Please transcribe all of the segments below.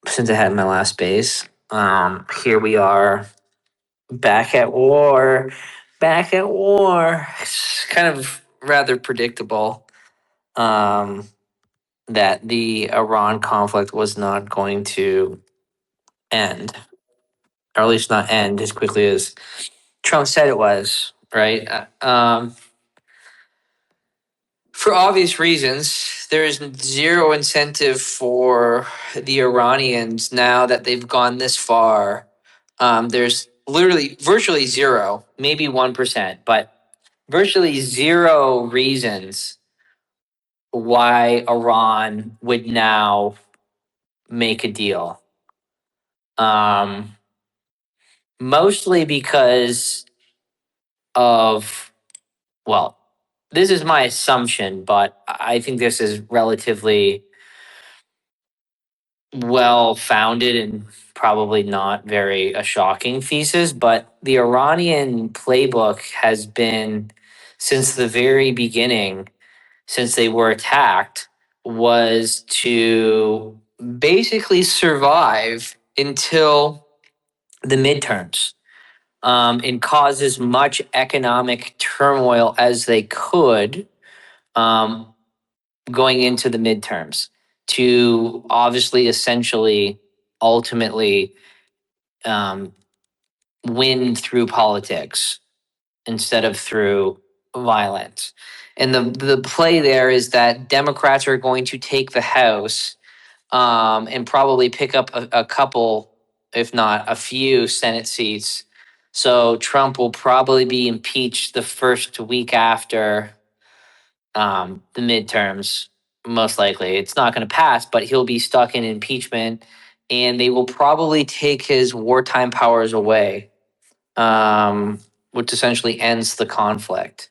since I had my last base. Here we are back at war. Back at war. It's kind of rather predictable that the Iran conflict was not going to end, or at least not end as quickly as Trump said it was, right? For obvious reasons, there is zero incentive for the Iranians now that they've gone this far. There's literally virtually zero, maybe 1%, but virtually zero reasons why Iran would now make a deal. Mostly because of, well, this is my assumption, but I think this is relatively well founded and probably not very a shocking thesis. But the Iranian playbook has been, since the very beginning, since they were attacked, was to basically survive until the midterms, and cause as much economic turmoil as they could, um, going into the midterms, to obviously, essentially, ultimately, um, win through politics instead of through violence. And the play there is that Democrats are going to take the House, and probably pick up a couple, if not a few, Senate seats. So Trump will probably be impeached the first week after the midterms, most likely. It's not going to pass, but he'll be stuck in impeachment, and they will probably take his wartime powers away, which essentially ends the conflict.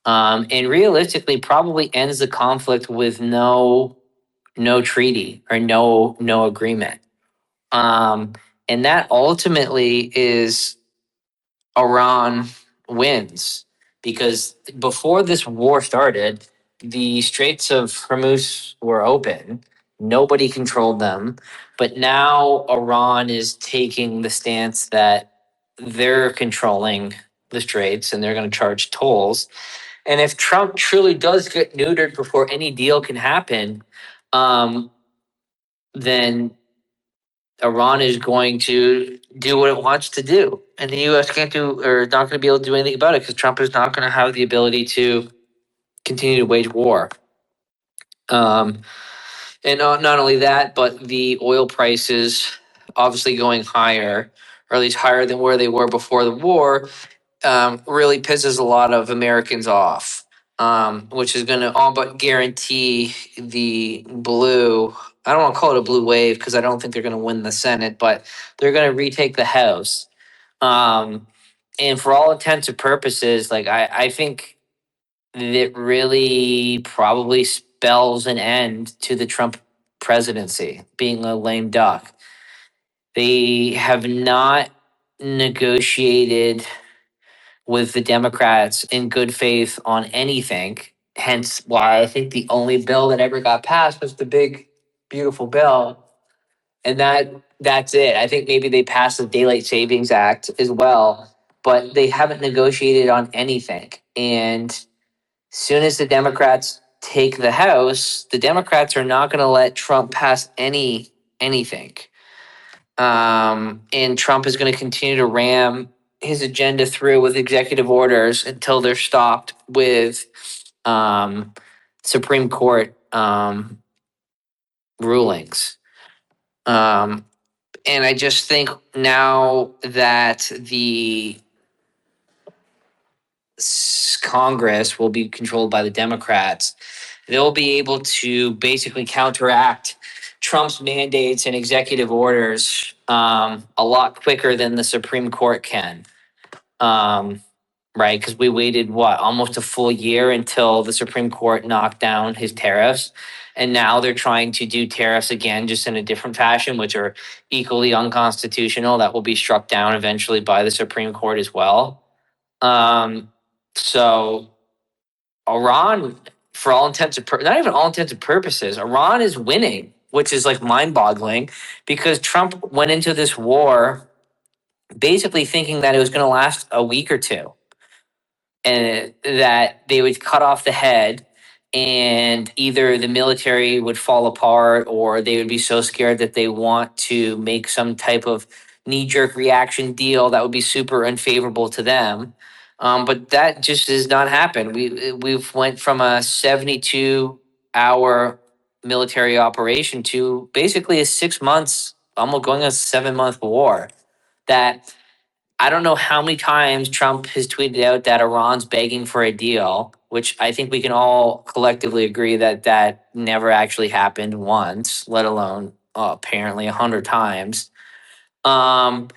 And realistically, probably ends the conflict with no treaty or no agreement. Um, and that ultimately is Iran wins, because before this war started, the Straits of Hormuz were open. Nobody controlled them. But now Iran is taking the stance that they're controlling the straits and they're going to charge tolls. And if Trump truly does get neutered before any deal can happen, um, then Iran is going to do what it wants to do, and the U.S. can't do, or not going to be able to do anything about it, because Trump is not going to have the ability to continue to wage war. Um, and not only that, but the oil prices obviously going higher, or at least higher than where they were before the war, really pisses a lot of Americans off, which is going to all but guarantee the blue. I don't want to call it a blue wave, because I don't think they're going to win the Senate, but they're going to retake the House. And for all intents and purposes, like I think it really probably spells an end to the Trump presidency being a lame duck. They have not negotiated with the Democrats in good faith on anything. Hence why I think the only bill that ever got passed was the big, beautiful bill. And that's it. I think maybe they passed the Daylight Savings Act as well, but they haven't negotiated on anything. And soon as the Democrats take the House, the Democrats are not going to let Trump pass anything. And Trump is going to continue to ram his agenda through with executive orders until they're stopped with Supreme Court rulings. And I just think now that the Congress will be controlled by the Democrats, they'll be able to basically counteract Trump's mandates and executive orders a lot quicker than the Supreme Court can. Right? Because we waited, what, almost a full year until the Supreme Court knocked down his tariffs. And now they're trying to do tariffs again, just in a different fashion, which are equally unconstitutional. That will be struck down eventually by the Supreme Court as well. So Iran, for all intents and not even all intents and purposes, Iran is winning which is like mind-boggling, because Trump went into this war basically thinking that it was going to last a week or two, and that they would cut off the head, and either the military would fall apart or they would be so scared that they want to make some type of knee-jerk reaction deal that would be super unfavorable to them. But that just does not happen. We've went from a 72-hour military operation to basically a 6 months, almost going a 7-month war. That I don't know how many times Trump has tweeted out that Iran's begging for a deal, which I think we can all collectively agree that that never actually happened once, let alone apparently 100 times. Um,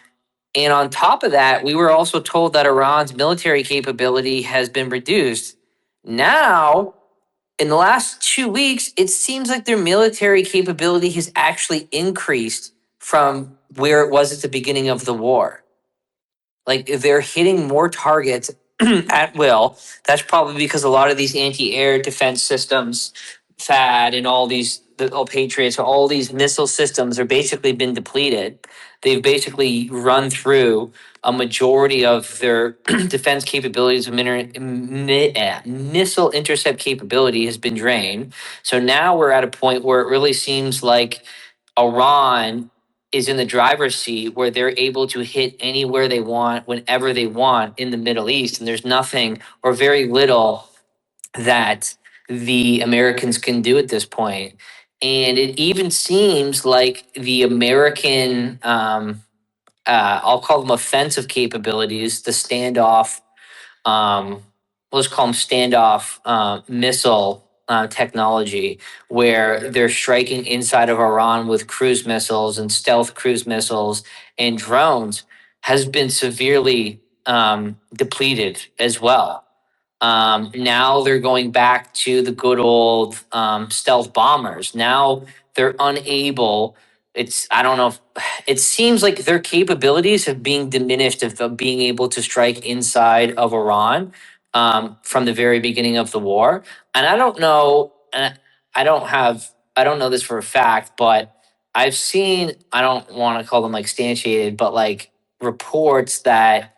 and on top of that, we were also told that Iran's military capability has been reduced. Now, in the last 2 weeks, it seems like their military capability has actually increased from where it was at the beginning of the war. Like if they're hitting more targets at will. That's probably because a lot of these anti-air defense systems, THAAD, and all these Patriots, all these missile systems are basically been depleted. They've basically run through a majority of their defense capabilities of missile intercept capability has been drained. So now we're at a point where it really seems like Iran is in the driver's seat where they're able to hit anywhere they want, whenever they want in the Middle East. And there's nothing or very little that the Americans can do at this point. And it even seems like the American, I'll call them offensive capabilities, the standoff, um, let's call them standoff missile technology, where they're striking inside of Iran with cruise missiles and stealth cruise missiles and drones, has been severely depleted as well. Now they're going back to the good old stealth bombers. Now they're unable. I don't know if it seems like their capabilities have been diminished of being able to strike inside of Iran from the very beginning of the war. And I don't know, and I don't know this for a fact, but I've seen, I don't want to call them like stanchiated, but like reports that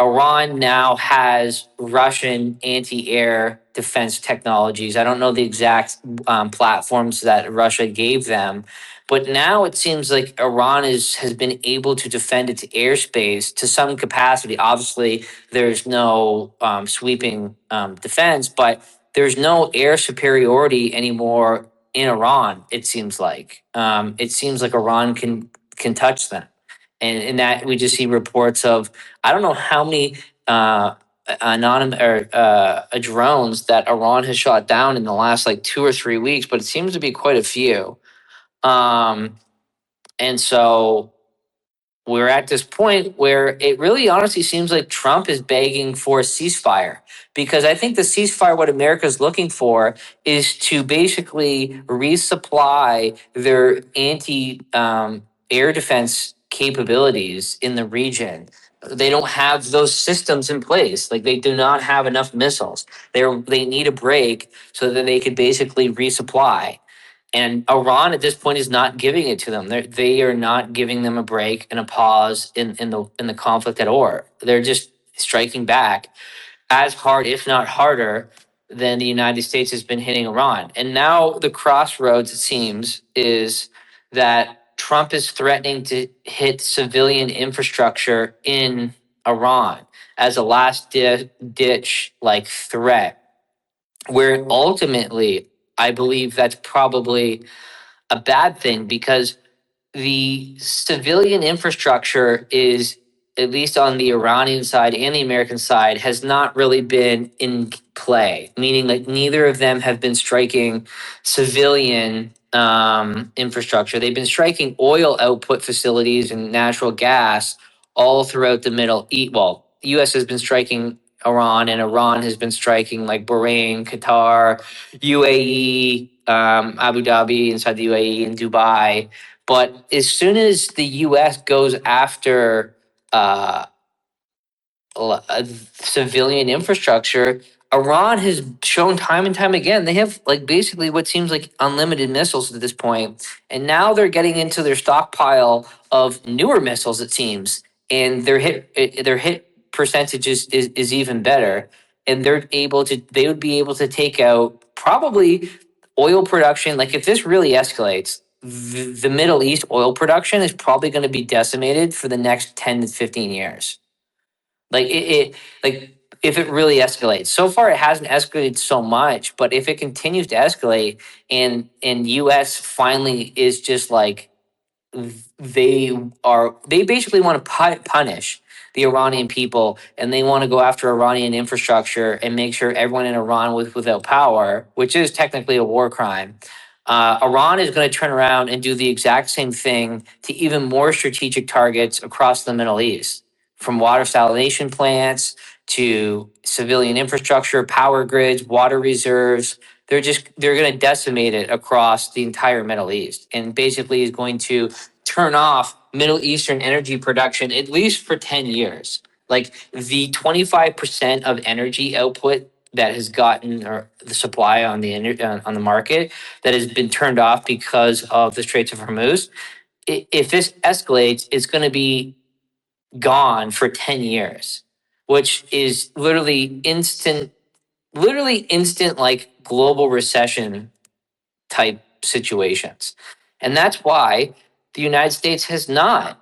Iran now has Russian anti-air defense technologies. I don't know the exact platforms that Russia gave them, but now it seems like Iran has been able to defend its airspace to some capacity. Obviously, there's no sweeping defense, but there's no air superiority anymore in Iran. It seems like Iran can touch them, and that we just see reports of I don't know how many anonymous or drones that Iran has shot down in the last like 2 or 3 weeks, but it seems to be quite a few. Um, and so we're at this point where it really honestly seems like Trump is begging for a ceasefire, because I think the ceasefire, what America's looking for, is to basically resupply their anti air defense capabilities in the region. They don't have those systems in place. Like they do not have enough missiles. They need a break so that they could basically resupply. And Iran at this point is not giving it to them. They are not giving them a break and a pause in the conflict at all. They're just striking back as hard, if not harder, than the United States has been hitting Iran. And now the crossroads, it seems, is that Trump is threatening to hit civilian infrastructure in Iran as a last ditch like threat, where ultimately I believe that's probably a bad thing, because the civilian infrastructure is, at least on the Iranian side and the American side, has not really been in play, meaning like neither of them have been striking civilian infrastructure. They've been striking oil output facilities and natural gas all throughout the Middle East. Well, the U.S. has been striking Iran, and Iran has been striking like Bahrain, Qatar, UAE, Abu Dhabi inside the UAE, and Dubai. But as soon as the U.S. goes after uh, civilian infrastructure, Iran has shown time and time again they have like basically what seems like unlimited missiles at this point, and now they're getting into their stockpile of newer missiles. It seems, and their hit percentage is even better, and they would be able to take out probably oil production. Like if this really escalates, the Middle East oil production is probably going to be decimated for the next 10 to 15 years. Like like if it really escalates. So far it hasn't escalated so much, but if it continues to escalate and US finally is just like they basically want to punish the Iranian people, and they want to go after Iranian infrastructure and make sure everyone in Iran was without power, which is technically a war crime. Iran is going to turn around and do the exact same thing to even more strategic targets across the Middle East, from water salination plants to civilian infrastructure, power grids, water reserves. They're going to decimate it across the entire Middle East, and basically is going to turn off Middle Eastern energy production at least for 10 years. Like the 25% of energy output that has gotten, or the supply on on the market that has been turned off because of the Straits of Hormuz, if this escalates, it's going to be gone for 10 years, which is literally instant like global recession type situations. And that's why the United States has not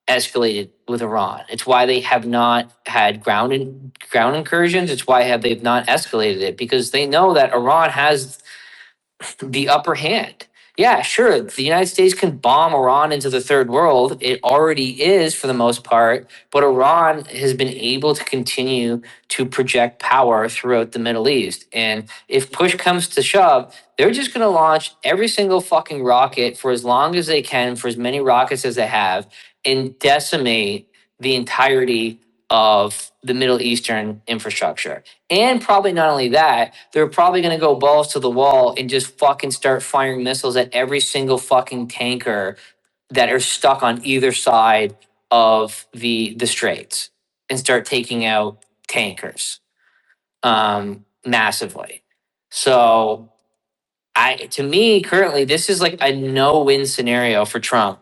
escalated with Iran. It's why they have not had ground incursions. It's why they've not escalated it, because they know that Iran has the upper hand. Yeah, sure. The United States can bomb Iran into the third world. It already is for the most part, but Iran has been able to continue to project power throughout the Middle East. And if push comes to shove, they're just going to launch every single fucking rocket for as long as they can, for as many rockets as they have, and decimate the entirety of the Middle Eastern infrastructure. And probably not only that, they're probably going to go balls to the wall and just fucking start firing missiles at every single fucking tanker that are stuck on either side of the straits, and start taking out tankers massively. So to me currently this is like a no-win scenario for Trump.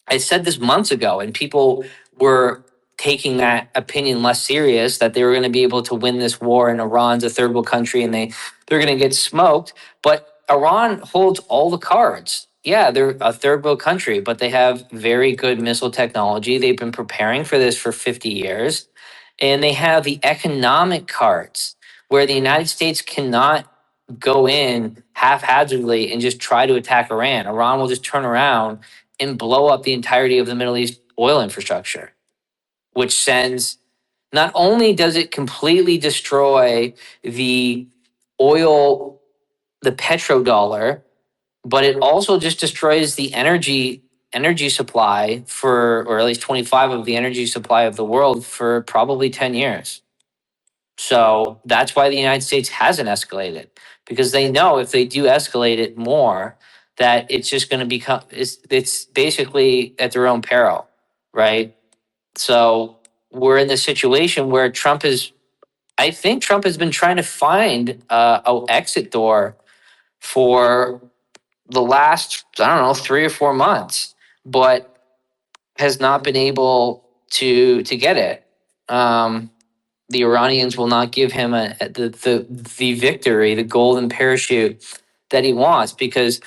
I said this months ago, and people were taking that opinion less serious, that they were going to be able to win this war, and Iran's a third world country and they're going to get smoked. But Iran holds all the cards. Yeah, they're a third world country, but they have very good missile technology. They've been preparing for this for 50 years. And they have the economic cards where the United States cannot go in haphazardly and just try to attack Iran. Iran will just turn around and blow up the entirety of the Middle East oil infrastructure, which sends, not only does it completely destroy the oil, the petrodollar, but it also just destroys the energy supply for, or at least 25 of the energy supply of the world for probably 10 years. So that's why the United States hasn't escalated, because they know if they do escalate it more, that it's just going to become, it's basically at their own peril, right? So we're in this situation where I think Trump has been trying to find a exit door for the last, I don't know, 3 or 4 months, but has not been able to get it. The Iranians will not give him the victory, the golden parachute that he wants, because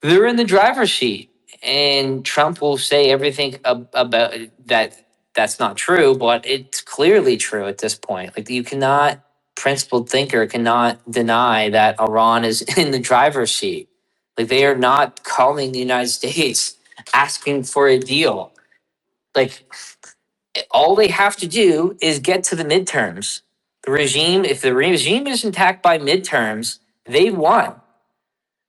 they're in the driver's seat, and Trump will say everything about that. That's not true, but it's clearly true at this point. Like, you cannot, principled thinker cannot deny that Iran is in the driver's seat. Like, they are not calling the United States asking for a deal. Like, all they have to do is get to the midterms. If the regime is intact by midterms, they won.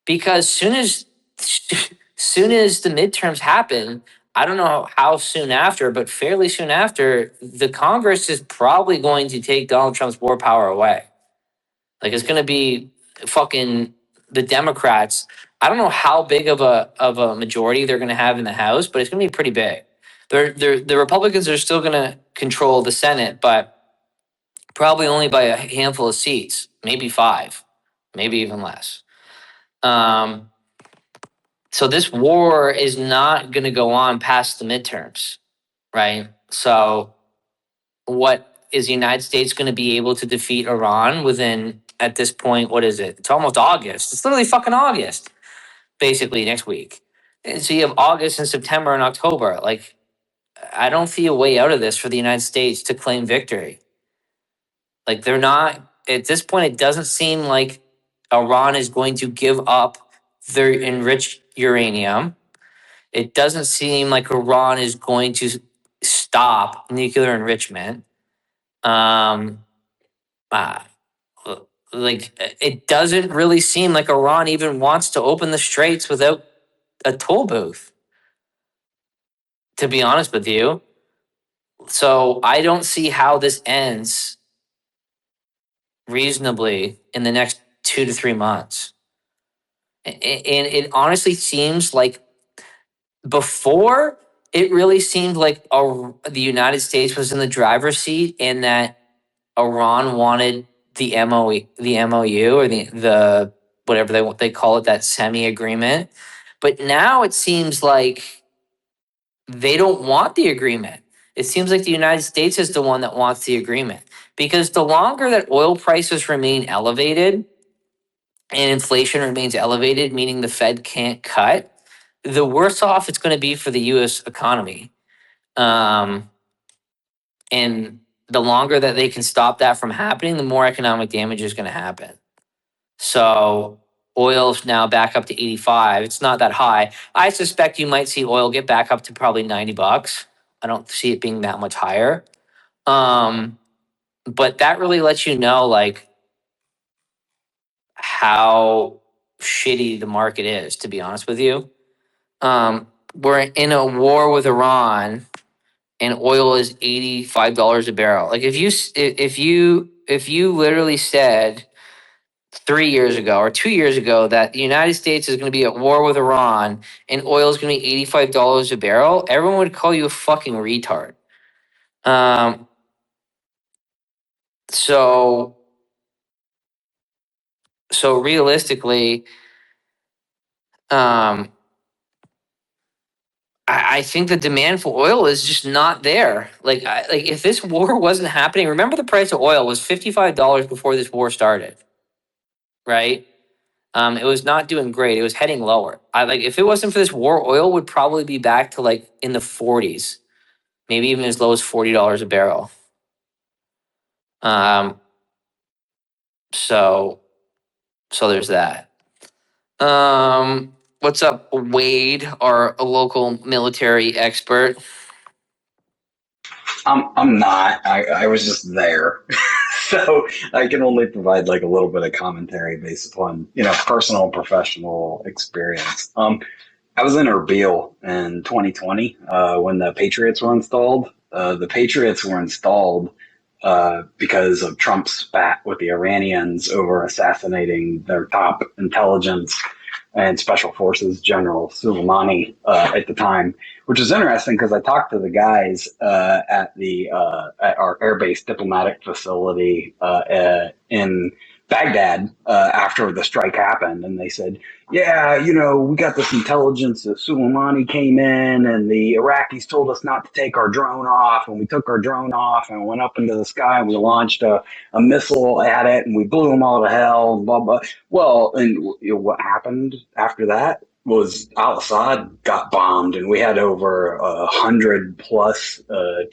Because soon as the midterms happen, I don't know how soon after, but fairly soon after, the Congress is probably going to take Donald Trump's war power away. Like, it's going to be fucking the Democrats. I don't know how big of a majority they're going to have in the House, but it's going to be pretty big. The Republicans are still going to control the Senate, but probably only by a handful of seats, maybe 5, maybe even less. So this war is not going to go on past the midterms, right? So what is the United States going to be able to defeat Iran within, at this point, what is it? It's almost August. It's literally fucking August, basically next week. And so you have August and September and October. Like, I don't see a way out of this for the United States to claim victory. Like, they're not, at this point, it doesn't seem like Iran is going to give up their enriched uranium. It doesn't seem like Iran is going to stop nuclear enrichment. Um, uh, like, it doesn't really seem like Iran even wants to open the straits without a toll booth, to be honest with you. So I don't see how this ends reasonably in the next 2 to 3 months. And it honestly seems like before, it really seemed like the United States was in the driver's seat and that Iran wanted the MOU or the whatever they call it, that semi agreement. But now it seems like they don't want the agreement. It seems like the United States is the one that wants the agreement, because the longer that oil prices remain elevated and inflation remains elevated, meaning the Fed can't cut, the worse off it's going to be for the U.S. economy. Um, and the longer that they can stop that from happening, the more economic damage is going to happen. So oil's now back up to 85. It's not that high. I suspect you might see oil get back up to probably $90. I don't see it being that much higher. But that really lets you know, like, how shitty the market is, to be honest with you. We're in a war with Iran, and oil is $85 a barrel. Like, if you literally said 3 years ago or 2 years ago that the United States is going to be at war with Iran and oil is going to be $85 a barrel, everyone would call you a fucking retard. Um, so realistically, um, I think the demand for oil is just not there. Like if this war wasn't happening, remember the price of oil was $55 before this war started, right? It was not doing great. It was heading lower. If it wasn't for this war, oil would probably be back to like in the 40s, maybe even as low as $40 a barrel. Um, so there's that. What's up, Wade, our local military expert? I'm not. I was just there. So I can only provide like a little bit of commentary based upon, personal and professional experience. I was in Erbil in 2020 when the Patriots were installed. The Patriots were installed because of Trump's spat with the Iranians over assassinating their top intelligence and special forces general Soleimani at the time, which is interesting because I talked to the guys at our airbase diplomatic facility in Baghdad after the strike happened, and they said, "Yeah, we got this intelligence that Soleimani came in, and the Iraqis told us not to take our drone off, and we took our drone off and went up into the sky, and we launched a missile at it, and we blew them all to hell, and blah blah." Well, and what happened after that was Al-Assad got bombed, and we had over 100 plus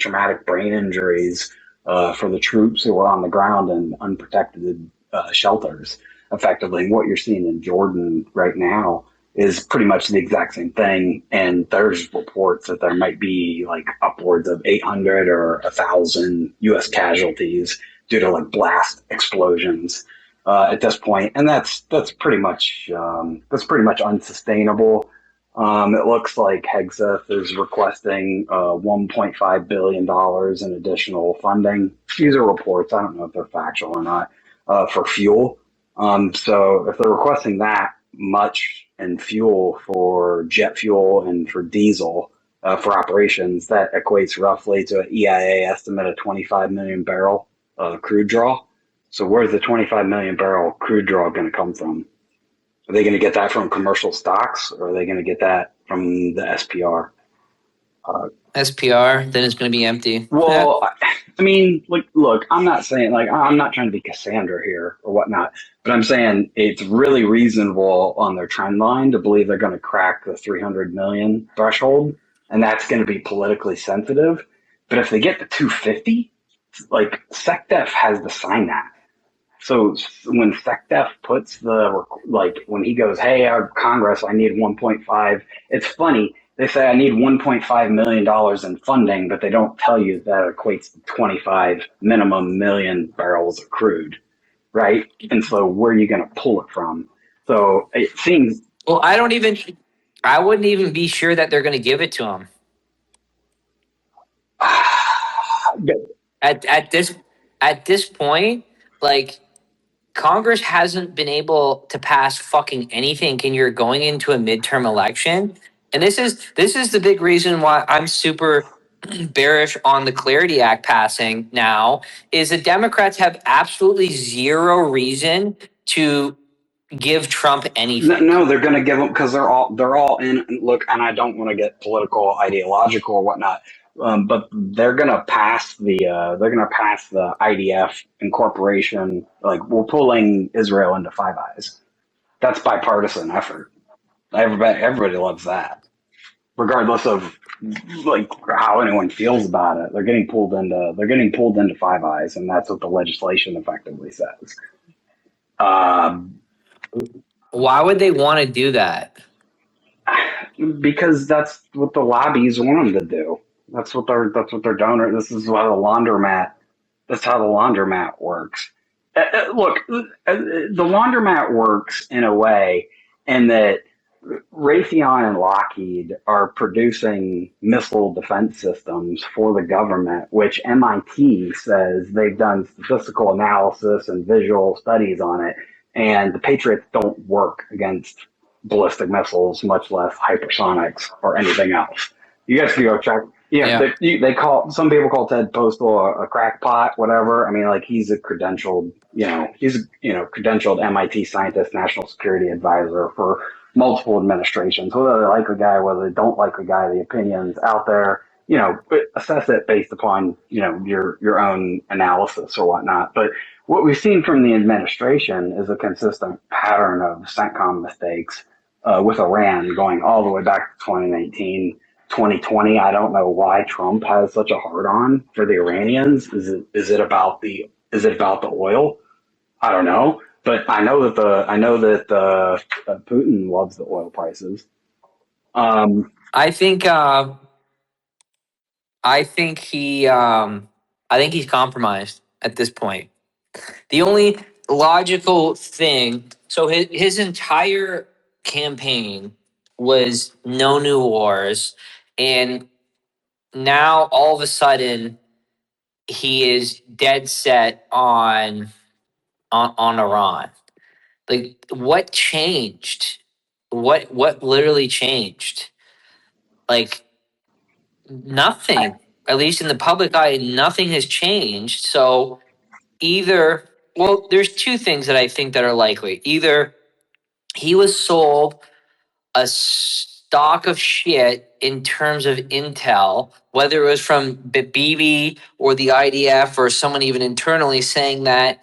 traumatic brain injuries for the troops who were on the ground in unprotected shelters. Effectively, and what you're seeing in Jordan right now is pretty much the exact same thing. And there's reports that there might be like upwards of 800 or 1,000 U.S. casualties due to like blast explosions at this point, and that's pretty much unsustainable. It looks like Hegseth is requesting $1.5 billion in additional funding. These are reports. I don't know if they're factual or not for fuel. So if they're requesting that much in fuel for jet fuel and for diesel for operations, that equates roughly to an EIA estimate of 25 million barrel crude draw. So where's the 25 million barrel crude draw going to come from? Are they going to get that from commercial stocks, or are they going to get that from the SPR? SPR, then it's going to be empty. Well, I mean, look, I'm not saying I'm not trying to be Cassandra here or whatnot, but I'm saying it's really reasonable on their trend line to believe they're going to crack the 300 million threshold, and that's going to be politically sensitive. But if they get to 250, like SecDef has to sign that. So when SecDef puts when he goes, hey, our Congress, I need 1.5. It's funny. They say I need 1.5 million dollars in funding, but they don't tell you that equates to 25 minimum million barrels of crude, right? And so where are you going to pull it from? So it seems. Well, I wouldn't even be sure that they're going to give it to him at this point. Like, Congress hasn't been able to pass fucking anything, and you're going into a midterm election. And this is the big reason why I'm super bearish on the Clarity Act passing now, is the Democrats have absolutely zero reason to give Trump anything. No, they're going to give them because they're all in. Look, and I don't want to get political, ideological, or whatnot, but they're going to pass the IDF incorporation. Like, we're pulling Israel into Five Eyes. That's bipartisan effort. Everybody loves that, regardless of like how anyone feels about it. They're getting pulled into Five Eyes, and that's what the legislation effectively says. Um, Why would they want to do that? Because that's what the lobbies want them to do. That's what their donor. This is how the laundromat. That's how the laundromat works. Look, the laundromat works in a way, in that Raytheon and Lockheed are producing missile defense systems for the government, which MIT says they've done statistical analysis and visual studies on it, and the Patriots don't work against ballistic missiles, much less hypersonics or anything else. You guys can go check. Yeah, they call, some people call Ted Postal a crackpot, whatever. I mean, like, he's a credentialed MIT scientist, national security advisor for multiple administrations. Whether they like the guy, whether they don't like the guy, the opinions out there, assess it based upon your own analysis or whatnot. But what we've seen from the administration is a consistent pattern of CENTCOM mistakes, with Iran going all the way back to 2019. 2020, I don't know why Trump has such a hard on for the Iranians. Is it about the oil? I don't know, but I know that Putin loves the oil prices. I think I think he's compromised at this point. The only logical thing, so his entire campaign was no new wars, and now all of a sudden he is dead set on Iran. Like, what changed? What literally changed? Like, nothing. At least in the public eye, nothing has changed. So either, well, there's two things that I think that are likely. Either he was sold a stock of shit in terms of intel, whether it was from Bibi or the IDF or someone even internally saying that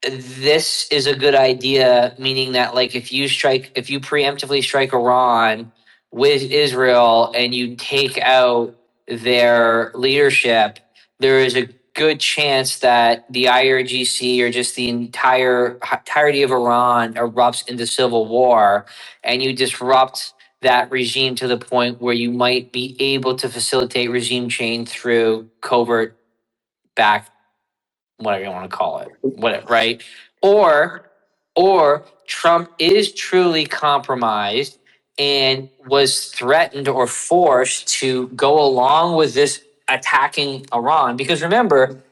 this is a good idea, meaning that, like, if you preemptively strike Iran with Israel and you take out their leadership, there is a good chance that the IRGC or just the entirety of Iran erupts into civil war, and you disrupt that regime to the point where you might be able to facilitate regime change through covert back, whatever you want to call it, whatever, right? Or Trump is truly compromised and was threatened or forced to go along with this attacking Iran. Because remember,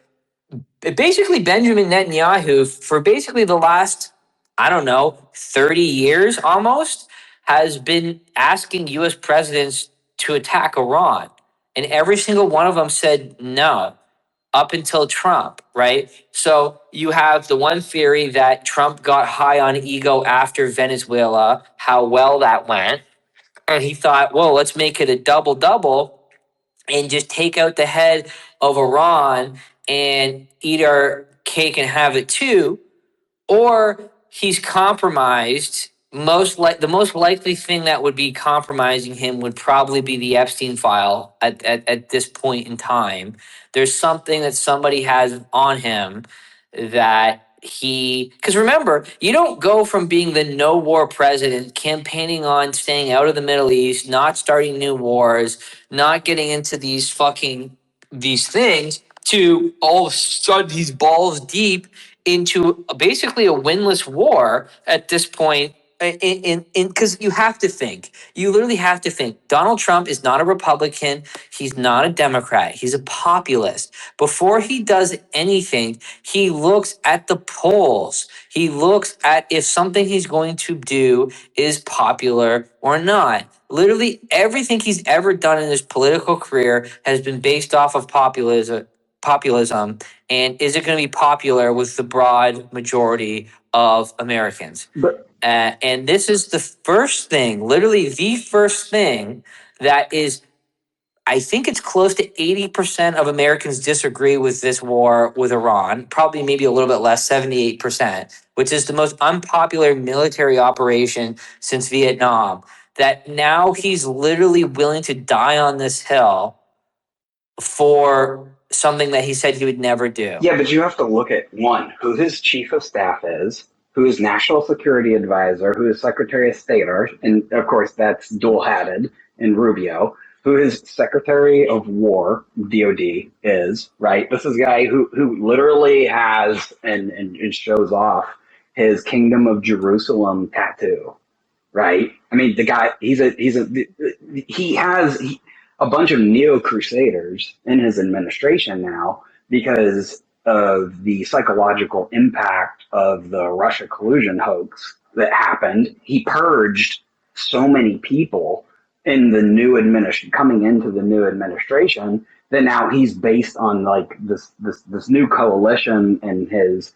basically Benjamin Netanyahu, for basically the last, I don't know, 30 years almost, has been asking US presidents to attack Iran. And every single one of them said no. up until Trump, right? So you have the one theory that Trump got high on ego after Venezuela, how well that went. And he thought, well, let's make it a double double and just take out the head of Iran and eat our cake and have it too. Or he's compromised. The most likely thing that would be compromising him would probably be the Epstein file at this point in time. There's something that somebody has on him that he, because remember, you don't go from being the no war president, campaigning on staying out of the Middle East, not starting new wars, not getting into these things, to all of a sudden he's balls deep into basically a winless war at this point. In because you have to think, you literally have to think. Donald Trump is not a Republican. He's not a Democrat. He's a populist. Before he does anything, he looks at the polls. He looks at if something he's going to do is popular or not. Literally everything he's ever done in his political career has been based off of populism, and is it going to be popular with the broad majority of Americans? But And this is the first thing, literally the first thing that is, I think it's close to 80% of Americans disagree with this war with Iran, probably maybe a little bit less, 78%, which is the most unpopular military operation since Vietnam. That now he's literally willing to die on this hill for something that he said he would never do. yeah, but you have to look at one, who his chief of staff is, who his national security advisor, who his secretary of state are, and of course that's dual hatted in Rubio, who his secretary of war, DOD, is, right? This is a guy who literally has and shows off his Kingdom of Jerusalem tattoo, right? I mean, the guy, he has a bunch of neo crusaders in his administration now because of the psychological impact of the Russia collusion hoax that happened. He purged so many people in the new administration, coming into the new administration, that now he's based on like this new coalition, and his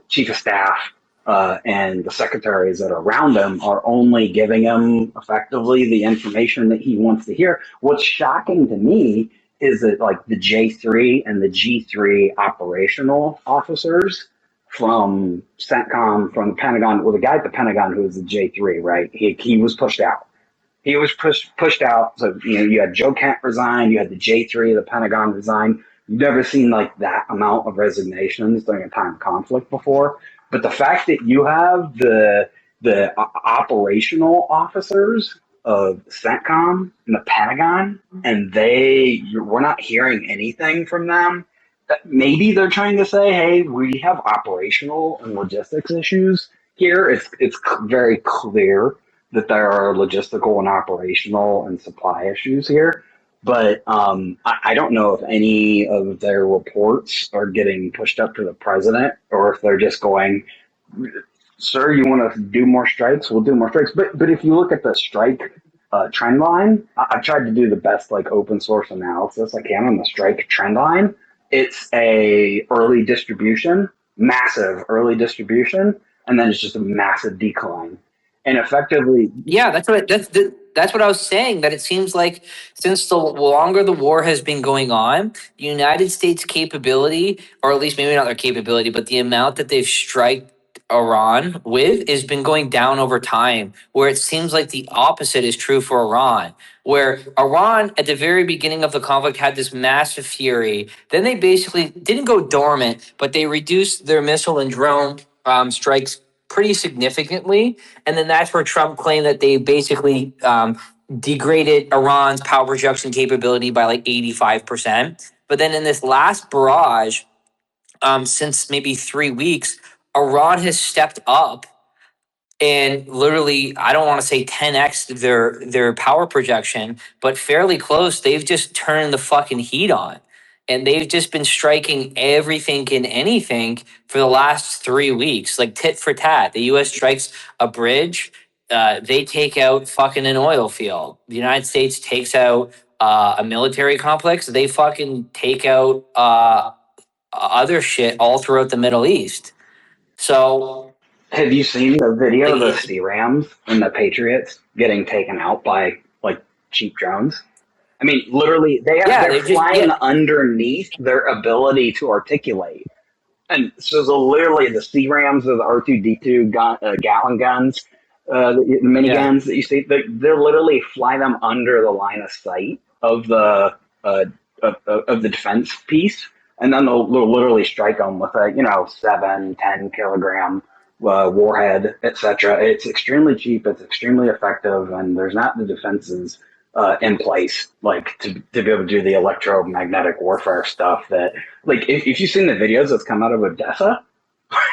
chief of staff and the secretaries that are around him are only giving him effectively the information that he wants to hear. What's shocking to me is that like the J3 and the G3 operational officers from CENTCOM, from the Pentagon, well, the guy at the Pentagon who was the J3, right? He was pushed out. He was pushed out. So you had Joe Kent resign, you had the J3 of the Pentagon resign. You've never seen like that amount of resignations during a time of conflict before. But the fact that you have the operational officers of CENTCOM and the Pentagon, and we're not hearing anything from them. Maybe they're trying to say, "Hey, we have operational and logistics issues here." It's very clear that there are logistical and operational and supply issues here. But I don't know if any of their reports are getting pushed up to the president, or if they're just going, "Sir, you want to do more strikes? We'll do more strikes." But if you look at the strike trend line, I tried to do the best like open source analysis I can on the strike trend line. It's a early distribution, massive early distribution, and then it's just a massive decline. And effectively, Yeah, that's what I was saying. That it seems like since the longer the war has been going on, the United States capability, or at least maybe not their capability, but the amount that they've striked Iran with has been going down over time. Where it seems like the opposite is true for Iran. Where Iran at the very beginning of the conflict had this massive fury, then they basically didn't go dormant, but they reduced their missile and drone strikes pretty significantly, and then that's where Trump claimed that they basically degraded Iran's power production capability by like 85%. But then in this last barrage, since maybe 3 weeks, Iran has stepped up and literally, I don't want to say 10x their power projection, but fairly close. They've just turned the fucking heat on, and they've just been striking everything and anything for the last 3 weeks, like tit for tat. The U.S. strikes a bridge, they take out fucking an oil field. The United States takes out a military complex, they fucking take out other shit all throughout the Middle East. So Have you seen the video of the like, Sea Rams and the Patriots getting taken out by like cheap drones? I mean, literally, yeah, they're they're just flying yeah, underneath their ability to articulate. And so literally, the C Rams or the R2D2 Gatling guns, the yeah, miniguns that you see, they're literally fly them under the line of sight of the uh, of the defense piece, and then they'll literally strike them with a 7, 10 kilogram warhead, etc. It's extremely cheap. It's extremely effective, and there's not the defenses in place like to be able to do the electromagnetic warfare stuff that like if you've seen the videos that's come out of Odessa,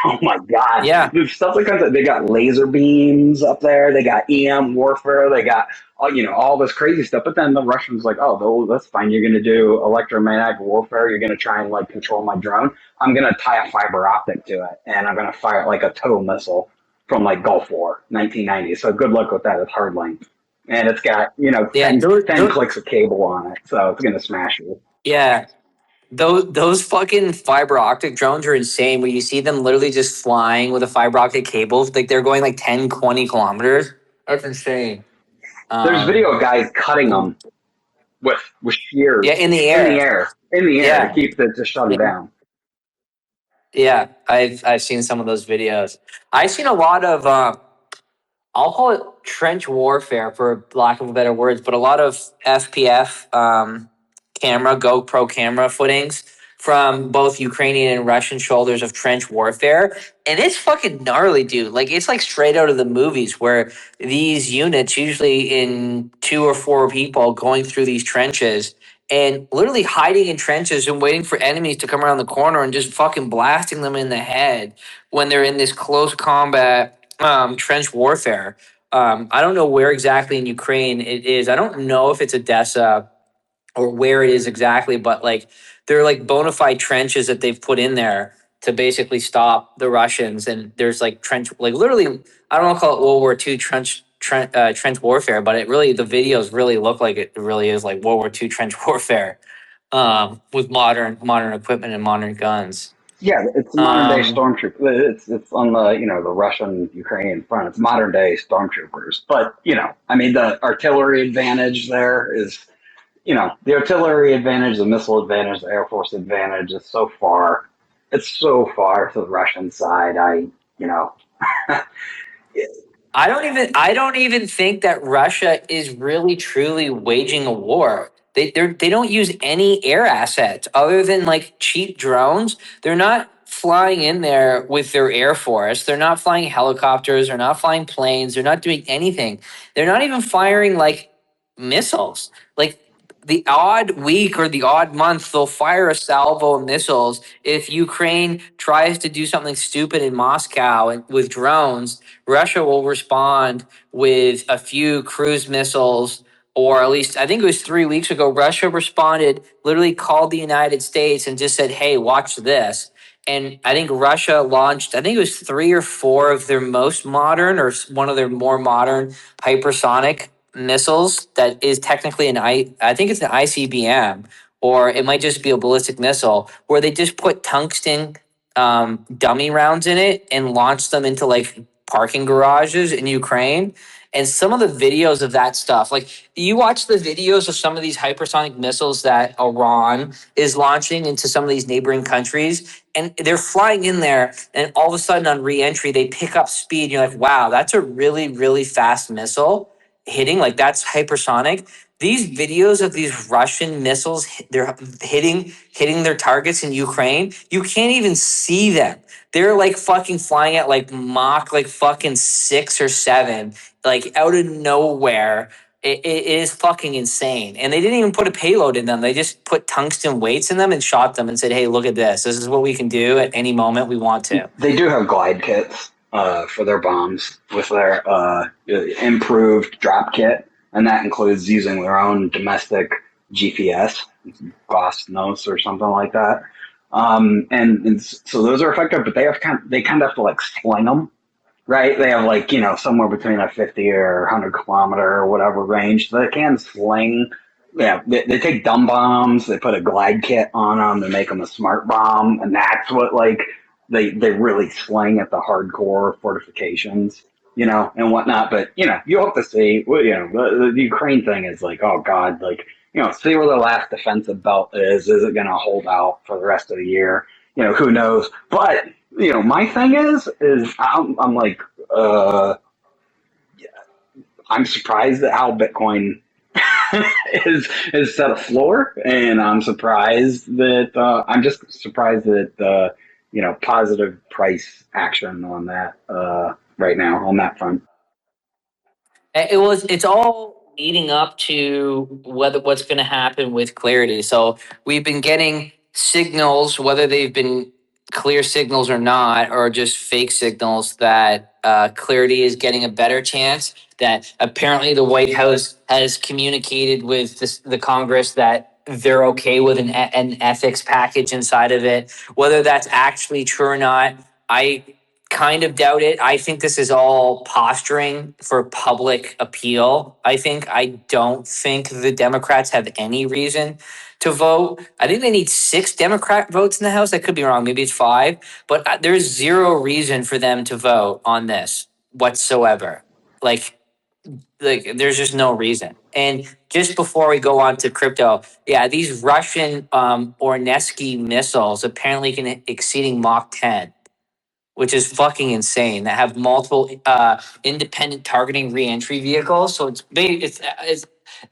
oh my god, yeah, the stuff that comes. They got laser beams up there. They got EM warfare. They got all this crazy stuff. But then the Russians like, oh, that's fine. You're going to do electromagnetic warfare. You're going to try and like control my drone. I'm going to tie a fiber optic to it, and I'm going to fire it like a tow missile from like Gulf War 1990. So good luck with that. It's hard link, and it's got yeah. 10 clicks of cable on it, so it's going to smash you. Yeah, those fucking fiber optic drones are insane. Where you see them literally just flying with a fiber optic cable, like they're going like 10, 20 kilometers. That's insane. There's video Um, of guys cutting them with yeah, shears in the in the air. air, to Yeah, keep to shut them yeah, down. yeah. I've seen some of those videos. I've seen a lot of I'll call it trench warfare for lack of better words, but a lot of FPF camera, GoPro camera footings from both Ukrainian and Russian shoulders of trench warfare. And it's fucking gnarly, dude. Like it's like straight out of the movies where these units, usually in 2 or 4 people, going through these trenches and literally hiding in trenches and waiting for enemies to come around the corner and just fucking blasting them in the head when they're in this close combat trench warfare. I don't know where exactly in Ukraine it is. I don't know if it's Odessa or where it is exactly, but like they're like bona fide trenches that they've put in there to basically stop the Russians. And there's like trench, like literally, I don't want to call it World War II trench warfare, but it really the videos really look like it really is like World War II trench warfare with modern equipment and modern guns. Yeah, it's modern day Um, stormtrooper. It's on the the Russian Ukrainian front. It's modern day stormtroopers. But I mean, the artillery advantage there is the artillery advantage, the missile advantage, the air force advantage is so far. It's so far to the Russian side. You know, I don't even think that Russia is really truly waging a war. They don't use any air assets other than like cheap drones. They're not flying in there with their air force. They're not flying helicopters, they're not flying planes, they're not doing anything. They're not even firing like missiles. Like the odd week or the odd month they'll fire a salvo of missiles if Ukraine tries to do something stupid in Moscow and with drones. Russia will respond with a few cruise missiles, or at least I think it was 3 weeks ago. Russia responded, literally called the United States and just said, "Hey, watch this." And I think Russia launched, I think it was 3 or 4 of their most modern or one of their more modern hypersonic missiles that is technically I think it's an ICBM, or it might just be a ballistic missile, where they just put tungsten dummy rounds in it and launch them into like parking garages in Ukraine. And some of the videos of that stuff, like you watch the videos of some of these hypersonic missiles that Iran is launching into some of these neighboring countries, and they're flying in there, and all of a sudden on re-entry, they pick up speed. You're like, wow, that's a really, really fast missile hitting, like that's hypersonic. These videos of these Russian missiles, they're hitting their targets in Ukraine. You can't even see them. They're like fucking flying at like Mach like fucking 6 or 7, like out of nowhere. It is fucking insane. And they didn't even put a payload in them. They just put tungsten weights in them and shot them and said, "Hey, look at this. This is what we can do at any moment we want to." they do have glide kits for their bombs with their improved drop kit, and that includes using their own domestic GPS, Glasnost or something like that. And so those are effective, but they kind of have to like sling them, right? They have like somewhere between a 50 or 100 kilometer or whatever range. So they can sling yeah, they take dumb bombs, they put a glide kit on them, they make them a smart bomb, and that's what like they really sling at the hardcore fortifications, and whatnot. But you hope to see, well, the Ukraine thing is like, oh god, like see where the last defensive belt is. Is it going to hold out for the rest of the year? Who knows? But my thing is I'm like, I'm surprised at how Bitcoin is set a floor, and I'm surprised that I'm just surprised that positive price action on that right now on that front. It's all leading up to what's going to happen with clarity. So we've been getting signals, whether they've been clear signals or not, or just fake signals, that clarity is getting a better chance. That apparently the White House has communicated with the Congress that they're okay with an ethics package inside of it. Whether that's actually true or not, I kind of doubt it. I think this is all posturing for public appeal. I don't think the Democrats have any reason to vote. I think they need 6 Democrat votes in the House. I could be wrong. Maybe it's 5, but there's zero reason for them to vote on this whatsoever. Like, there's just no reason. And just before we go on to crypto, yeah, these Russian Ornesky missiles apparently can exceeding Mach 10, which is fucking insane. That have multiple independent targeting reentry vehicles. So then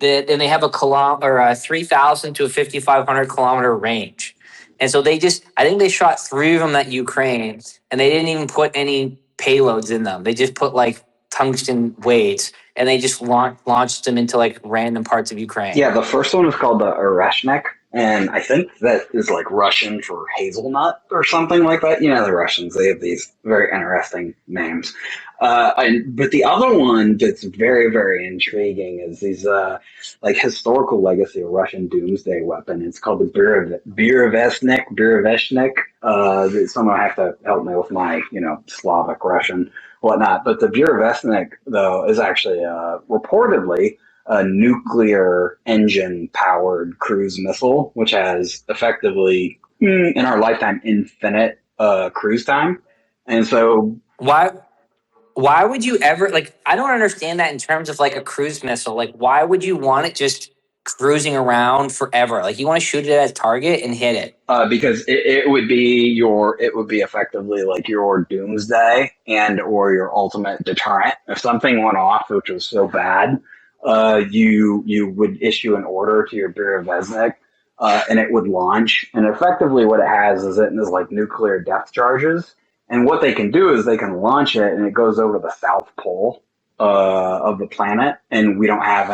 they have a 3,000 to a 5,500 kilometer range. And so I think they shot 3 of them at Ukraine, and they didn't even put any payloads in them. They just put like tungsten weights, and they just launched them into like random parts of Ukraine. Yeah, the first one is called the Oreshnik, and I think that is like Russian for hazelnut or something like that. The Russians, they have these very interesting names. But the other one that's very, very intriguing is these like historical legacy of Russian doomsday weapon. It's called the Burevestnik. Someone will have to help me with my, Slavic Russian, whatnot. But the Burevestnik, though, is actually reportedly a nuclear engine powered cruise missile, which has effectively, in our lifetime, infinite cruise time. And so, why would you ever, like, I don't understand that in terms of like a cruise missile. Like, why would you want it just cruising around forever? Like, you want to shoot it at a target and hit it. because it would be effectively like your doomsday and or your ultimate deterrent. If something went off, which was so bad, you would issue an order to your Burevestnik, and it would launch. And effectively, what it has is like nuclear depth charges. And what they can do is they can launch it, and it goes over the South Pole of the planet. And we don't have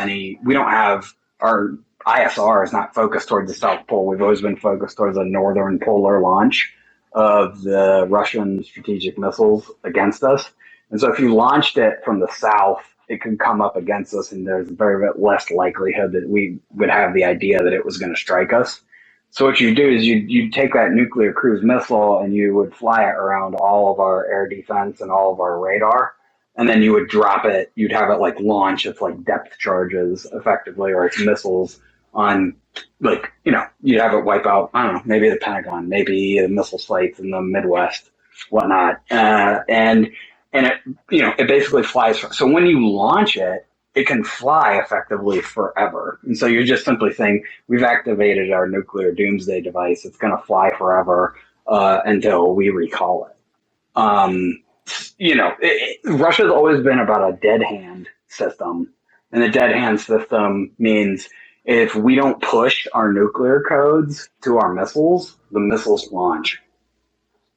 our ISR is not focused towards the South Pole. We've always been focused towards the northern polar launch of the Russian strategic missiles against us. And so if you launched it from the south, it could come up against us, and there's very less likelihood that we would have the idea that it was going to strike us. So what you do is you take that nuclear cruise missile and you would fly it around all of our air defense and all of our radar, and then you would drop it. You'd have it like launch its like depth charges effectively, or its missiles on, like, you'd have it wipe out, I don't know, maybe the Pentagon, maybe the missile sites in the Midwest, whatnot, and it basically flies. So when you launch it, it can fly effectively forever. And so you're just simply saying, we've activated our nuclear doomsday device. It's going to fly forever until we recall it. Russia's always been about a dead hand system. And the dead hand system means if we don't push our nuclear codes to our missiles, the missiles launch.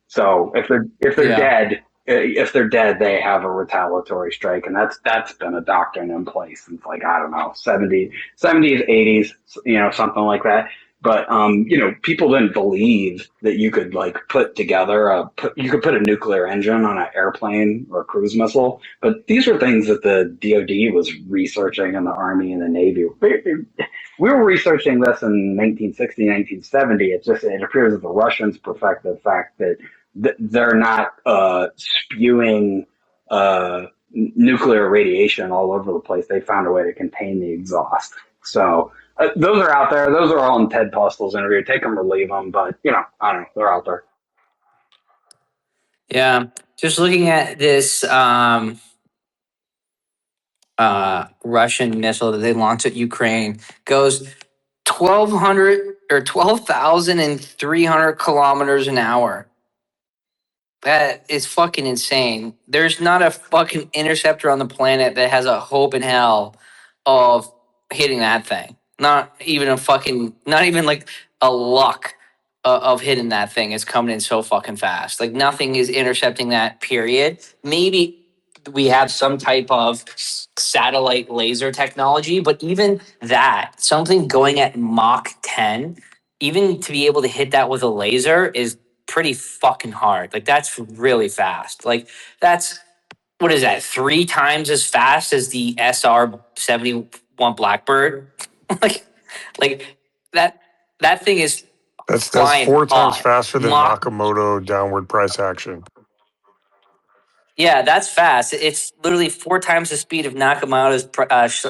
So if they're Yeah. dead, they have a retaliatory strike, and that's been a doctrine in place since, like, I don't know, 70s, 80s, something like that. But people didn't believe that you could like put together you could put a nuclear engine on an airplane or a cruise missile. But these were things that the DoD was researching, and the Army and the Navy. We were researching this in 1960, 1970. It appears that the Russians perfected the fact that they're not spewing nuclear radiation all over the place. They found a way to contain the exhaust. So Those are out there. Those are all in Ted Postel's interview. Take them or leave them, but I don't know. They're out there. Yeah, just looking at this Russian missile that they launched at Ukraine goes 1,200 or 12,300 kilometers an hour. That is fucking insane. There's not a fucking interceptor on the planet that has a hope in hell of hitting that thing. Not even a fucking, not even like a luck of hitting that thing. Is coming in so fucking fast. Like nothing is intercepting that, period. Maybe we have some type of satellite laser technology, but even that, something going at Mach 10, even to be able to hit that with a laser is pretty fucking hard. Like that's really fast. Like that's what is that? 3 times as fast as the SR-71 Blackbird. like like that that thing is That's flying 4 times hot. faster than Mach Nakamoto downward price action. Yeah, that's fast. It's literally 4 times the speed of Nakamoto's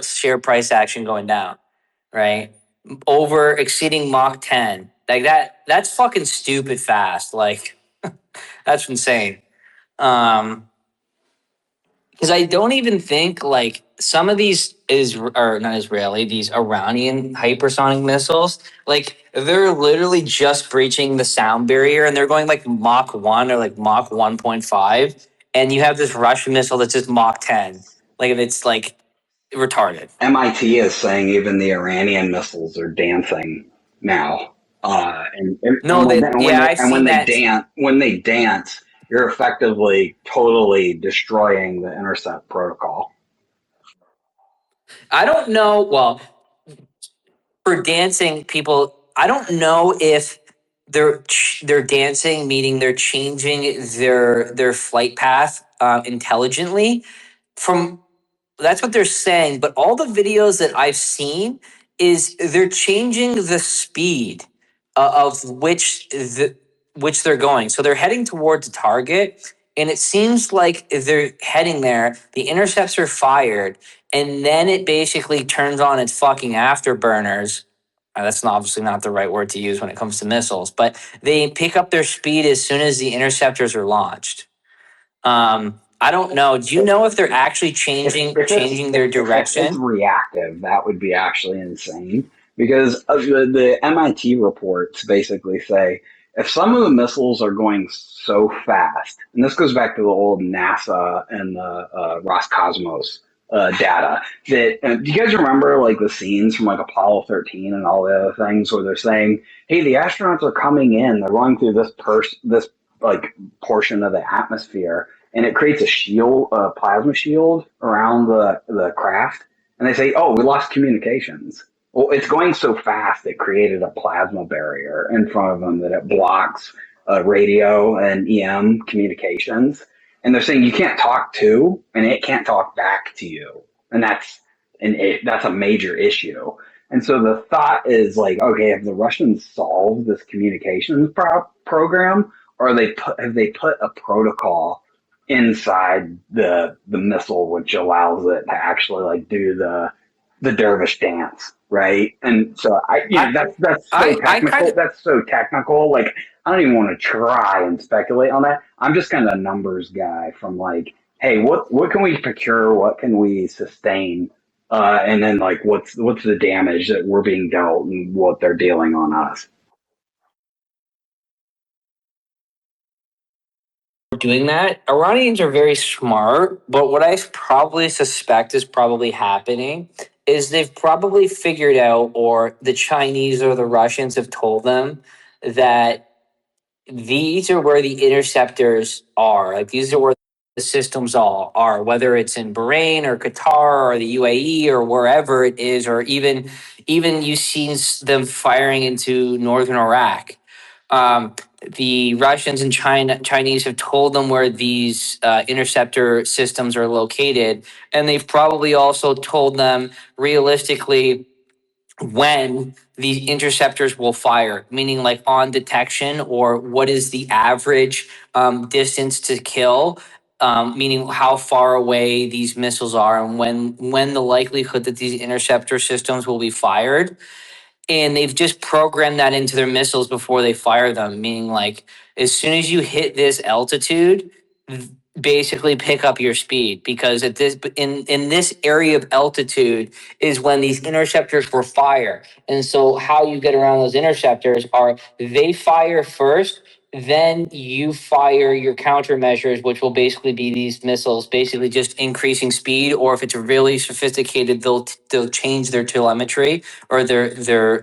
share price action going down, right? Over exceeding Mach 10. Like that's fucking stupid fast. Like that's insane. Because I don't even think like some of these is or not Israeli, these Iranian hypersonic missiles, like they're literally just breaching the sound barrier and they're going like Mach 1 or like Mach 1.5. And you have this Russian missile that's just Mach 10. Like it's like retarded. MIT is saying even the Iranian missiles are dancing now. No, yeah, I've When seen that. they dance, you're effectively totally destroying the intercept protocol. I don't know. Well, for dancing people, I don't know if they're dancing, meaning they're changing their flight path intelligently. From That's what they're saying, but all the videos that I've seen is they're changing the speed of which they're going. So they're heading towards a target, and it seems like they're heading there. The intercepts are fired, and then it basically turns on its fucking afterburners. That's obviously not the right word to use when it comes to missiles, but they pick up their speed as soon as the interceptors are launched. I don't know. Do you know if they're actually changing their If it's direction? reactive, that would be actually insane because of the MIT reports basically say if some of the missiles are going so fast, and this goes back to the old NASA and the Roscosmos data, that do you guys remember like the scenes from like Apollo 13 and all the other things where they're saying, "Hey, the astronauts are coming in. They're going through this like portion of the atmosphere." And it creates a shield, a plasma shield around the craft. And they say, "Oh, we lost communications." Well, it's going so fast it created a plasma barrier in front of them that it blocks radio and EM communications. And they're saying you can't talk to, and it can't talk back to you, and that's a major issue. And so the thought is like, okay, have the Russians solved this communications program, or have they put a protocol inside the missile which allows it to actually like do the dervish dance, right? And so I that's so I kind technical. of That's so technical. Like I don't even want to try and speculate on that. I'm just kind of a numbers guy from like, hey, what can we procure? What can we sustain? And then like what's the damage that we're being dealt and what they're dealing on us. doing that. Iranians are very smart, but what I probably suspect is probably happening is they've probably figured out, or the Chinese or the Russians have told them that these are where the interceptors are. Like these are where the systems all are, whether it's in Bahrain or Qatar or the UAE or wherever it is, or even you've seen them firing into northern Iraq. The Russians and Chinese have told them where these interceptor systems are located, and they've probably also told them realistically when the interceptors will fire, meaning like on detection or what is the average distance to kill meaning how far away these missiles are and when the likelihood that these interceptor systems will be fired. And they've just programmed that into their missiles before they fire them, meaning like as soon as you hit this altitude, basically pick up your speed, because at this in this area of altitude is when these interceptors were fired. And so how you get around those interceptors are they fire first, then you fire your countermeasures, which will basically be these missiles basically just increasing speed, or if it's really sophisticated, they'll change their telemetry or their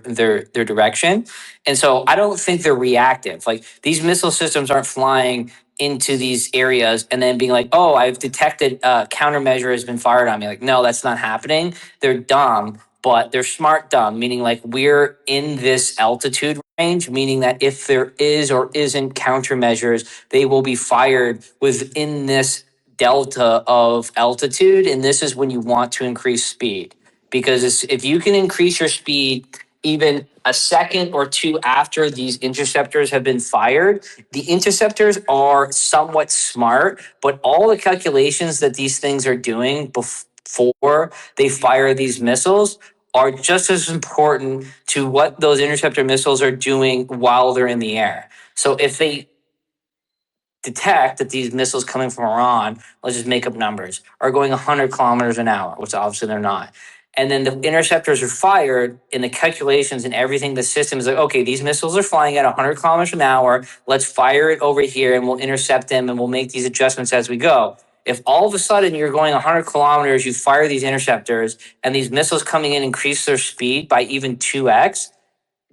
direction. And so I don't think they're reactive. Like these missile systems aren't flying into these areas and then being like, oh, I've detected a countermeasure has been fired on me. Like, no, that's not happening. They're dumb, but they're smart dumb, meaning like we're in this altitude range, meaning that if there is or isn't countermeasures, they will be fired within this delta of altitude. And this is when you want to increase speed, because if you can increase your speed even a second or two after these interceptors have been fired, the interceptors are somewhat smart, but all the calculations that these things are doing before they fire these missiles are just as important to what those interceptor missiles are doing while they're in the air. So if they detect that these missiles coming from Iran, let's just make up numbers, are going 100 kilometers an hour, which obviously they're not. And then the interceptors are fired in the calculations and everything. The system is like, okay, these missiles are flying at 100 kilometers an hour. Let's fire it over here and we'll intercept them and we'll make these adjustments as we go. If all of a sudden you're going 100 kilometers, you fire these interceptors and these missiles coming in increase their speed by even 2x,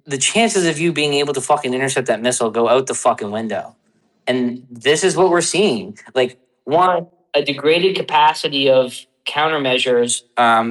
the chances of you being able to fucking intercept that missile go out the fucking window. And this is what we're seeing. Like, one, a degraded capacity of countermeasures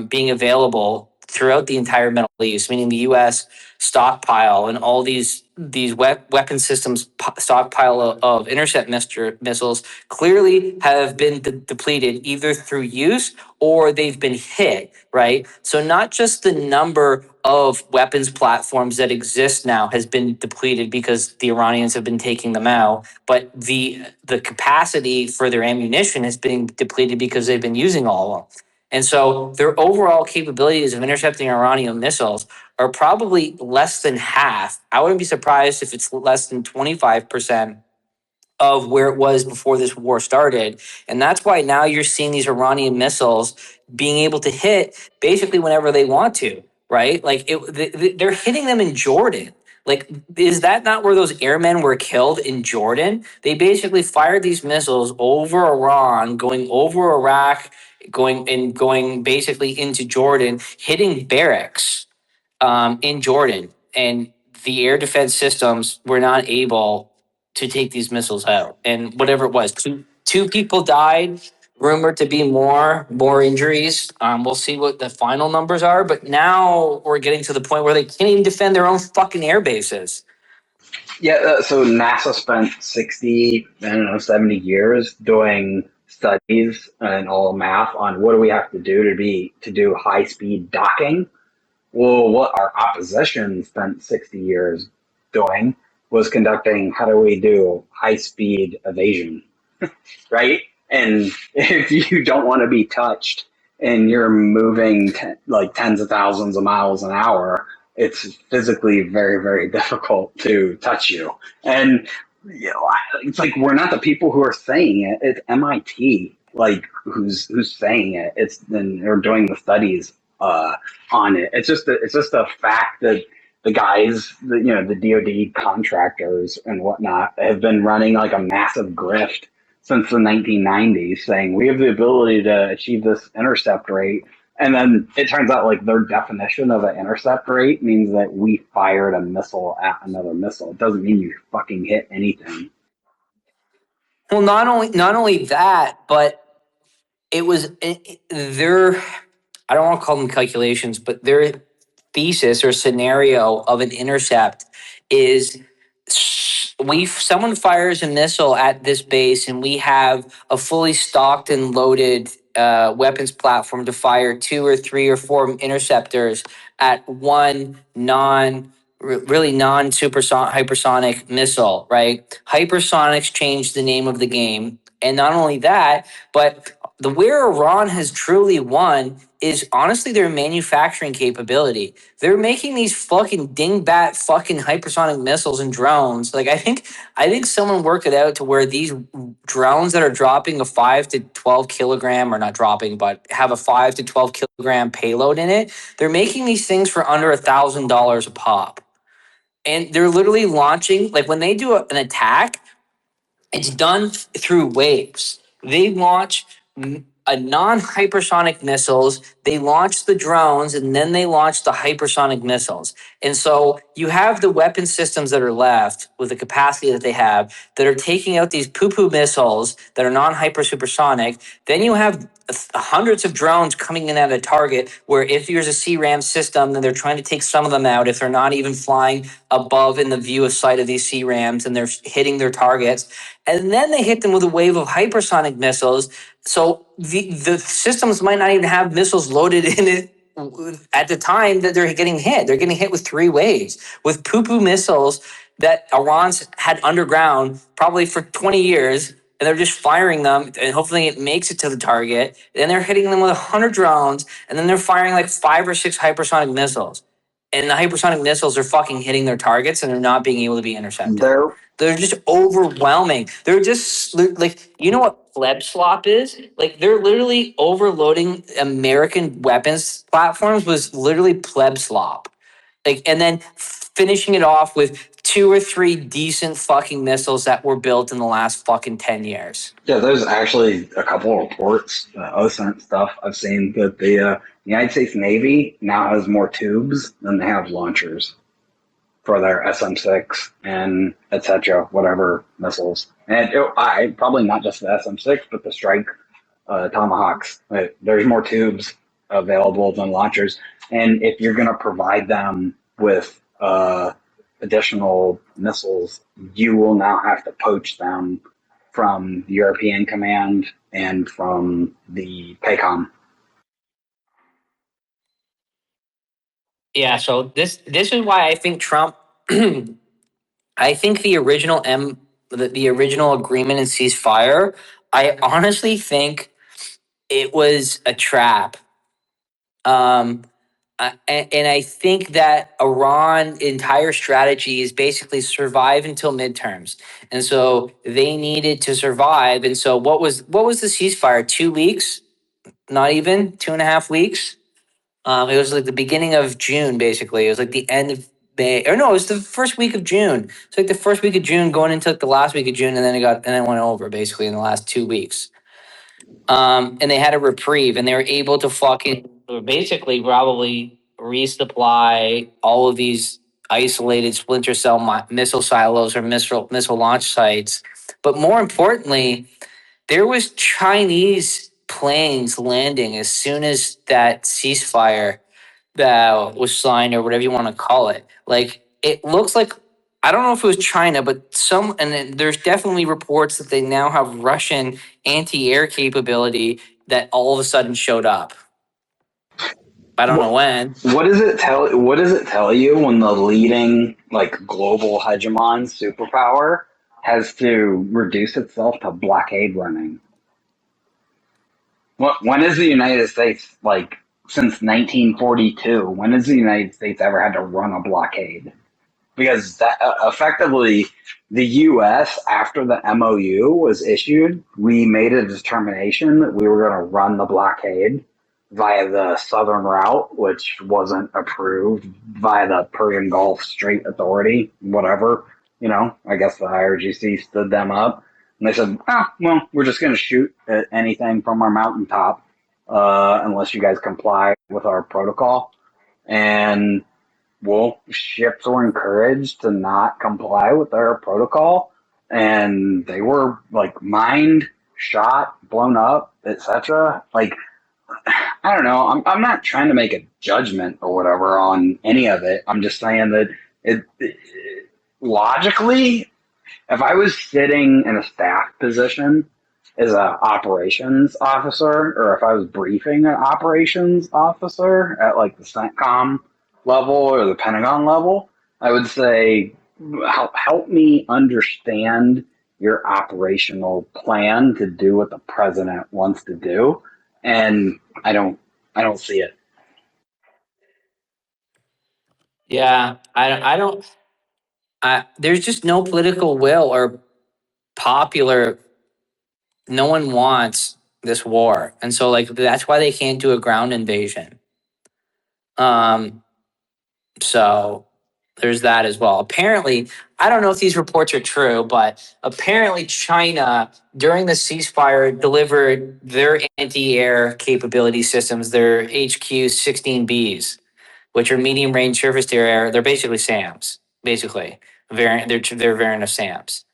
being available throughout the entire Middle East, meaning the U.S. stockpile and all these weapon systems stockpile of intercept missiles clearly have been depleted either through use or they've been hit, right? So not just the number of weapons platforms that exist now has been depleted because the Iranians have been taking them out, but the capacity for their ammunition has been depleted because they've been using all of them. And so their overall capabilities of intercepting Iranian missiles are probably less than half. I wouldn't be surprised if it's less than 25% of where it was before this war started. And that's why now you're seeing these Iranian missiles being able to hit basically whenever they want to, right? Like they're hitting them in Jordan. Like, is that not where those airmen were killed in Jordan? They basically fired these missiles over Iran, going over Iraq, going basically into Jordan, hitting barracks in Jordan, and the air defense systems were not able to take these missiles out. And whatever it was, two people died, rumored to be more injuries. We'll see what the final numbers are, but now we're getting to the point where they can't even defend their own fucking air bases. Yeah, so NASA spent 60, I don't know, 70 years doing studies and all math on what do we have to do to do high speed docking. Well, what our opposition spent 60 years doing was conducting how do we do high speed evasion, right? And if you don't want to be touched and you're moving like tens of thousands of miles an hour, it's physically very, very difficult to touch you. And you know, it's like we're not the people who are saying it. It's MIT, like who's saying it. And they're doing the studies on it. It's just a fact that the guys, the DoD contractors and whatnot, have been running like a massive grift since the 1990s, saying we have the ability to achieve this intercept rate. And then it turns out like their definition of an intercept rate means that we fired a missile at another missile. It doesn't mean you fucking hit anything. Well, not only that, but it was their, I don't want to call them calculations, but their thesis or scenario of an intercept is someone fires a missile at this base and we have a fully stocked and loaded weapons platform to fire 2 or 3 or 4 interceptors at one really non hypersonic missile, right? Hypersonics changed the name of the game. And not only that, but where Iran has truly won is honestly their manufacturing capability. They're making these fucking dingbat fucking hypersonic missiles and drones. Like I think someone worked it out to where these drones that are dropping a 5 to 12 kilogram, or not dropping, but have a 5 to 12 kilogram payload in it, they're making these things for under $1,000 a pop. And they're literally launching, like when they do an attack, it's done through waves. They launch a non-hypersonic missiles, they launch the drones, and then they launch the hypersonic missiles. And so you have the weapon systems that are left with the capacity that they have that are taking out these poo-poo missiles that are non-hyper supersonic. Then you have hundreds of drones coming in at a target where if there's a CRAM system, then they're trying to take some of them out if they're not even flying above in the view of sight of these CRAMs, and they're hitting their targets. And then they hit them with a wave of hypersonic missiles. So the systems might not even have missiles loaded in it at the time that they're getting hit. They're getting hit with three waves with poo-poo missiles that Iran's had underground probably for 20 years. And they're just firing them, and hopefully it makes it to the target. Then they're hitting them with 100 drones, and then they're firing like 5 or 6 hypersonic missiles. And the hypersonic missiles are fucking hitting their targets, and they're not being able to be intercepted. There, They're just overwhelming. They're just like, you know what pleb slop is? Like they're literally overloading American weapons platforms was literally pleb slop. Like, and then finishing it off with 2 or 3 decent fucking missiles that were built in the last fucking 10 years. yeah, there's actually a couple of reports, OSINT stuff I've seen that the United States Navy now has more tubes than they have launchers for their SM-6 and etc. whatever missiles. And I probably not just the SM-6, but the Strike Tomahawks. There's more tubes available than launchers. And if you're going to provide them with additional missiles, you will now have to poach them from the European Command and from the PACOM. Yeah, so this is why I think Trump I think the original the original agreement and ceasefire, I honestly think it was a trap. And I think that Iran entire strategy is basically survive until midterms, and so they needed to survive. And so what was the ceasefire? 2 weeks? Not even 2.5 weeks. It was like the beginning of June, basically. It was like the end of May, or no, it was the first week of June. It's like the first week of June going into like the last week of June, and then it went over basically in the last 2 weeks. And they had a reprieve, and they were able to fucking basically probably resupply all of these isolated splinter cell missile silos or missile launch sites. But more importantly, there was Chinese planes landing as soon as that ceasefire that was signed, or whatever you want to call it. Like it looks like, I don't know if it was China, but there's definitely reports that they now have Russian anti-air capability that all of a sudden showed up. I don't know when. What does it tell? What does it tell you when the leading global hegemon superpower has to reduce itself to blockade running? When has the United States since 1942? When has the United States ever had to run a blockade? Because that effectively, the U.S. after the MOU was issued, we made a determination that we were going to run the blockade via the southern route, which wasn't approved via the Persian Gulf Strait Authority, whatever. I guess the IRGC stood them up. And they said, well, we're just going to shoot at anything from our mountaintop unless you guys comply with our protocol. And ships were encouraged to not comply with their protocol. And they were mined, shot, blown up, etc. I don't know. I'm not trying to make a judgment or whatever on any of it. I'm just saying that it logically, if I was sitting in a staff position as an operations officer, or if I was briefing an operations officer at the CENTCOM level or the Pentagon level, I would say, help me understand your operational plan to do what the president wants to do, and I don't see it. Yeah, I don't. There's just no political will or popular. No one wants this war, and so like that's why they can't do a ground invasion. Um, so there's that as well. Apparently, I don't know if these reports are true, but apparently China during the ceasefire delivered their anti-air capability systems, their HQ 16Bs, which are medium range surface to air. They're basically SAMs, basically variant. They're variant of SAMs.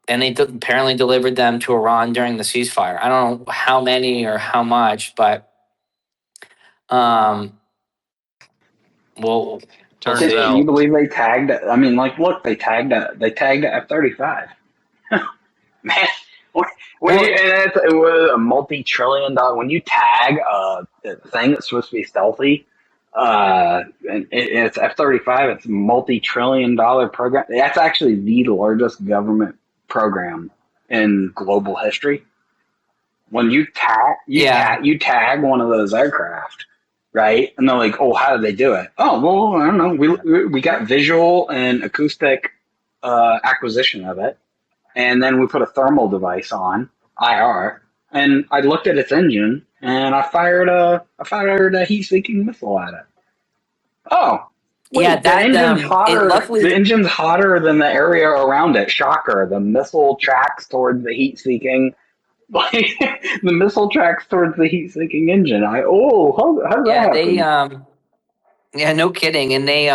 And they apparently delivered them to Iran during the ceasefire. I don't know how many or how much, but um, we'll Turns see. Can you out, believe they tagged? I mean, like, look, they tagged a F-35. Man, Well, it was a multi-trillion-dollar. When you tag a thing that's supposed to be stealthy, and it's F-35. It's a multi-trillion-dollar program. That's actually the largest government program in global history. When yeah, you tag one of those aircraft, right? And they're like, "Oh, how did they do it?" Oh, well, I don't know. We got visual and acoustic acquisition of it, and then we put a thermal device on IR, and I looked at its engine, and I fired a heat-seeking missile at it. Oh, yeah. wait, the That engine's it hotter. The luckily, engine's hotter than the area around it. Shocker! The missile tracks towards the heat-seeking. Like the missile tracks towards the heat-seeking engine. How did that yeah, happen? yeah, no kidding. And they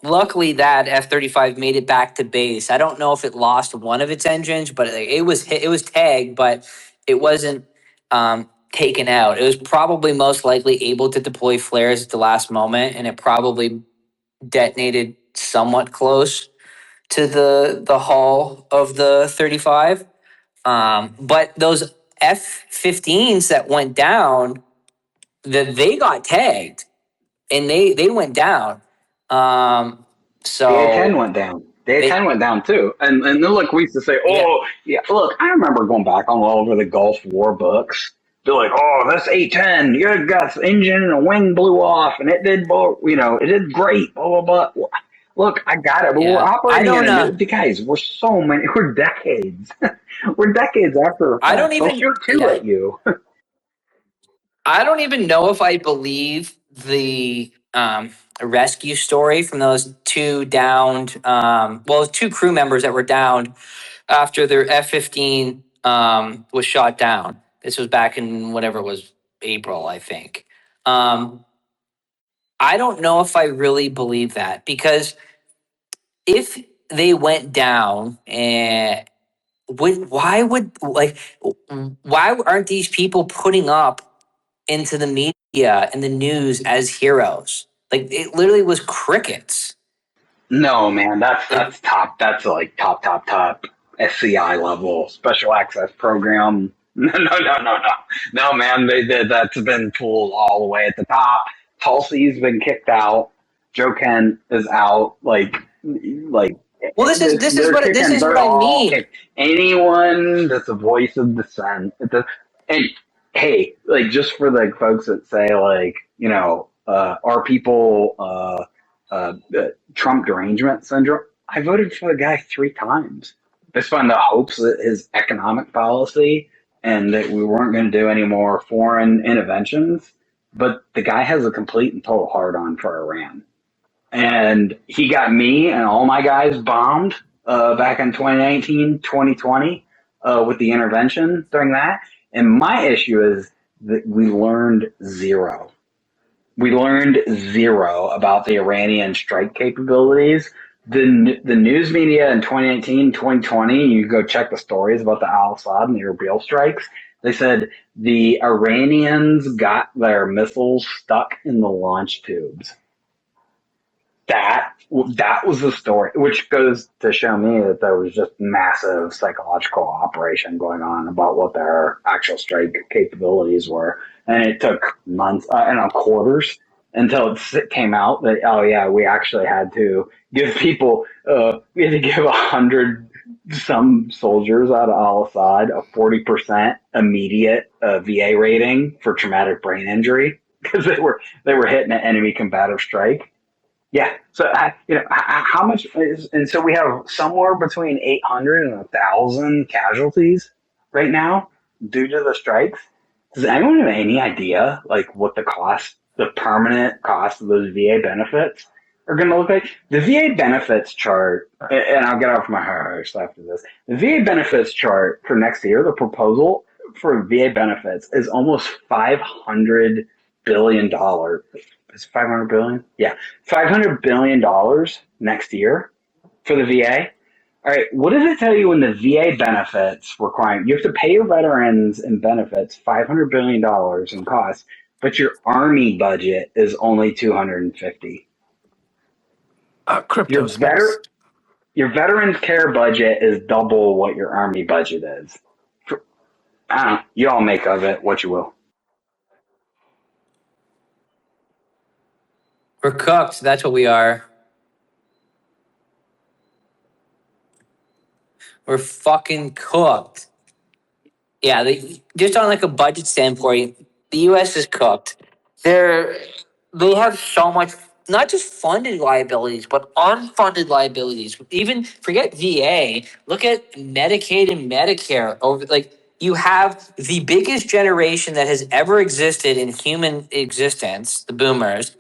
luckily that F-35 made it back to base. I don't know if it lost one of its engines, but it was hit, it was tagged, but it wasn't taken out. It was probably most likely able to deploy flares at the last moment, and it probably detonated somewhat close to the hull of the 35. But those F-15s that went down, they got tagged and they went down. Um, The A-10 so went down. The they A-10 went down too. And then look, we used to say, yeah oh yeah, look, I remember going back on all over the Gulf War books. They're like, oh, this A-10, you got the engine and a wing blew off, and it did, it did great, blah blah blah. Look, I got it, but we're yeah. operating in a new. Guys, we're decades, we're decades after the I don't fact. They'll even shoot two yeah at you. I don't even know if I believe the rescue story from those two downed two crew members that were downed after their F-15 was shot down. This was back in whatever it was, April, I think. Um, I don't know if I really believe that because if they went down and why would like why aren't these people putting up into the media and the news as heroes? Like it literally was crickets. No, man, Like that's top. That's like top SCI level special access program. No, man. They did. That's been pulled all the way at the top. Tulsi's been kicked out. Joe Kent is out. Like well, this is they're what I all mean. kicked. Anyone that's a voice of dissent. And hey, like just for the folks that say like are people Trump derangement syndrome. I voted for the guy 3 times. Just on the hopes that his economic policy and that we weren't going to do any more foreign interventions. But the guy has a complete and total hard on for Iran. And he got me and all my guys bombed back in 2019, 2020 with the intervention during that. And my issue is that we learned zero. We learned zero about the Iranian strike capabilities. The news media in 2019, 2020, you go check the stories about the Al Assad and the Erbil strikes. They said the Iranians got their missiles stuck in the launch tubes. That was the story, which goes to show me that there was just massive psychological operation going on about what their actual strike capabilities were, and it took months quarters until it came out that oh yeah, we actually had to give people we had to give some soldiers out of Al Assad a 40% immediate VA rating for traumatic brain injury because they were hitting an enemy combative strike. Yeah. So how much is, and so we have somewhere between 800 and 1,000 casualties right now due to the strikes. Does anyone have any idea like what the permanent cost of those VA benefits are going to look like? The VA benefits chart, and I'll get off my horse after this. The VA benefits chart for next year, the proposal for VA benefits is almost $500 billion. Is 500 billion? Yeah, $500 billion next year for the VA. All right, what does it tell you when the VA benefits requirement? You have to pay your veterans and benefits $500 billion in costs, but your army budget is only 250. Crypto Your space. your veterans care budget is double what your army budget is. I don't know, you all make of it what you will. We're cooked. That's what we are. We're fucking cooked. Yeah, just on like a budget standpoint, the U.S. is cooked. They're they have so much, not just funded liabilities, but unfunded liabilities. Even forget VA. Look at Medicaid and Medicare. Over like you have the biggest generation that has ever existed in human existence, the Boomers,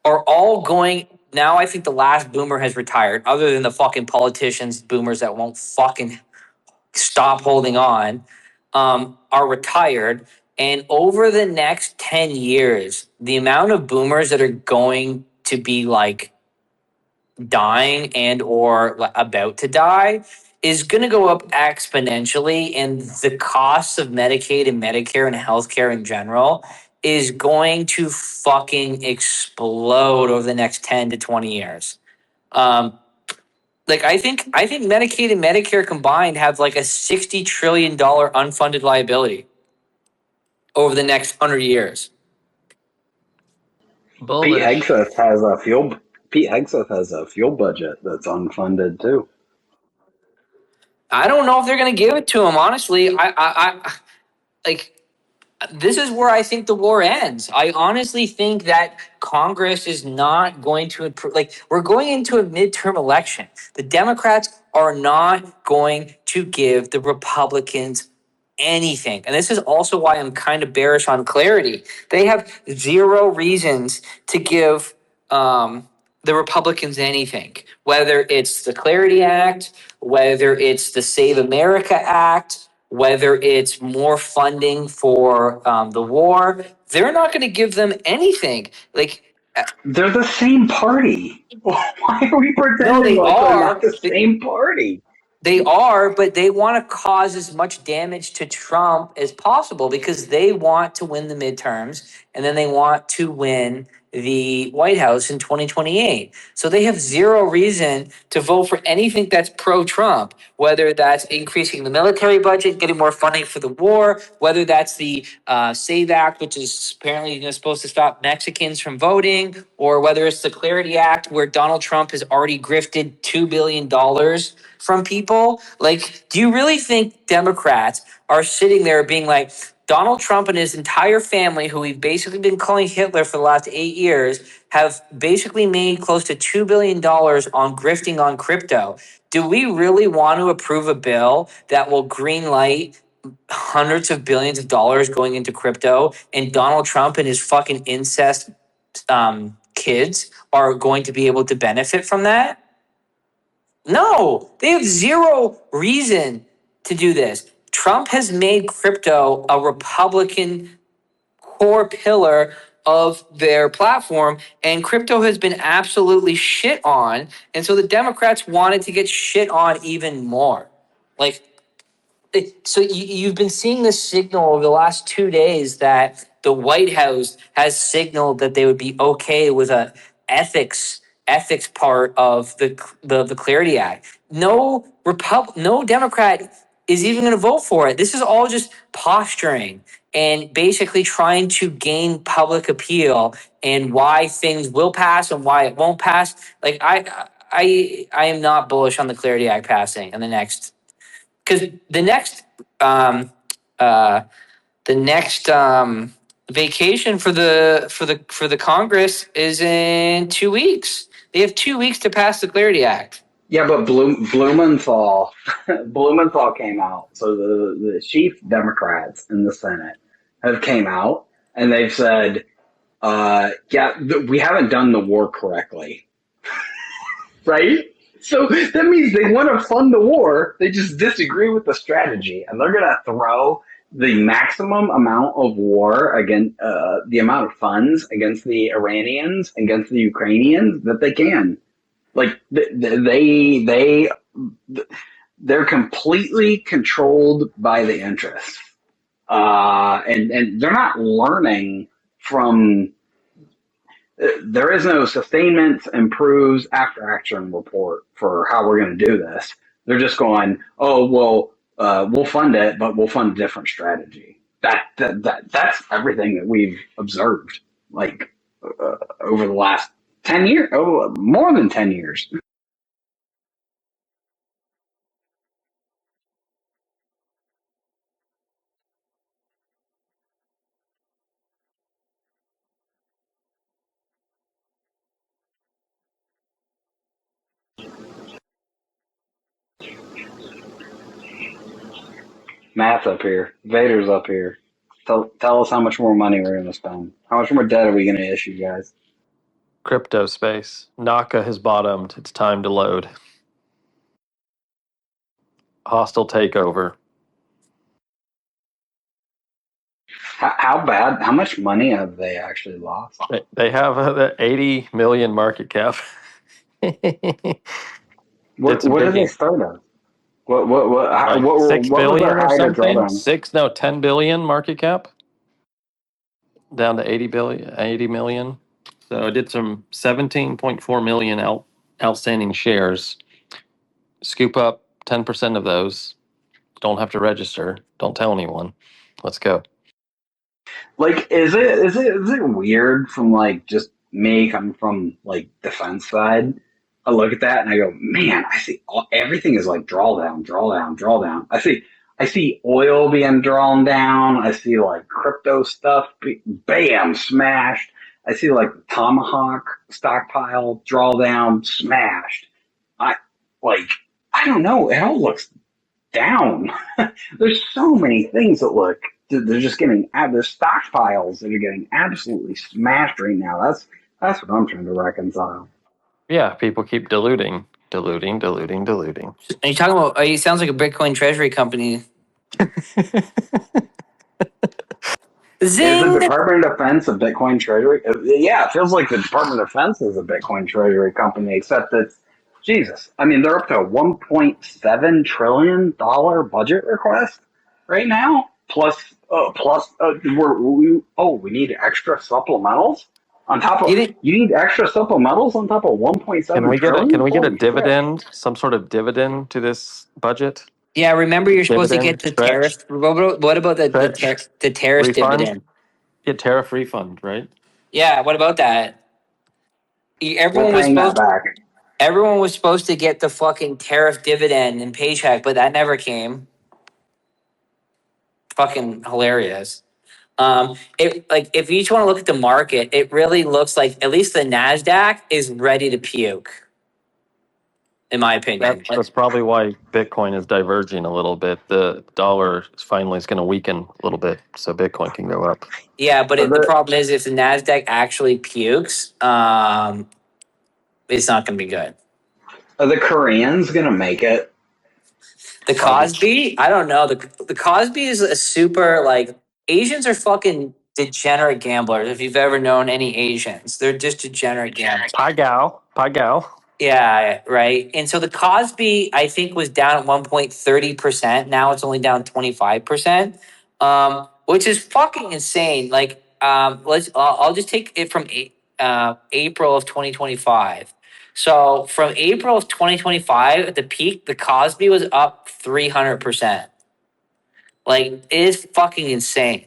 are all going. Now I think the last Boomer has retired, other than the fucking politicians, Boomers that won't fucking stop holding on, are retired. And over the next 10 years, the amount of boomers that are going to be like dying and or about to die is going to go up exponentially. And the costs of Medicaid and Medicare and healthcare in general is going to fucking explode over the next 10 to 20 years. I think Medicaid and Medicare combined have like a $60 trillion unfunded liability over the next 100 years. Pete Bullish. Hegseth has a fuel. Pete Hegseth has a fuel budget that's unfunded too. I don't know if they're going to give it to him. Honestly, like this is where I think the war ends. I honestly think that Congress is not going to improve. Like, we're going into a midterm election. The Democrats are not going to give the Republicans anything. And this is also why I'm kind of bearish on clarity. They have zero reasons to give the Republicans anything, whether it's the Clarity Act, whether it's the Save America Act, whether it's more funding for the war. They're not going to give them anything. Like, They're the same party. Why are we no, pretending they like they're not are. the same party? They are, but they want to cause as much damage to Trump as possible because they want to win the midterms and then they want to win the White House in 2028. So they have zero reason to vote for anything that's pro Trump, whether that's increasing the military budget, getting more funding for the war, whether that's the SAVE Act, which is apparently supposed to stop Mexicans from voting, or whether it's the Clarity Act, where Donald Trump has already grifted $2 billion from people. Like, do you really think Democrats are sitting there being like, Donald Trump and his entire family, who we've basically been calling Hitler for the last 8 years, have basically made close to $2 billion on grifting on crypto? Do we really want to approve a bill that will green light hundreds of billions of dollars going into crypto, and Donald Trump and his fucking incest kids are going to be able to benefit from that? No, they have zero reason to do this. Trump has made crypto a Republican core pillar of their platform, and crypto has been absolutely shit on. And so the Democrats wanted to get shit on even more. Like, so you've been seeing this signal over the last 2 days that the White House has signaled that they would be okay with a ethics part of the Clarity Act. No Democrat is even going to vote for it. This is all just posturing and basically trying to gain public appeal and why things will pass and why it won't pass. Like, I am not bullish on the Clarity Act passing in the next, because uh, the next vacation for the Congress is in 2 weeks. They have 2 weeks to pass the Clarity Act. Yeah, but Blumenthal, Blumenthal came out. So the chief Democrats in the Senate have came out and they've said, we haven't done the war correctly, right? So that means they want to fund the war. They just disagree with the strategy, and they're going to throw the maximum amount of war against the amount of funds against the Iranians, against the Ukrainians that they can. Like they're completely controlled by the interests, and they're not learning from. There is no sustainment, improves, after action report for how we're going to do this. They're just going, oh well, we'll fund it, but we'll fund a different strategy. That's everything that we've observed, like over the last 10 years, more than 10 years. Matt's up here. Vader's up here. Tell us how much more money we're going to spend. How much more debt are we going to issue, guys? Crypto space. Naka has bottomed. It's time to load. Hostile takeover. How bad? How much money have they actually lost? They have the 80 million market cap. What It's a what did they biggie. start at? Like 6 What was their billion or high to something. drawdown? 10 billion market cap. Down to 80 million. So I did some 17.4 million outstanding shares. Scoop up 10% of those. Don't have to register. Don't tell anyone. Let's go. Like, is it weird from like just me coming from like defense side? I look at that and I go, man, I see everything is like drawdown, drawdown, drawdown. I see oil being drawn down. I see like crypto stuff, bam, smashed. I see like Tomahawk stockpile drawdown, smashed. I like, I don't know. It all looks down. There's so many things that look they're just getting there's stockpiles that are getting absolutely smashed right now. That's what I'm trying to reconcile. Yeah, people keep diluting. Are you talking about? It sounds like a Bitcoin treasury company. Is the Zing! Department of Defense a Bitcoin treasury? Yeah, it feels like the Department of Defense is a Bitcoin treasury company, except that Jesus. I mean, they're up to a $1.7 trillion budget request right now. We need extra supplementals on top of. You think? You need extra supplementals on top of Can 1.7 we get a trillion. can we get a Holy shit! dividend, some sort of dividend to this budget? Yeah. Remember, you're supposed to get Dividend, the tariff. What about stretch, the tariff refund, dividend? get tariff refund, right? Yeah. What about that? We're Everyone was paying that supposed. back. Everyone was supposed to get the fucking tariff dividend and paycheck, but that never came. Fucking hilarious. It like if you just want to look at the market, it really looks like at least the Nasdaq is ready to puke, in my opinion. That's probably why Bitcoin is diverging a little bit. The dollar finally is going to weaken a little bit, so Bitcoin can go up. Yeah, but Are the the problem is if the Nasdaq actually pukes, it's not going to be good. are the Koreans gonna make it? The Cosby, I don't know. The Cosby is a super like Asians are fucking degenerate gamblers. If you've ever known any Asians, they're just degenerate gamblers. Pie gal. Yeah, right. And so the Cosby, I think, was down at 1.30%. Now it's only down 25%, which is fucking insane. Like, I'll just take it from April of 2025. So from April of 2025 at the peak, the Cosby was up 300%. Like, it is fucking insane.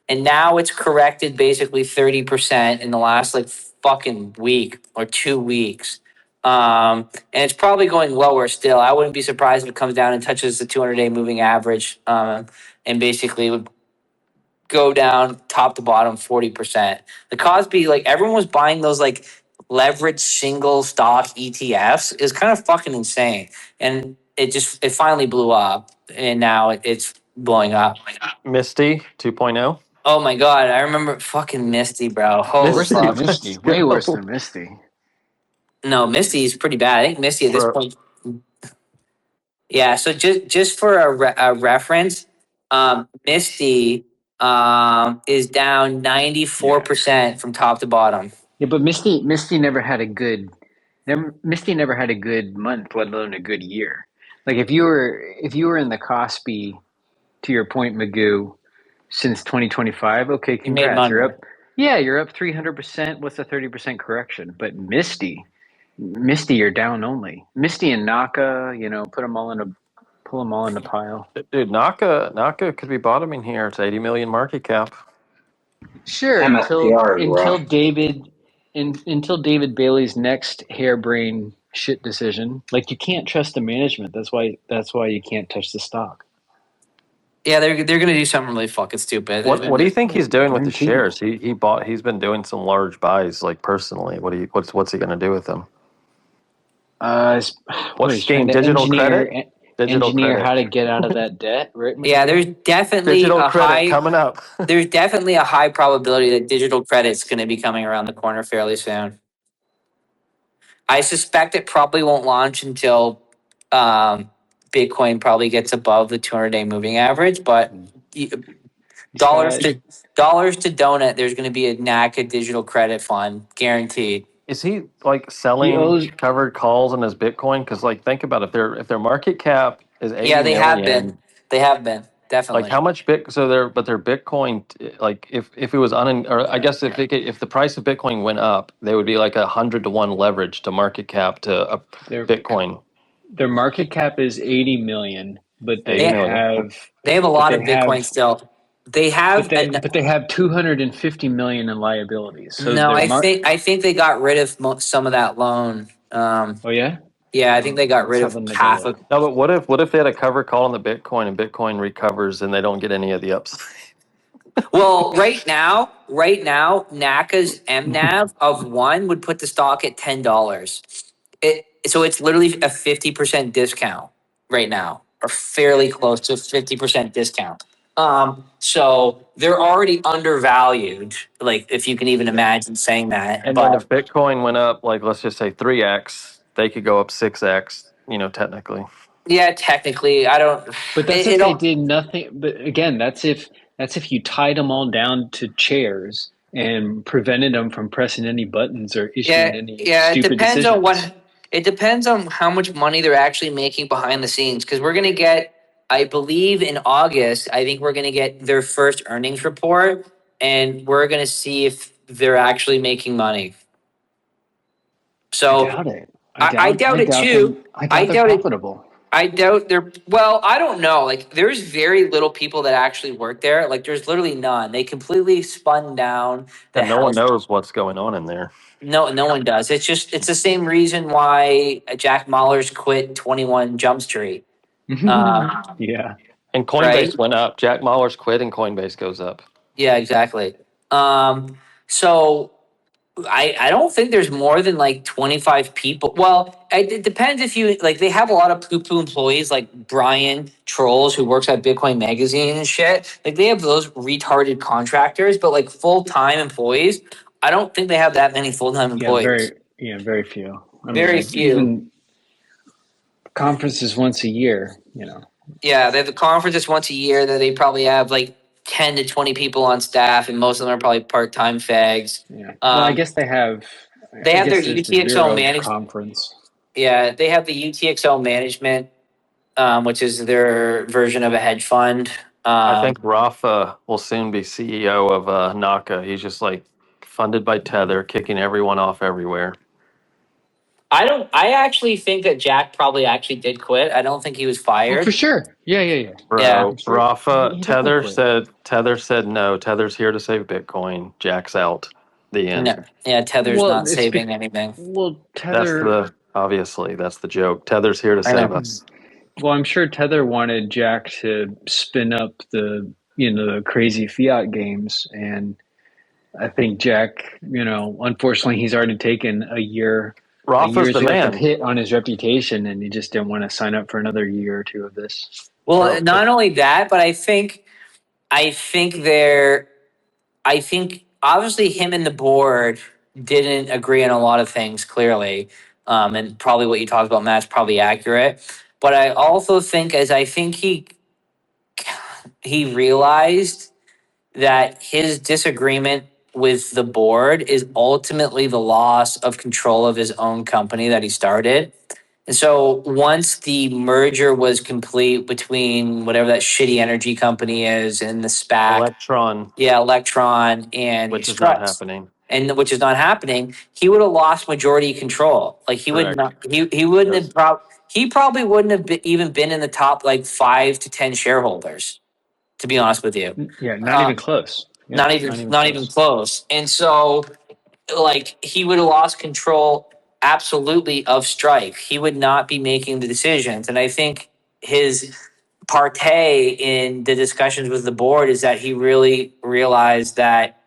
And now it's corrected basically 30% in the last like fucking week or 2 weeks. And it's probably going lower still. I wouldn't be surprised if it comes down and touches the 200-day moving average, and basically would go down top to bottom 40%. The Cosby, like everyone was buying those like leveraged single stock ETFs, is kind of fucking insane. And it finally blew up, and now it's blowing up. Misty 2.0. Oh my god, I remember fucking Misty, bro. Holy Worse than fuck. Misty. Way worse than Misty. No, Misty is pretty bad. I think Misty at this For- point. Yeah, so just for a reference, Misty is down 94% from top to bottom. Yeah, but Misty never had a good Misty never had a good month, let alone a good year. Like if you were in the Cosby, to your point, Magoo, since 2025, okay, You made congrats. money. You're up. Yeah, you're up 300%. What's a 30% correction? But Misty, you're down only. Misty and Naka, pull them all in a pile. Dude, Naka could be bottoming here. It's 80 million market cap. Sure, MSTR is rough. until David Bailey's next harebrained shit decision. Like you can't trust the management. That's why you can't touch the stock. Yeah, they're gonna do something really fucking stupid. What do you think he's doing with the Guaranteed. shares? He's been doing some large buys like personally. What's he going to do with them? What What he's trying scheme? to Digital engineer credit? Digital engineer credit. how to get out of that debt, right? Yeah, Magoo? there's definitely Digital a credit high coming up. there's definitely a high probability that digital credit's gonna be coming around the corner fairly soon. I suspect it probably won't launch until Bitcoin probably gets above the 200-day moving average, but He's dollars got to dollars to donut, there's going to be a NACA digital credit fund guaranteed. Is he like he selling owes covered calls on his Bitcoin? Because like think about it, if their market cap is 80 Yeah, they have million, been. They have been like definitely. how much their Bitcoin, like if it was or I guess if the price of Bitcoin went up, they would be like 100 to 1 leverage to market cap to a their Bitcoin. their market cap is 80 million, but 80 they million. have They have a but lot they of Bitcoin have still. They have but they have 250 million in liabilities. So no. I think they got rid of some of that loan. Oh yeah? Yeah, I think they got Let's rid have of them take a half of. look. No, but what if they had a cover call on the Bitcoin and Bitcoin recovers and they don't get any of the upside? Well, right now, NACA's MNAV of one would put the stock at $10. So it's literally a 50% discount right now, or fairly close to a 50% discount. So they're already undervalued, like if you can even imagine saying that. And then But if Bitcoin went up, like let's just say 3x, they could go up 6x, technically. yeah, technically, I don't. But that's It, if it they don't. did nothing. But again, that's if you tied them all down to chairs and prevented them from pressing any buttons or issuing Yeah, any yeah. It stupid depends on decisions. what. It depends on how much money they're actually making behind the scenes. Because we're gonna get, I believe, in August. I think we're gonna get their first earnings report, and we're gonna see if they're actually making money. I So doubt it. I doubt it too. I I doubt they're doubt it. profitable. I doubt they're. Well, I don't know. Like, there's very little people that actually work there. Like, there's literally none. They completely spun down the And no one health. knows what's going on in there. No one does. It's the same reason why Jack Mahler's quit 21 Jump Street. Yeah. And Right? Coinbase went up. Jack Mahler's quit and Coinbase goes up. Yeah, exactly. So I don't think there's more than like 25 people. Well, it depends if you like. They have a lot of poo poo employees like Brian Trolls who works at Bitcoin Magazine and shit. Like they have those retarded contractors, but like full time employees. I don't think they have that many full time Yeah, employees. very few. I mean, Very like few. even conferences once a year, Yeah, they have the conferences once a year that they probably have like 10 to 20 people on staff, and most of them are probably part time fags. Yeah. Well, Um, they I have their guess there's the UTXO Zero management. conference. Yeah, they have the UTXO management, which is their version of a hedge fund. I think Rafa will soon be CEO of Naka. He's just like funded by Tether, kicking everyone off everywhere. I don't. I actually think that Jack probably actually did quit. I don't think he was Oh, for fired. sure. Yeah. Yeah, I'm Bro, sure Rafa, he definitely quit. Tether said no. Tether's here to save Bitcoin. Jack's out. The end. no, yeah. Tether's Well, not saving anything. well That's Tether the Obviously, that's the joke. Tether's here to I know. save us. Well, I'm sure Tether wanted Jack to spin up the crazy fiat games, and I think Jack, unfortunately, he's already taken a Rafa's year's the worth of man. hit on his reputation, and he just didn't want to sign up for another year or two of this. Well, Bro, not only that, but I think there I think obviously him and the board didn't agree on a lot of things clearly, and probably what you talked about, Matt's probably accurate. But I also think, as I think he realized that his disagreement with the board is ultimately the loss of control of his own company that he started. And so once the merger was complete between whatever that shitty energy company is and the SPAC, Electron, yeah, Electron and which is not Struts, happening. and which is not happening, he would have lost majority control. Like he would Correct. not, he wouldn't Yes. have he probably wouldn't have even been in the top like 5 to 10 shareholders, to be honest with you. Yeah, not even Um, close. Yeah, not even not even close. close. And so like he would have lost control absolutely of Strike. He would not be making the decisions. And I think his partay in the discussions with the board is that he really realized that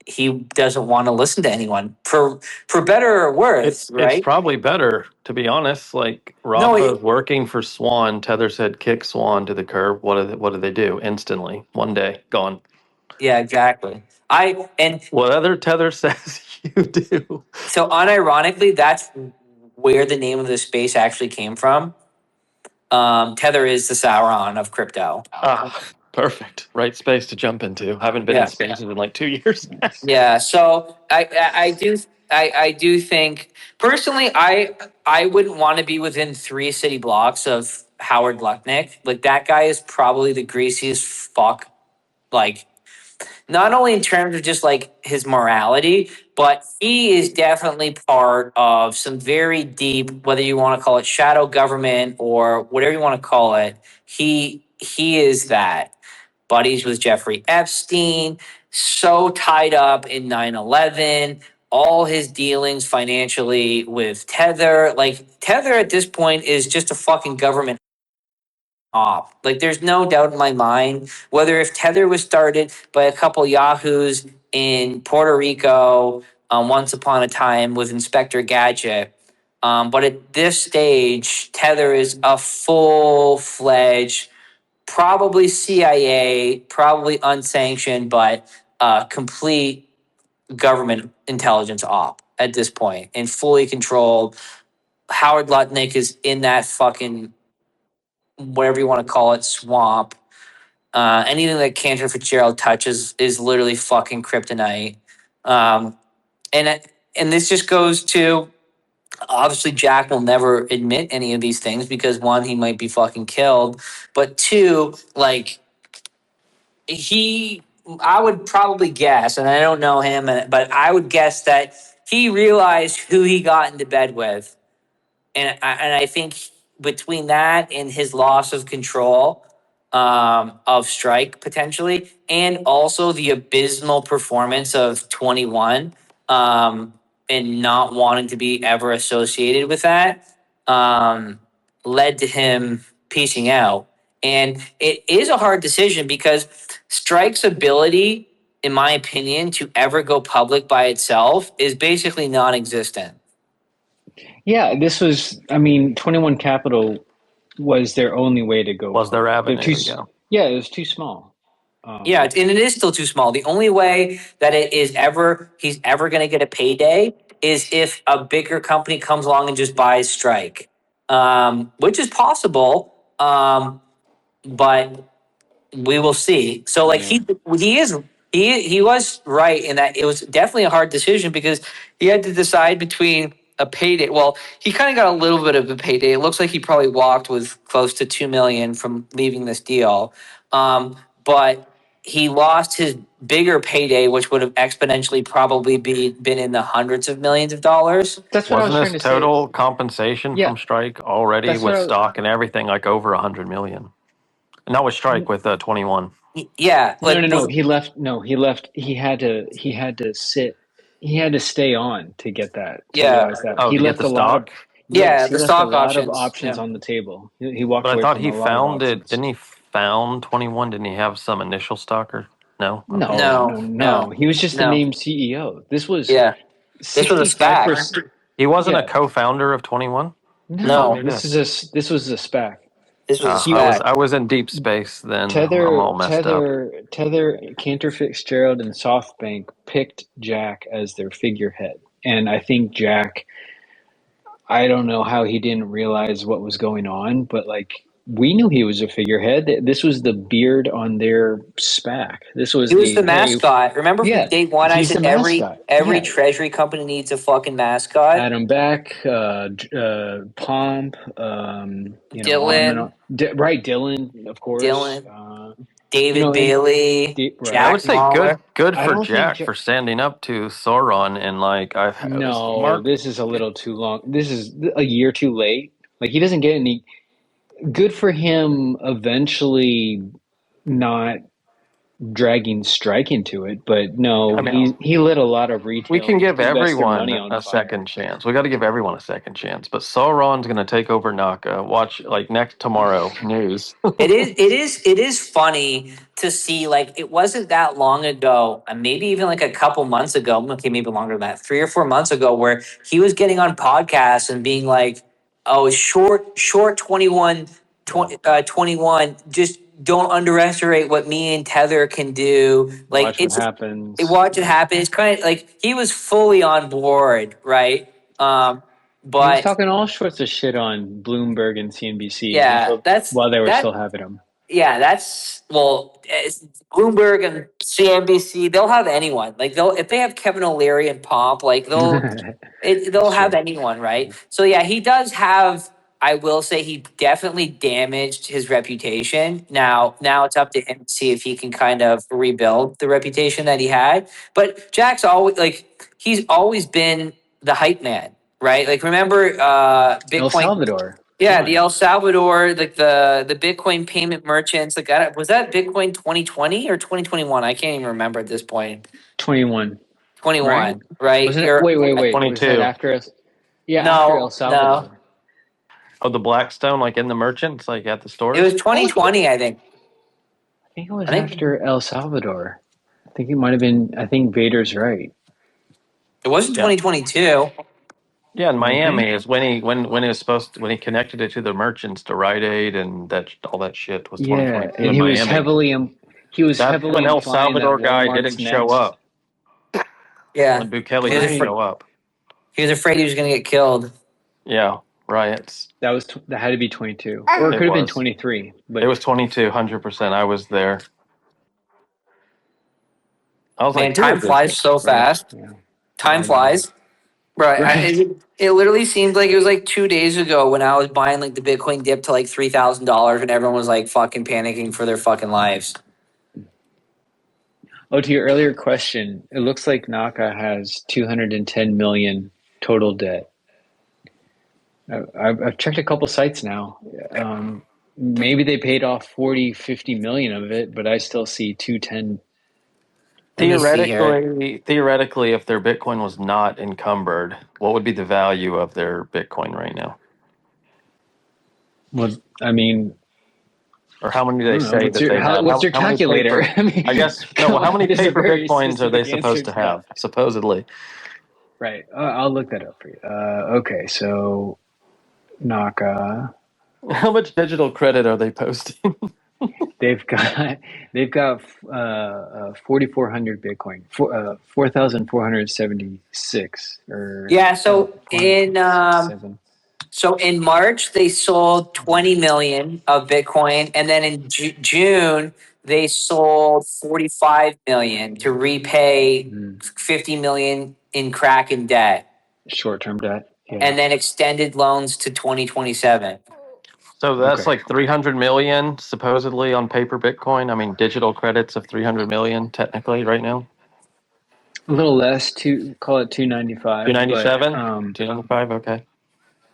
he doesn't want to listen to anyone for better or worse, It's right? probably better, to be honest. Like No, Rafa is working for Swan. Tether said kick Swan to the curb. What do they do? Instantly. One day, gone. yeah, exactly. Whatever Tether says, you do. So unironically, that's where the name of the space actually came from. Tether is the Sauron of crypto. Ah, perfect. Right space to jump into. Haven't been in Yeah. spaces in like 2 years. Yeah, so I do think personally I wouldn't want to be within 3 city blocks of Howard Lucknick. Like that guy is probably the greasiest fuck. Like not only in terms of just like his morality, but he is definitely part of some very deep, whether you want to call it shadow government or whatever you want to call it. He is that buddies with Jeffrey Epstein, so tied up in 9/11, all his dealings financially with Tether. Like, Tether at this point is just a fucking government op. Like, there's no doubt in my mind whether if Tether was started by a couple yahoos in Puerto Rico once upon a time with Inspector Gadget. But at this stage, Tether is a full fledged probably CIA, probably unsanctioned, but complete government intelligence op at this point and fully controlled. Howard Lutnick is in that fucking whatever you want to call it swamp. Anything that Cantor Fitzgerald touches is literally fucking kryptonite. Um, and this just goes to obviously Jack will never admit any of these things because one, he might be fucking killed, but two, like I would probably guess, and I don't know him, but I would guess that he realized who he got into bed with, and I think between that and his loss of control of Strike potentially, and also the abysmal performance of 21, and not wanting to be ever associated with that, led to him piecing out. And it is a hard decision because Strike's ability, in my opinion, to ever go public by itself is basically non-existent. Yeah, this was. I mean, 21 Capital was their only way to go Was their public. They're too. avenue, yeah. Yeah, it was too small. Yeah, and it is still too small. The only way that he's ever going to get a payday is if a bigger company comes along and just buys Strike, which is possible. But we will see. So like Yeah. he was right in that it was definitely a hard decision because he had to decide between a payday. Well, he kind of got a little bit of a payday. It looks like he probably walked with close to 2 million from leaving this deal. But he lost his bigger payday, which would have exponentially probably been in the hundreds of millions of dollars. That's what I Wasn't was trying his to say. total compensation Yeah, from Strike already that's what with I. stock and everything like over 100 million? Not with Strike, with 21. Yeah, No, like no, no. He left. No, he left. He had to. He had to sit. He had to stay on to get that. To yeah, realize that Oh, he to get left the a lot of. stock? Yes, Yeah, he the left a stock lot of options. options Yeah. on the table. He walked But I away thought from he a lot of found it. options. Didn't he found 21? Didn't he have some initial stock or no? Okay. No, No, no, no. no, He was just the no. named CEO. This was Yeah. This was a SPAC. 65%. He wasn't a Yeah. co-founder of 21? I thought No, he This did. is this was a SPAC. this was a He SPAC. I was in deep space then. I'm all messed up. Tether, Cantor Fitzgerald, and SoftBank picked Jack as their figurehead, and I think Jack. I don't know how he didn't realize what was going on, but like we knew he was a figurehead. This was the beard on their SPAC. This was He was the the hey, mascot. Remember from yeah, day one, I he's the said mascot. every Yeah, treasury company needs a fucking mascot. Adam Beck, Pomp, on and Dylan, on. Right, Dylan, of course. Dylan, David And Bailey, I right. would Jack say Mahler. good I for don't think. Jack for standing up to Sauron and like No, Mark. this is a little too long. This is a year too late. Like he doesn't get any. Good for him. Eventually, not dragging Strike into it, but no, I mean, he lit a lot of we retail can give investor money everyone on a fire. second chance. We got to give everyone a second chance. But Sauron's going to take over Naka. Watch like next tomorrow news. It is funny to see, like, it wasn't that long ago, and maybe even like a couple months ago, okay, maybe longer than that, 3 or 4 months ago, where he was getting on podcasts and being like, oh, short 21, Yeah. 21, just don't underestimate what me and Tether can do. Like, Watch what happens. watch it Yeah. happen. It's kind of like he was fully on board, right? He was But talking all sorts of shit on Bloomberg and CNBC yeah, until while they were still having him. yeah, that's well, Bloomberg and CNBC. They'll have anyone. Like they'll if they have Kevin O'Leary and Pomp, like they'll It's have true. anyone, right? So yeah, he does have. I will say he definitely damaged his reputation. Now it's up to him to see if he can kind of rebuild the reputation that he had. But Jack's always like he's always been the hype man, right? Like remember El Bitcoin. Salvador. Come Yeah, the on. El Salvador, like the Bitcoin payment merchants. Like, was that Bitcoin 2020 or 2021? I can't even remember at this point. 21, right? 21, right? Wasn't it? You're Wait. Was that 22. after us? Yeah, after El no. Salvador. Oh, the Blackstone, like in the merchants, like at the It was stores. 2020, I think. I think it I was think after El Salvador. I think it might have been. I think Vader's right. it wasn't Yeah, 2022. yeah. In Mm-hmm. Miami is when he was supposed to, when he connected it to the merchants to Rite Aid and that all that shit was Yeah, 2022 and in Miami. he was That's heavily when El implying that Salvador guy Walmart's didn't show next. up. Yeah, When Bukele he was didn't afraid. Right. show up. He was afraid he was going to get killed. Yeah, riots. That had to be 22, or it It could have been was. 23. It But was 22, 100%. I was there. I was Man, like, who time is this flies guy? so right, fast. yeah, Time I know. flies. Right. Right. It literally seemed like it was like 2 days ago when I was buying like the Bitcoin dip to like $3,000 and everyone was like fucking panicking for their fucking lives. Oh, to your earlier question, it looks like Naka has 210 million total debt. I've checked a couple sites now. Maybe they paid off 40, 50 million of it, but I still see 210. Let me see here. Theoretically, if their Bitcoin was not encumbered, what would be the value of their Bitcoin right now? Well, I mean, Or how many do I they don't know. say that they have? What's your How many calculator? paper? I mean, I guess no. come Well, how on. many There's a paper very Bitcoins are they specific answer supposed to to that. have? Supposedly, Right. I'll look that up for you. Okay. So Naka, how much digital credit are they posting? they've got they've got 4,400 Bitcoin, 4,476 or Yeah, so in 467. March they sold 20 million of Bitcoin and then in June they sold 45 million to repay 50 million in Kraken debt Short-term debt. Yeah. and then extended loans to 2027. So that's Okay. like 300 million supposedly on paper Bitcoin. I mean, digital credits of 300 million technically right now. A little less, call it 295, but 297, 295. Okay.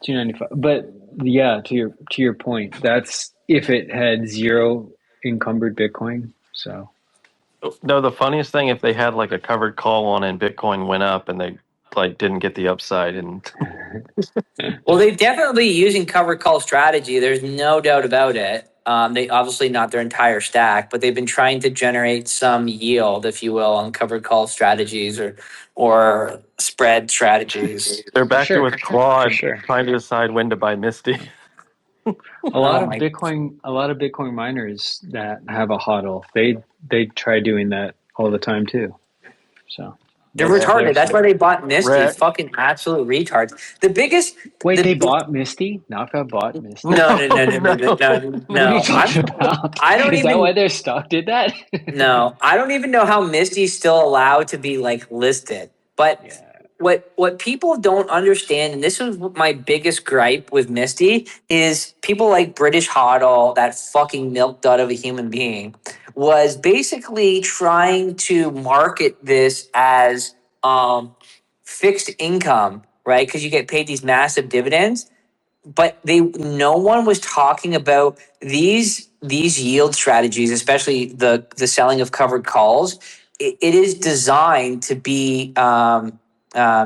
295. But yeah, to your point, that's if it had zero encumbered Bitcoin. So No, the funniest thing if they had like a covered call on and Bitcoin went up and they like didn't get the upside. And Well, they've definitely using covered call strategy. There's no doubt about it. They obviously not their entire stack, but they've been trying to generate some yield, if you will, on covered call strategies or spread strategies. they're For back to sure, with for Claude sure. trying to decide when to buy Misty. A lot Oh of my! Bitcoin miners that have a hodl, they try doing that all the time too. So They're they're retarded. That's why smart. they bought Misty. Rick, Fucking absolute retards. The biggest, Wait, they the bought Misty? Naka bought Misty? no, no, no, no, no, no, no, no, no. What are you No. talking about? I don't Is that why even. their stock did that? No, I don't even know how Misty's still allowed to be like listed. But Yeah. what people don't understand, and this was my biggest gripe with Misty, is people like British Hoddle, that fucking milk dud of a human being, was basically trying to market this as fixed income, right? Because you get paid these massive dividends, but no one was talking about these yield strategies, especially the selling of covered calls. It is designed to be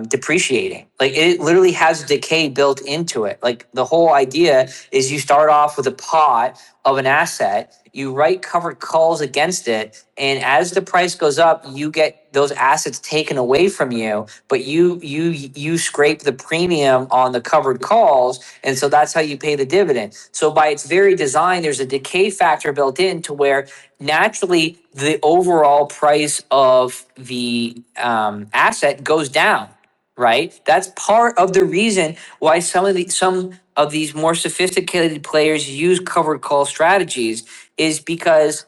depreciating. Like it literally has decay built into it. Like the whole idea is you start off with a pot of an asset, you write covered calls against it, and as the price goes up, you get those assets taken away from you, but you scrape the premium on the covered calls, and so that's how you pay the dividend. So by its very design, there's a decay factor built in to where naturally the overall price of the asset goes down, right? That's part of the reason why some of these more sophisticated players use covered call strategies, is because,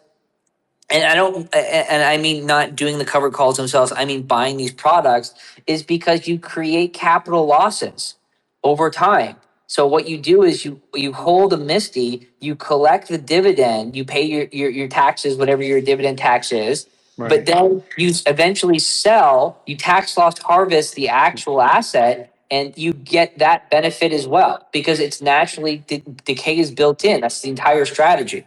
and I don't, and I mean not doing the covered calls themselves, I mean buying these products, is because you create capital losses over time. So what you do is you hold a Misty, you collect the dividend, you pay your taxes, whatever your dividend tax is, but Right. then you eventually sell, you tax loss harvest the actual asset, and you get that benefit as well because it's naturally decay is built in. That's the entire strategy.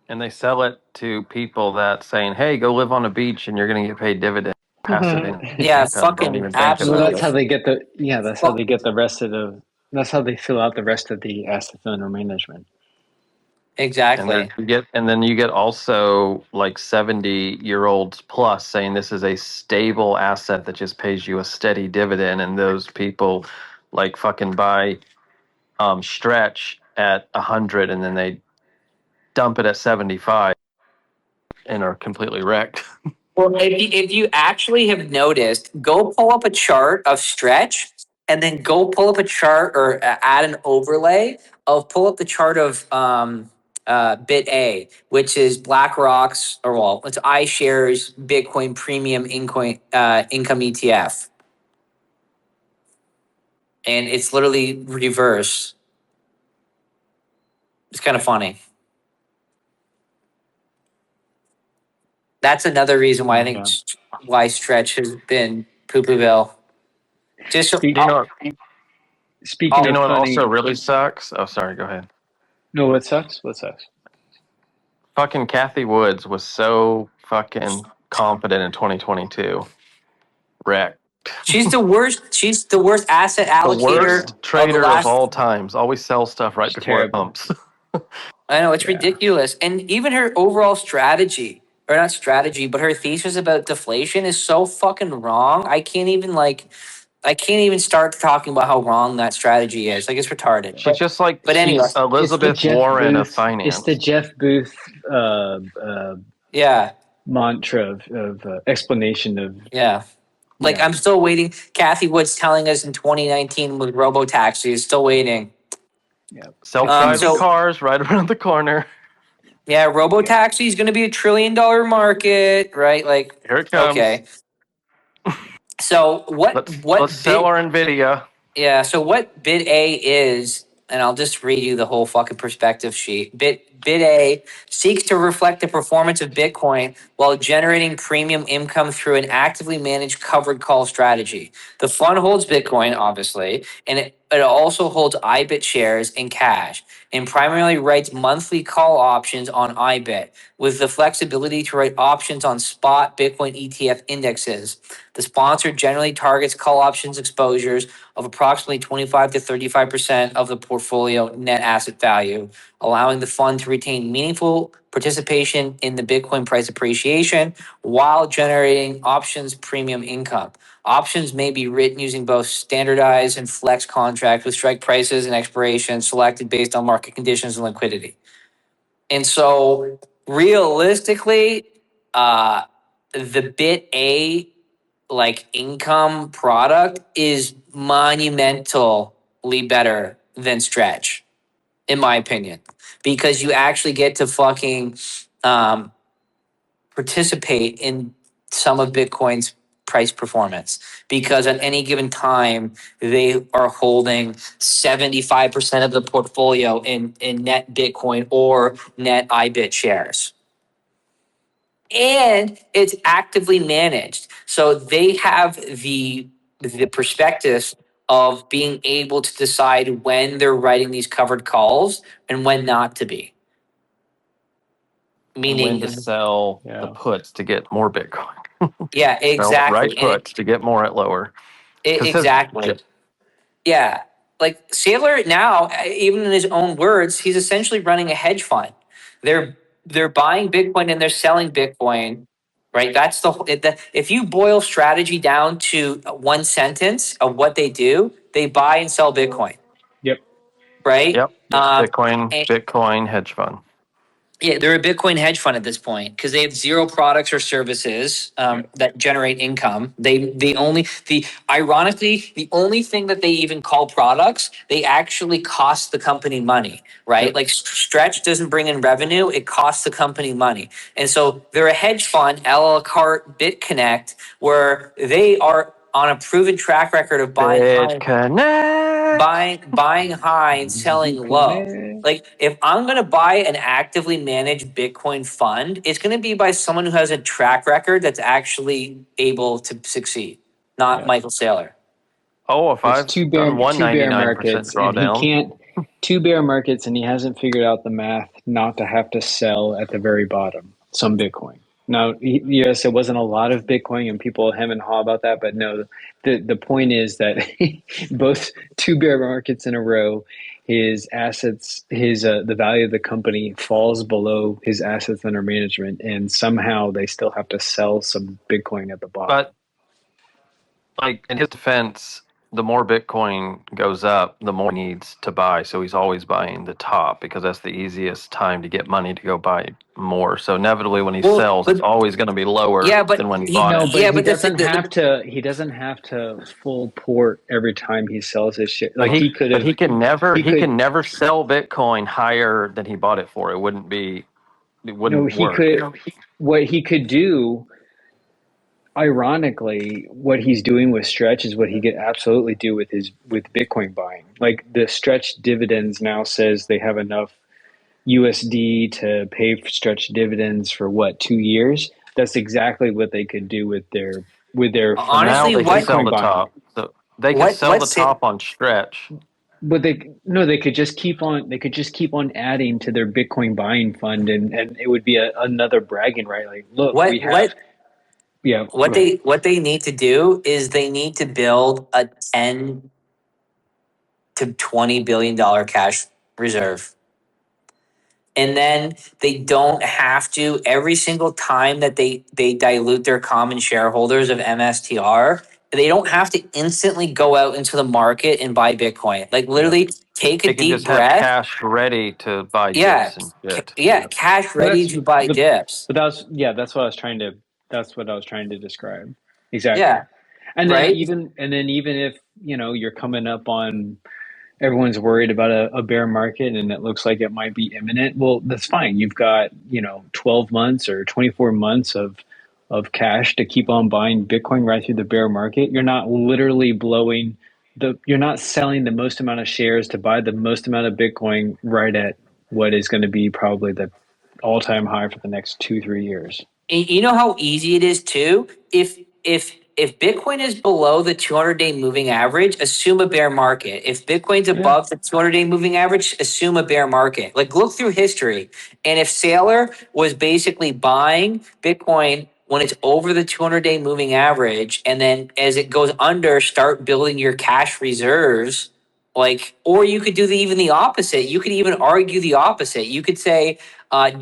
and they sell it to people that saying, "Hey, go live on a beach, and you're going to get paid dividend, passive Yeah, income. Don't fucking even think Well, about that's absolute. how it." they get that's how Well, they get the rest of that's how they fill out the rest of the assets under management. And then exactly. you get also like 70-year-olds plus saying this is a stable asset that just pays you a steady dividend, and those people like fucking buy stretch at 100 and then they dump it at 75 and are completely wrecked. Well, if you actually have noticed, go pull up a chart of stretch, and then go pull up a chart or add an overlay of pull up the chart of Bit A, which is BlackRock's, or well, it's iShares Bitcoin Premium Income ETF, and it's literally reverse. It's kind of funny. That's another reason why I think Yeah. why Stretch has been Poopaville. Just so, Speak, You know, speaking you of know what also funny, really sucks? Oh, sorry, go ahead. no, what sucks? What sucks? Fucking Kathy Woods was so fucking confident in 2022. Wrecked. she's the worst. She's the worst asset The allocator worst of the trader of last. all times. Always sells stuff right It's before it terrible. pumps. I know it's Yeah. ridiculous, and even her overall strategy, or not strategy, but her thesis about deflation is so fucking wrong. I can't even start talking about how wrong that strategy is. Like it's retarded. She's just like But anyway, It's the Elizabeth Jeff Warren of Booth. It's the finance. Jeff Booth yeah, mantra of explanation of yeah. Like yeah. I'm still waiting. Kathy Woods telling us in 2019 with robo taxis. Still waiting. Yeah. Self-driving So cars right around the corner. yeah, robo Yeah. taxi is going to be $1 trillion market, right? Like, Here it comes. okay. So Let's sell our Nvidia. yeah, so what bid A is, and I'll just read you the whole fucking perspective sheet. Bid A seeks to reflect the performance of Bitcoin while generating premium income through an actively managed covered call strategy. The fund holds Bitcoin, obviously, and it also holds IBIT shares in cash and primarily writes monthly call options on IBIT with the flexibility to write options on spot Bitcoin ETF indexes. The sponsor generally targets call options exposures of approximately 25 to 35% of the portfolio net asset value, allowing the fund to retain meaningful participation in the Bitcoin price appreciation while generating options premium income. Options may be written using both standardized and flex contracts with strike prices and expiration selected based on market conditions and liquidity. And so realistically, the bit A like income product is monumentally better than stretch, in my opinion, because you actually get to fucking um, participate in some of Bitcoin's price performance because at any given time they are holding 75% of the portfolio in net Bitcoin or net IBIT shares. And it's actively managed. So they have the perspective of being able to decide when they're writing these covered calls and when not to be. And when Meaning, to sell the Yeah. puts to get more Bitcoin. yeah, Sell the right exactly. puts to get more at lower. Exactly. Yeah. Like Saylor now, even in his own words, he's essentially running a hedge fund. They're buying Bitcoin and they're selling Bitcoin, right? That's if you boil strategy down to one sentence of what they do, they buy and sell Bitcoin, Yep. right? Yep. Bitcoin hedge fund. Yeah, they're a Bitcoin hedge fund at this point because they have zero products or services that generate income. Ironically, the only thing that they even call products, they actually cost the company money, right? Yep. Like Stretch doesn't bring in revenue, it costs the company money. And so they're a hedge fund, a la carte BitConnect, where they are on a proven track record of buying high and selling low. Like if I'm going to buy an actively managed Bitcoin fund, it's going to be by someone who has a track record that's actually able to succeed, not Yeah. Michael Saylor. Oh, if There's I've done two bear 199% markets, and he drawdown, can't two bear markets, and he hasn't figured out the math not to have to sell at the very bottom some Bitcoin. Now, yes, it wasn't a lot of Bitcoin, and people hem and haw about that, but no, the point is that both two bear markets in a row, his assets, the value of the company falls below his assets under management, and somehow they still have to sell some Bitcoin at the bottom. but like in his defense, the more Bitcoin goes up, the more he needs to buy. So he's always buying the top because that's the easiest time to get money to go buy more. So inevitably, when he Well, sells, it's but always going to be lower yeah, but than when he he bought No, it. but yeah, he but the, doesn't thing- have to. He doesn't have to full port every time he sells his shit. But Like he could have. he can never He he could. can never sell Bitcoin higher than he bought it for. It No, wouldn't he work. could. What he could do, ironically, what he's doing with Stretch is what he could absolutely do with Bitcoin buying. Like the Stretch dividends now says they have enough USD to pay for Stretch dividends for what 2 years. That's exactly what they could do with their So now honestly, they could sell Bitcoin the buying. top. So they could what sell the what's it? top on Stretch. But they could just keep on adding to their Bitcoin buying fund, and it would be another bragging right. Like, look, we What have. what Yeah, what go ahead. they need to do is they need to build a 10 to $20 billion cash reserve. And then they don't have to every single time that they dilute their common shareholders of MSTR, they don't have to instantly go out into the market and buy Bitcoin. Like Yeah. literally take a They can deep just have breath. cash ready to buy Yeah. dips and shit. Yeah, cash Well, ready to buy dips. that's what I was trying to. That's what I was trying to describe. Exactly. Yeah, right? And then even if you're coming up on everyone's worried about a bear market and it looks like it might be imminent. Well, that's fine. You've got 12 months or 24 months of cash to keep on buying Bitcoin right through the bear market. You're not literally you're not selling the most amount of shares to buy the most amount of Bitcoin right at what is going to be probably the all-time high for the next 2-3 years. You know how easy it is too. If Bitcoin is below the 200-day moving average, assume a bear market. If Bitcoin's Yeah. above the 200-day moving average, assume a bear market. Like look through history, and if Saylor was basically buying Bitcoin when it's over the 200-day moving average, and then as it goes under, start building your cash reserves. Like, or you could do even the opposite. You could even argue the opposite. You could say,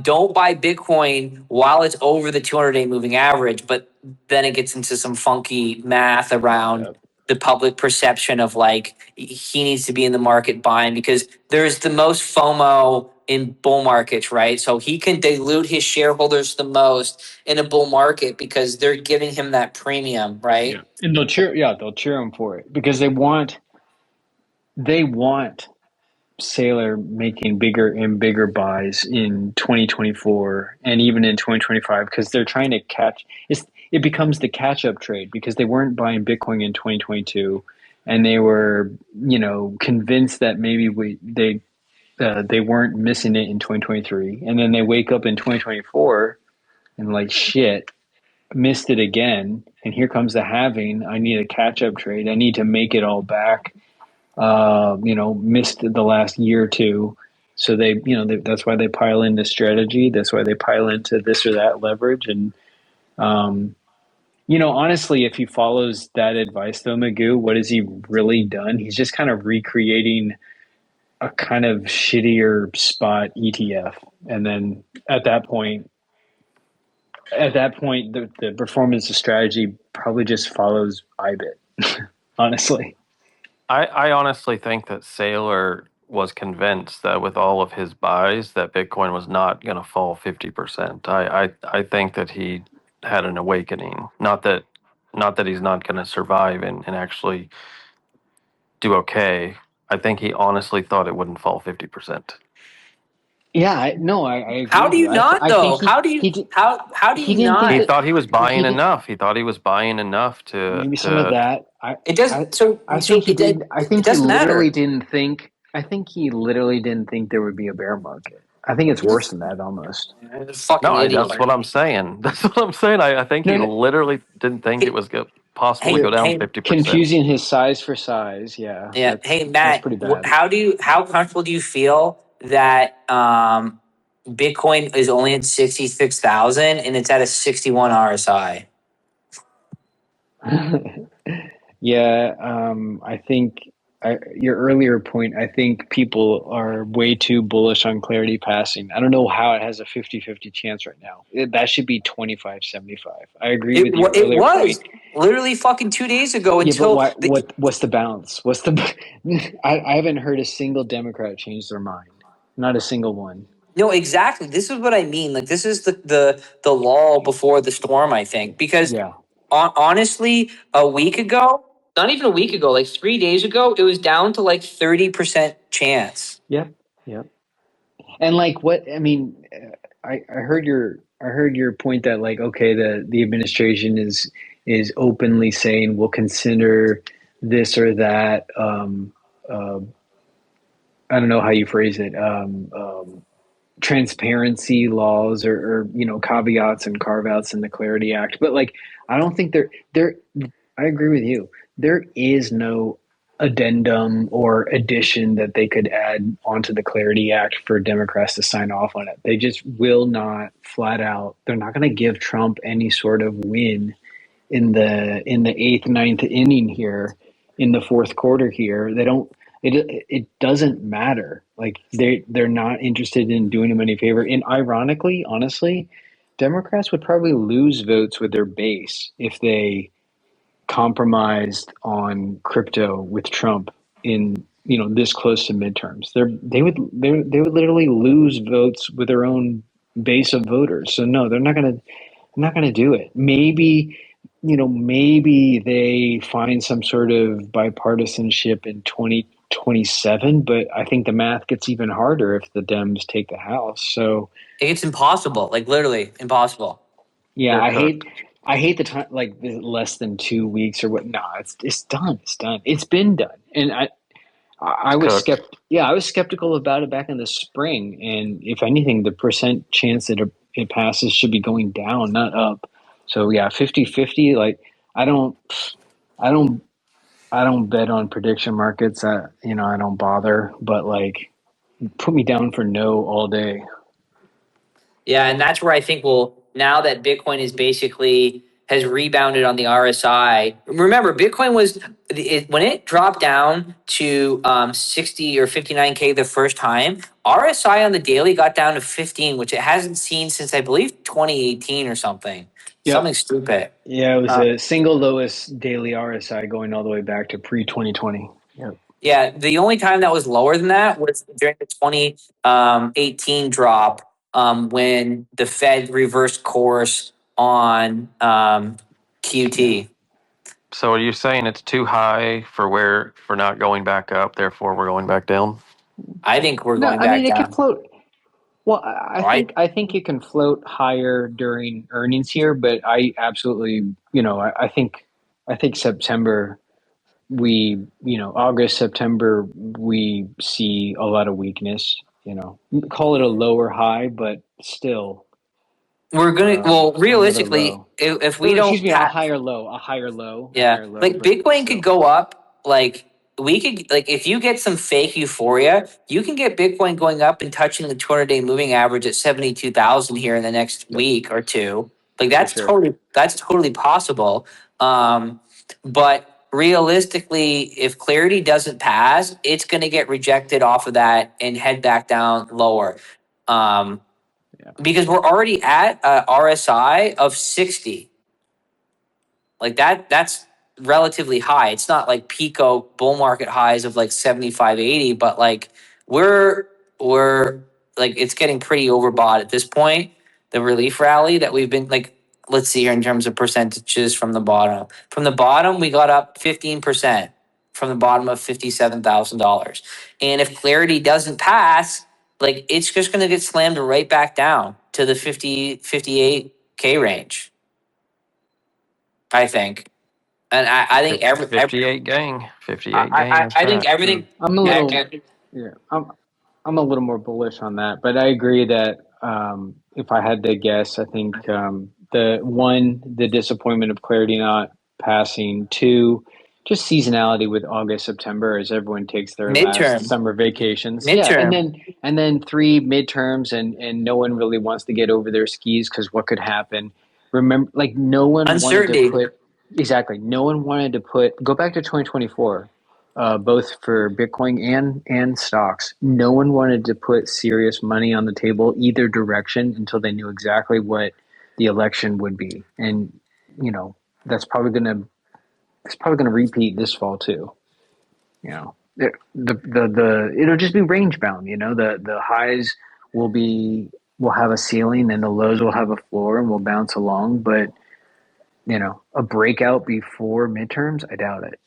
don't buy Bitcoin while it's over the 200-day moving average, but then it gets into some funky math around Yep. the public perception of like he needs to be in the market buying because there's the most FOMO in bull markets, right? So he can dilute his shareholders the most in a bull market because they're giving him that premium, right? Yeah. And they'll cheer. Yeah, they'll cheer him for it because they want Sailor making bigger and bigger buys in 2024 and even in 2025 because they're trying to catch. It becomes the catch-up trade because they weren't buying Bitcoin in 2022, and they were convinced that maybe they weren't missing it in 2023, and then they wake up in 2024 and like shit missed it again, and here comes the halving. I need a catch-up trade. I need to make it all back. Missed the last year or two. So that's why they pile into strategy. That's why they pile into this or that leverage. And, honestly, if he follows that advice, though, Magoo, what has he really done? He's just kind of recreating a kind of shittier spot ETF. And then at that point, the performance of strategy probably just follows IBIT, honestly. I honestly think that Saylor was convinced that with all of his buys that Bitcoin was not going to fall 50%. I think that he had an awakening. Not that he's not going to survive and actually do okay. I think he honestly thought it wouldn't fall 50%. Yeah, I agree How do with you. you not I think though? How do you how do he you didn't think He not? that thought he was buying he did enough. He thought he was buying enough to maybe some of to that. It I doesn't. So I so think he it did. I it think he doesn't literally matter. didn't think. I think he literally didn't think there would be a bear market. I think it's worse than that almost. He's a fucking No, idiot. that's what I'm saying. That's what I'm saying. I think he No, no, literally didn't think it Hey, was possible to hey, go down hey, 50%. confusing his size for size. Yeah, yeah. Hey, that's Matt. pretty bad. How comfortable do you feel that Bitcoin is only at 66,000 and it's at a 61 RSI? Yeah, I think your earlier point, I think people are way too bullish on Clarity passing. I don't know how it has a 50-50 chance right now. That should be 25-75. I agree with your It earlier point. was literally fucking 2 days ago Yeah, but until what's the balance? I haven't heard a single Democrat change their mind. Not a single one. no, exactly. This is what I mean. Like this is the lull before the storm, I think. Because Yeah. honestly, a week ago, not even a week ago, like 3 days ago, it was down to like 30% chance. Yep. Yep. And like what I mean, I heard your point that like okay the administration is openly saying we'll consider this or that uh, I don't know how you phrase it transparency laws or caveats and carve outs in the Clarity Act, but like I don't think there I agree with you. There is no addendum or addition that they could add onto the Clarity Act for Democrats to sign off on it. They just will not flat out. They're not going to give Trump any sort of win in the eighth, ninth inning here, in the fourth quarter here. They don't. It doesn't matter. Like they're not interested in doing him any favor. And ironically, honestly, Democrats would probably lose votes with their base if they compromised on crypto with Trump in this close to midterms. They would literally lose votes with their own base of voters. So no, they're not gonna do it. Maybe they find some sort of bipartisanship in 2027, but I think the math gets even harder if the Dems take the House. So It's impossible, like literally impossible. yeah, They're I hate cooked. I hate the time like less than 2 weeks or what. No, it's done. It's done. It's been done, and I was I was skeptical about it back in the spring, and if anything, the percent chance that it passes should be going down, not up. So yeah, 50-50. Like I don't, I don't, I don't bet on prediction markets. I don't bother. But like, put me down for no all day. Yeah, and that's where I think now that Bitcoin is basically has rebounded on the RSI. Remember, Bitcoin when it dropped down to 60 or 59K the first time, RSI on the daily got down to 15, which it hasn't seen since I believe 2018 or something. Yep. Something stupid. Yeah, it was a single lowest daily RSI going all the way back to pre 2020. Yep. Yeah, the only time that was lower than that was during the 2018 drop, when the Fed reversed course on QT. So are you saying it's too high for not going back up, therefore we're going back down? I think we're No, going I mean back it can down. float. Well, I Right? think it can float higher during earnings here, but I absolutely, I think September August, September we see a lot of weakness. Call it a lower high, but still We're gonna another realistically, low. if we Or excuse don't me, a pass. higher low, a higher low, a Yeah, higher low, like but Bitcoin could still, go up. Like we could, like if you get some fake euphoria, you can get Bitcoin going up and touching the 200-day moving average at 72,000 here in the next yep, week or two. Like for sure. that's totally possible. But realistically, if clarity doesn't pass, it's going to get rejected off of that and head back down lower. Um, Yeah. because we're already at a RSI of 60. Like that's relatively high. It's not like Pico bull market highs of like 75, 80, but like we're like it's getting pretty overbought at this point. The relief rally that we've been like, let's see here in terms of percentages from the bottom. From the bottom, we got up 15% from the bottom of $57,000. And if clarity doesn't pass, like it's just gonna get slammed right back down to the 58K range, I think. And I think every 58 gang. 58 gang, that's I think right. everything. I'm a Yeah, little, yeah, I'm a little more bullish on that, but I agree that if I had to guess, I think the disappointment of clarity not passing, two, just seasonality with August, September as everyone takes their last midterm, summer vacations. Yeah, midterm and then three midterms, and no one really wants to get over their skis because what could happen? Remember, like no one wanted to uncertainty. put exactly. No one wanted to put go back to 2024 both for Bitcoin and stocks. No one wanted to put serious money on the table either direction until they knew exactly what the election would be, and you know that's probably gonna repeat this fall too. The it'll just be range bound. The highs will have a ceiling and the lows will have a floor and will bounce along, but a breakout before midterms, I doubt it.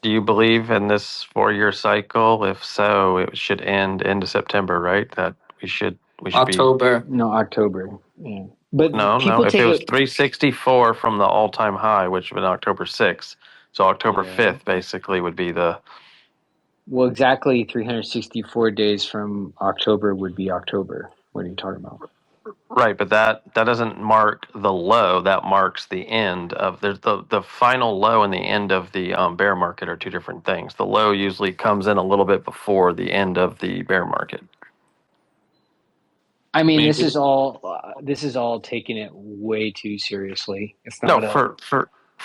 Do you believe in this 4-year cycle? If so, it should end of September, right? That we should be. October. No, October. Yeah. But No. people If take it was it. 364 from the all-time high, which was October 6th, so October Yeah. 5th basically would be the. Well, exactly 364 days from October would be October. What are you talking about? Right, but that doesn't mark the low. That marks the end of the final low and the end of the bear market are two different things. The low usually comes in a little bit before the end of the bear market. I I mean, mean, this is all taking it way too seriously. no, for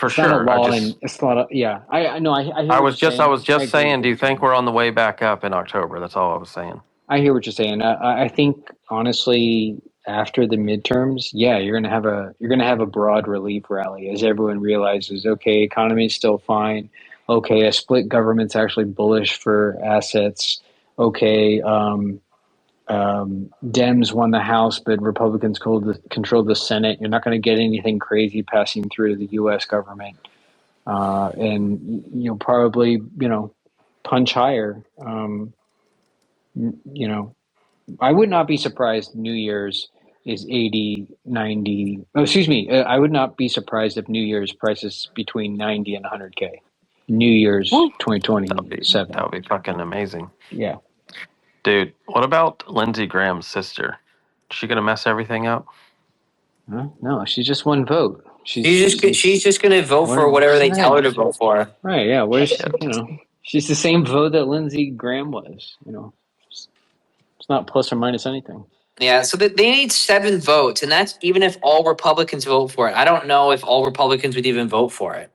It's not a sure. law, and it's not a yeah. I know. I hear I what was you're just I saying. was I just agree with saying. what Do you're you think saying. we're on the way back up in October? That's all I was saying. I hear what you're saying. I think honestly, after the midterms, yeah, you're gonna have a broad relief rally as everyone realizes, okay, economy is still fine. Okay, a split government's actually bullish for assets. Okay, Dems won the House, but Republicans controlled the Senate. You're not going to get anything crazy passing through the U.S. government, and you'll probably punch higher. You know, I would not be surprised New Year's is 80, 90. Oh, excuse me. I would not be surprised if New Year's prices between 90 and 100K. New Year's That would 2027. be fucking amazing. Yeah. Dude, what about Lindsey Graham's sister? Is she gonna mess everything up? Huh? No, she's just one vote. She's just gonna vote for whatever they tell her to vote for. Right, yeah. She's the same vote that Lindsey Graham was. It's not plus or minus anything. Yeah, so they need 7 votes, and that's even if all Republicans vote for it. I don't know if all Republicans would even vote for it.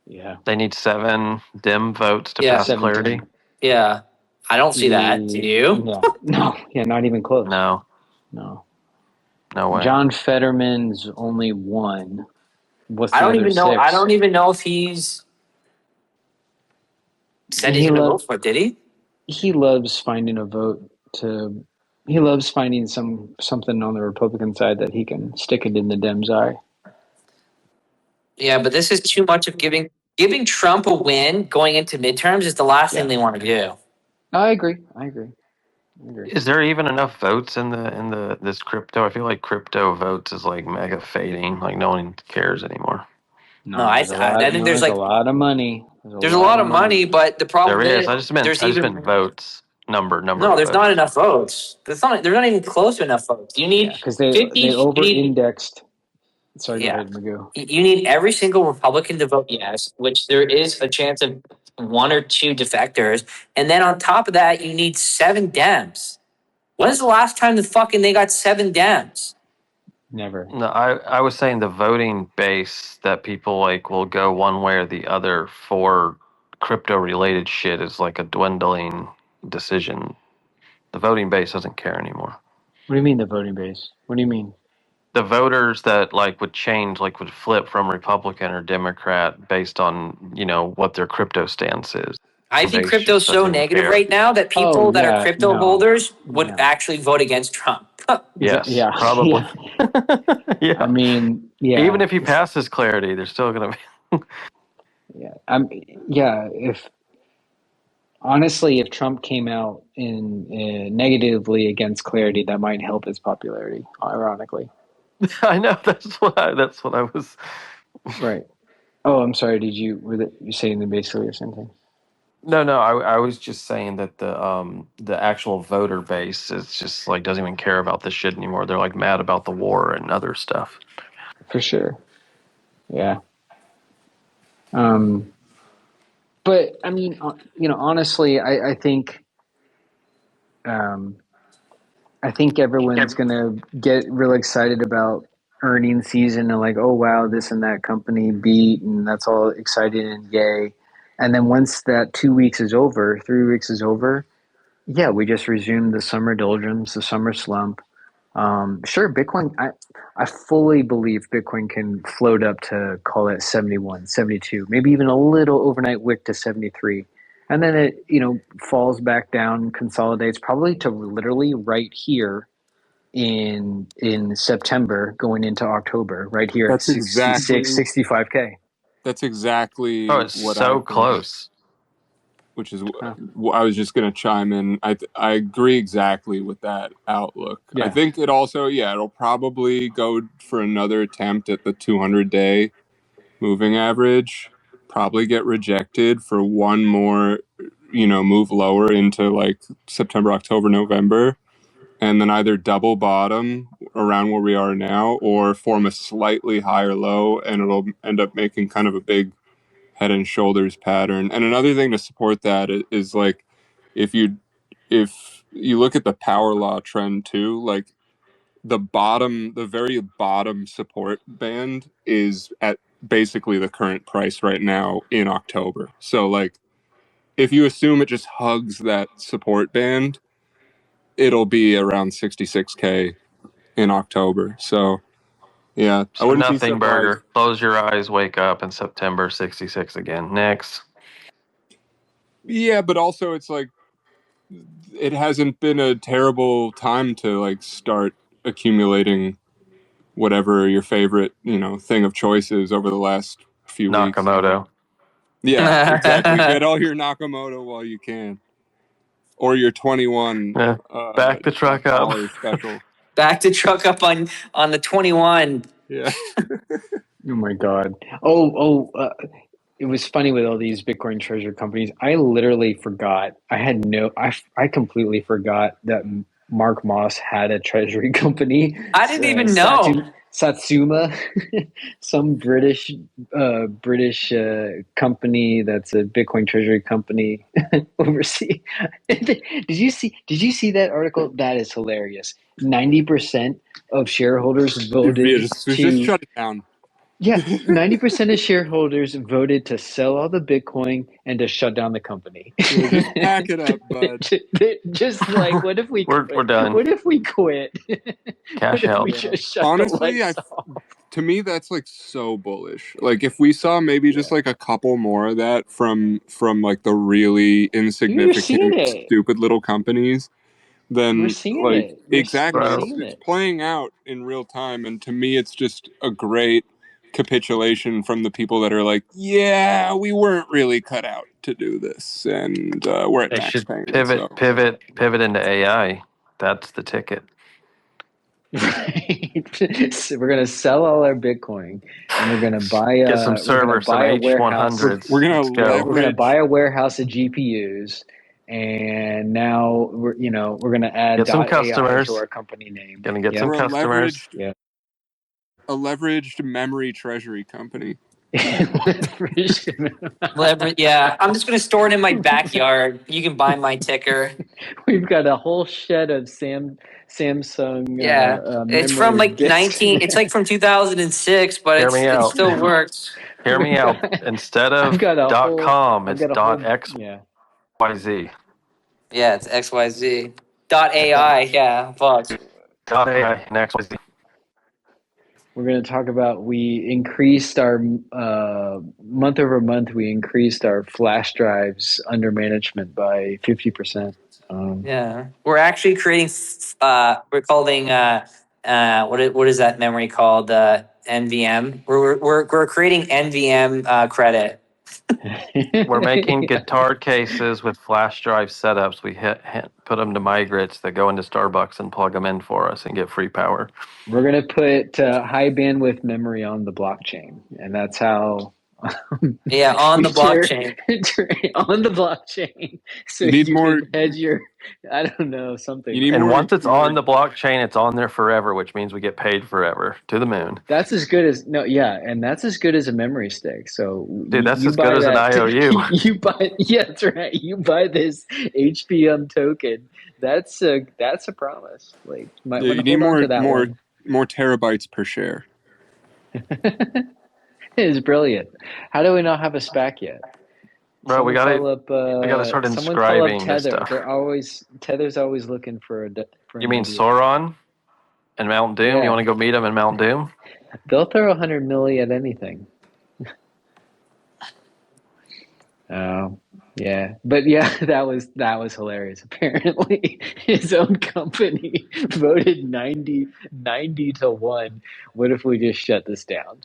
Yeah. They need 7 dim votes to Yeah. pass 7 clarity. dim. Yeah, I don't see that. Do you? Yeah. No. Yeah. Not even close. No, No. no way. John Fetterman's only 1. What's the I don't other even know. 6? I don't even know if he's said he's He going to lo- vote for it. Did he? he loves finding a vote to. He loves finding something on the Republican side that he can stick it in the Dems' eye. Yeah, but this is too much of giving Trump a win going into midterms is the last thing they want to do. I agree. Is there even enough votes in this crypto? I feel like crypto votes is like mega fading. Like no one cares anymore. No, I think there's a lot of money. There's a lot of money, but the problem There is. is I just meant votes. Number no, of there's votes. not enough votes. There's not even close to enough votes. You need because 50. they over-indexed. Sorry, Yeah. go ahead, Magoo. You need every single Republican to vote yes, which there is a chance of 1 or 2 defectors, and then on top of that, you need 7 Dems. When's the last time they got 7 Dems? Never. No, I was saying the voting base that people like will go one way or the other for crypto related shit is like a dwindling decision. The voting base doesn't care anymore. What do you mean the voting base? What do you mean? The voters that like would change, like would flip from Republican or Democrat based on, what their crypto stance is. I think Base crypto's just so doesn't even negative care. right now that people that are crypto holders would No. actually vote against Trump. Yes, Yeah. probably. Yeah. I mean, yeah. Even if he passes clarity, they're still going to be. Yeah. If Trump came out in negatively against clarity, that might help his popularity. Ironically. I know that's what I was. Right. Oh, I'm sorry. Were you saying basically the same thing? No, I was just saying that the actual voter base is just like doesn't even care about this shit anymore. They're like mad about the war and other stuff. For sure. Yeah. But I mean, honestly, I think everyone's gonna get real excited about earnings season and like, oh wow, this and that company beat, and that's all exciting and yay. And then once that 2 weeks is over, 3 weeks is over, yeah, we just resume the summer doldrums, the summer slump. Sure, Bitcoin, I fully believe Bitcoin can float up to, call it 71, 72, maybe even a little overnight wick to 73. And then it, falls back down, consolidates probably to literally right here in September going into October, right here at That's 66, exactly 65K. that's exactly Oh, it's what I so think. close. Which is Huh. I was just going to chime in. I agree exactly with that outlook. Yeah. I think it also it'll probably go for another attempt at the 200-day moving average. Probably get rejected for one more move lower into like September, October, November, and then either double bottom around where we are now or form a slightly higher low, and it'll end up making kind of a big head and shoulders pattern. And another thing to support that is like if you look at the power law trend too, like the very bottom support band is at basically the current price right now in October. So like if you assume it just hugs that support band, it'll be around 66K in October. So yeah, I So wouldn't be nothing surprised. burger. Close your eyes, wake up in September 66 again. Next. Yeah, but also it's like it hasn't been a terrible time to like start accumulating whatever your favorite, thing of choice is over the last few weeks. Nakamoto. Yeah, exactly. Get all your Nakamoto while you can. Or your 21 Yeah. Back the truck up. dollar special. Back to truck up on the 21. Yeah. Oh my God. Oh, it was funny with all these Bitcoin treasury companies. I literally forgot. I completely forgot that Mark Moss had a treasury company. I didn't even know. Satsuma, some British company that's a Bitcoin treasury company overseas. Did you see that article? That is hilarious. 90% of shareholders voted Just shut it down. yeah, 90% of shareholders voted to sell all the Bitcoin and to shut down the company. Yeah, just pack it up, bud. Just like, what if we We're quit? done. What if we quit? Cash What if out. we Yeah. just shut Honestly, the lights off? to me that's like so bullish. Like if we saw maybe just like a couple more of that from like the really You're seeing insignificant, it. stupid little companies, We're then seeing like it. We're exactly, Bro. seeing it's it. playing out in real time, and to me it's just a great capitulation from the people that are like, yeah, we weren't really cut out to do this, and we're at They max should payment. So pivot into AI. That's the ticket. Right. So we're gonna sell all our Bitcoin, and we're gonna buy Get some we're gonna servers, some buy a warehouse. we're H100s. gonna Let's go. We're gonna buy leverage a warehouse of GPUs, and now we're gonna add Get some .ai to customers. our company name. Gonna get some Yep. we're customers. Yep. a leveraged memory treasury company. Yeah, I'm just gonna store it in my backyard. You can buy my ticker. We've got a whole shed of Samsung Yeah, it's from memory like disks. 19. It's like from 2006, but Hear me it out. still works. Hear me We've out. got, Instead I've of got a whole .com, I've it's got a whole .xyz. Yeah, it's XYZ. .ai. Yeah, fuck. .ai and XYZ. We're going to talk about we increased our month over month. We increased our flash drives under management by 50%. Yeah, we're actually creating. We're calling. What is that memory called? NVM. We're creating NVM credit. We're making Yeah. guitar cases with flash drive setups. We put them to migrants that go into Starbucks and plug them in for us and get free power. We're going to put high bandwidth memory on the blockchain, and that's how Yeah, on we the blockchain. on the blockchain, so You need you more. can hedge your, I don't know, something. You need And more. once it's on the blockchain, it's on there forever, which means we get paid forever to the moon. That's as good as no, yeah, and that's as good as a memory stick. So Dude, that's you as good buy as an that, IOU. you buy, yeah, that's right. You buy this HPM token. That's a promise. Like, you might Yeah, want you to need hold on to that one. more terabytes per share. It is brilliant. How do we not have a SPAC yet? Bro, we gotta start Someone call up inscribing this Tether. stuff. Tether's always looking for You an mean idea. Sauron and Mount Doom? You Yeah, want to go meet him in Mount Doom? they'll throw 100 million at anything. Oh, yeah. But yeah, that was hilarious. Apparently, his own company voted 90 to 1. What if we just shut this down?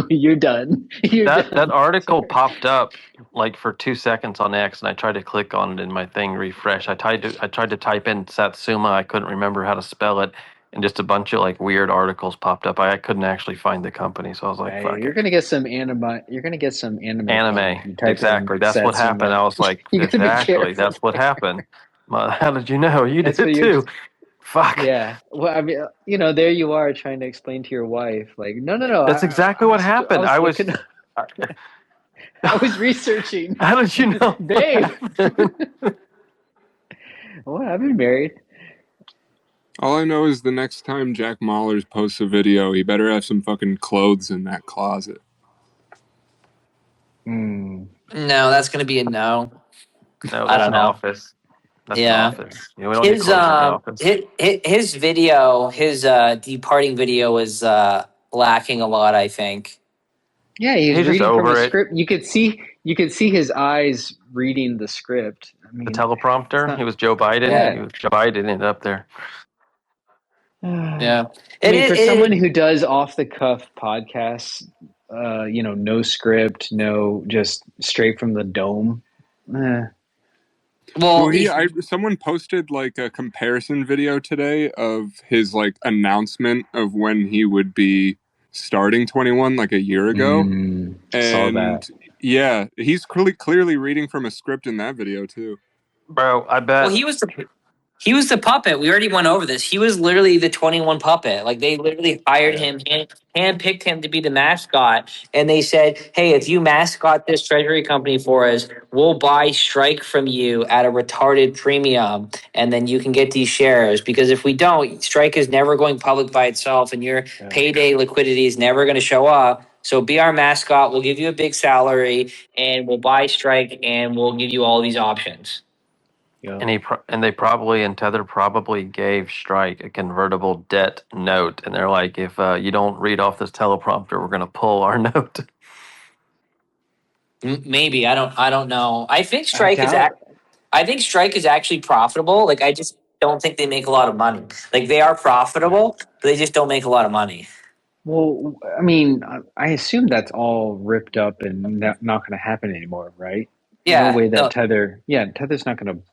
You're done. You're That done. article popped up like for 2 seconds on X, and I tried to click on it in my thing, refresh. I tried to type in Satsuma. I couldn't remember how to spell it, and just a bunch of like weird articles popped up. I couldn't actually find the company, so I was like, Hey, "Fuck you're it." gonna get some anime. You're gonna get some anime porn if Anime, you type in exactly. That's what happened. Satsuma. I was like, You gotta be exactly. careful That's what there. happened. How did you know? You did That's what it you're. too. Fuck. Yeah. Well, I mean, there you are trying to explain to your wife, like, no, no, no. That's exactly what I happened. was looking. I- I was researching, How did you know what babe. happened? Well, I've been married. All I know is the next time Jack Mallers posts a video, he better have some fucking clothes in that closet. Mm. No, that's gonna be a no. No, I that's don't an know. office. That's an Yeah, office. We don't need clothes in the office. his video, his departing video was lacking a lot. I think. Yeah, he was He's just reading from a over it. script. You could see his eyes reading the script. I The mean, it's teleprompter. He not. was Joe Biden. Yeah, He was Joe Biden it up there. yeah. I mean, for someone It who does off the cuff podcasts, no script, no, just straight from the dome. Eh. Well, well, someone posted like a comparison video today of his like announcement of when he would be starting 21 like a year ago, Saw and that. Yeah, he's clearly reading from a script in that video too. Bro, I bet. Well, he was the puppet. We already went over this. He was literally the 21 puppet. Like they literally hired him and handpicked him to be the mascot. And they said, hey, if you mascot this treasury company for us, we'll buy Strike from you at a retarded premium. And then you can get these shares. Because if we don't, Strike is never going public by itself and your payday liquidity is never going to show up. So be our mascot. We'll give you a big salary and we'll buy Strike and we'll give you all these options. Yeah. And they probably, and Tether probably gave Strike a convertible debt note, and they're like, if you don't read off this teleprompter, we're gonna pull our note. Maybe I don't know. I think I doubt. I think Strike is actually profitable. Like I just don't think they make a lot of money. Like they are profitable, but they just don't make a lot of money. Well, I mean, I assume that's all ripped up and not going to happen anymore, right? No Yeah. way that No. Tether's not going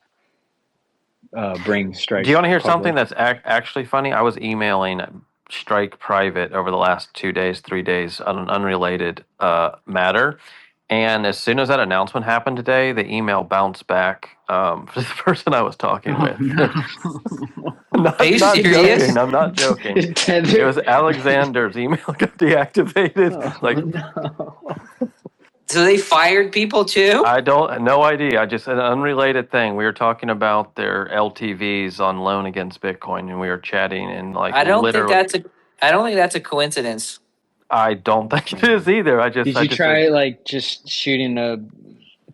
to bring Strike Do you want to hear public. something that's actually funny? I was emailing Strike private over the last 2 days, 3 days on an unrelated matter. And as soon as that announcement happened today, the email bounced back for the person I was talking with. Are you Not serious? joking. I'm not joking. Tether. It was Alexander's email got deactivated. Oh, no. So they fired people too? No idea. I just an unrelated thing. We were talking about their LTVs on loan against Bitcoin, and we were chatting, and like I don't think literally, that's a coincidence. I don't think it is either. Did you try like just shooting a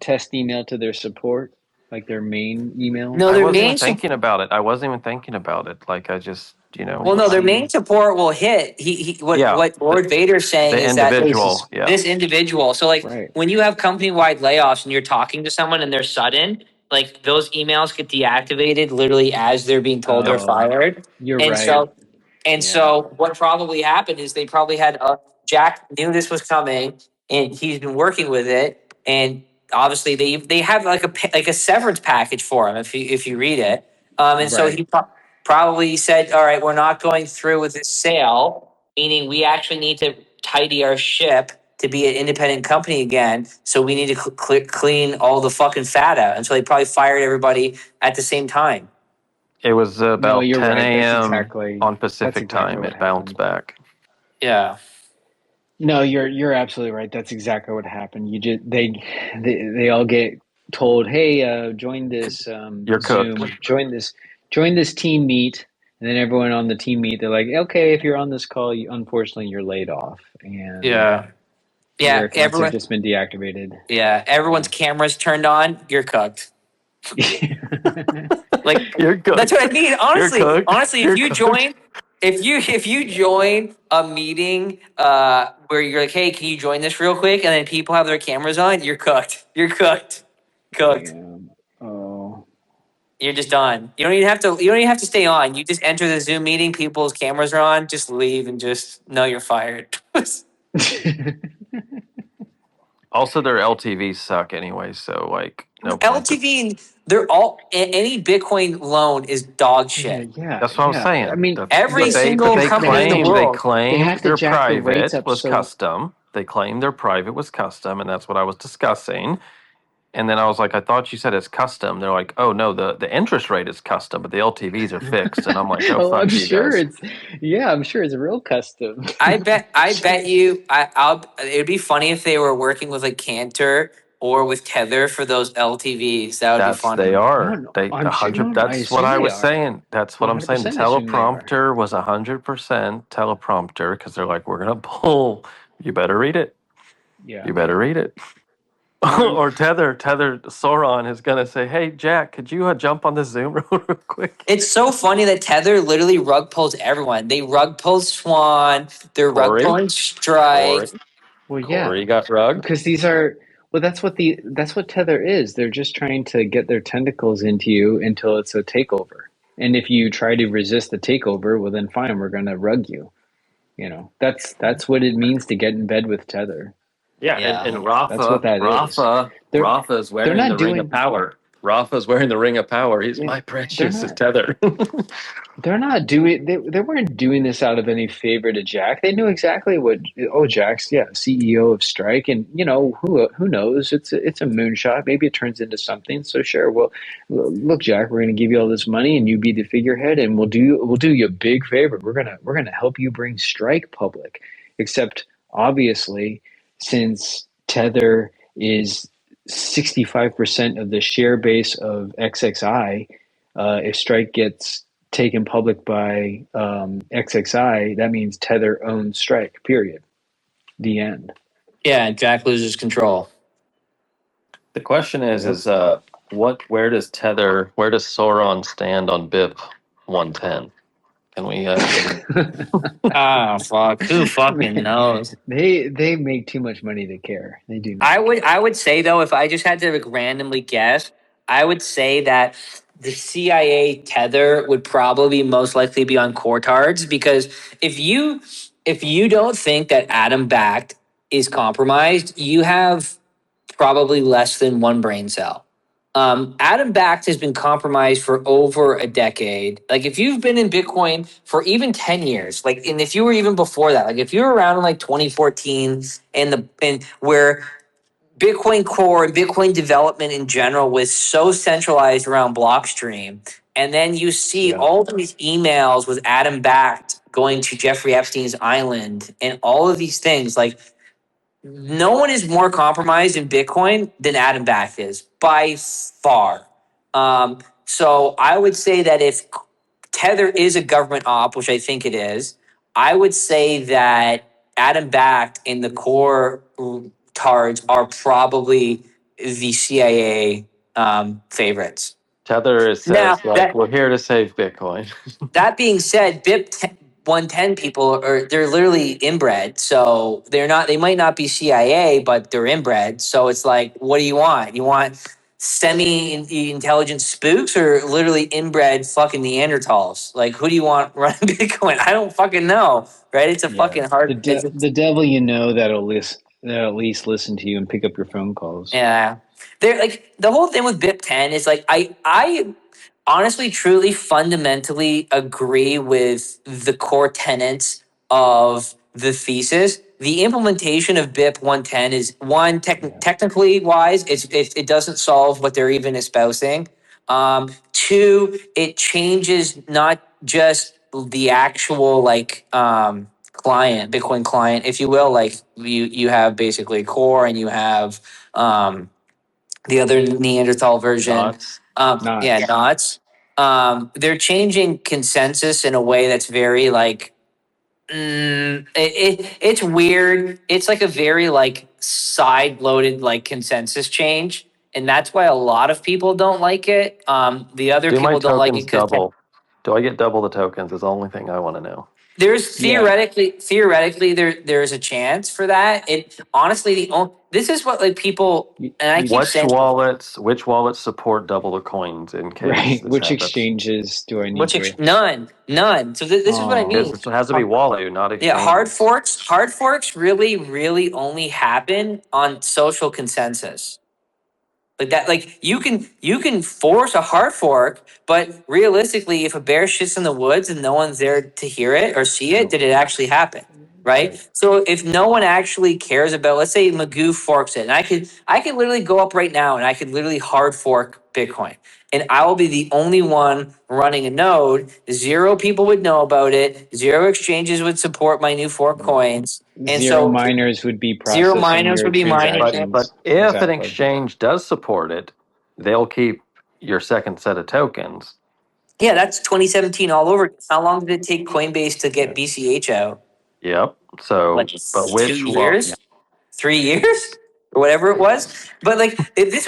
test email to their support, like their main email? No, I their wasn't main even thinking about it. I wasn't even thinking about it. Like I just, well, no, their main support will hit. yeah, What Lord Vader's saying the is that individual, yeah. this individual. So like Right. when you have company wide layoffs and you're talking to someone and they're sudden, like those emails get deactivated literally as they're being told they're fired. You're And right. so what probably happened is they probably had Jack knew this was coming and he's been working with it and obviously they have like a severance package for him if you read it. And so Right. he probably said, all right, we're not going through with this sale, meaning we actually need to tidy our ship to be an independent company again. So we need to clean all the fucking fat out. And so they probably fired everybody at the same time. It was No, about you're 10 right. a.m. on Pacific time. what It bounced happened. back. Yeah. No, you're absolutely right. That's exactly what happened. You just they all get told, "Hey, join this You're Zoom, cooked. join this team meet." And then everyone on the team meet, they're like, "Okay, if you're on this call, unfortunately you're laid off." And Yeah. your Yeah. accounts have just been deactivated. Yeah. Everyone's cameras turned on. You're cooked. Like You're cooked. that's what I mean. Honestly, You're cooked. if You're you cooked. join, if you join a meeting where you're like, hey, can you join this real quick? And then people have their cameras on, you're cooked. You're cooked. Cooked. Damn. Oh. You're just done. You don't even have to stay on. You just enter the Zoom meeting, people's cameras are on, just leave and just know you're fired. Also, their LTVs suck anyway, so like no point. LTV, they're all any Bitcoin loan is dog shit. Yeah. That's what I'm saying. I mean, Every look, single company in the They world. claimed have to their jack the rates private up was so- custom. They claimed their private was custom, and that's what I was discussing. And then I was like, I thought you said it's custom. They're like, oh no, the interest rate is custom, but the LTVs are fixed. And I'm like, oh, fuck I'm you sure guys. I'm sure it's real custom. I bet you. I'll. It'd be funny if they were working with like Cantor or with Tether for those LTVs. That would be funny. They are. No, They I'm sure. 100. I That's what assume I they was are. saying. That's what I'm saying. The 100% assume they are. teleprompter was 100% teleprompter because they're like, we're gonna pull. You better read it. Yeah. You better read it. Or Tether Sauron is gonna say, "Hey Jack, could you jump on the Zoom real quick?" It's so funny that Tether literally rug pulls everyone. They rug pulled Swan. They're rug Corey? pulling Strike. Well, Corey got rugged. because that's what Tether is. They're just trying to get their tentacles into you until it's a takeover. And if you try to resist the takeover, well then fine, we're gonna rug you. You know, that's what it means to get in bed with Tether. Yeah, Yeah. and Rafa, That's what that is. Rafa is wearing not the Ring doing- of Power. Rafa's wearing the ring of power. He's They're my precious not. Tether. They're not doing. They weren't doing this out of any favor to Jack. They knew exactly what. Oh, Jack's CEO of Strike, and who knows? It's a moonshot. Maybe it turns into something. So sure. Well, look, Jack, we're going to give you all this money, and you be the figurehead, and we'll do you a big favor. We're gonna help you bring Strike public. Except obviously, since Tether is 65% of the share base of XXI, if Strike gets taken public by XXI, that means Tether owns Strike, period. The end. Yeah, Jack loses control. The question is, Yep. where does Sauron stand on BIP 110? Can we, Ah, fuck. Who fucking Man, knows? they make too much money to care. They do not. I would say though, if I just had to like randomly guess, I would say that the CIA tether would probably most likely be on Cortards, because if you don't think that Adam Backed is compromised, you have probably less than one brain cell. Adam Backed has been compromised for over a decade. Like if you've been in Bitcoin for even 10 years, like, and if you were even before that, like if you were around in like 2014 and where Bitcoin Core and Bitcoin development in general was so centralized around Blockstream, and then you see Yeah. all these emails with Adam Backed going to Jeffrey Epstein's island and all of these things, like no one is more compromised in Bitcoin than Adam Back is by far. So I would say that if Tether is a government op, which I think it is, I would say that Adam Backed and the core tards are probably the CIA favorites. Tether Now says, like, that we're here to save Bitcoin. that being said, BIP 110 people they're literally inbred. So they might not be CIA, but they're inbred. So it's like, what do you want? You want semi-intelligent spooks or literally inbred fucking Neanderthals? Like, who do you want running Bitcoin? I don't fucking know, right? It's a Yeah. fucking hard. The devil that'll at least listen to you and pick up your phone calls. Yeah. They're like the whole thing with BIP 10 is like I honestly truly fundamentally agree with the core tenets of the thesis. The implementation of BIP 110 is one Yeah. technically wise, it doesn't solve what they're even espousing. Two, it changes not just the actual like client, Bitcoin client, if you will. Like you have basically core and you have the other Neanderthal version. Knots. Yeah, Knots. knots. They're changing consensus in a way that's very like it's weird. It's like a very like side loaded like consensus change, and that's why a lot of people don't like it. The other Do my people don't like it tokens because double? Do I get double the tokens? Is the only thing I want to know. there's Yeah. theoretically there's a chance for that. It honestly this is what like people, and I You keep Which saying wallets support double the coins in case right. this Which happens? exchanges do I need with? none. So this is what I mean. It has to be wallet, not Yeah, exchanges. hard forks really only happen on social consensus. Like that, like you can force a hard fork, but realistically, if a bear shits in the woods and no one's there to hear it or see it, No. did it actually happen? Right. Right. So if no one actually cares about, let's say Magoo forks it, and I could literally go up right now and I could literally hard fork Bitcoin, and I will be the only one running a node. Zero people would know about it. Zero exchanges would support my new fork coins, and Zero so miners would be zero processing miners your would be mining. But transactions. if an Exactly. exchange does support it, they'll keep your second set of tokens. Yeah, that's 2017 all over. How long did it take Coinbase to get Yeah. BCH out? Yep. So, Like but 2 years, 3 years, or whatever it was. But like this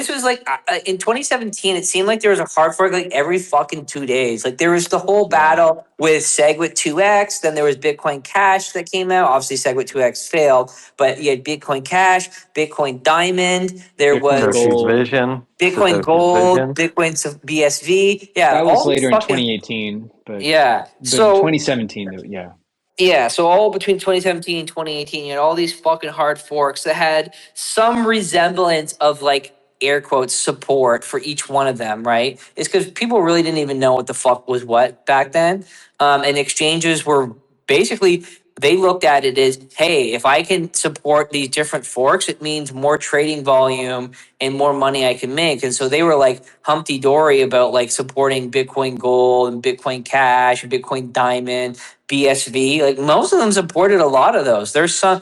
was like in 2017. It seemed like there was a hard fork like every fucking 2 days. Like there was the whole Yeah. battle with SegWit 2x. Then there was Bitcoin Cash that came out. Obviously, SegWit 2x failed, but you had Bitcoin Cash, Bitcoin Diamond. There Bitcoin was Satoshi's Gold. vision, Bitcoin Satoshi's Gold, vision. Bitcoin BSV. Yeah, That was all these later in fucking 2018, yeah. but in So 2017, yeah. yeah, so all between 2017 and 2018, you had all these fucking hard forks that had some resemblance of like air quotes support for each one of them, right? Is because people really didn't even know what the fuck was what back then. And exchanges were basically, they looked at it as, hey, if I can support these different forks, it means more trading volume and more money I can make. And so they were like Humpty Dory about like supporting Bitcoin Gold and Bitcoin Cash and Bitcoin Diamond, BSV. Like most of them supported a lot of those. There's some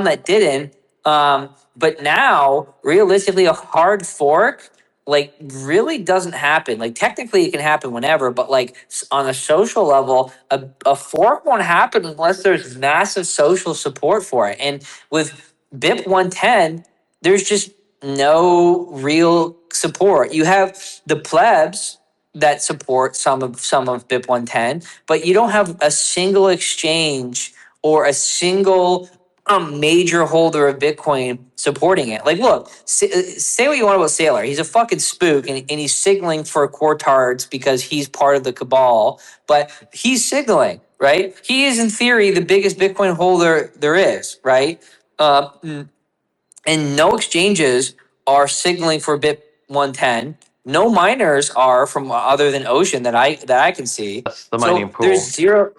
that didn't. But now, realistically, a hard fork like really doesn't happen. Like technically, it can happen whenever, but like on a social level, a fork won't happen unless there's massive social support for it. And with BIP 110, there's just no real support. You have the plebs that support some of BIP 110, but you don't have a single exchange or a single major holder of Bitcoin supporting it. Like, look, say what you want about Saylor. He's a fucking spook and he's signaling for quartards because he's part of the cabal, but he's signaling, right? He is, in theory, the biggest Bitcoin holder there is, right? And no exchanges are signaling for BIP 110. No miners are from other than Ocean that I can see. That's the mining So there's pool. zero.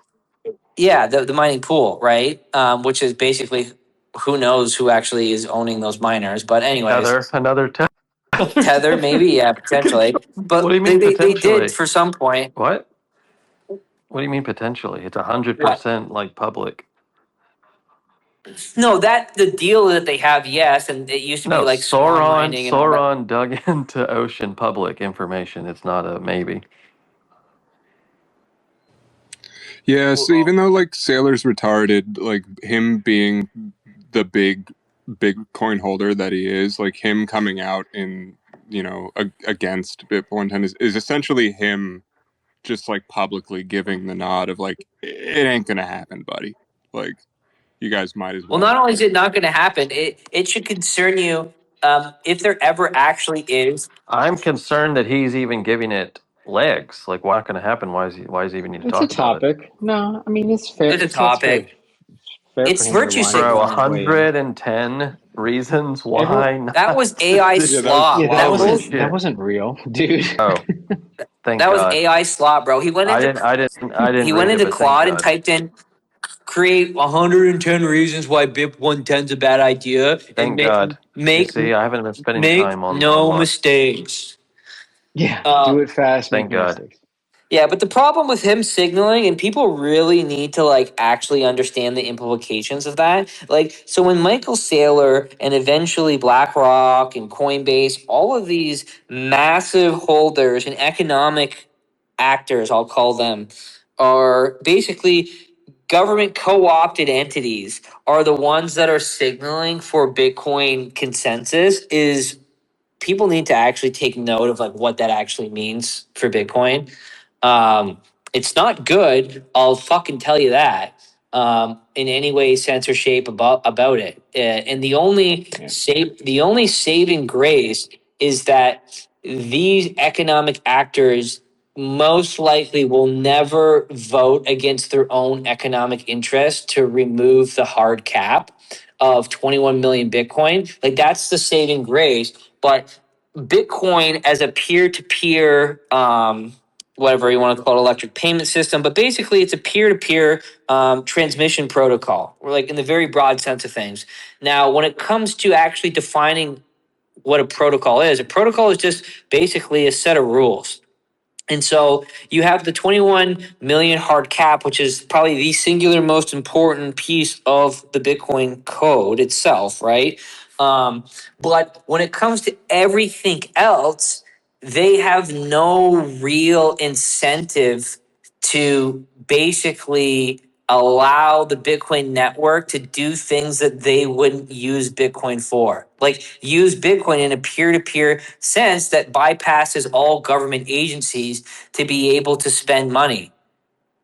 Yeah, the mining pool, right? Which is basically who knows who actually is owning those miners. But anyways, Another Tether maybe, yeah, potentially. What do you But mean they did potentially? for some point. What? What do you mean potentially? It's What? 100% like public. No, that the deal that they have, yes, and it used to be No, like swarm Sauron. mining and all that. Sauron dug into ocean public information. It's not a maybe. Yeah, so even though like Sailor's retarded, like him being the big coin holder that he is, like him coming out in, you know, against BIP 110 is essentially him just like publicly giving the nod of like, it ain't gonna happen, buddy. Like, you guys might as Well, well. not only is it not going to happen, it should concern you if there ever actually is. I'm concerned that he's even giving it legs. Like, what's not going to happen? Why is he even need to It's a talk about it? topic. No, I mean it's fair. It's a That's fair. topic. Fair for It's him to virtue Bro, signaling. weigh in. 110 reasons Every why That not. was AI Yeah, that was slop. yeah, that That Holy wasn't was that shit. wasn't real, dude. Oh, thank that was God. AI slop, bro. I didn't He went read it, into but thank Claude and God. typed in create 110 reasons why BIP 110 is a bad idea and Thank God. You make see, I haven't been spending make time on no what. mistakes. Yeah, Uh, do it fast, make Thank no God. mistakes. Yeah, but the problem with him signaling, and people really need to like actually understand the implications of that. Like, so when Michael Saylor and eventually BlackRock and Coinbase, all of these massive holders and economic actors, I'll call them, are basically government co-opted entities, are the ones that are signaling for Bitcoin consensus. Is people need to actually take note of like what that actually means for Bitcoin. um, it's not good. I'll fucking tell you that. In any way, sense, or shape about it. And Yeah. the only saving grace is that these economic actors most likely will never vote against their own economic interest to remove the hard cap of 21 million Bitcoin. Like that's the saving grace. But Bitcoin as a peer-to-peer whatever you want to call it, electric payment system, but basically it's a peer-to-peer transmission protocol, or like in the very broad sense of things. Now, when it comes to actually defining what a protocol is just basically a set of rules. And so you have the 21 million hard cap, which is probably the singular most important piece of the Bitcoin code itself, right? But when it comes to everything else, they have no real incentive to basically allow the Bitcoin network to do things that they wouldn't use Bitcoin for. Like use Bitcoin in a peer-to-peer sense that bypasses all government agencies to be able to spend money.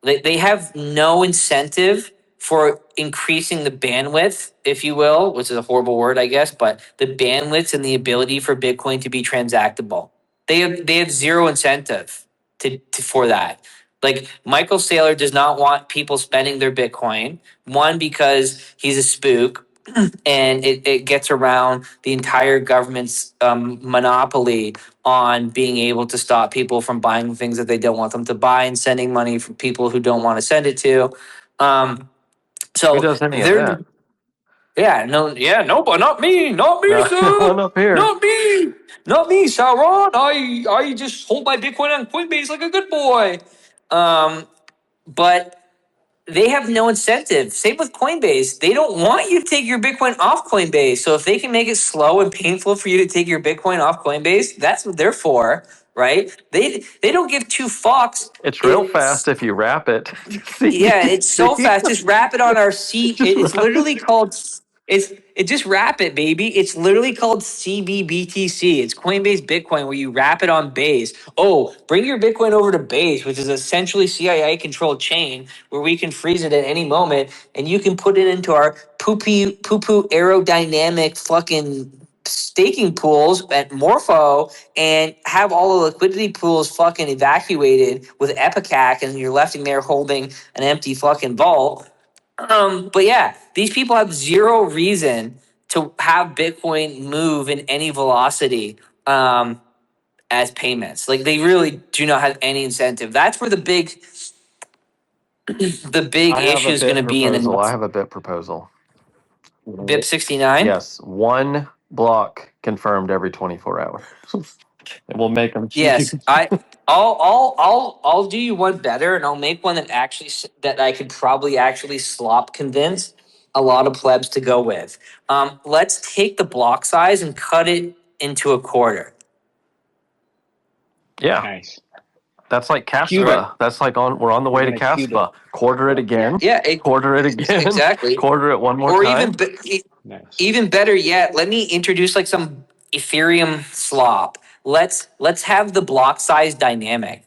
They have no incentive for increasing the bandwidth, if you will, which is a horrible word, I guess, but the bandwidth and the ability for Bitcoin to be transactable. They have zero incentive for that. Like Michael Saylor does not want people spending their Bitcoin. One, because he's a spook. and it gets around the entire government's monopoly on being able to stop people from buying things that they don't want them to buy and sending money for people who don't want to send it to. Who So does any of they're that? no, but not me, No, no sir, one up here. not me, Sauron. I just hold my Bitcoin on Coinbase like a good boy. But they have no incentive. Same with Coinbase. They don't want you to take your Bitcoin off Coinbase. So if they can make it slow and painful for you to take your Bitcoin off Coinbase, that's what they're for, right? They don't give two fucks. It's real It's fast if you wrap it. yeah, it's so CBBC. fast. Just wrap it on our C. Just It's wrap literally it. called. It just wrap it, baby. It's literally called CBBTC. It's Coinbase Bitcoin, where you wrap it on Base. Oh, bring your Bitcoin over to Base, which is essentially CIA controlled chain, where we can freeze it at any moment, and you can put it into our poo poo aerodynamic fucking staking pools at Morpho and have all the liquidity pools fucking evacuated with Epicac, and you're left in there holding an empty fucking vault. But yeah, these people have zero reason to have Bitcoin move in any velocity as payments. Like they really do not have any incentive. That's where the big I have issue a is going bit to be in the proposal. I next have a bit proposal. BIP 69. Yes, one block confirmed every 24 hours. And we'll make them Yes, choose. I'll do you one better, and I'll make one that actually that I could probably actually slop convince a lot of plebs to go with. Let's take the block size and cut it into a quarter. Yeah, Nice. that's like Cute it. Caspa. That's like we're on the We're way to gonna cute it. Caspa. Quarter it again. Yeah, Quarter it again. exactly. Quarter it one more Or time. Nice. even better yet, let me introduce like some Ethereum slop. Let's have the block size dynamic.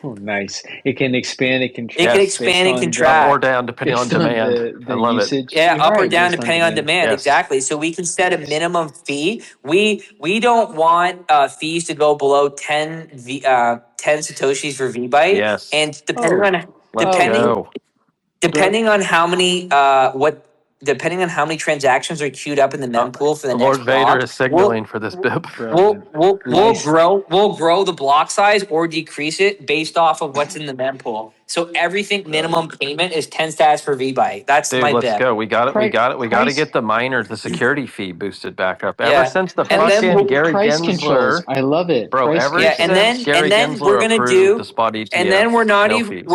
Oh, nice. It can expand, it It can Yes. contract based expand and on Up or the contract. down depending on based on demand. I the love it. usage. Yeah, You're up or right, down based on depending on demand. demand. Yes. Exactly. So we can set a Nice. minimum fee. We don't want fees to go below 10 satoshis for VByte, Yes. and Oh, Let's depending go. bro. depending on how many depending on how many transactions are queued up in the mempool for the Lord next Vader block, is signaling for this BIP. Brilliant. we'll grow the block size or decrease it based off of what's in the mempool. So everything Brilliant. minimum payment is 10 stats for VByte. That's Dude, my let's BIP. go. We got it. We Price got it. We got to price get the miners, the security fee boosted back up. Ever Yeah, since the and then fucking we'll Gary price controls. Gensler, I love it. bro, Price ever Yeah, since controls. and Gary then we're Gensler gonna approved the do, spot and then ETF, no fees.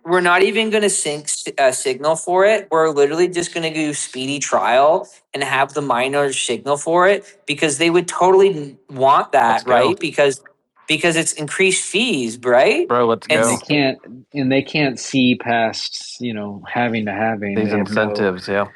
we're not even gonna sync signal for it. We're literally just gonna do speedy trial and have the miners signal for it because they would totally want Let's that, go, right? Because it's increased fees, right? bro. Let's And And go. they can't see past, having to having. These They have no incentives, yeah.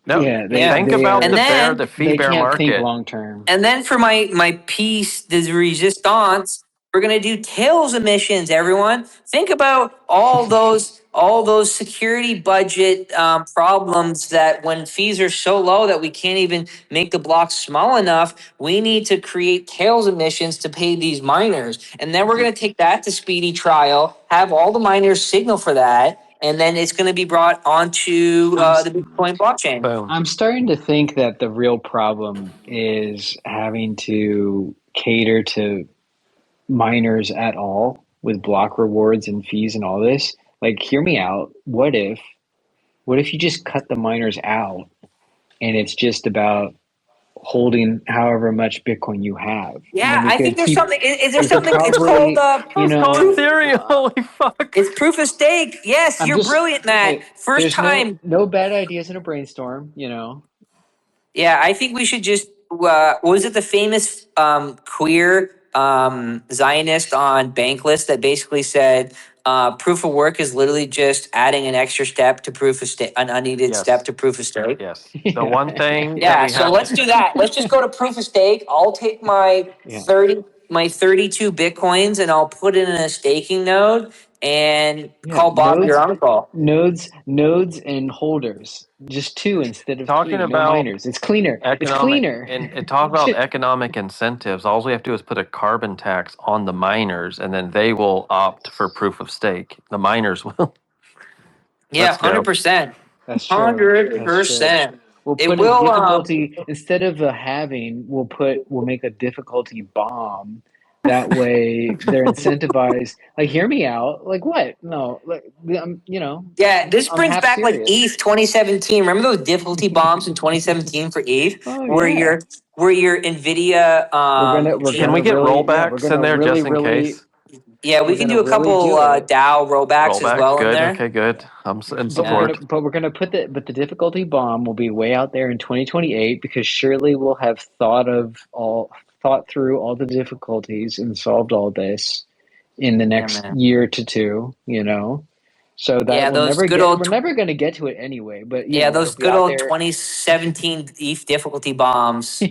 No, yeah, yeah, think about and the then fee they bear can't think market. long term. for my piece de resistance, we're gonna do tails emissions. Everyone, think about all those security budget problems that when fees are so low that we can't even make the blocks small enough, we need to create tails emissions to pay these miners, and then we're gonna take that to speedy trial, have all the miners signal for that, and then it's gonna be brought onto I'm the Bitcoin blockchain. Boom. I'm starting to think that the real problem is having to cater to miners at all with block rewards and fees and all this. Like, hear me out. What if you just cut the miners out and it's just about holding however much Bitcoin you have, and then Yeah, we I think could there's keep something. Is there we could something? It's called probably, you Let's go know, proof. Ethereum. Holy fuck. It's proof of stake. Yes, I'm you're just brilliant, Matt. hey, First there's no time. no bad ideas in a brainstorm. Yeah, I think we should just. Was it the famous queer Zionist on Bankless that basically said proof of work is literally just adding an extra step to proof of stake, an unneeded step Yes. to proof of stake. Yes. The Yeah. one thing that Yeah, we so have let's do that. Let's just go to proof of stake. I'll take my Yeah. 32 bitcoins and I'll put it in a staking node and Yeah. call Bob your uncle. Nodes and holders. Just two instead of talking three. No about miners. It's cleaner. It's economic cleaner. and it talk about economic incentives. All we have to do is put a carbon tax on the miners and then they will opt for proof of stake. The miners will. Yeah, Let's go. 100%. That's true. Hundred That's true. percent. We'll It put a will. difficulty instead of a having. We'll make a difficulty bomb. That way, they're incentivized. Like, hear me out. Like, what? No, like, Yeah, this I'm brings half back like serious. ETH 2017. Remember those difficulty bombs in 2017 for ETH, Oh where yeah, your Nvidia we're Can we gonna get really, yeah, we're rollbacks in gonna there really, just in really, case? yeah, we we're can gonna do a really couple do it. DAO rollbacks as Rollbacks, well in good. there. Okay, good. I'm in But support. we're gonna put the difficulty bomb will be way out there in 2028 because surely we'll have thought through all the difficulties and solved all this in the Yeah, next man. year to two, so that Yeah, those good we're old never going to get to it anyway, but yeah, it'll those be good out old there. 2017 ETH difficulty bombs.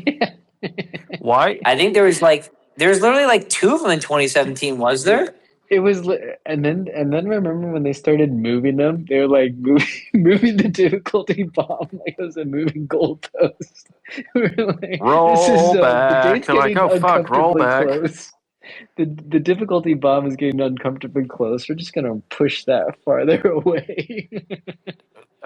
Why? I think there's literally like two of them in 2017. Was there? It was, and then remember when they started moving them? They were like moving, moving the difficulty bomb like it was a moving goalpost. We were like, this is the Rollback. date's They're like, getting oh fuck, uncomfortably rollback. close. The difficulty bomb is getting uncomfortably close. We're just gonna push that farther away.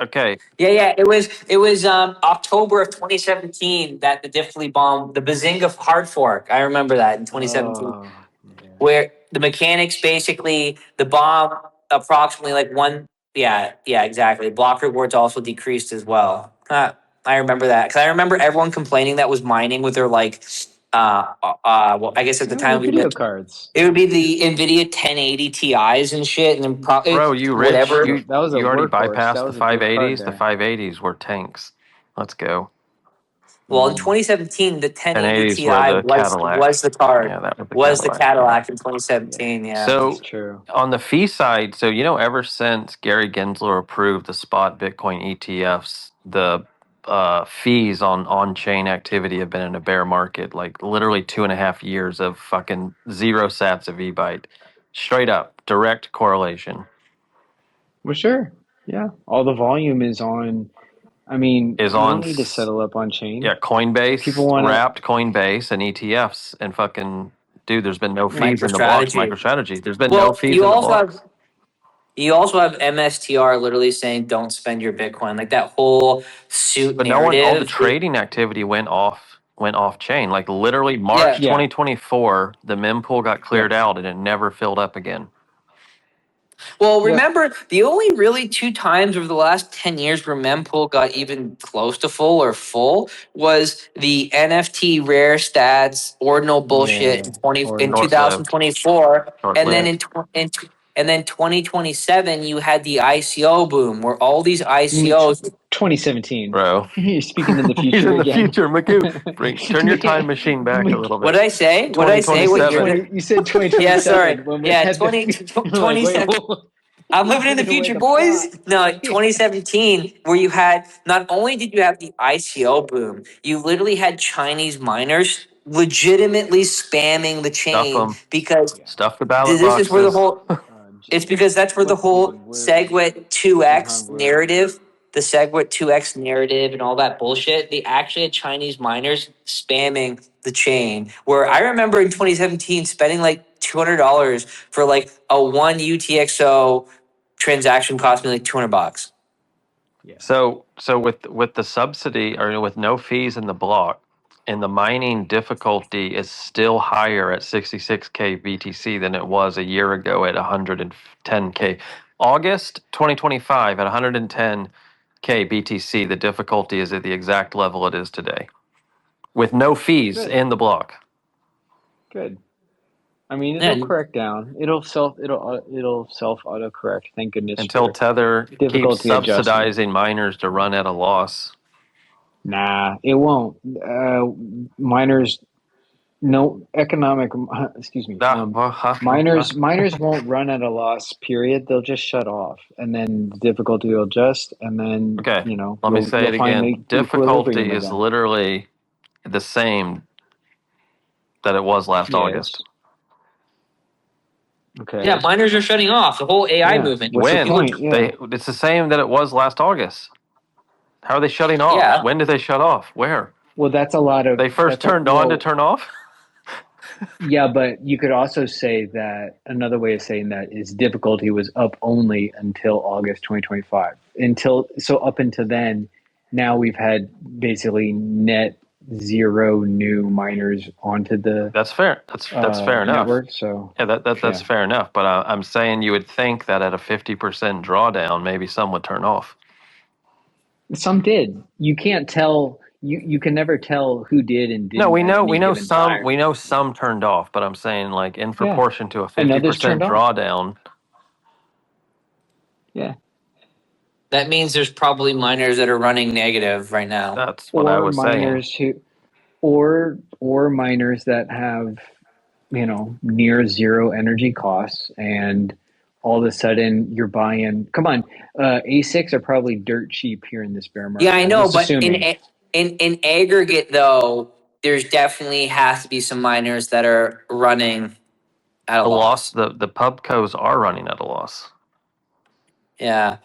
Okay, Yeah. It was October of 2017 that the difficulty bomb, the Bazinga hard fork. I remember that in 2017, Oh man. where the mechanics basically the bomb approximately like one. Yeah, exactly. Block rewards also decreased as well. I remember that because I remember everyone complaining that was mining with their like well, I guess at the Oh, the time video cards. it would be the Nvidia 1080 Ti's and shit, and then probably bro, you rich? whatever. That was a You already workhorse. That bypassed the was a good card 580s. The there. 580s were tanks. Let's go. Well, in Mm, 2017, the 1080 1080s were Ti the Cadillac. was the card, Yeah, that was the was the Cadillac. Yeah. Cadillac in yeah, 2017. Yeah. that's So true. on the fee side, so ever since Gary Gensler approved the spot Bitcoin ETFs, the fees on chain activity have been in a bear market, like literally 2.5 years of fucking zero sats of eByte, straight up direct correlation Well, sure. Yeah. All the volume is on. I mean, is you on don't need to settle up on chain. People Coinbase, want to. wrapped Coinbase and ETFs, and fucking dude, there's been no Yeah. fees in the blocks. MicroStrategy. MicroStrategy, there's been no Well, fees in the blocks. you also have MSTR literally saying don't spend your Bitcoin. Like that whole suit But no one, all the narrative. trading activity went off chain. Like literally March Yeah. Yeah. 2024, the mempool got cleared Yep. out and it never filled up again. Well, Yep. remember the only really two times over the last 10 years where mempool got even close to full or full was the NFT rare stats ordinal bullshit Yeah. in 20 in Ordinals. Short-lived, 2024, and then short-lived. and then 2027 you had the ICO boom where all these You mean ICOs. 2017? Bro, You're speaking in the he's future in the again. future. Magoo, turn your time machine back a little What bit. did I say? What did I say? What year 2027. did? You said Yeah, sorry. 2027 when we Yeah, had the 20 you're like, wait, 27. I'm living in the giving away future, the plot. boys. No, 2017, where you had not only did you have the ICO boom, you literally had Chinese miners legitimately spamming the Stuff chain them. because Yeah. Stuff the ballot this is where the boxes. whole it's because that's where the What's whole SegWit Jinhan 2x Wu? narrative, the SegWit 2x narrative and all that bullshit, they actually had Chinese miners spamming the chain. Where I remember in 2017 spending like $200 for like a one UTXO transaction cost me like $200. Yeah. So with the subsidy or with no fees in the block, and the mining difficulty is still higher at 66K BTC than it was a year ago at 110K. August 2025 at 110K BTC, the difficulty is at the exact level it is today, with no fees Good. in the block Good. I mean, it'll Yeah. correct down. It'll self auto correct. Thank goodness until for Tether keeps difficulty adjustment. subsidizing miners to run at a loss. Nah, it won't. Miners, no economic. Excuse me. Miners won't run at a loss. Period. They'll just shut off, and then the difficulty will adjust, and then Okay, let me say you'll it find again. the equilibrium Difficulty is again. literally the same that it was last August. Yes. Okay. Yeah, miners are shutting off. The whole AI Yeah. movement. What's the When? point? Yeah. It's the same that it was last August. How are they shutting off? Yeah. When did they shut off? Where? Well, that's a lot of They first turned on to turn off? Yeah, but you could also say that another way of saying that is difficulty was up only until August 2025. Up until then, now we've had basically net zero new miners onto the That's fair. That's fair enough. network. So Yeah, that's yeah, fair enough. But I'm saying you would think that at a 50% drawdown, maybe some would turn off. some did. You can't tell. You can never tell who did and No, didn't at any given time. we know some turned off, but I'm saying like in Yeah, proportion to a and others 50% turned on. drawdown, Yeah, That means there's probably miners that are running negative right now. that's what I was saying. Or miners that have near zero energy costs, and all of a sudden you're buying. Come on, A6 are probably dirt cheap here in this bear Yeah, market. I I'm know, just but assuming. in aggregate though, there's definitely has to be some miners that are running at a The loss, loss. the pubcos are running at a loss. Yeah,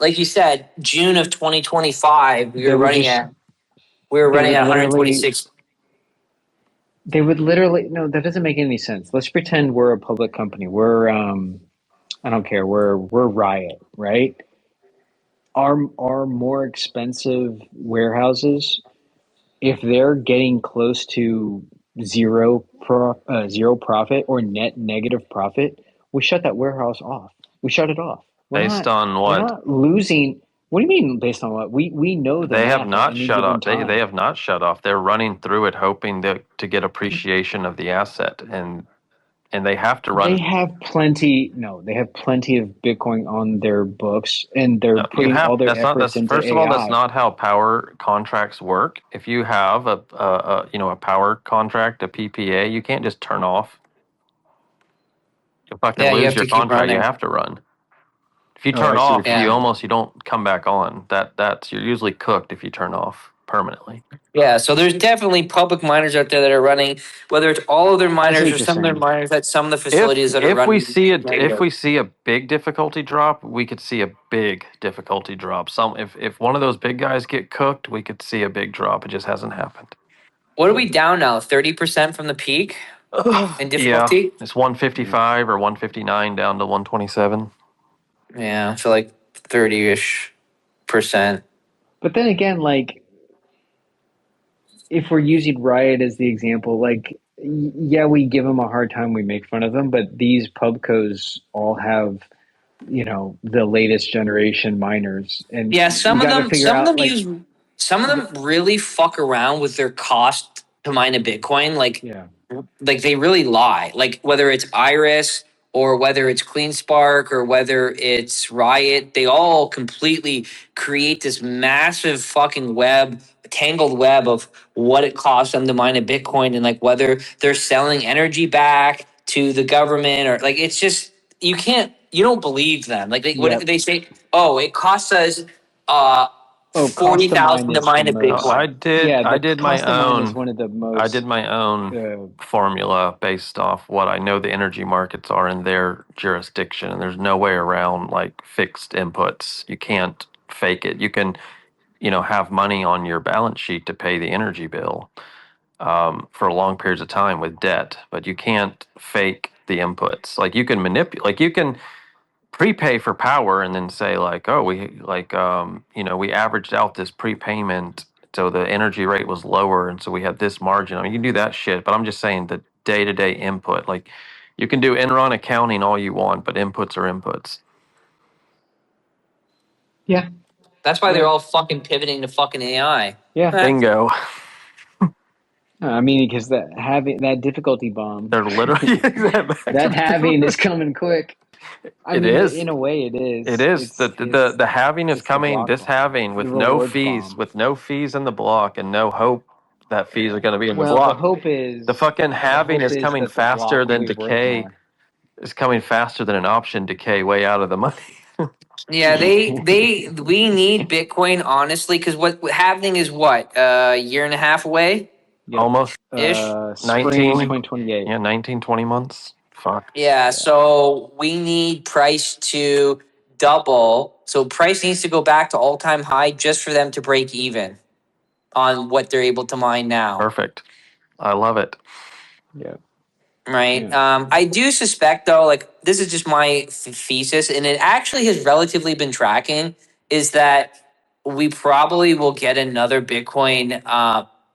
like you said, June of 2025, They would just we were they running would at literally 126. no, that doesn't make any sense. Let's pretend we're a public company. We're I don't care. We're Riot, right? Our more expensive warehouses, if they're getting close to zero profit or net negative profit, we shut that warehouse off. We shut it off. Based on We're what? not losing. What do you mean based on what? We know the They have math at not any shut given off. They time. have not shut off. They're running through it, hoping to get appreciation of the asset, and they have to They run. have plenty. No, they have plenty of Bitcoin on their books, and they're No, you putting have. all their That's not. efforts That's into first of all, that's AI. not how power contracts work. If you have a power contract, a PPA, you can't just turn off. You fucking Yeah, you lose have your to keep contract. You running. have to run. If you Oh, turn I see what off, you're Yeah. saying. you don't come back on. You're usually cooked if you turn off permanently. Yeah, so there's definitely public miners out there that are running, whether it's all of their I see miners what or you're some of their saying. miners at some of the If facilities that are if we running see if negative. we see a big difficulty drop, we could see a big difficulty drop. If one of those big guys get cooked, we could see a big drop. It just hasn't happened. What are we down now? 30% from the peak in Yeah, difficulty? it's 155 or 159 down to 127. Yeah, so like 30-ish percent. But then again, like if we're using Riot as the example, like yeah, we give them a hard time, we make fun of them, but these pubcos all have the latest generation miners, and Yeah, we got to figure out like some of the, them really fuck around with their cost to mine a Bitcoin. yeah, Like they really lie. Like whether it's Iris or whether it's CleanSpark or whether it's Riot, they all completely create this massive fucking tangled web of what it costs them to mine a Bitcoin and like whether they're selling energy back to the government or like it's just you don't believe them. Like yeah. they say, oh, it costs us uh Oh, cost to mine 40,000 to is the mine a No, most. Bitcoin. Yeah, I the did my cost to mine is own. one of the I did most. my own Uh, formula based off what I know the energy markets are in their jurisdiction, and there's no way around like fixed inputs. You can't fake it. You can, have money on your balance sheet to pay the energy bill for long periods of time with debt, but you can't fake the inputs. Like you can manipulate, like you can prepay for power and then say like, oh, we averaged out this prepayment so the energy rate was lower and so we had this margin. I mean, you can do that shit, but I'm just saying the day-to-day input, like you can do Enron accounting all you want, but inputs are inputs. yeah, That's why they're yeah, all fucking pivoting to fucking AI. yeah. Bingo. I mean, because that having that difficulty bomb, They're literally back to that the halving is coming quick. I It mean, is. in a way, it It is. is. It's it's The halving is it's the coming. block This bomb, halving the rewards bomb. with no fees in the block and no hope that fees are going to be in the Well, the block. hope The is fucking the halving hope is is coming that the faster block will than be worth decay. more. Is coming faster than an option decay way out of the money. Yeah, we need Bitcoin honestly because what happening is what a year and a half away Yep. Almost ish. Spring 19, 2028. yeah, 19, 20 months. Fuck. Yeah, Yeah. so we need price to double. So price needs to go back to all time high just for them to break even on what they're able to mine now. Perfect. I love it. Yeah. Right. Yeah. I do suspect, though, like this is just my thesis, and it actually has relatively been tracking, is that we probably will get another Bitcoin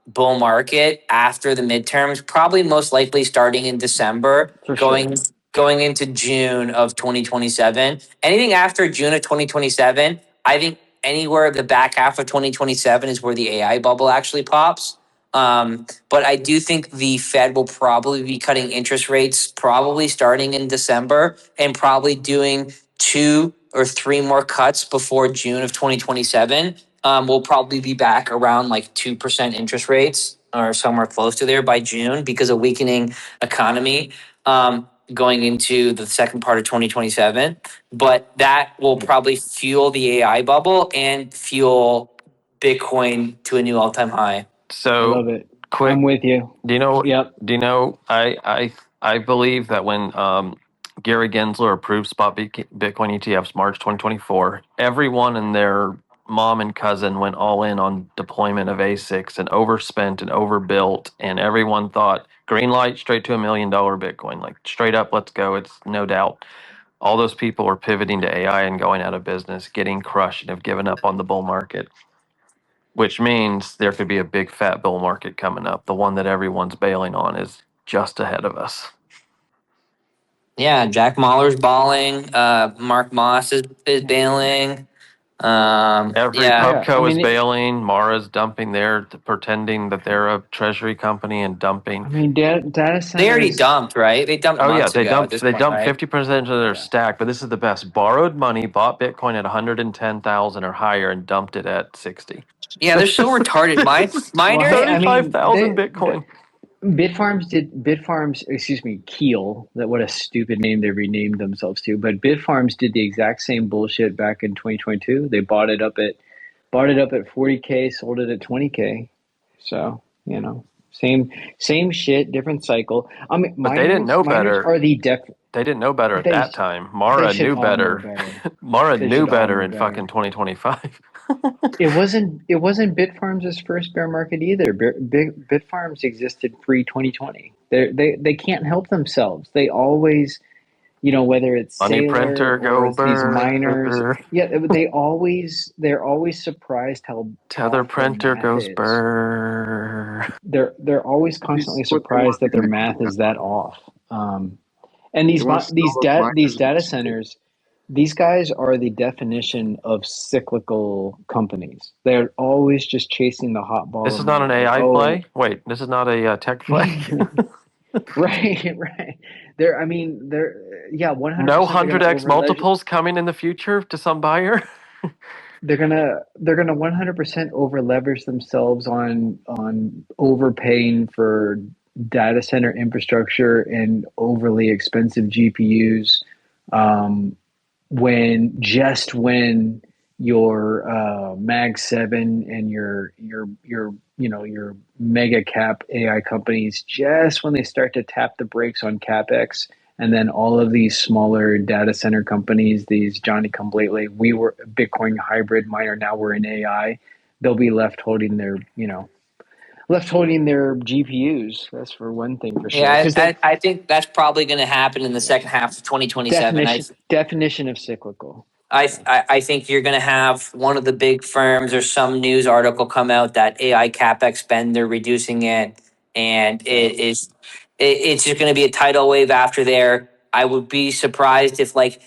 bull market after the midterms, probably most likely starting in December, For sure. going into June of 2027. Anything after June of 2027, I think anywhere the back half of 2027 is where the AI bubble actually pops. But I do think the Fed will probably be cutting interest rates probably starting in December and probably doing 2 or 3 more cuts before June of 2027. We'll probably be back around like 2% interest rates or somewhere close to there by June because of weakening economy going into the second part of 2027. But that will probably fuel the AI bubble and fuel Bitcoin to a new all-time high. I So love it. quick, I'm with you. do you know? Yep. Do you know? I believe that when Gary Gensler approved spot Bitcoin ETFs March 2024, everyone and their mom and cousin went all in on deployment of ASICs and overspent and overbuilt, and everyone thought green light straight to $1 million Bitcoin, like straight up, let's go. It's no doubt. All those people are pivoting to AI and going out of business, getting crushed, and have given up on the bull market, which means there could be a big fat bull market coming up. The one that everyone's bailing on is just ahead of us. Yeah, Jack Mahler's balling. Mark Moss is bailing. Every Yeah, Yeah. I pubco is mean, bailing. Mara's dumping there, pretending that they're a treasury company and dumping. data they already centers. dumped, right? They dumped Oh yeah, months ago at this they point, dumped right? 50% of their Yeah. stack, but this is the best. Borrowed money, bought Bitcoin at 110,000 or higher, and dumped it at 60. Yeah, they're so retarded. Well, Miners. hey, I mean, 35,000 Bitcoin. Bitfarms, excuse me, Keel, that what a stupid name they renamed themselves to, but Bitfarms did the exact same bullshit back in 2022. They bought it up at 40K, sold it at 20K. So, same shit, different cycle. I mean, But they didn't know miners better. are the def They didn't know better at they that time. they Mara should knew all know better. better. Mara They knew should all better know in fucking better. 2025. It wasn't Bitfarms' first bear market either. Bitfarms existed pre 2020. They can't help themselves. They always, whether it's Money Sailor printer, or go it's these miners, burr. yeah, they're always surprised how Tether off their printer math goes is. burr. They're always This constantly is what they want surprised to that their do. math is that off. And They want to sell those these miners data into centers, these guys are the definition of cyclical companies. They're always just chasing the hot ball This of is not an money. Like, AI oh, play. Wait, this is not a tech play. right, right. I mean, yeah, No 100% they're gonna 100x over multiples coming in the future to some buyer. they're gonna 100% over leverage themselves on overpaying for data center infrastructure and overly expensive GPUs. Um, when your Mag 7 and your mega cap AI companies, just when they start to tap the brakes on capex, and then all of these smaller data center companies, these Johnny come lately, we were a Bitcoin hybrid miner, now we're in AI, they'll be left holding their GPUs. That's for one thing for sure. Yeah, Because they, I think that's probably going to happen in the yeah, second half of 2027. definition of cyclical. So. I think you're going to have one of the big firms or some news article come out that AI capex spend, they're reducing it, and Yeah. it's just going to be a tidal wave after there. I would be surprised if like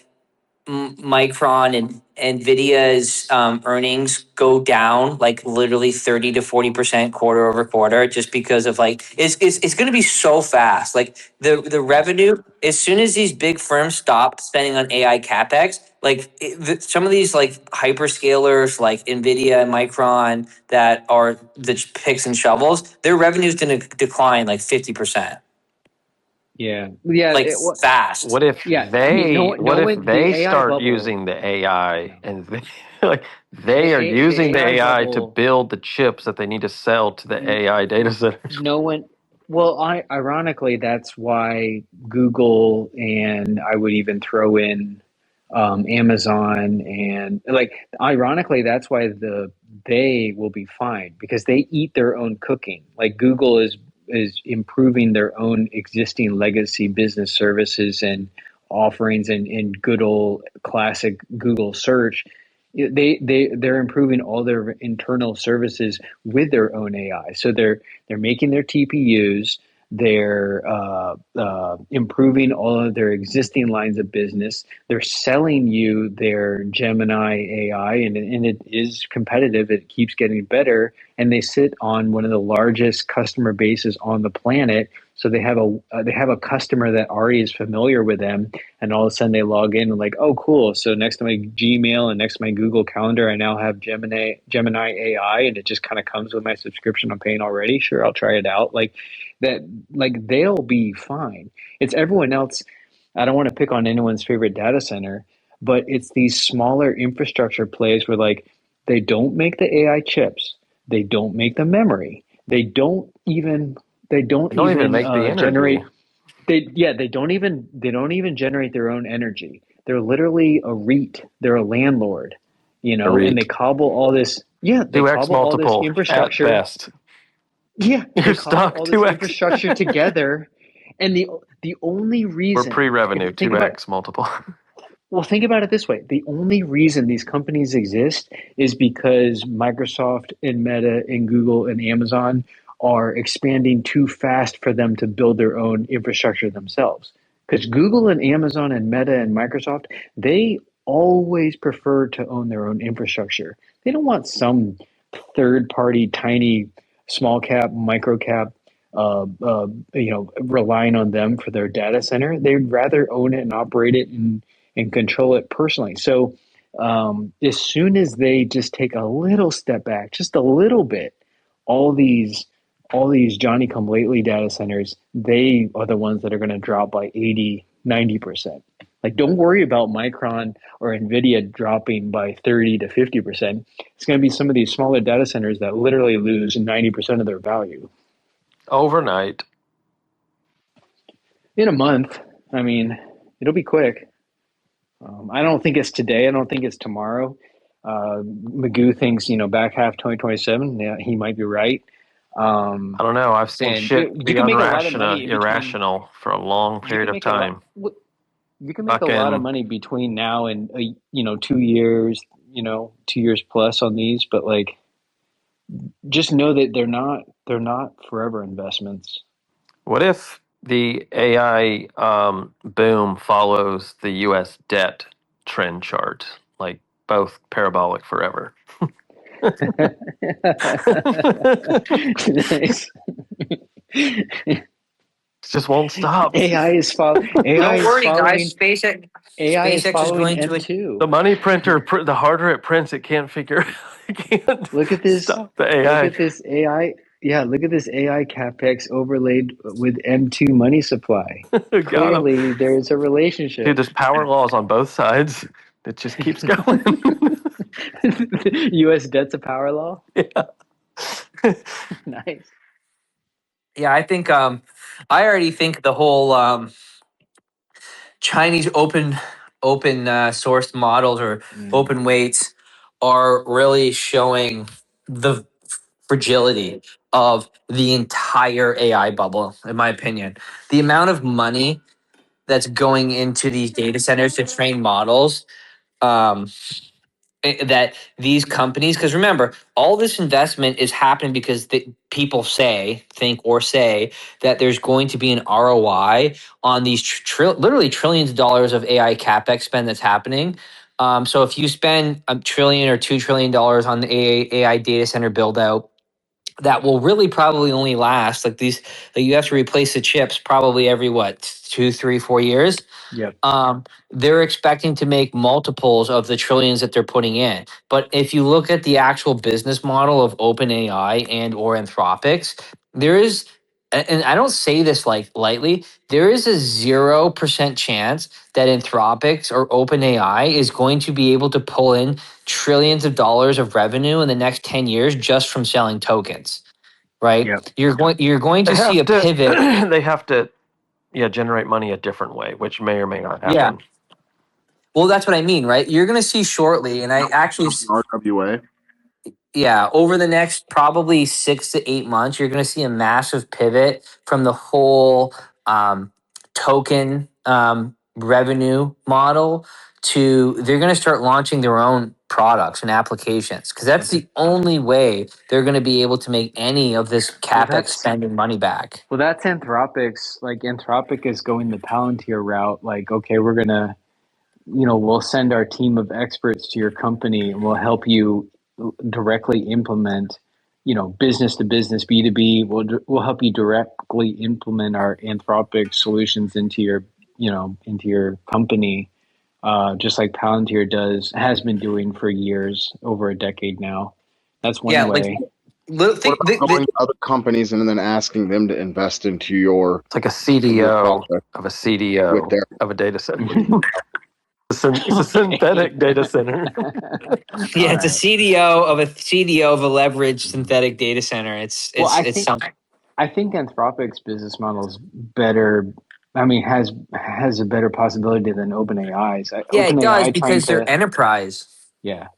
Micron and Nvidia's earnings go down like literally 30 to 40% quarter over quarter, just because of like it's going to be so fast. Like the revenue, as soon as these big firms stop spending on AI capex, like some of these like hyperscalers like Nvidia and Micron that are the picks and shovels, their revenue is going to decline like 50%, Yeah, yeah, like fast. What if yeah. I mean, what if the they AI start bubble, using the AI yeah, and like they are the using the AI AI to bubble. build the chips that they need to sell to the AI data centers? No one. Well, ironically, that's why Google, and I would even throw in Amazon, and like ironically, that's why they will be fine because they eat their own cooking. Like Google is improving their own existing legacy business services and offerings in good old classic Google search. They're improving all their internal services with their own AI. So they're making their TPUs. They're improving all of their existing lines of business. They're selling you their Gemini AI, and it is competitive. It keeps getting better, and they sit on one of the largest customer bases on the planet. So they have a customer that already is familiar with them, and all of a sudden they log in and like, oh, cool. So next to my Gmail and next to my Google Calendar, I now have Gemini AI, and it just kind of comes with my subscription I'm paying already. Sure, I'll try it out. Like that, like they'll be fine. It's everyone else. I don't want to pick on anyone's favorite data center, but it's these smaller infrastructure plays where like they don't make the AI chips, they don't make the memory, they don't They don't even even make the energy. generate they don't even generate their own energy. They're literally a REIT. They're a landlord, A and they REIT. cobble all this. Yeah, they 2x cobble all this multiple at infrastructure. best. Yeah, they You're cobble stuck all this 2x. infrastructure together, and the only Or reason, if pre-revenue, you think about, 2x multiple. well, think about it this way: the only reason these companies exist is because Microsoft and Meta and Google and Amazon are expanding too fast for them to build their own infrastructure themselves. Because Google and Amazon and Meta and Microsoft, they always prefer to own their own infrastructure. They don't want some third party, tiny, small cap, micro cap, relying on them for their data center. They'd rather own it and operate it and control it personally. So as soon as they just take a little step back, just a little bit, all these Johnny come lately data centers, they are the ones that are going to drop by 80, 90%. Like, don't worry about Micron or Nvidia dropping by 30 to 50%. It's going to be some of these smaller data centers that literally lose 90% of their value Overnight. in a month. I mean, it'll be quick. I don't think it's today. I don't think it's tomorrow. Magoo thinks, back half 2027. Yeah, he might be right. I don't know. I've seen And shit you be can make a lot of money in between. irrational for a long You period can of make a lot. time. You can make a lot of Fucking, money between now and 2 years. 2 years plus on these, but like, just know that they're not forever investments. what if the AI boom follows the US debt trend chart? Like both parabolic forever. Nice. Just won't stop. AI is follow. AI Don't is worry, guys. following. SpaceX AI is SpaceX is following going to The M2. money printer, the harder it prints, it can't figure, it can't Look at this. stop the Look AI. at this AI. Yeah, look at this AI capex overlaid with M2 money supply. Got him. Clearly, there's a Dude, relationship. there's power laws on both sides. It just keeps going. U.S. debt's a power law. Yeah. Nice. Yeah, I think I already think the whole Chinese open source models or Mm, open weights are really showing the fragility of the entire AI bubble, in my opinion. The amount of money that's going into these data centers to train models, um, that these companies, because remember, all this investment is happening because people think or say that there's going to be an ROI on these literally trillions of dollars of AI capex spend that's happening. So if you spend a trillion or $2 trillion on the AI data center build out, that will really probably only last like these. Like you have to replace the chips probably every what 2, 3, 4 years. yep. They're expecting to make multiples of the trillions that they're putting in. But if you look at the actual business model of OpenAI and or Anthropics, there is, and I don't say this like lightly, there is a 0% chance that Anthropics or OpenAI is going to be able to pull in trillions of dollars of revenue in the next 10 years just from selling tokens, right? Yep. You're going They to see have a to, pivot. they have to, yeah, generate money a different way, which may or may not Yeah. happen. Well, that's what I mean, right? You're going to see shortly, and I actually RWA. Yeah, over the next probably 6 to 8 months, you're going to see a massive pivot from the whole token revenue model to they're going to start launching their own products and applications because that's the only way they're going to be able to make any of this Well, capex spending money back. well, that's Anthropic's. Like Anthropic is going the Palantir route. Like, okay, we're gonna, we'll send our team of experts to your company and we'll help you directly implement, business to business, B2B. We'll help you directly implement our Anthropic solutions into your company, just like Palantir has been doing for years, over a decade now. That's one Yeah, like way. What about going to other companies and then asking them to invest into your It's like a CDO project of a with CDO their of a data center. Okay. It's a synthetic data center. yeah, All it's a right. CDO of a leveraged synthetic data center. It's Well, it's it's something. I think Anthropic's business model is better. I mean, has a better possibility than OpenAI's. Yeah, it does OpenAI trying because they're to, enterprise. yeah.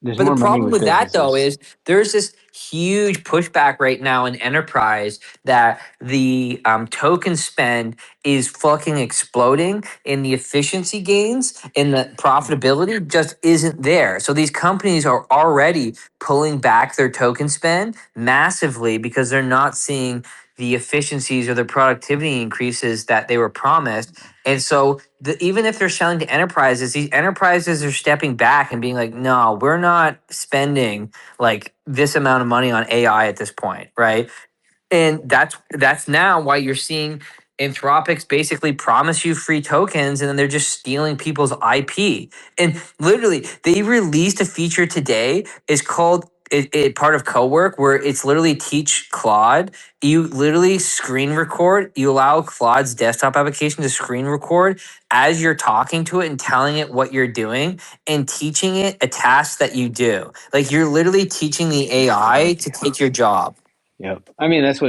There's But the more money problem with with that though businesses. is there's this huge pushback right now in enterprise that the token spend is fucking exploding and the efficiency gains and the profitability just isn't there. So these companies are already pulling back their token spend massively because they're not seeing the efficiencies or the productivity increases that they were promised. And so even if they're selling to enterprises, these enterprises are stepping back and being like, no, we're not spending like this amount of money on AI at this point, right? And that's now why you're seeing Anthropics basically promise you free tokens and then they're just stealing people's IP. And literally, they released a feature today. It's called it part of Cowork where it's literally teach Claude. You literally screen record. You allow Claude's desktop application to screen record as you're talking to it and telling it what you're doing and teaching it a task that you do. Like you're literally teaching the AI to take your job. Yep. I mean, that's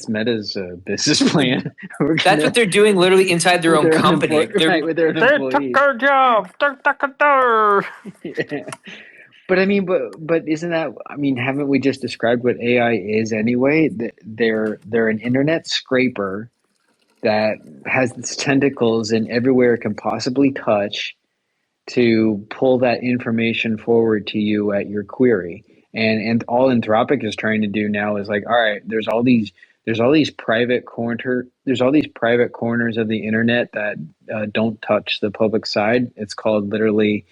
Meta's business plan. We're That's gonna what they're doing literally inside their with own their company. They're right, with their own They took employees. our job. Yeah. But I mean, but isn't that? I mean, haven't we just described what AI is anyway? They're an internet scraper that has its tentacles in everywhere it can possibly touch to pull that information forward to you at your query. And all Anthropic is trying to do now is like, all right, there's all these private corners of the internet that don't touch the public side. It's called literally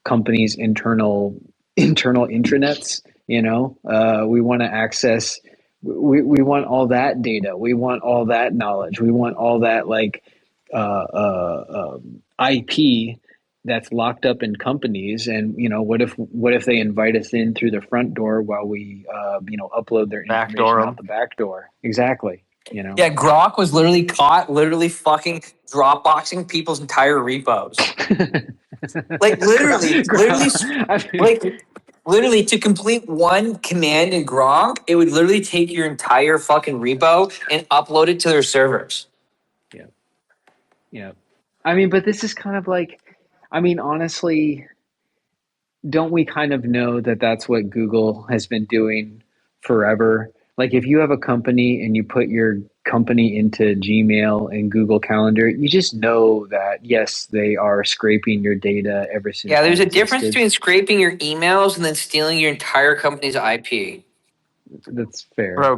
companies' internal intranets. We want to access. We want all that data. We want all that knowledge. We want all that IP that's locked up in companies. And what if they invite us in through the front door while we upload their Backdoor information out them. the back door? Exactly. yeah, Grok was literally caught literally fucking Dropboxing people's entire repos. Like I mean, literally to complete one command in Gronk, it would literally take your entire fucking repo and upload it to their servers. yeah, yeah. I mean, but this is kind of like, I mean, honestly, don't we kind of know that that's what Google has been doing forever? Like, if you have a company and you put your company into Gmail and Google Calendar, you just know that, yes, they are scraping your data ever since Yeah, you've there's a difference existed. between scraping your emails and then stealing your entire company's IP, That's fair. Bro,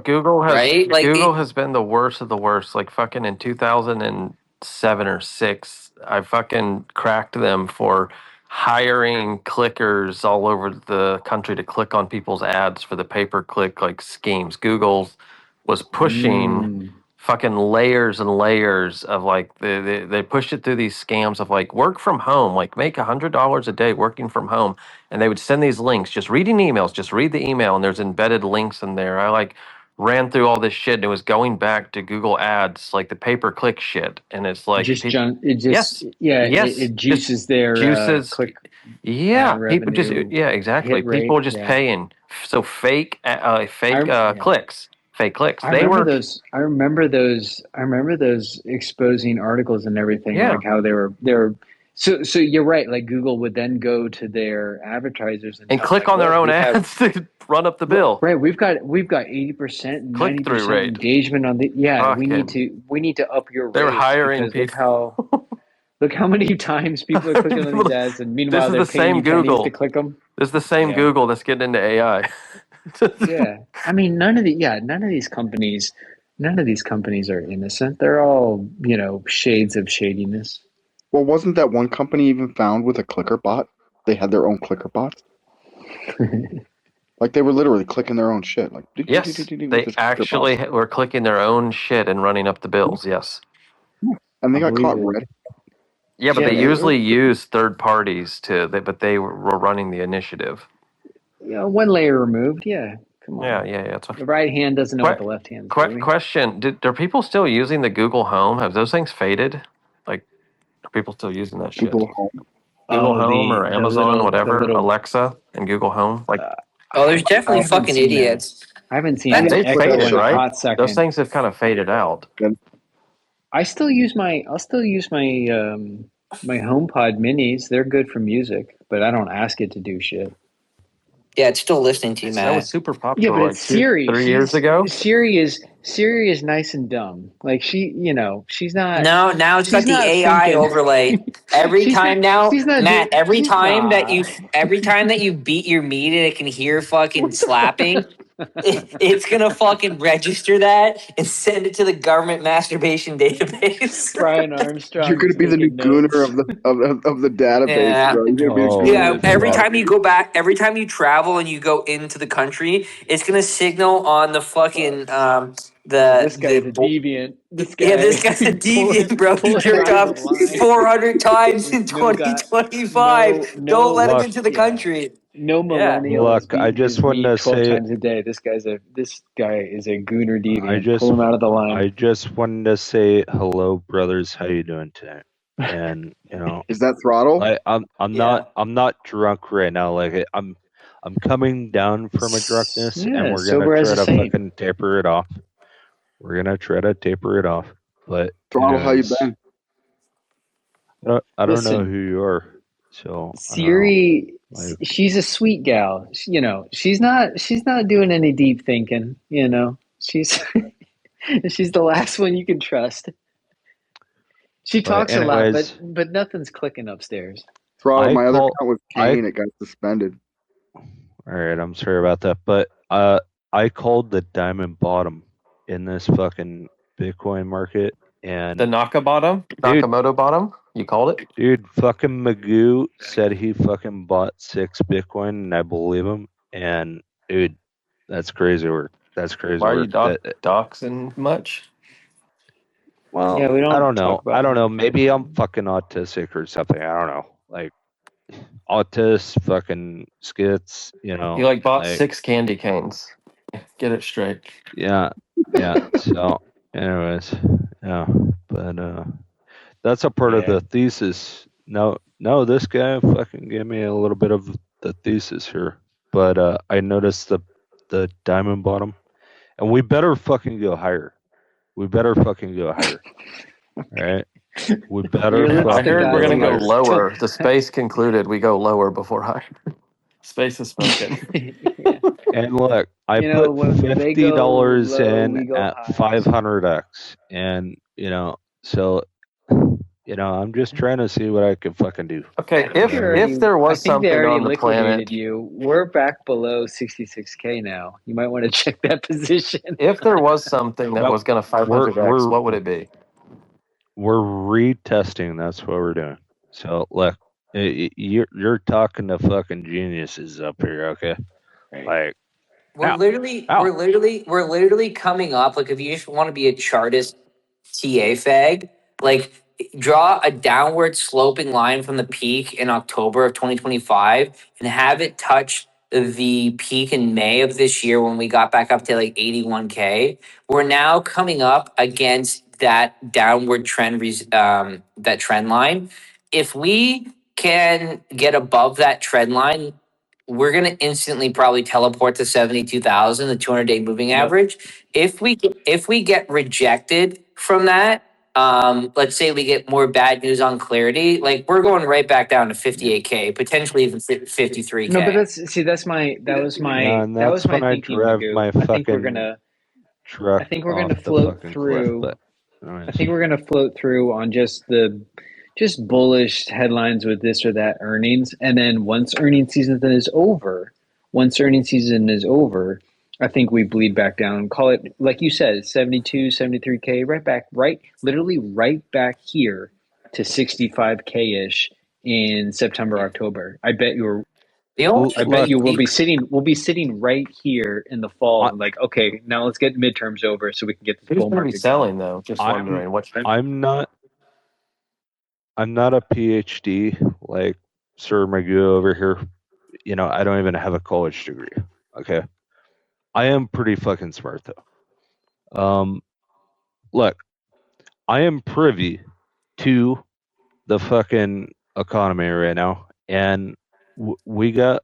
right? Google has been the worst of the worst. Like fucking in 2007 or 6, I fucking cracked them for hiring clickers all over the country to click on people's ads for the pay-per-click like schemes. Google was pushing Mm, fucking layers and layers of like they pushed it through these scams of like work from home, like make $100 a day working from home, and they would send these links, just reading emails, just read the email, and there's embedded links in there. I like ran through all this shit and it was going back to Google Ads, like the pay-per-click shit, and it's like just people, junk. It just, yes, yeah. yes, It just juices their juices. click Yeah, people just revenue yeah, exactly. hit People rate. just Yeah. paying so fake Yeah. clicks, fake clicks. I They remember were those. I remember those. I remember those exposing articles and everything, yeah. like how they were So you're right. Like Google would then go to their advertisers and And tell them, click like, on their look, own we have ads to run up the bill. right. We've got 80%, Click-through 90% rate. engagement on the. Yeah, we need Fucking, to up your they were rates hiring because people. look how many times people are clicking on these ads, and This meanwhile is they're the paying same you pennies to Google. click them. This is the same Yeah, Google that's getting into AI. yeah. I mean, none of these companies, are innocent. They're all shades of shadiness. Well, wasn't that one company even found with a clicker bot? They had their own clicker bots. Like they were literally clicking their own shit, like Yes, with they this clicker bot. actually were clicking their own shit and running up the bills. Yes. And they I'll got believe caught it. red. Yeah, but Yeah, they they were. usually use third parties but they were running the initiative. One layer removed. Yeah, come Yeah, on. yeah, yeah. The right hand doesn't know what Que- the left hand's doing. question: are people still using the Google Home? Have those things faded? Like, are people still using that shit? Google Home. Google Oh, Home or Amazon, the whatever, little. Alexa and Google Home. Like, Uh, Oh, there's I definitely haven't fucking seen that. idiots. I haven't seen That's an they've Echo faded, in a right? hot Those second. things have kind of faded out. Then I'll still use my my HomePod minis. They're good for music, but I don't ask it to do shit. yeah, it's still listening to you, That was Matt. super Yeah, popular but like it's Siri. 3 years ago. Siri is nice and dumb. Like she's not No, now it's got the AI thinking. overlay. Every time now, She's not Matt, doing. Nah. every time that you beat your meat and it can hear fucking What the slapping, it's gonna fucking register that and send it to the government masturbation database. Brian you're Armstrong's gonna be the new taking gooner notes. of the database, Yeah. bro. You're gonna be a gooner Yeah, of the every Oh, time you database. go back, every time you travel and you go into the country, it's gonna signal on the Fuck. fucking Oh, this guy's a the deviant. This yeah, this guy guy's a deviant, bro. He pulling jerked out of the off line 400 times with in no guy, 2025. Don't let him look, into the country. no Yeah. millennial is look, I beating just his wanted meat to 12 say, times a day. This guy is a gooner I deviant. just, Pull him out of the line. I just wanted to say hello, brothers. How you doing today? And Is that throttle? Yeah. I'm not drunk right now. Like I'm coming down from a drunkenness, and Yeah, we're gonna sober as try a to saint. fucking taper it off. We're gonna try to taper it off. But Throttle, how you anyways, been? I don't know Listen, who you are, so I don't know. Siri, Like, she's a sweet gal. She's not doing any deep thinking. She's she's the last one you can trust. She but talks a lot, but anyways, nothing's clicking upstairs. Throttle. I My other call account was I Kane. It got suspended. All right, I'm sorry about that, but I called the diamond bottom in this fucking Bitcoin market, The and dude, Nakamoto bottom. You called it. fucking Magoo said he fucking bought 6 Bitcoin, and I believe him. And dude, that's crazy work. That's crazy Why are you work. That doxing much? well, Yeah, we I don't don't talk know. about Maybe I'm fucking autistic or something. I don't know. Like autist, fucking skits. You like bought Like 6 candy canes. Get it straight. yeah, yeah. So, anyways, yeah, but that's a part of Yeah. the thesis. No, this guy fucking gave me a little bit of the thesis here, but I noticed the diamond bottom, and we better fucking go higher. We better fucking go higher. All right, we better Your lips I to fucking heard we're God's go gonna go higher. ears. lower. The space concluded we go lower before higher. Space has spoken. Yeah. And look, I put When they go $50 low, in we go at high. 500x, and so I'm just trying to see what I can fucking do. Okay, I think if you're Alright. if already. there I was think they something already on the liquidated planet, you. We're back below 66K now. You might want to check that position. if there was something that was going to We're 500x, what would it be? we're retesting. That's what we're doing. So look, you're talking to fucking geniuses up here, okay? Right. Like, We're literally ow, we're literally coming up, like, if you just want to be a chartist TA fag, like, draw a downward sloping line from the peak in October of 2025 and have it touch the peak in May of this year when we got back up to like 81K. We're now coming up against that downward trend, that trend line. If we can get above that trend line, we're going to instantly probably teleport to 72,000, the 200-day moving Yep. average. If we get rejected from that, let's say we get more bad news on clarity, like we're going right back down to 58K, potentially even 53K. No, but that was Yeah, and that's my when I thinking, drive Magoo. my fucking I truck think we're off gonna the float fucking cliff. through. But I anyways, think we're gonna float through on just bullish headlines with this or that earnings, and then once earnings season is over, I think we bleed back down. Call it like you said, 72, 73K, literally right back here to 65K ish in September, October. The only I bet look, you we'll be sitting right here in the fall I, and like, okay, now let's get midterms over so we can get this Who's bull going to be market going. selling though? Just I'm wondering. What? I'm not a PhD like Sir Magoo over here. You know, I don't even have a college degree. Okay, I am pretty fucking smart though. Look, I am privy to the fucking economy right now, and we got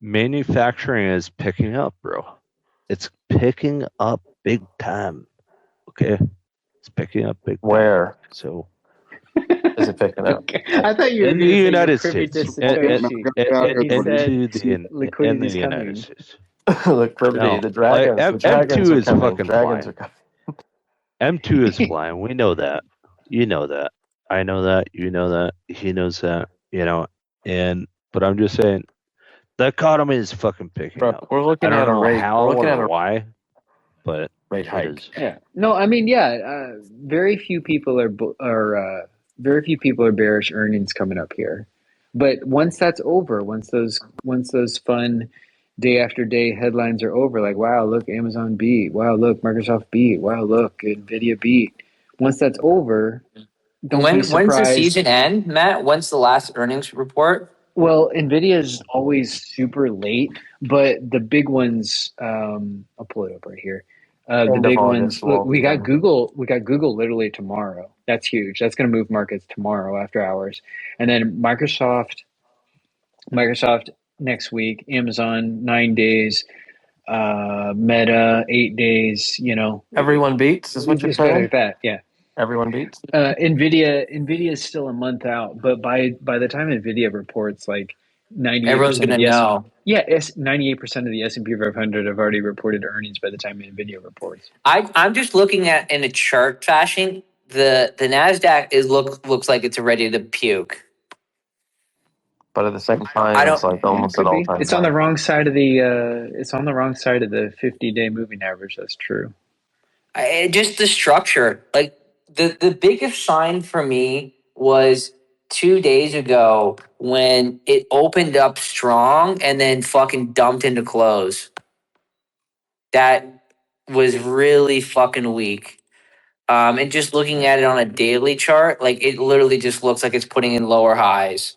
manufacturing is picking up, bro. It's picking up big time. Okay, it's picking up big time. Where So is it picking up? Okay. I thought you were in going the to say you're United privy to States, Satoshi, and he said in liquidity the is United coming. States. Liquidity. No, The like dragons. The dragons M2 are is coming. fucking Dragons flying. are coming. M2 is flying. We know that. You know that. I know that. You know that. He knows that. You know, but I'm just saying the economy is fucking picking Bro, up. we're I looking don't at a know rate. We're how looking at or a why, but rate it hike. is. Yeah. No, I mean, yeah. Very few people very few people are bearish earnings coming up here, but once that's over, once those fun day after day headlines are over, like wow, look, Amazon beat, wow, look, Microsoft beat, wow, look, Nvidia beat. Once that's over, don't be when's the surprised. season end, Matt? When's the last earnings report? Well, Nvidia is always super late, but the big ones, I'll pull it up right here. The End of big ones, August will look, all be done. We got Google literally tomorrow. That's huge. That's going to move markets tomorrow after hours. And then Microsoft next week, Amazon 9 days, Meta 8 days, Everyone beats, is what you're it's better saying? like that. Yeah. Everyone beats. Nvidia is still a month out, but by the time Nvidia reports, like Everyone's 98% of gonna the S know. yeah, 98% of the S&P 500 have already reported earnings by the time Nvidia reports. I'm just looking at in a chart fashion. The Nasdaq looks like it's ready to puke. But at the same I time, it's don't. like Yeah, almost at could all be. time It's on the high. wrong side of the 50-day moving average. That's true. Just the structure. Like the biggest sign for me was 2 days ago when it opened up strong and then fucking dumped into close. That was really fucking weak. And just looking at it on a daily chart, like it literally just looks like it's putting in lower highs.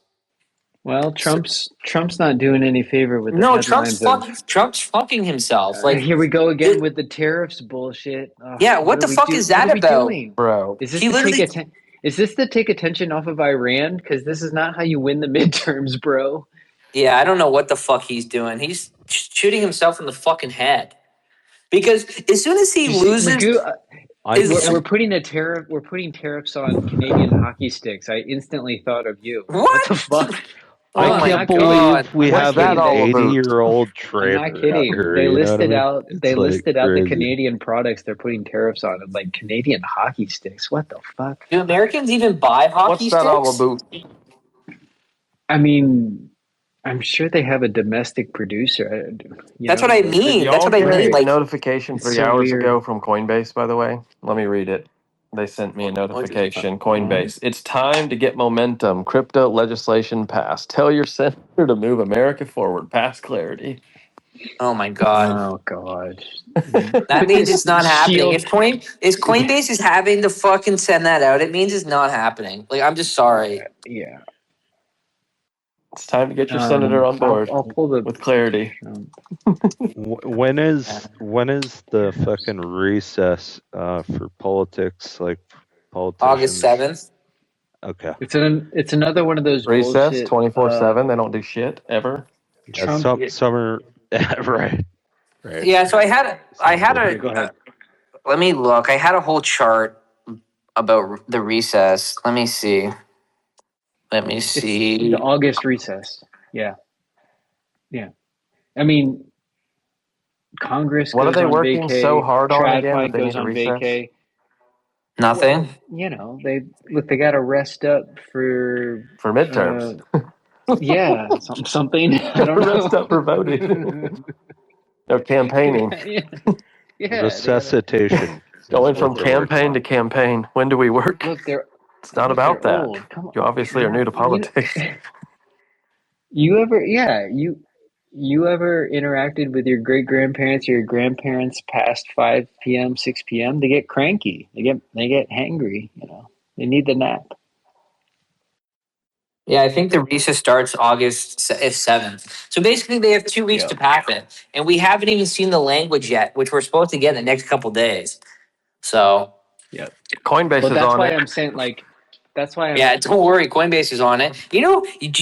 Well, So, Trump's not doing any favor with the no, headlines of Trump's fucking himself. Like, here we go again th- with the tariffs bullshit. yeah, what the fuck is What that are we about? doing? Bro, Is this He to take literally, atten- Is this to take attention off of Iran? Because this is not how you win the midterms, bro. yeah, I don't know what the fuck he's doing. He's shooting himself in the fucking head because as soon as he Did you see, loses, Magoo? I'm is We're putting a tariff. We're putting tariffs on Canadian hockey sticks. I instantly thought of you. What the what? fuck? I Oh No, I'm my can't not kidding. believe god! we I'm not what's have that an kidding. all about? 80-year-old I'm not trader out kidding. here. You know what I mean? They It's like listed out the crazy. Canadian products they're putting tariffs on, and like Canadian hockey sticks. What the fuck? Do Americans even buy What's hockey that all sticks? about? I mean, I'm sure they have a domestic producer. That's what I Did mean. That's y'all what I get mean. a Right? Like, notification It's 3 so hours weird. ago from Coinbase, by the way? Let me read it. They sent me a notification. What? Coinbase. It's time to get momentum. Crypto legislation passed. Tell your senator to move America forward. Pass clarity. oh my god, Oh God! that Put means this it's not happening. shield. If Coinbase is having to fucking send that out, it means it's not happening. Like, I'm just sorry. Yeah. It's time to get your senator on board I'll pull the. with clarity. When is the fucking recess for politics? Like August politicians? 7th. Okay, It's another one of those Recess bullshit. 24/7. They don't do shit ever. yeah, Trump. summer. right, right. Yeah, so I had Sounds good. Yeah, go ahead. let me look. I had a whole chart about the recess. Let me see. It's the August recess. Yeah. Yeah. I mean, Congress What are goes they on working so vacay. hard on again that TradFi they goes need a on recess? vacay. Nothing. Well, they got to rest up for For midterms. yeah, something. I don't Rest up for voting. know. They're campaigning. yeah, yeah, they got to Resuscitation is Going what from they're working campaign to on. campaign. When do we work? look. It's not They're about that. old. Come on. You obviously are new No, to politics. you ever? Yeah, you ever interacted with your great grandparents or your grandparents past 5 p.m., 6 p.m.? They get cranky. They get hangry. They need the nap. Yeah, I think the recess starts August 7th. So basically, they have 2 weeks to Yep. pass it, and we haven't even seen the language yet, which we're supposed to get in the next couple days. So Yep. Coinbase But is that's on why it. I'm saying that's why I'm yeah, don't worry, Coinbase is on it. Do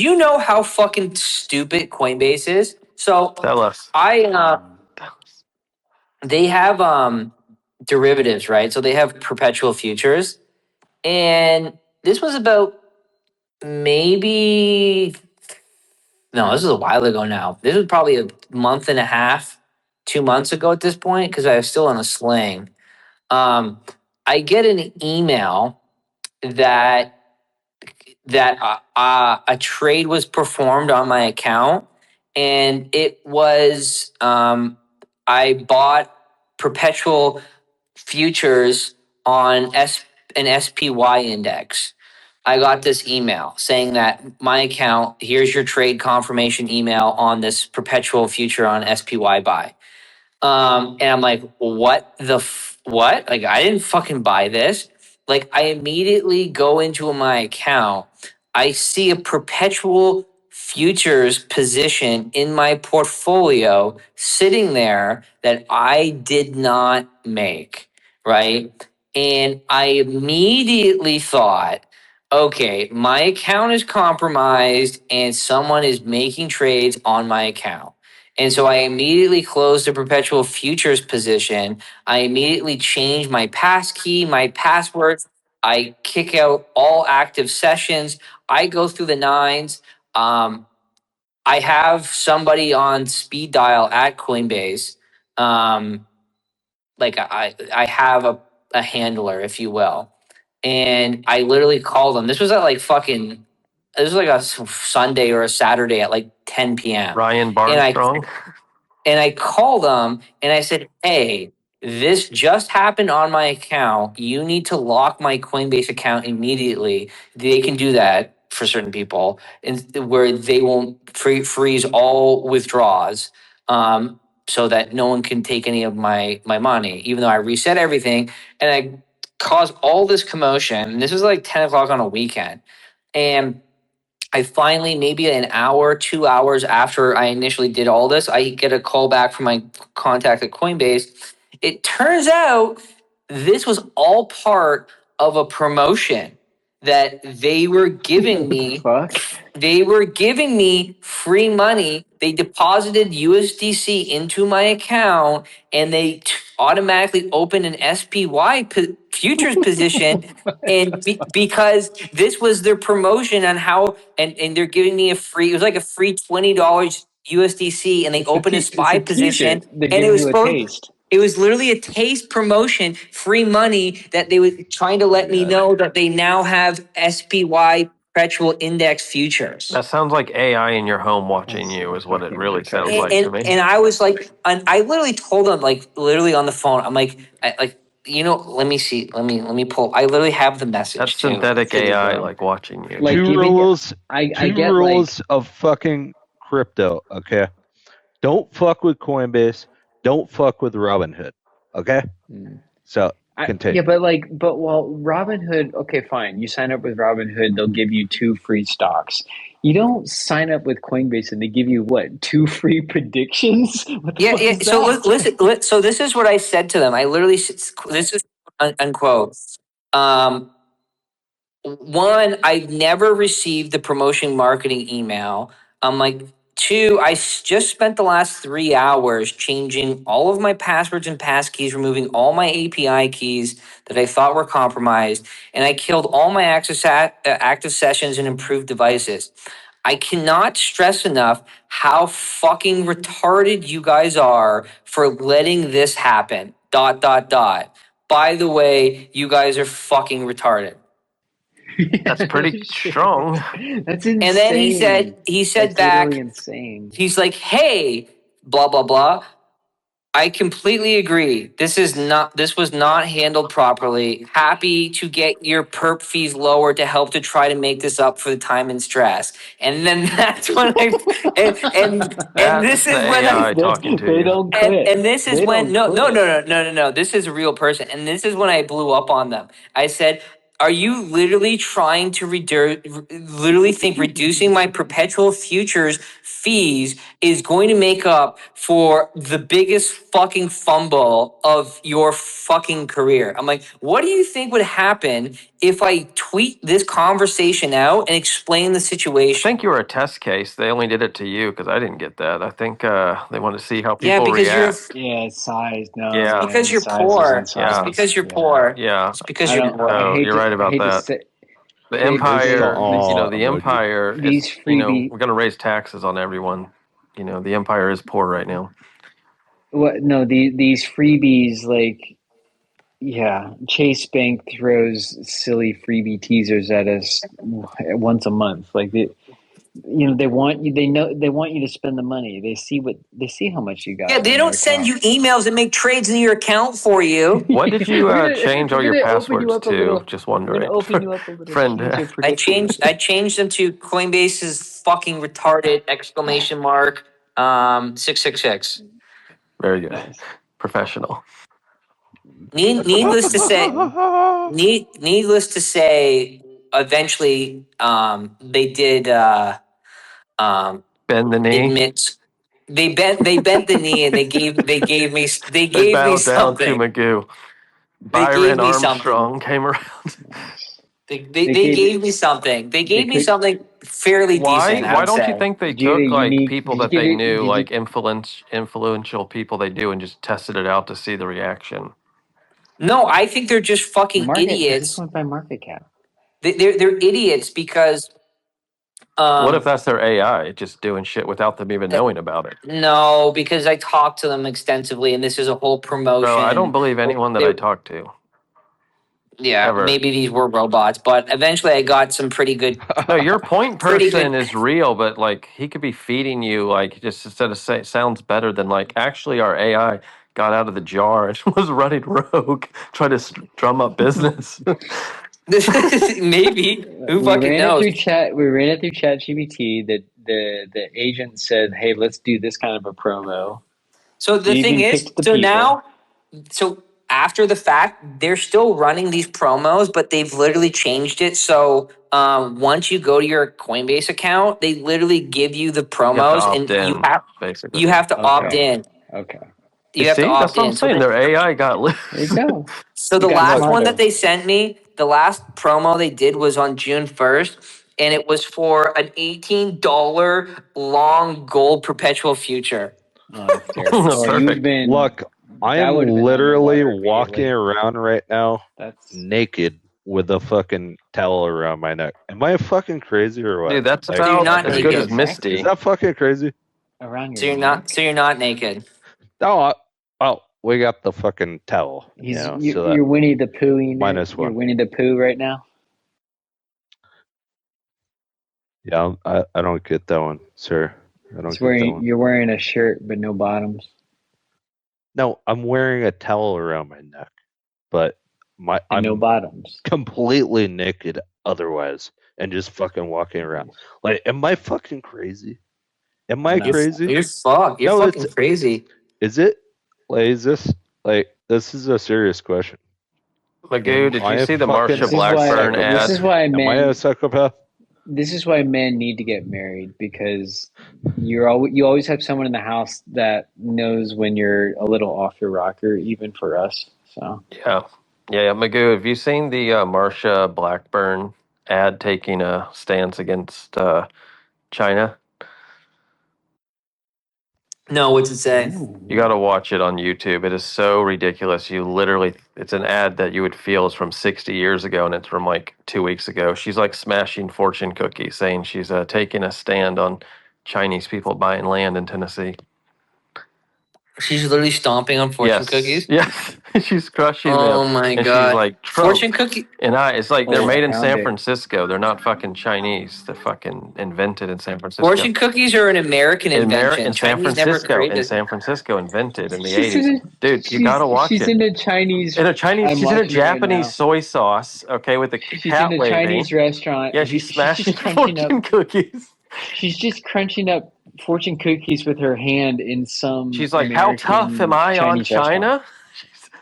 you know how fucking stupid Coinbase is? So Tell us. I they have derivatives, right? So they have perpetual futures, and this was about maybe no, this is a while ago now. This was probably a month and a half, 2 months ago at this point, because I was still on a sling. I get an email that a trade was performed on my account, and it was I bought perpetual futures on an SPY index. I got this email saying that my account, here's your trade confirmation email on this perpetual future on SPY buy. And I'm like, what what? Like, I didn't fucking buy this. Like, I immediately go into my account. I see a perpetual futures position in my portfolio sitting there that I did not make, right? And I immediately thought, okay, my account is compromised and someone is making trades on my account. And so I immediately closed the perpetual futures position. I immediately changed my pass key, my password. I kick out all active sessions. I go through the nines. Um, I have somebody on speed dial at Coinbase. Like I have a handler, if you will. And I literally called them. This was at like fucking, this was like a Sunday or a Saturday at like 10 p.m. Ryan And Barnstrong. I called them and I said, hey, this just happened on my account. You need to lock my Coinbase account immediately. They can do that for certain people, and where they won't freeze all withdrawals, so that no one can take any of my money, even though I reset everything and I caused all this commotion. And this was like 10 o'clock on a weekend. And I finally, maybe an hour, 2 hours after I initially did all this, I get a call back from my contact at Coinbase. It turns out this was all part of a promotion that they were giving What the me. fuck? They were giving me free money. They deposited USDC into my account and they automatically opened an SPY futures position. And because this was their promotion on how, and they're giving me a free, it was like a free $20 USDC, and they opened a It's SPY a position, teaser. They're and giving you a taste. it was literally a taste promotion, free money that they were trying to Oh my let me god. know that they now have SPY perpetual index futures. That sounds like AI in your home watching That's you, so is what it fucking really sounds retarded. like to me. And I was like, and I literally told them, like, literally on the phone, I'm like, let me see, let me pull. I literally have the That's message too. synthetic Here we AI go. like watching you. Like Two giving you rules. I Two get like rules of fucking crypto. Okay. Don't fuck with Coinbase. Don't fuck with Robinhood. Okay. mm, So yeah, continue. but well, Robinhood, okay, fine. You sign up with Robinhood, they'll give you 2 free stocks. You don't sign up with Coinbase and they give you what, 2 free predictions? What the Yeah, fuck yeah. is So that? listen, so this is what I said to them. I literally, this is unquote. Um, One, I've never received the promotion marketing email. I'm like, Two, just spent the last 3 hours changing all of my passwords and passkeys, removing all my API keys that I thought were compromised, and I killed all my active sessions and improved devices. I cannot stress enough how fucking retarded you guys are for letting this happen. ... By the way, you guys are fucking retarded. That's pretty Shit. strong. That's And then insane. he said That's literally back, insane. he's like, hey, blah, blah, blah. I completely agree. This was not handled properly. Happy to get your perp fees lower to help to try to make this up for the time and stress. And then that's when and this That's the is when AI talking to They you. don't quit. and this is They when don't quit. no. This is a real person, and this is when I blew up on them. I said, "Are you literally trying to literally think reducing my perpetual futures fees is going to make up for the biggest fucking fumble of your fucking career?" I'm like, "What do you think would happen if I tweet this conversation out and explain the I situation?" think you were a test case. They only did it to you because I didn't get that. I think they want to see how Yeah, people because react. Yeah, size. No, it's Yeah, yeah, because the you're size poor. isn't It's yeah, size. because you're Yeah. poor. yeah. It's because I you're don't. poor. I So hate you're to. right I about hate to that. say. The There's the empire, awe the emoji. empire These is, freebie. we're going to raise taxes on everyone. The empire is poor right now. What? No, these freebies like. Yeah, Chase Bank throws silly freebie teasers at us once a month. Like they want you. They know they want you to spend the money. They see how much you Yeah, got they on your don't send account. you emails and make trades in your account for you. What did you change all We're your gonna open you passwords up a to? little. Just We're gonna wondering. open you up a little Friend, teaser prediction. I changed them to Coinbase's fucking retarded exclamation mark 666. very good. Nice. Professional. Needless to say, Professional. needless to say, eventually they did Bend the knee. admit they bent the knee and they They gave me bowed down to something. Magoo. They gave Byron me something. Armstrong came around. Nice. They They gave gave me something. They they gave me could something fairly Why? decent, I Why would don't you say. think they did you get a took like unique people did you that get they it knew, did you like influential people they do, and just tested it out to see the reaction? No, I think they're just fucking market they just idiots. went by market cap. They're idiots because What if um that's their AI just doing shit without them even uh, knowing about it? no, because I talked to them extensively, and this is a whole Bro, I don't promotion. believe anyone that They, I talk to yeah, ever. maybe these were robots, but eventually I got some No, your point pretty good. person is real, but like he could be feeding you like just instead of say sounds better than like actually our AI got out of the jar and was running rogue, trying to drum up business. Maybe, who We fucking ran it knows? through chat. We ran it through Chat GBT. The agent said, "Hey, let's do this kind of a promo." So It the thing even is, picked the people. so after the fact, they're still running these promos, but they've literally changed it. So once you go to your Coinbase account, they literally give you the You have to promos, opt and in, basically. you have to opt Okay, in. okay. You You have to see, that's opt what I'm in. saying. Their AI got There you loose. go. So It the got last Look, one that smarter. they sent me, the last promo they did was on June 1st, and it was for an $18 long gold perpetual future. Oh, that's terrible. Oh, you would have perfect. been. Look, I That am would have been literally underwater walking immediately. around right now That's naked with a fucking towel around my neck. Am I fucking crazy or what? Dude, that's Like, So you're about not as good as naked. is Misty. exactly that fucking crazy? around So your so neck. you're not naked. No, oh, we got the fucking towel, so that You're Winnie the Poohing it. minus You're one. Winnie the Pooh right now. Yeah, I don't get that one, sir. I don't It's get that wearing one. you're wearing a shirt but no bottoms No, I'm wearing a towel around my neck, but and no I'm bottoms. completely naked otherwise and just fucking walking around. Like, am I fucking crazy? Am I No. crazy? You're No, fucking crazy. is it? Like, is this like this is a serious question. Magoo, Am did I you a see the fucking Marsha This is why Blackburn this psychopath? ad? is why Am I a men psychopath? this is why men need to get married because you always have someone in the house that knows when you're a little off your rocker, even for us. So Yeah. Yeah, Magoo, have you seen the Marsha Blackburn ad taking a stance against China? No, what's it say? You got to watch it on YouTube. It is so ridiculous. You literally, it's an ad that you would feel is from 60 years ago, and it's from like 2 weeks ago. She's like smashing fortune cookies, saying she's taking a stand on Chinese people buying land in Tennessee. She's literally stomping on fortune cookies. Yes, she's crushing Oh them, my and god! she's like Fortune Trump. cookie. And it's like they're Oh. made in Found San it. Francisco. They're not fucking Chinese. They're fucking invented in San Francisco. Fortune cookies are an American invention. In San Chinese never Francisco, created. invented in the She's 80s. in a, Dude, you gotta watch she's it. in a Chinese. In a Chinese, I'm she's in a watching it right Japanese now. soy sauce, okay, with a She's in cat a waving. Chinese restaurant. Yeah, and she's she's smashing just crunching fortune up. cookies. She's just crunching up fortune cookies with her hand in some. She's like, American "How tough am I on Chinese restaurant. China?"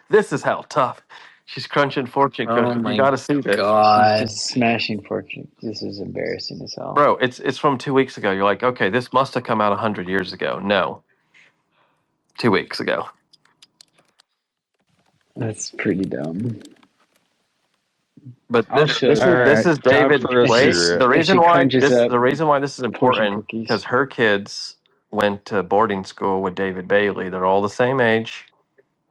This is how tough. She's crunching fortune Oh cookies. You my gotta see this, She's god! just smashing fortune. This is embarrassing as hell. bro. It's from 2 weeks ago. You're like, okay, this must have come out 100 years ago. No, 2 weeks ago. That's pretty dumb. But I'll this show this you. is this Alright, is time David. for a Wait, cigarette. the If she reason why crunches up this is fortune important cookies. because her kids went to boarding school with David Bailey. They're all the same age.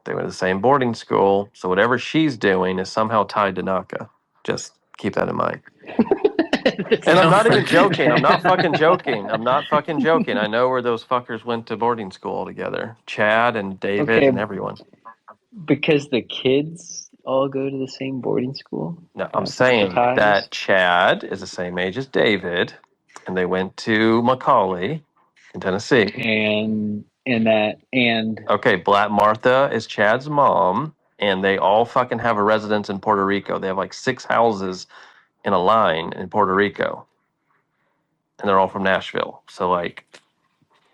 They went to the same boarding school. So whatever she's doing is somehow tied to Naka. Just keep that in mind. And I'm not even joking. I'm not fucking joking. I'm not fucking joking. I know where those fuckers went to boarding school all together. Chad and David Okay, and everyone. because the kids all go to the same boarding school. No, I'm That's the saying ties. that Chad is the same age as David, and they went to Macaulay in Tennessee. And Okay, Black Martha is Chad's mom, and they all fucking have a residence in Puerto Rico. They have like 6 houses in a line in Puerto Rico, and they're all from Nashville. So, like,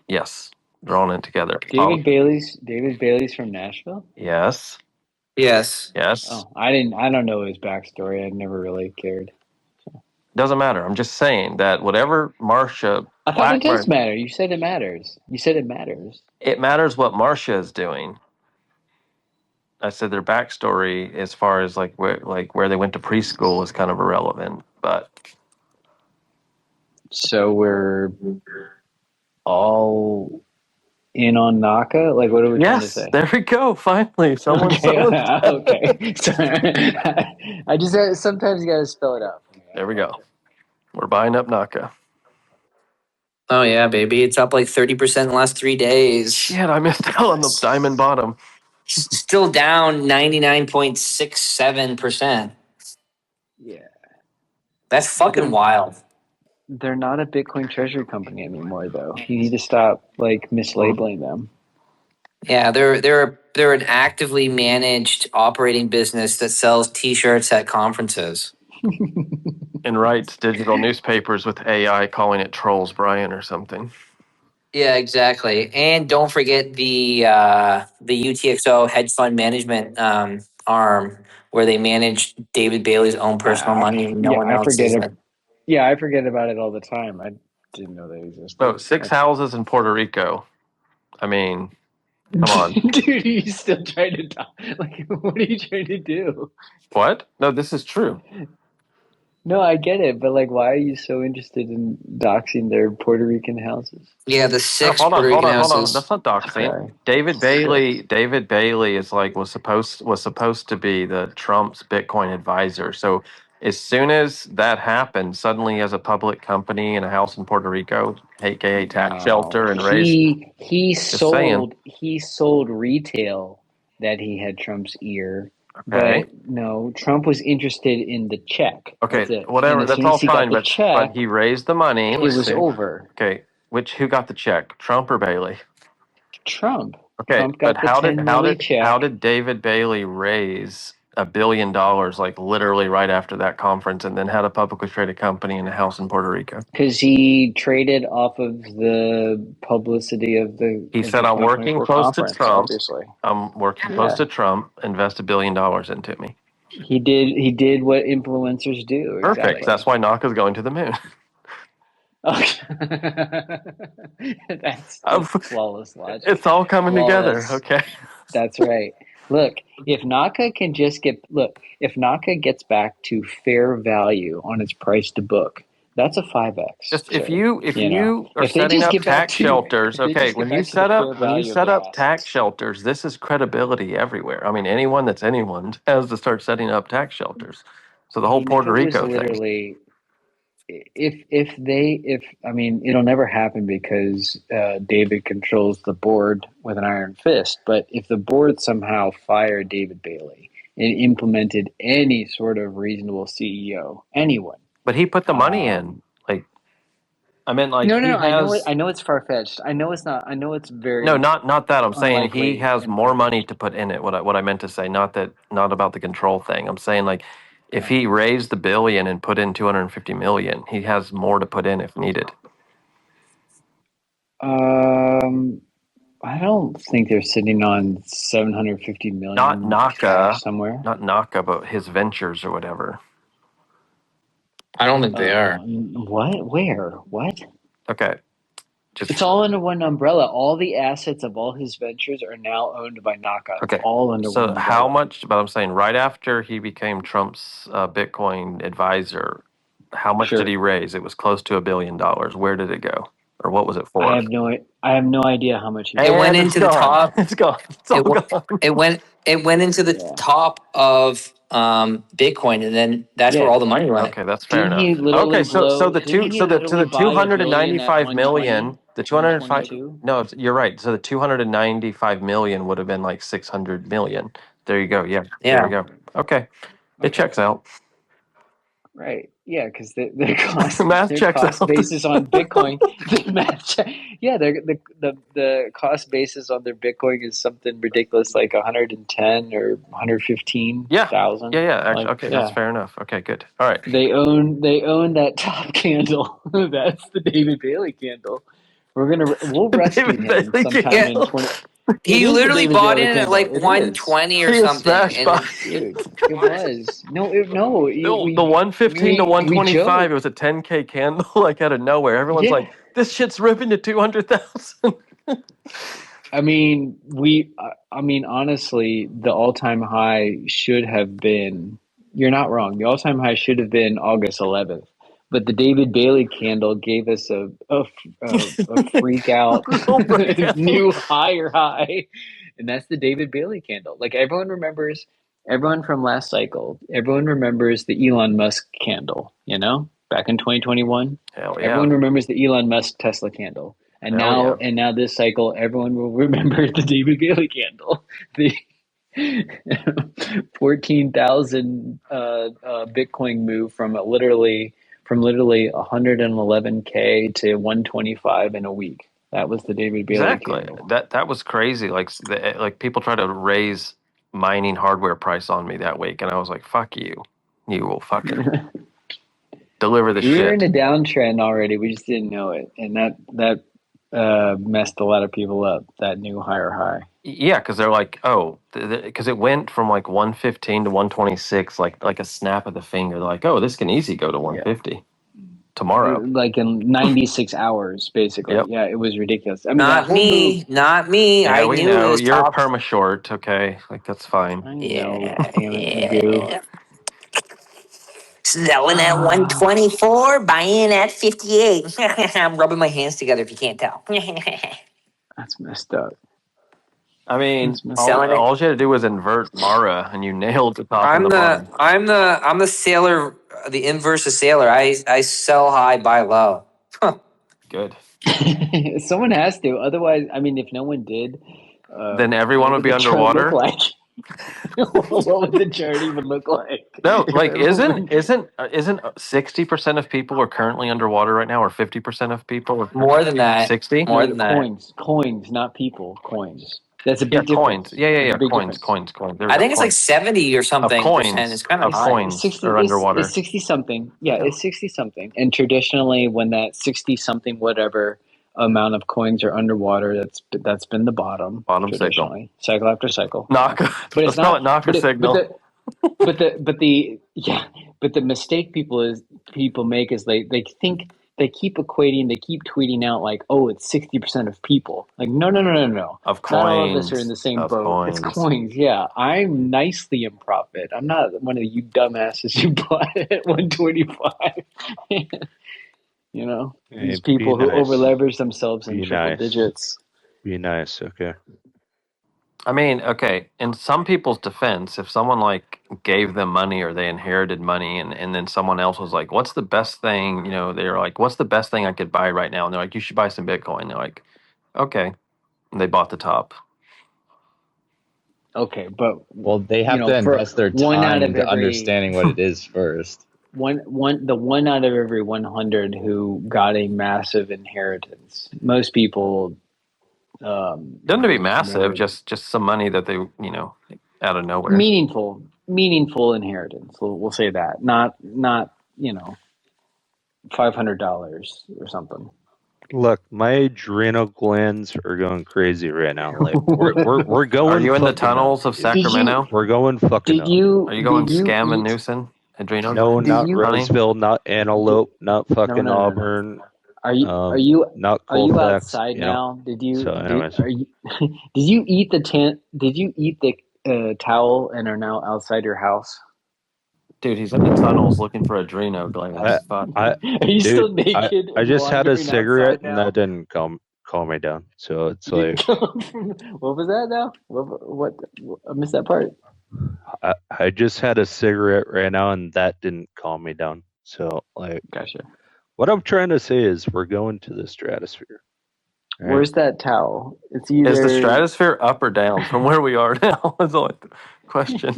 yes, they're all in it together. David Bailey's from Nashville. Yes, Yes. yes. Oh, I don't know his backstory. I've never really cared. Doesn't matter. I'm just saying that whatever Marcia I thought it does Blackburn, matter. You said it matters. You said it matters. it matters what Marcia is doing. I said their backstory, as far as like where they went to preschool, is kind of irrelevant. But So we're all in on Naka. Like, what are we trying to yes, say? there we go. Finally, someone's Okay. Sorry. I just sometimes you gotta spell it out. There we go. We're buying up Naka. Oh yeah, baby! It's up like 30% in the last 3 days. Shit, I missed out on the diamond bottom. Still down 99.67%. Yeah. That's fucking wild. They're not a Bitcoin treasury company anymore, though. You need to stop like mislabeling them. Yeah, they're an actively managed operating business that sells T-shirts at conferences. And writes digital newspapers with AI calling it Trolls Brian or something. Yeah, exactly. And don't forget the UTXO hedge fund management arm where they manage David Bailey's own personal money. And no one I else forget is. it. Yeah, I forget about it all the time. I didn't know they existed. So 6 houses in Puerto Rico. I mean, come on. Dude, you still trying to talk? Like, what are you trying to do? What? No, this is true. No, I get it, but like, why are you so interested in doxing their Puerto Rican houses? Yeah, the No, 6 hold Puerto on. Rican houses. That's not doxing. Sorry. David Bailey is like was supposed to be the Trump's Bitcoin advisor. So as soon as that happened, suddenly he has a public company and a house in Puerto Rico, aka tax shelter, and raised. He saying. sold retail that he had Trump's ear. Okay. But no, Trump was interested in the check. Okay, That's it. whatever. And as That's soon all as he got fine, the but check, he raised the money. it was over. Okay, who got the check? Trump or Bailey? Trump. Okay, Trump got but the 10 milli check. how did David Bailey raise $1 billion like literally right after that conference, and then had a publicly traded company and a house in Puerto Rico? Because he traded off of the publicity of the. He said, "I'm working close to Trump. Obviously, I'm working close to Trump. Invest $1 billion into me." he did. He did what influencers do. Perfect. Exactly. That's why Naka's going to the moon. That's flawless logic. It's all coming together. Okay. That's right. Look, if Naka gets back to fair value on its price to book, That's a 5x. Just if sir. you are If they setting just up get back tax to shelters, if they okay, just get when you back to the set fair up value of tax their assets. shelters, this is credibility everywhere. I mean, anyone has to start setting up tax shelters. So the I whole mean, if Puerto it was Rico thing. literally, if I mean, it'll never happen because David controls the board with an iron fist. But if the board somehow fired David Bailey and implemented any sort of reasonable CEO, anyone, But he put the money in. um, Like I meant like no, no, he no, I know it. has I know it's far fetched. I know it's not. I know it's no, very not that. I'm saying he unlikely has and more far money fetched. to put in it. What I meant to say, not about the control thing. I'm saying like if Yeah. he raised the billion and put in 250 million, he has more to put in if needed. Um, I don't think they're sitting on 750 Not million cash Naka, somewhere. not Naka, but his ventures or whatever. I don't think they are. What? Where? What? Okay, just It's all under one umbrella. All the assets of all his ventures are now owned by Naka. It's okay. all under one So how umbrella. much? But I'm saying right after he became Trump's Bitcoin advisor, how much did he Sure. raise? It was close to $1 billion. Where did it go, or what was it for? I have no idea how much he It raised. went And it's into the gone. top. It's gone. It's all It w- gone. it went into the Yeah. top of Bitcoin, and then that's where Yeah. all the money went. Okay, that's fair Didn't enough. he literally Okay, so blow the didn't two he so the to literally the buy a billion at 295 120, million, the 205 122? no, you're right. So the 295 million would have been like 600 million. There you go. Yeah, there we Yeah. go. Okay, it Okay. checks out. Right. Yeah, because their cost Math their checks cost out. basis on Bitcoin, yeah, the cost basis on their Bitcoin is something ridiculous like 110 or Yeah, 115,000. yeah. Actually, Like, okay, that's yeah, fair enough. Okay, good. All right. they own that top candle. That's the David Bailey candle. We'll rescue David him Bailey sometime Yeah. in candle. 20. It He is the literally David bought Bailey in at candle. like It is. 120 or He was something, smashed and by then Dude, it was. No, no, the 115 to we 125. It joke. was a 10K candle, like out of nowhere. Everyone's Yeah. like, "This shit's ripping to 200,000." I mean, honestly, the all-time high should have been, you're not wrong. The all-time high should have been August 11th. But the David Bailey candle gave us a freak out Little breakout. new higher high. And that's the David Bailey candle. Like everyone from last cycle, everyone remembers the Elon Musk candle, back in 2021. Hell Everyone yeah. remembers the Elon Musk Tesla candle. And Hell now, yeah. and now this cycle, everyone will remember the David Bailey candle, the 14,000 Bitcoin move from literally 111K to 125 in a week. That was the David Bailey Exactly. candle. That was crazy. Like people try to raise mining hardware price on me that week, and I was like, "Fuck you. You will fucking deliver the We were in shit." a downtrend already. We just didn't know it, and that messed a lot of people up. That new higher high. Yeah, because they're like, oh, because it went from like 115 to 126, like a snap of the finger. They're like, oh, this can easy go to Yeah. 150 tomorrow. Like in 96 hours, basically. Yep. Yeah, it was ridiculous. I mean, that not whole move. me, not me. Yeah, I we knew it know was you're a top. perma short. Okay, like that's fine. I know, Yeah, damn it, Magoo. yeah. Selling at 124, buying at 58. I'm rubbing my hands together if you can't tell. That's messed up. I mean, That's messed all up. Selling it. all you had to do was invert Mara, and you nailed the top and I'm the the bottom. I'm the I'm the sailor, the inverse of sailor. I sell high, buy low. Good. Someone has to. Otherwise, I mean, if no one did, Then everyone what would would be the chart look underwater. like? What would the chart even look like? No, If like everyone, isn't 60% of people are currently underwater right now, or 50% of people are More than that. 60? More no, than that. coins, not people, coins. That's a Yeah, big coins. difference. Yeah, That's a big coins, difference. coins, coins. There we I go. think it's like Coins 70 or of something percent. It's coins kind of of high. It's coins 60. are It's underwater. 60 something. Yeah, Yeah. it's 60 something. And traditionally, when that 60 something whatever amount of coins are underwater, that's been the bottom Bottom signal. traditionally, cycle after cycle. Yeah, Knock. but it's Let's call not. it knocker But signal. the mistake people make is they think they keep equating, they keep tweeting out like, oh, it's 60% of people. Like, no. Of Not all of us are in coins. the same Of boat. It's coins. coins. Yeah, I'm nicely in profit. I'm not one of you dumbasses who bought it at 125. You know, Hey, these be people who nice. over leverage themselves in Be triple nice. digits. Be nice, okay? I mean, okay, in some people's defense, if someone like gave them money or they inherited money and then someone else was like, what's the best thing, they're like, what's the best thing I could buy right now? And they're like, you should buy some Bitcoin. They're like, okay. And they bought the top. Okay, but Well, they have to for invest their one out time of into every understanding what it is first. one out of every 100 who got a massive inheritance, most people, Doesn't to be massive, never just some money that they, out of nowhere. meaningful inheritance. We'll say that, not $500 or something. Look, my adrenal glands are going crazy right now. Like we're going Are you in the fucking tunnels nuts, of dude. Sacramento? We're going fucking Did nuts. you Are you going did you scam and eat Newsom? Adrenal No, glands? did not you Honey? Roseville, not did, Antelope, not no fucking no no no Auburn, are you are you not are you Colfax, outside now? So anyways, Are you did you eat the towel and are now outside your house? Dude, he's in the tunnels looking for adrenal I glands. Fuck. I Are you still dude, naked I and just had a wandering cigarette outside and that now? didn't calm me down. So it's You like didn't come from, what was that now? What I missed that part. I just had a cigarette right now and that didn't calm me down. So like Gotcha. what I'm trying to say is we're going to the stratosphere. Right? Where's that towel? It's Is the either stratosphere up or down from where we are now? Is the only question.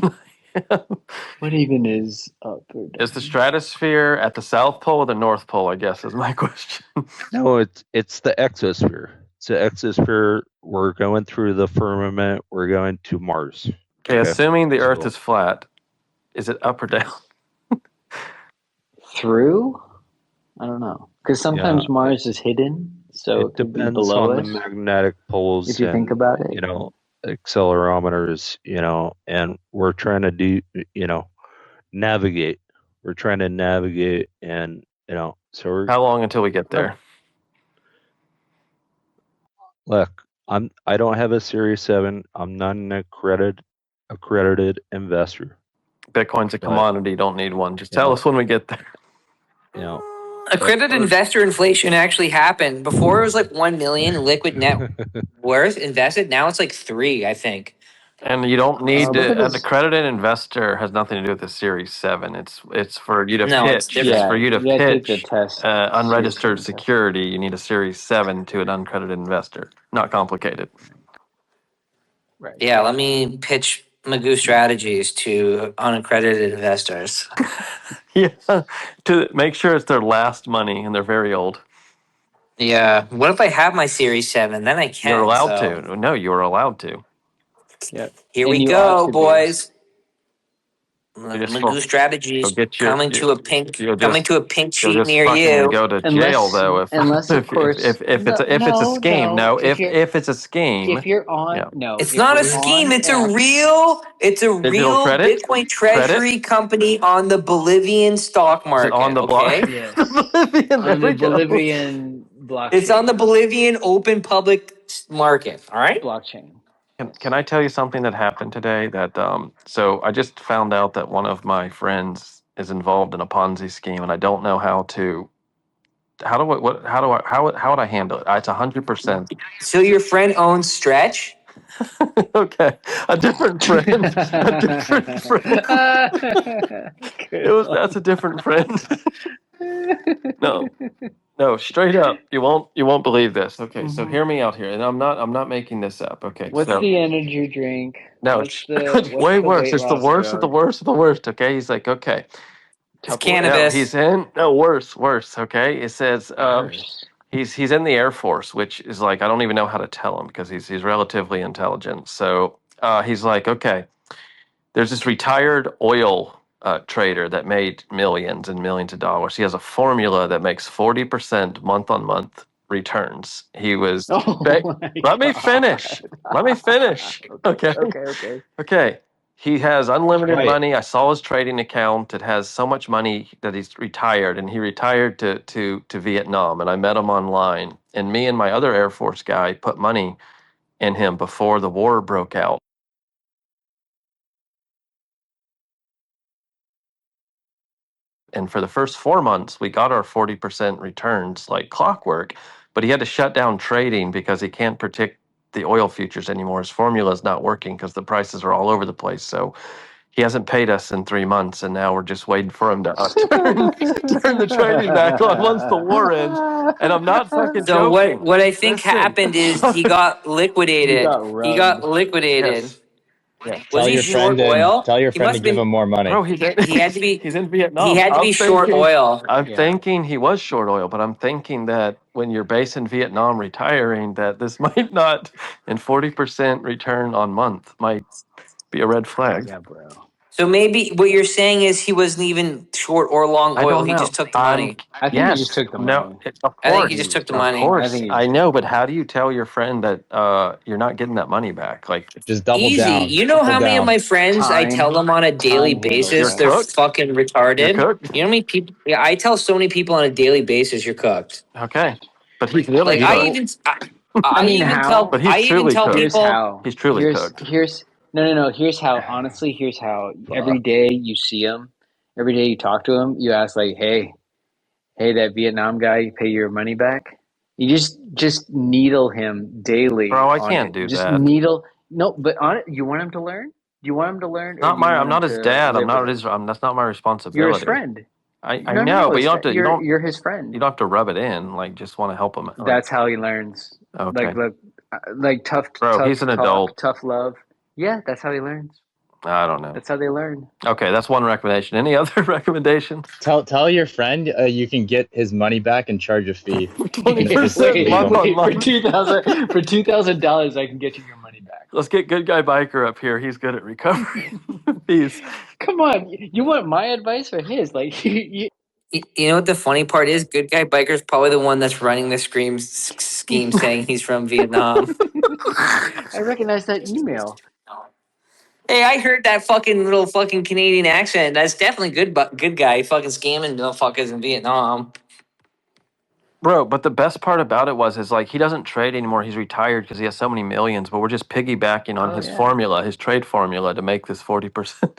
what even is up or Is the down? stratosphere at the South Pole or the North Pole? I guess is my question. No, it's the exosphere. It's the exosphere. We're going through the firmament. We're going to Mars. Okay, assuming the Earth So is flat, is it up or down? Through? I don't know. Because yeah, sometimes Mars is hidden, so it it could be depends below on the us magnetic if poles you think and about it. accelerometers. And we're trying to navigate. We're trying to navigate, and so we're How long until we get there? look. I don't have a Series 7. I'm not an accredited investor. Bitcoin's a But commodity. Don't need one. Just you tell know, us when we get there. you know, Accredited investor inflation actually happened. Before it was like 1 million liquid net worth invested. Now it's like 3, I think. And you don't need Look at to. An this. accredited investor has nothing to do with the Series 7. It's for you to No, it's pitch. It's different. for Yeah, you to you gotta take the pitch test. Series unregistered 7 test. security. You need a Series 7 to an uncredited investor. Not complicated. Right. Yeah, let me pitch Magoo strategies to unaccredited investors. Yeah, to make sure it's their last money and they're very old. Yeah. What if I have my Series 7? Then I You're can. allowed So to. No, you are allowed to. Yep. here And we you ought go, to be. boys. You just Magoo you'll strategies get your coming you, to a pink you'll coming just to a pink you'll sheet just near fucking you. go to jail though if Unless of if if course, if, if it's no, if it's a scheme. no. No, if it's a scheme, If you're on, yeah. no, It's if not a you're scheme. on X, It's a Digital real credit, Bitcoin credit. treasury company on the Bolivian stock Is it on market. the block? Okay. The yes, Bolivian. There on the we go. Bolivian It's on the blockchain. Bolivian open public market. All right. Blockchain. Can Yes. I tell you something that happened today? That so I just found out that one of my friends is involved in a Ponzi scheme, and I don't know how do I what how would I handle it? It's 100%. So your friend owns Stretch. Okay, a different friend, a different friend. Good That's one. a different friend. No, no, straight up, you won't believe this. Okay, so hear me out here, and I'm not making this up. Okay, What's so the energy drink? no, it's way What's the worse. weight It's the loss worst of the drug? worst of the worst. Okay, he's like, okay, It's Tupperware? no, cannabis. he's in no worse. Okay, it says Worse. he's in the Air Force, which is like I don't even know how to tell him because he's relatively intelligent. So he's like, okay. There's this retired oil trader that made millions and millions of dollars. He has a formula that makes 40% month on month returns. He was, Oh ba- my let me finish. god. Let me finish. Okay. Okay. Okay. He has unlimited right. money. I saw his trading account. It has so much money that he's retired, and he retired to Vietnam. And I met him online. And me and my other Air Force guy put money in him before the war broke out. And for the first 4 months, we got our 40% returns like clockwork, but he had to shut down trading because he can't predict the oil futures anymore. His formula is not working because the prices are all over the place. So he hasn't paid us in 3 months, and now we're just waiting for him to turn the trading back on once the war ends. And I'm not fucking So joking. what I think Listen. happened is he got You liquidated. got He got rubbed. liquidated. Yes. Yeah. Was Tell he your friend short to oil? tell your He friend to must have give been. him more money. Bro, He had to be. he's in He Vietnam. had to be short oil. I'm Yeah. thinking he was short oil, but I'm thinking that when you're based in Vietnam retiring, that this might not, and 40% return on month might be a red flag. Yeah, bro. So maybe what you're saying is he wasn't even short or long I oil. don't He know. just took the money. I think he just Yes, took the no, money. of I think course, he just took the of money. I think course, he I just know. took the But how money. do you tell your friend that you're not getting that money back? Like Just double Easy. down. You know Triple how many of down. my friends I tell them on a daily Time handles basis you're they're things. cooked. fucking You're retarded? cooked. You know how many people? Yeah, I tell so many people on a daily basis you're cooked. Okay, but he's really Like cooked. I mean, how? But he's I even truly tell cooked. Here's people. how. He's truly cooked. Here's no. Here's how. Honestly, here's how. Every day you see him, every day you talk to him, you ask like, hey, that Vietnam guy, you pay your money back. You just needle him daily Bro, I on can't it. do Just that. needle. No, but on it, you want him to learn? Do you want him to learn, or Not do you my. I'm want him not his to dad. I'm live with not it? his. That's not my You're his responsibility. friend. I know, No. but you It's don't have to. you're his friend. You don't have to rub it in. Like, just want to help him. Like, That's how he learns. okay, Like bro, tough he's an talk, adult. tough love. Yeah, that's how he learns. I don't know. That's how they learn. Okay, that's one recommendation. Any other recommendations? Tell your friend you can get his money back and charge a fee if it's 20% month illegal. on Wait, for month. $2,000, I can get you your money back. Let's get good guy biker up here. He's good at recovering fees. Come on, you want my advice or his? Like, You know what the funny part is? Good guy biker's probably the one that's running the scheme, saying he's from Vietnam. I recognize that email. Hey, I heard that fucking little fucking Canadian accent. That's definitely good guy. Fucking scamming motherfuckers in Vietnam. Bro, but the best part about it is like he doesn't trade anymore. He's retired because he has so many millions, but we're just piggybacking on Oh his yeah, formula, his trade formula to make this 40%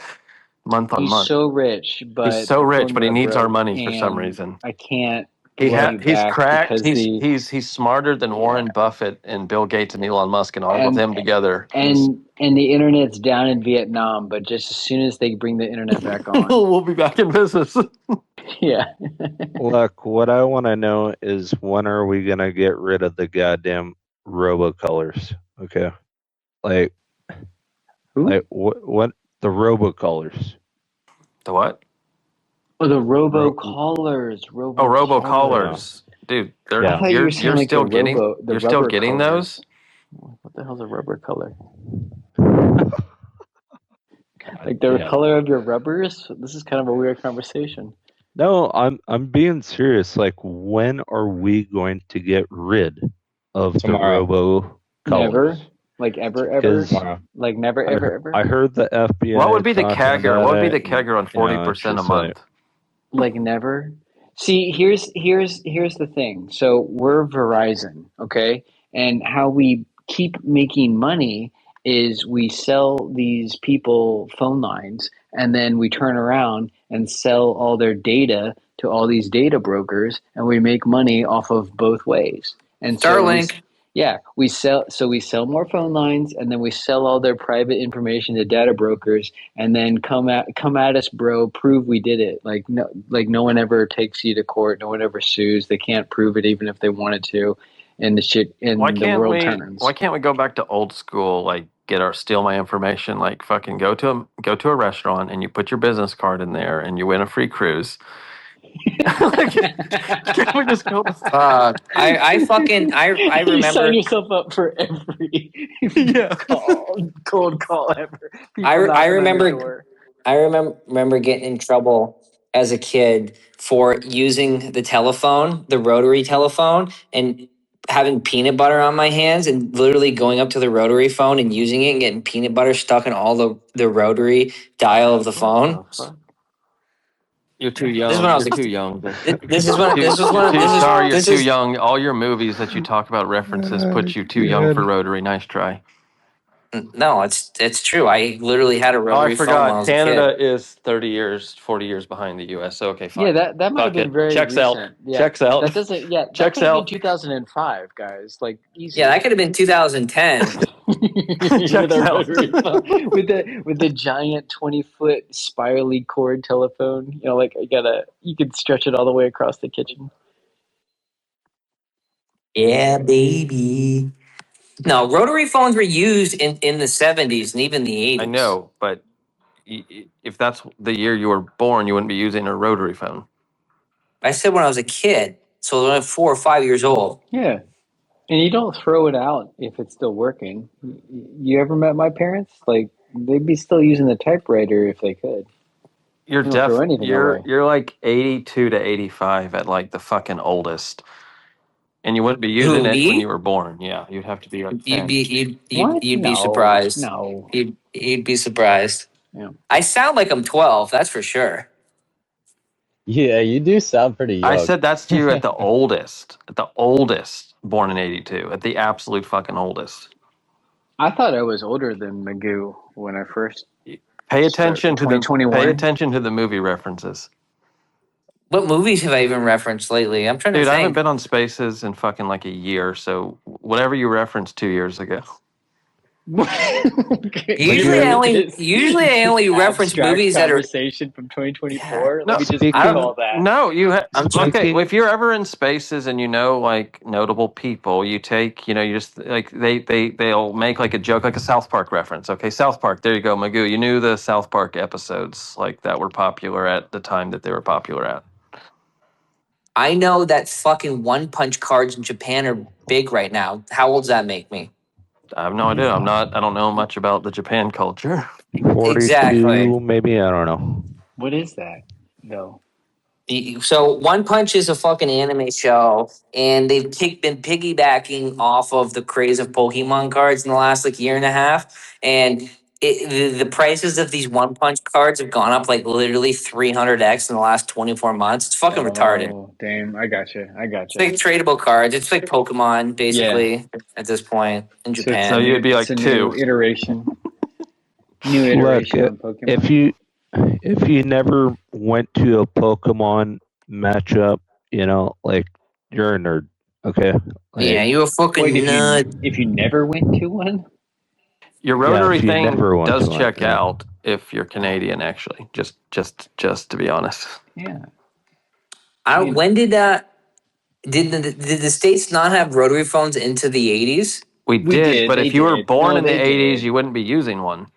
month on he's month. so rich, He's but so the rich, but he formula needs our broke, money for some and reason. I can't love you He's back cracked. because the He's smarter than yeah. Warren Buffett and Bill Gates and Elon Musk and all of and them together. and the internet's down in Vietnam, but just as soon as they bring the internet back on, We'll be back in business. yeah. Look, what I want to know is when are we gonna get rid of the goddamn robocolors? Okay, like Who? what the robocolors? The what? Oh, the Ro- Oh, robocallers. robocallers, dude. I yeah, thought you were saying like the you're still rubber getting colors. those. What the hell's a rubber color? God Like the damn. color of your rubbers? This is kind of a weird conversation. No, I'm being serious. Like, when are we going to get rid of the Tomorrow. robocolors? Never, like ever, Because Tomorrow. like never, ever, ever. I heard the FBI What would be the talking kegger? about What would be it, the and kegger on it's 40% a just like, month? Like never. See, here's the thing. So we're Verizon, okay? And how we keep making money is we sell these people phone lines and then we turn around and sell all their data to all these data brokers and we make money off of both ways. And so Starlink. we sell more phone lines and then we sell all their private information to data brokers and then come at us, bro, prove we did it. Like no one ever takes you to court, no one ever sues, they can't prove it even if they wanted to, and the world Why turns. can't we go back to old school? Like steal my information? Like fucking go to a restaurant and you put your business card in there and you win a free cruise. Like, can't we just go? I You sign remember. yourself up for every Yeah. cold call ever. I People re- I knocking on your remember door. I remember getting in trouble as a kid for using the telephone, the rotary telephone, and having peanut butter on my hands and literally going up to the rotary phone and using it and getting peanut butter stuck in all the rotary dial of the What phone. the fuck? You're too This is when I young. was You're a too young. this is when this was You're when too sorry. You're this too is young. All your movies that you talk about references put you too young for God. Rotary. Nice try. No, it's true. I literally had a Oh, I rotary phone when I forgot. was a kid. Canada is 30 years, 40 years behind the U.S. So okay, Yeah, fine. that might have Fuck been it. very Checks out. recent. Yeah, Checks out. that doesn't. Yeah, that Checks could have been out. 2005, guys. Like Yeah, easy. that could have been 2010. With Checks a out. rotary phone, with the giant 20-foot spirally cord telephone. You know, like you could stretch it all the way across the kitchen. Yeah, baby. No, rotary phones were used in the 70s and even the I 80s. know, but if that's the year you were born, you wouldn't be using a rotary phone. I said when I was a kid, so when I was 4 or 5 years old. Yeah, and you don't throw it out if it's still working. You ever met my parents? Like they'd be still using the typewriter if they could. You're You don't throw def. anything away. You're like 82 to 85 at like the fucking oldest, and you wouldn't be Who, using it when you me? were born. Yeah, you'd have to be like You'd 10. be What? you'd be No, surprised. no. You'd be surprised. Yeah. I sound like I'm 12, that's for sure. Yeah, you do sound pretty I young. said that's you at the oldest, born in 82, at the absolute fucking oldest. I thought I was older than Magoo when I first Pay started. attention to the 2021. movie references. What movies have I even referenced lately? I'm trying to Dude, I haven't think. been on Spaces in fucking like a year, so whatever you referenced 2 years ago. Usually Magoo. I This only reference abstract movies that are conversation from yeah. 2024. Let No, me just I Speaking recall don't that. no, I'm trying okay. Well, speaking if you're ever in Spaces and you know like notable people, you take, you just like they'll make like a joke, like a South Park reference. Okay, South Park. There you go, Magoo. You knew the South Park episodes like that were popular at the time that they were popular at. I know that fucking one punch cards in Japan are big right now. How old does that make me? I have no idea. I don't know much about the Japan culture. Exactly. 42, maybe, I don't know. What is that, though? So One Punch is a fucking anime show, and they've been piggybacking off of the craze of Pokemon cards in the last like year and a half, and the prices of these One Punch cards have gone up like literally 300x in the last 24 months. It's fucking retarded. Oh, damn. I gotcha. I It's gotcha. like tradable cards. It's like Pokemon Yeah. basically at this point in So it's a So Japan. you'd new, be it's like a new 2. iteration, new Look, iteration on if Pokemon. you never went to a Pokemon matchup, like you're a nerd. Okay, Yeah, like you a Wait, fucking nut. if you never went to one? Your yeah, rotary if you thing never went does to one, check out if you're Canadian, actually. Just to be honest. Yeah. I I mean, when did the states not have rotary phones into the 80s? We we did, did. but They if you were did. born No, in the they 80s, did. you wouldn't be using one.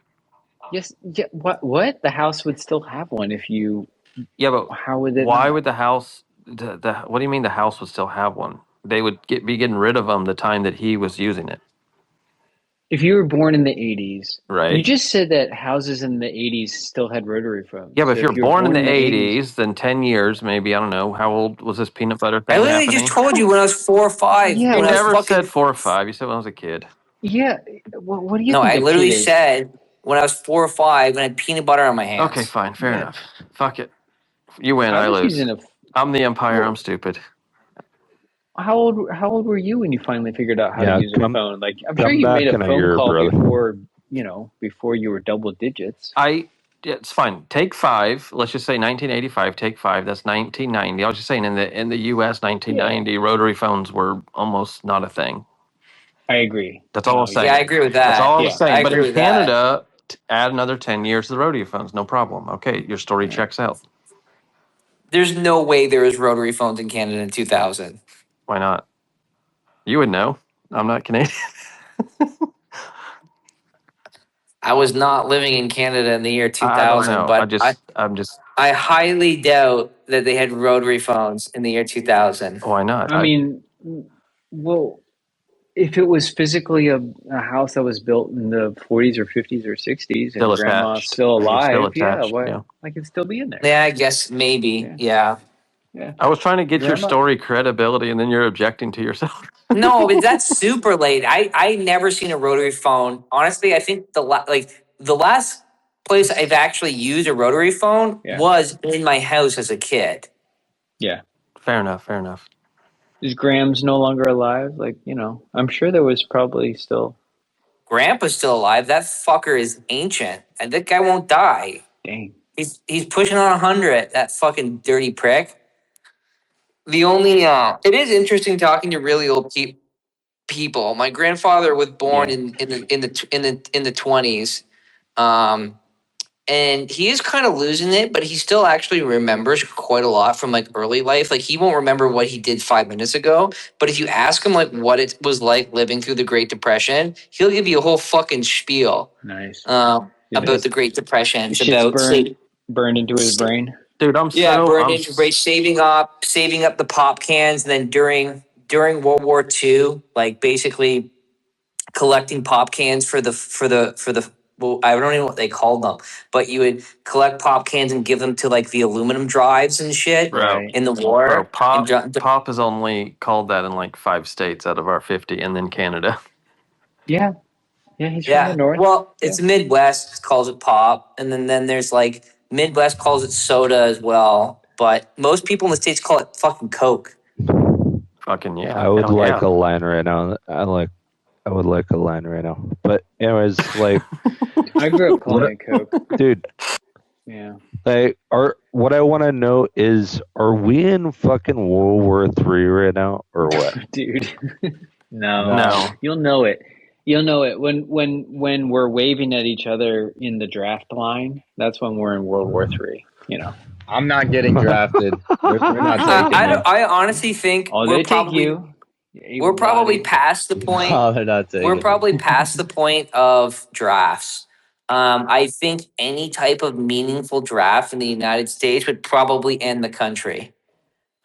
Yes. Yeah. What? The house would still have one if you. Yeah, but How would it why not? would the house what do you mean the house would still have one? They would be getting rid of them the time that he was using it, If you were born in the 80s, you right? just said that houses in the 80s still had rotary Yeah, phones. but So if if you're you were born in born the in the 80s, 80s, then 10 years maybe, I don't know, how old was this peanut butter I thing literally just happening? told you when I was 4 or 5. yeah, You When I was never fucking said 4 or 5. You said when I was a kid. yeah. What do you no, think I a kid literally is? said when I was 4 or 5 and I had peanut butter on my Okay, hands. fine, fair Yeah, enough. Fuck it. You win, I I was lose. using a. I'm the Empire, I'm Well, stupid. how old were you when you finally figured out how to yeah, use a phone? Like, I'm sure come you made back a in a phone year, call brother. before, before you were double digits. Yeah, it's fine. Take 5. Let's just say 1985. Take 5. That's 1990. I was just saying in the U.S. Yeah, 1990, rotary phones were almost not a thing. I agree. That's all I No, was Yeah, I saying. yeah, agree with That's that. all I was yeah, I saying. But agree in with that. Canada, add another 10 years to the rotary phones. No problem. Okay, your story yeah. checks out. There's no way there was rotary phones in Canada in 2000. Why not? You would know. I'm not Canadian. I was not living in Canada in the year I don't 2000, know. but I'm just. I highly doubt that they had rotary phones in the year 2000. Why not? I mean, well, if it was physically a house that was built in the 40s or 50s or 60s Still and grandma's attached. still Maybe still alive, yeah, attached. what Yeah. I could still be in there. Yeah, I guess maybe. Yeah, Yeah. yeah. I was trying to get your Grandma, story credibility, and then you're objecting to yourself. No, but that's super late. I never seen a rotary phone. Honestly, I think the last place I've actually used a rotary phone yeah, was in my house as a kid. yeah. Fair enough. Fair enough. Is Grams no longer alive? Like, I'm sure there was probably still. grandpa's still alive. That fucker is ancient, and that guy won't die. Dang. He's pushing on 100. That fucking dirty prick. The only it is interesting talking to really old people. My grandfather was born Yeah. in the 20s. And he is kind of losing it, but he still actually remembers quite a lot from like early life. Like he won't remember what he did 5 minutes ago, but if you ask him like what it was like living through the Great Depression, he'll give you a whole fucking spiel Nice. about the Great Depression. It's Shit's about burned into his brain. Dude, burned into race, saving up the pop cans, and then during World War II, like basically collecting pop cans for the well, I don't even know what they called them, but you would collect pop cans and give them to like the aluminum drives and shit bro. Right. in the war. Bro, And pop is only called that in like 5 states out of our 50, and then Canada. Yeah. Yeah, he's from yeah, the north. well, it's Midwest calls it pop, and then there's like Midwest calls it soda as well. But most people in the States call it fucking Coke. Fucking yeah. I would hell like yeah. a line right now. I would like a line right now. But anyways, like, I grew up calling it Coke. dude, Yeah. like, what I want to know is, are we in fucking World War III right now, or what? Dude. No. No. You'll know it. You'll know it when we're waving at each other in the draft line. That's when we're in World War III. You know. I'm not getting drafted. We're not taking me. I honestly think Oh, we're they take probably you. we're probably past the point. No, they're not taking We're me. probably past the point of drafts. I think any type of meaningful draft in the United States would probably end the country.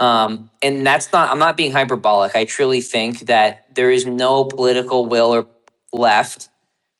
And that's not, I'm not being hyperbolic. I truly think that there is no political will or left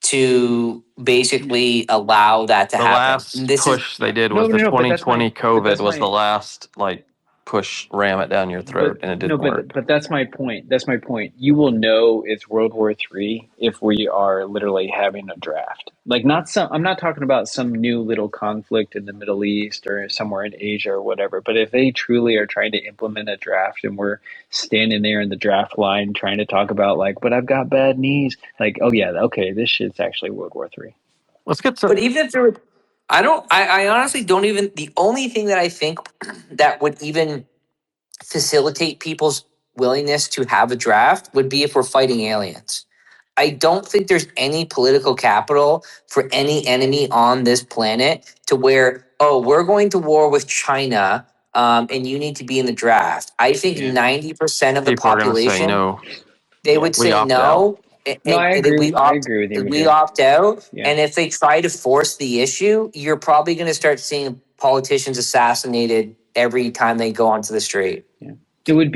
to basically allow that to The happen. last push they did was No, the no, but that's 2020 my- but COVID that's was my- the last like push, ram it down your throat, and it didn't work. But that's my point. That's my point. You will know it's World War III if we are literally having a draft. Like not some. I'm not talking about some new little conflict in the Middle East or somewhere in Asia or whatever. But if they truly are trying to implement a draft and we're standing there in the draft line trying to talk about like, but I've got bad knees. Like, oh yeah, okay, this shit's actually World War III. Let's get to But even if there were, I honestly don't even, the only thing that I think that would even facilitate people's willingness to have a draft would be if we're fighting aliens. I don't think there's any political capital for any enemy on this planet to where, oh, we're going to war with China, and you need to be in the draft. I think Yeah. 90% of the people are going to say population, no. they would We say opt no. No, I agree. We I opt, agree with you, we Magoo. opt out. Yeah. And if they try to force the issue, you're probably going to start seeing politicians assassinated every time they go onto the street. Yeah. It would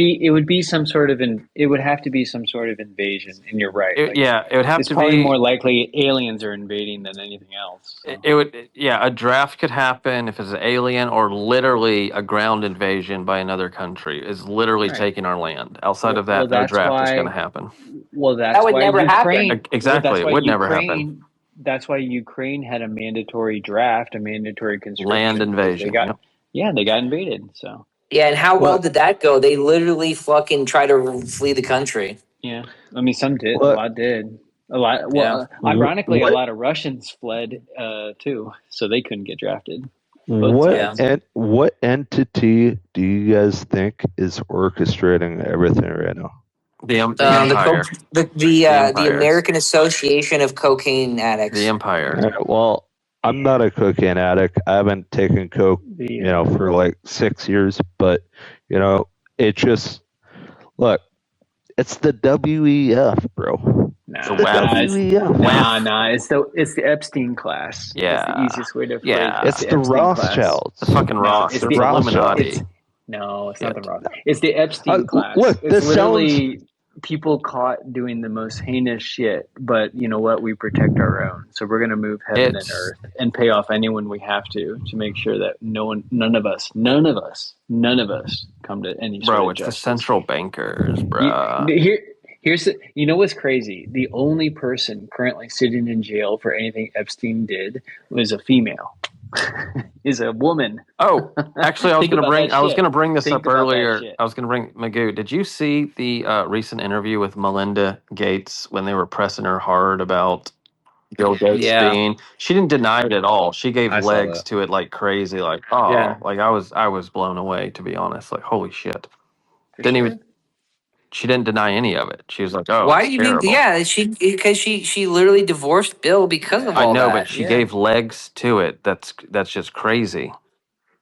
be some sort of it would have to be some sort of invasion, and you're right. Like, It would have it's to probably be more likely aliens are invading than anything else. So. It would, yeah, a draft could happen if it's an alien or literally a ground invasion by another country is literally Right. taking our land. Outside of that, Well, no that's draft is why- going to happen. Well, that's That would why never happen. Ukraine. Exactly, That's it why would never Ukraine- happen. That's why Ukraine had a mandatory draft, a mandatory conscription. Land invasion. They got, Yep. Yeah, they got invaded. So Yeah, and how well What? did that go? They literally fucking try to flee the country. yeah, I mean, some did. What? A lot did. A lot. Well, ironically, What? a lot of Russians fled too, so they couldn't get drafted. What sides. what entity do you guys think is orchestrating everything right now? The Empire. The Empires. American Association of Cocaine Addicts. The Empire. All right, well, I'm not a cocaine addict. I haven't taken coke, for like 6 years. But it just look. It's the WEF, bro. Nah, The WEF. It's the Epstein class. Yeah. That's the easiest way to phrase Yeah. it. It's the Epstein class. Rothschilds. The fucking Ross. it's It's the the Rothschilds. Illuminati. No, it's not the Roth. It's the Epstein class. Look, It's this literally people caught doing the most heinous shit. But you know what? We protect our own. So we're going to move heaven and earth and pay off anyone we have to make sure that none of us come to any sort Bro, of it's justice. the central bankers, bro. Here's you know what's crazy? The only person currently sitting in jail for anything Epstein did was a female, is a woman. Oh, actually, I was Think about that going to bring this Think up about that earlier. shit. I was going to bring Magoo. Did you see the recent interview with Melinda Gates when they were pressing her hard about Bill Gates Yeah. being. She didn't deny it at all. She gave I saw legs that. to it like crazy. Like Yeah. like I was blown away, to be honest. Like holy shit. For Didn't even sure. she didn't deny any of it. She was like, oh, Why it's do you think? terrible. Yeah, because she literally divorced Bill because of I all Yeah. know, but that. she Yeah. gave legs to it. That's just crazy,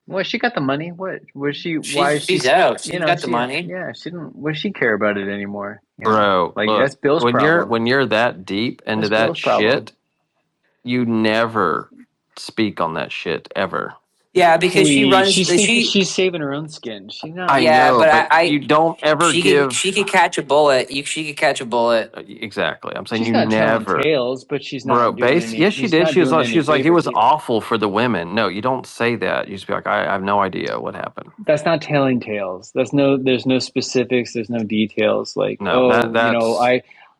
Well, she got the money. What was she? Why is She's she? out. You She's know, got the she. money. Yeah, she didn't. What does she care about it anymore? You know, bro. like Look, that's Bill's problem. when you're that deep into That's that Bill's problem. shit, you never speak on that shit ever. Yeah, because she runs. She's thinking She she's saving her own skin. She's not. I Yeah, know, but but you don't ever she give could catch a bullet. She could catch a bullet. exactly. I'm saying She's you not telling never. tales, but she's Bro, not doing base. any. Yes, she She's did. not doing She any was like, it favors was either. awful for the women. No, you don't say that. You just be like, I have no idea what happened. That's not telling tales. That's no. There's no specifics. There's no details. Like, No, oh, that's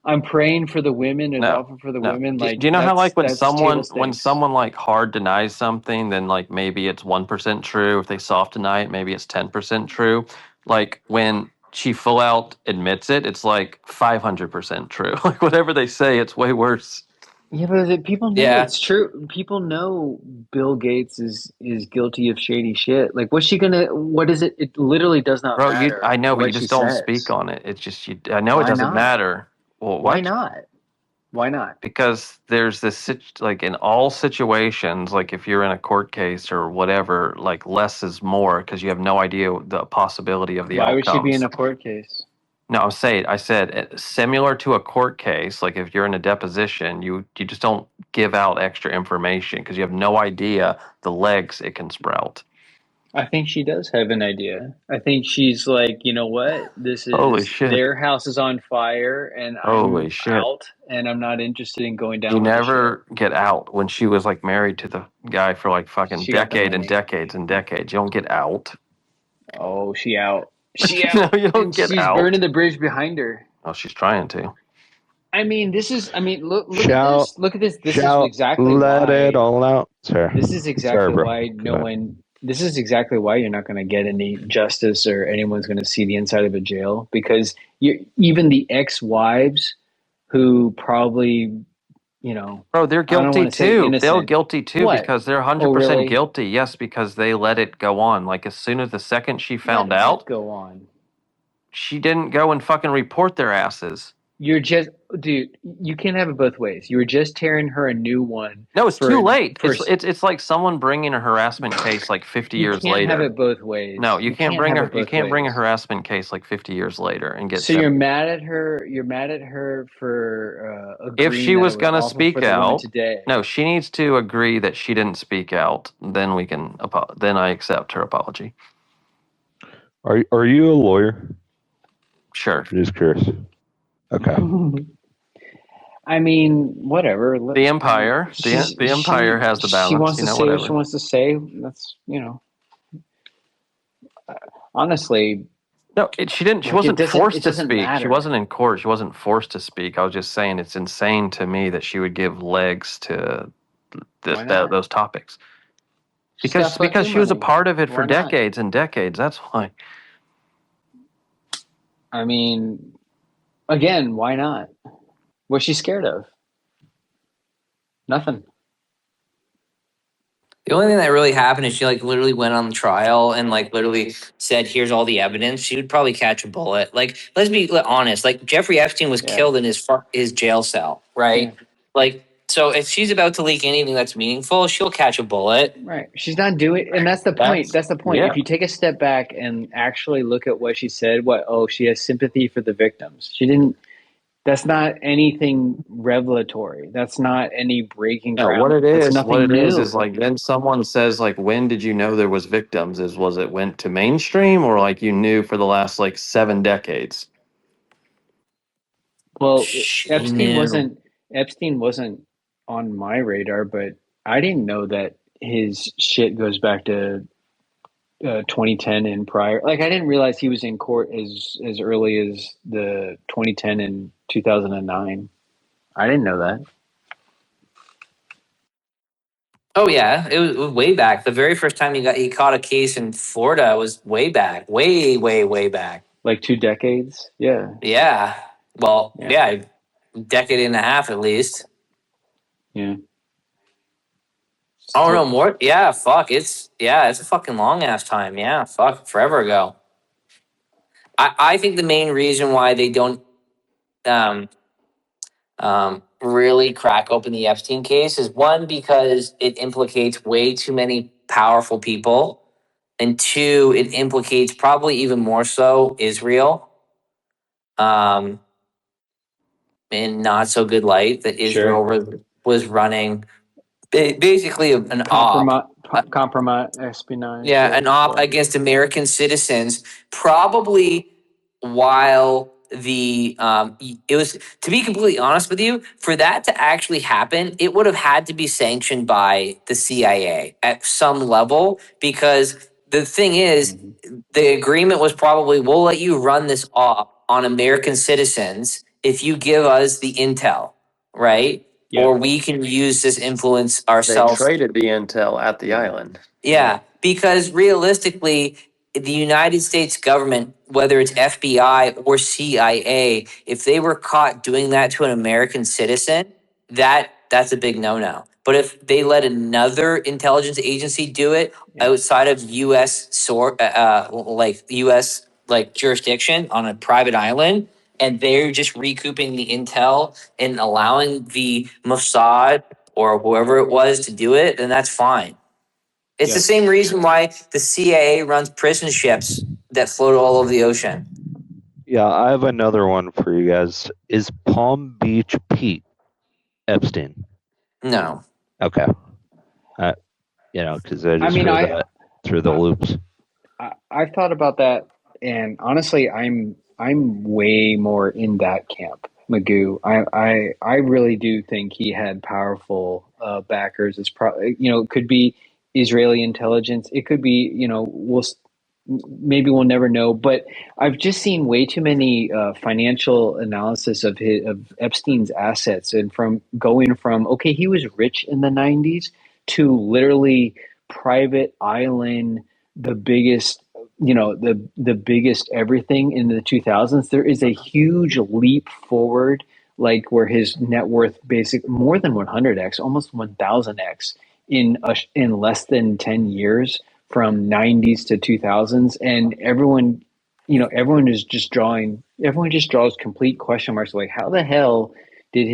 I'm praying for the women and no, offering for the no. women. Like Do you know how like that's table when stakes. someone like hard denies something, then like maybe it's 1% true. If they soft deny it, maybe it's 10% true. Like when she full out admits it, it's like 500% true. Like whatever they say, it's way worse. Yeah, but people know Yeah, it's true. People know Bill Gates is guilty of shady shit. Like, what's she gonna? What is it? It literally does not Bro, I matter know, but you what she just don't speak says. on it. It's just I know it Why doesn't not? matter. Well, Why what? not? Why not? Because there's this like in all situations, like if you're in a court case or whatever, like less is more because you have no idea the possibility of the Why would she be in outcomes. a court case? No, I said similar to a court case, like if you're in a deposition, you just don't give out extra information because you have no idea the legs it can sprout. I think she does have an idea. I think she's like, you know what? This Holy is shit. their house is on fire and Holy I'm shit. out and I'm not interested in going You down with the ship. never get out when she was like married to the guy for like fucking She got the decade and money. decades and decades. You don't get out. Oh, she out. She No, out. you don't And get she's out. burning the bridge behind her. Oh, she's trying to. I mean, this is. I mean, look at Shout, this. Look at this. This is shout, exactly let it why. all out. Sorry. This is Sorry, exactly bro. why Go no ahead. one. This is exactly why you're not going to get any justice or anyone's going to see the inside of a jail because even the ex-wives who probably, you know, Bro, they're I don't guilty want to say too. They're innocent. guilty too What? because they're Oh, 100% really? guilty. Yes, because they let it go on. Like as soon as the second she found Let what out, go on? she didn't go and fucking report their asses. You're just, dude. You can't have it both ways. You were just tearing her a new one No, it's too for late. for. It's like someone bringing a harassment case like 50 You years can't have later. it both No, ways. You can't have it you both can't bring a ways. harassment case like 50 years later and get So seven. you're mad at her. You're mad at her for If agreeing she that it was was gonna awful for speak the women out, today. no, she needs to agree that she didn't speak out. Then we can then I accept her apology. Are you a lawyer? Sure. I'm just curious. Okay. I mean, whatever. The Empire, the Empire has the She balance. wants You to know, say what she whatever. wants to say. That's honestly, No, she didn't. She like wasn't it forced to doesn't speak. She matter. wasn't in court. She wasn't forced to speak. I was just saying it's insane to me that she would give legs to Why not? those topics She's got fuck because you she was a money. part of it for Why not? decades and decades. That's why. I mean, again, why not? What's she scared of? Nothing. the only thing that really happened is she like literally went on the trial and like literally said, "Here's all the evidence." She would probably catch a bullet. Like, let's be honest. Like Jeffrey Epstein was Yeah. killed in his jail cell, Yeah. right? Like, so if she's about to leak anything that's meaningful, she'll catch a bullet. Right. She's not doing, and that's the point. That's That's the point. yeah. If you take a step back and actually look at what she said, she has sympathy for the victims. She didn't, that's not anything revelatory. That's not any breaking No, ground. That's what nothing it is new. like then someone says like, when did you know there was victims? Was it went to mainstream or like you knew for the last like 7 decades? Well, She Epstein knew. wasn't, Epstein wasn't on my radar, but I didn't know that his shit goes back to 2010 and prior. Like I didn't realize he was in court as early as the 2010 and 2009. I didn't know that. Oh yeah, it was way back. The very first time he caught a case in Florida was way back, way back. Like 2 decades. Yeah, Yeah. Well, yeah, yeah, decade and a half at least. Yeah. Oh So no, more. Yeah, fuck. It's a fucking long ass time. Yeah, fuck, forever ago. I think the main reason why they don't um really crack open the Epstein case is one because it implicates way too many powerful people, and two, it implicates probably even more so Israel. In not so good light that sure. Israel was running basically an op. Compromise, espionage, Yeah, right? an op Yeah. against American citizens, probably while it was, to be completely honest with you, for that to actually happen, it would have had to be sanctioned by the CIA at some level, because the thing is, Hmm. the agreement was probably, we'll let you run this op on American citizens if you give us the intel, right? Yep. Or we can use this influence They ourselves. traded the intel at the Yeah. island. Yeah, because realistically, the United States government, whether it's FBI or CIA, if they were caught doing that to an American citizen, that's a big no-no. But if they let another intelligence agency do it Yeah. outside of like U.S. like jurisdiction on a private island, and they're just recouping the intel and allowing the Mossad or whoever it was to do it, then that's fine. It's the Yep. same reason why the CIA runs prison ships that float all over the ocean. Yeah, I have another one for you guys. Is Palm Beach Pete Epstein? No. Okay. Because I I just mean, heard that through the loops. I've thought about that, and honestly, I'm way more in that camp, Magoo. I really do think he had powerful backers. It's probably, it could be Israeli intelligence. It could be, maybe we'll never know. But I've just seen way too many financial analysis of Epstein's assets, and from going from, okay, he was rich in the '90s to literally private island, the biggest, the biggest everything in the 2000s. There is a huge leap forward, like where his net worth basic more than 100x, almost 1000x in less than 10 years, from '90s to 2000s. And everyone just draws complete question marks, like how the hell did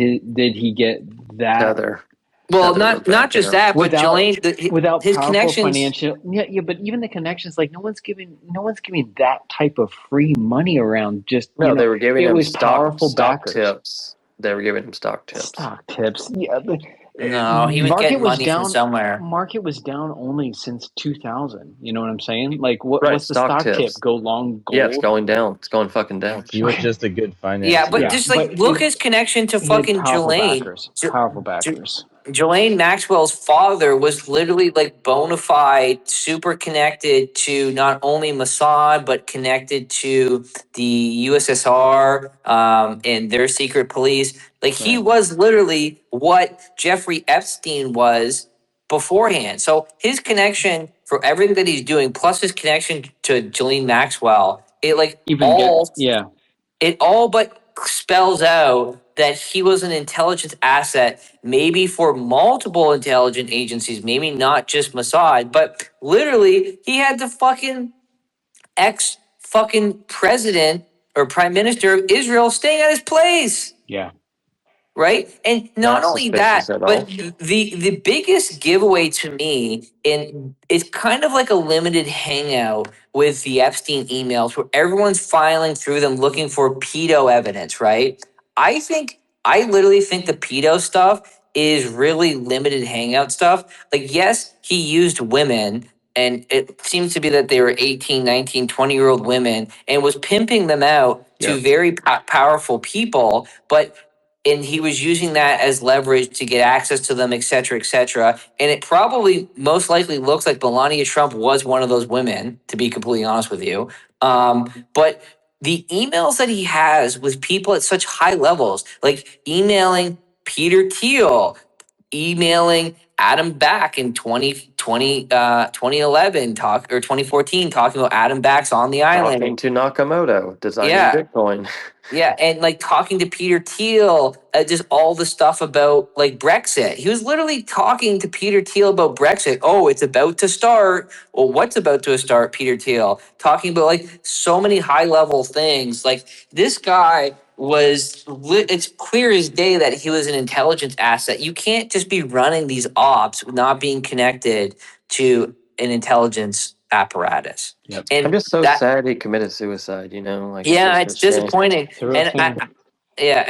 he get that Tether. Well, Tether was not backing just him. that, but without Jelaine, his powerful connections. financial. Yeah, but even the connections, like no one's giving that type of free money around. Just, No, they were giving it him was powerful stock backers. tips. They were giving him stock tips. Stock tips. Yeah, but No, he was market getting was money from down. somewhere. Market was down only since 2000. You know what I'm saying? Like, Right, what's the stock stock tip? tips. Go long Yeah, it's gold. going down. It's going fucking down. He was Okay. just a good Yeah, but Yeah, financier. just but like look his connection to he had fucking powerful Jelaine. backers. Powerful backers. Jelaine Maxwell's father was literally like bona fide, super connected to not only Mossad, but connected to the USSR and their secret police. Like he Right. was literally what Jeffrey Epstein was beforehand. So his connection for everything that he's doing, plus his connection to Jelaine Maxwell, Even get yeah. it all but spells out that he was an intelligence asset, maybe for multiple intelligence agencies, maybe not just Mossad, but literally he had the fucking ex fucking president or prime minister of Israel staying at his place, Yeah. right? And not Not only that, suspicious at but all. the biggest giveaway to me, and it's kind of like a limited hangout with the Epstein emails where everyone's filing through them looking for pedo evidence, right? I literally think the pedo stuff is really limited hangout stuff. Like, yes, he used women, and it seems to be that they were 18, 19, 20-year-old women, and was pimping them out to Yep. very powerful people, but and he was using that as leverage to get access to them, et cetera, et cetera. And it probably most likely looks like Melania Trump was one of those women, to be completely honest with you. But the emails that he has with people at such high levels, like emailing Peter Thiel, emailing Adam Back in 2011 or 2014 talking about Adam Back's on the island. Talking to Nakamoto, designing Yeah. Bitcoin. Yeah, and like talking to Peter Thiel, just all the stuff about like Brexit. He was literally talking to Peter Thiel about Brexit. Oh, it's about to start. Well, what's about to start, Peter Thiel? Talking about like so many high level things. Like this guy it's clear as day that he was an intelligence asset. You can't just be running these ops not being connected to an intelligence apparatus. Yep. I'm And just so that, sad he committed suicide, you know? Like, it's yeah, just a it's shame. disappointing. It's a real And shame.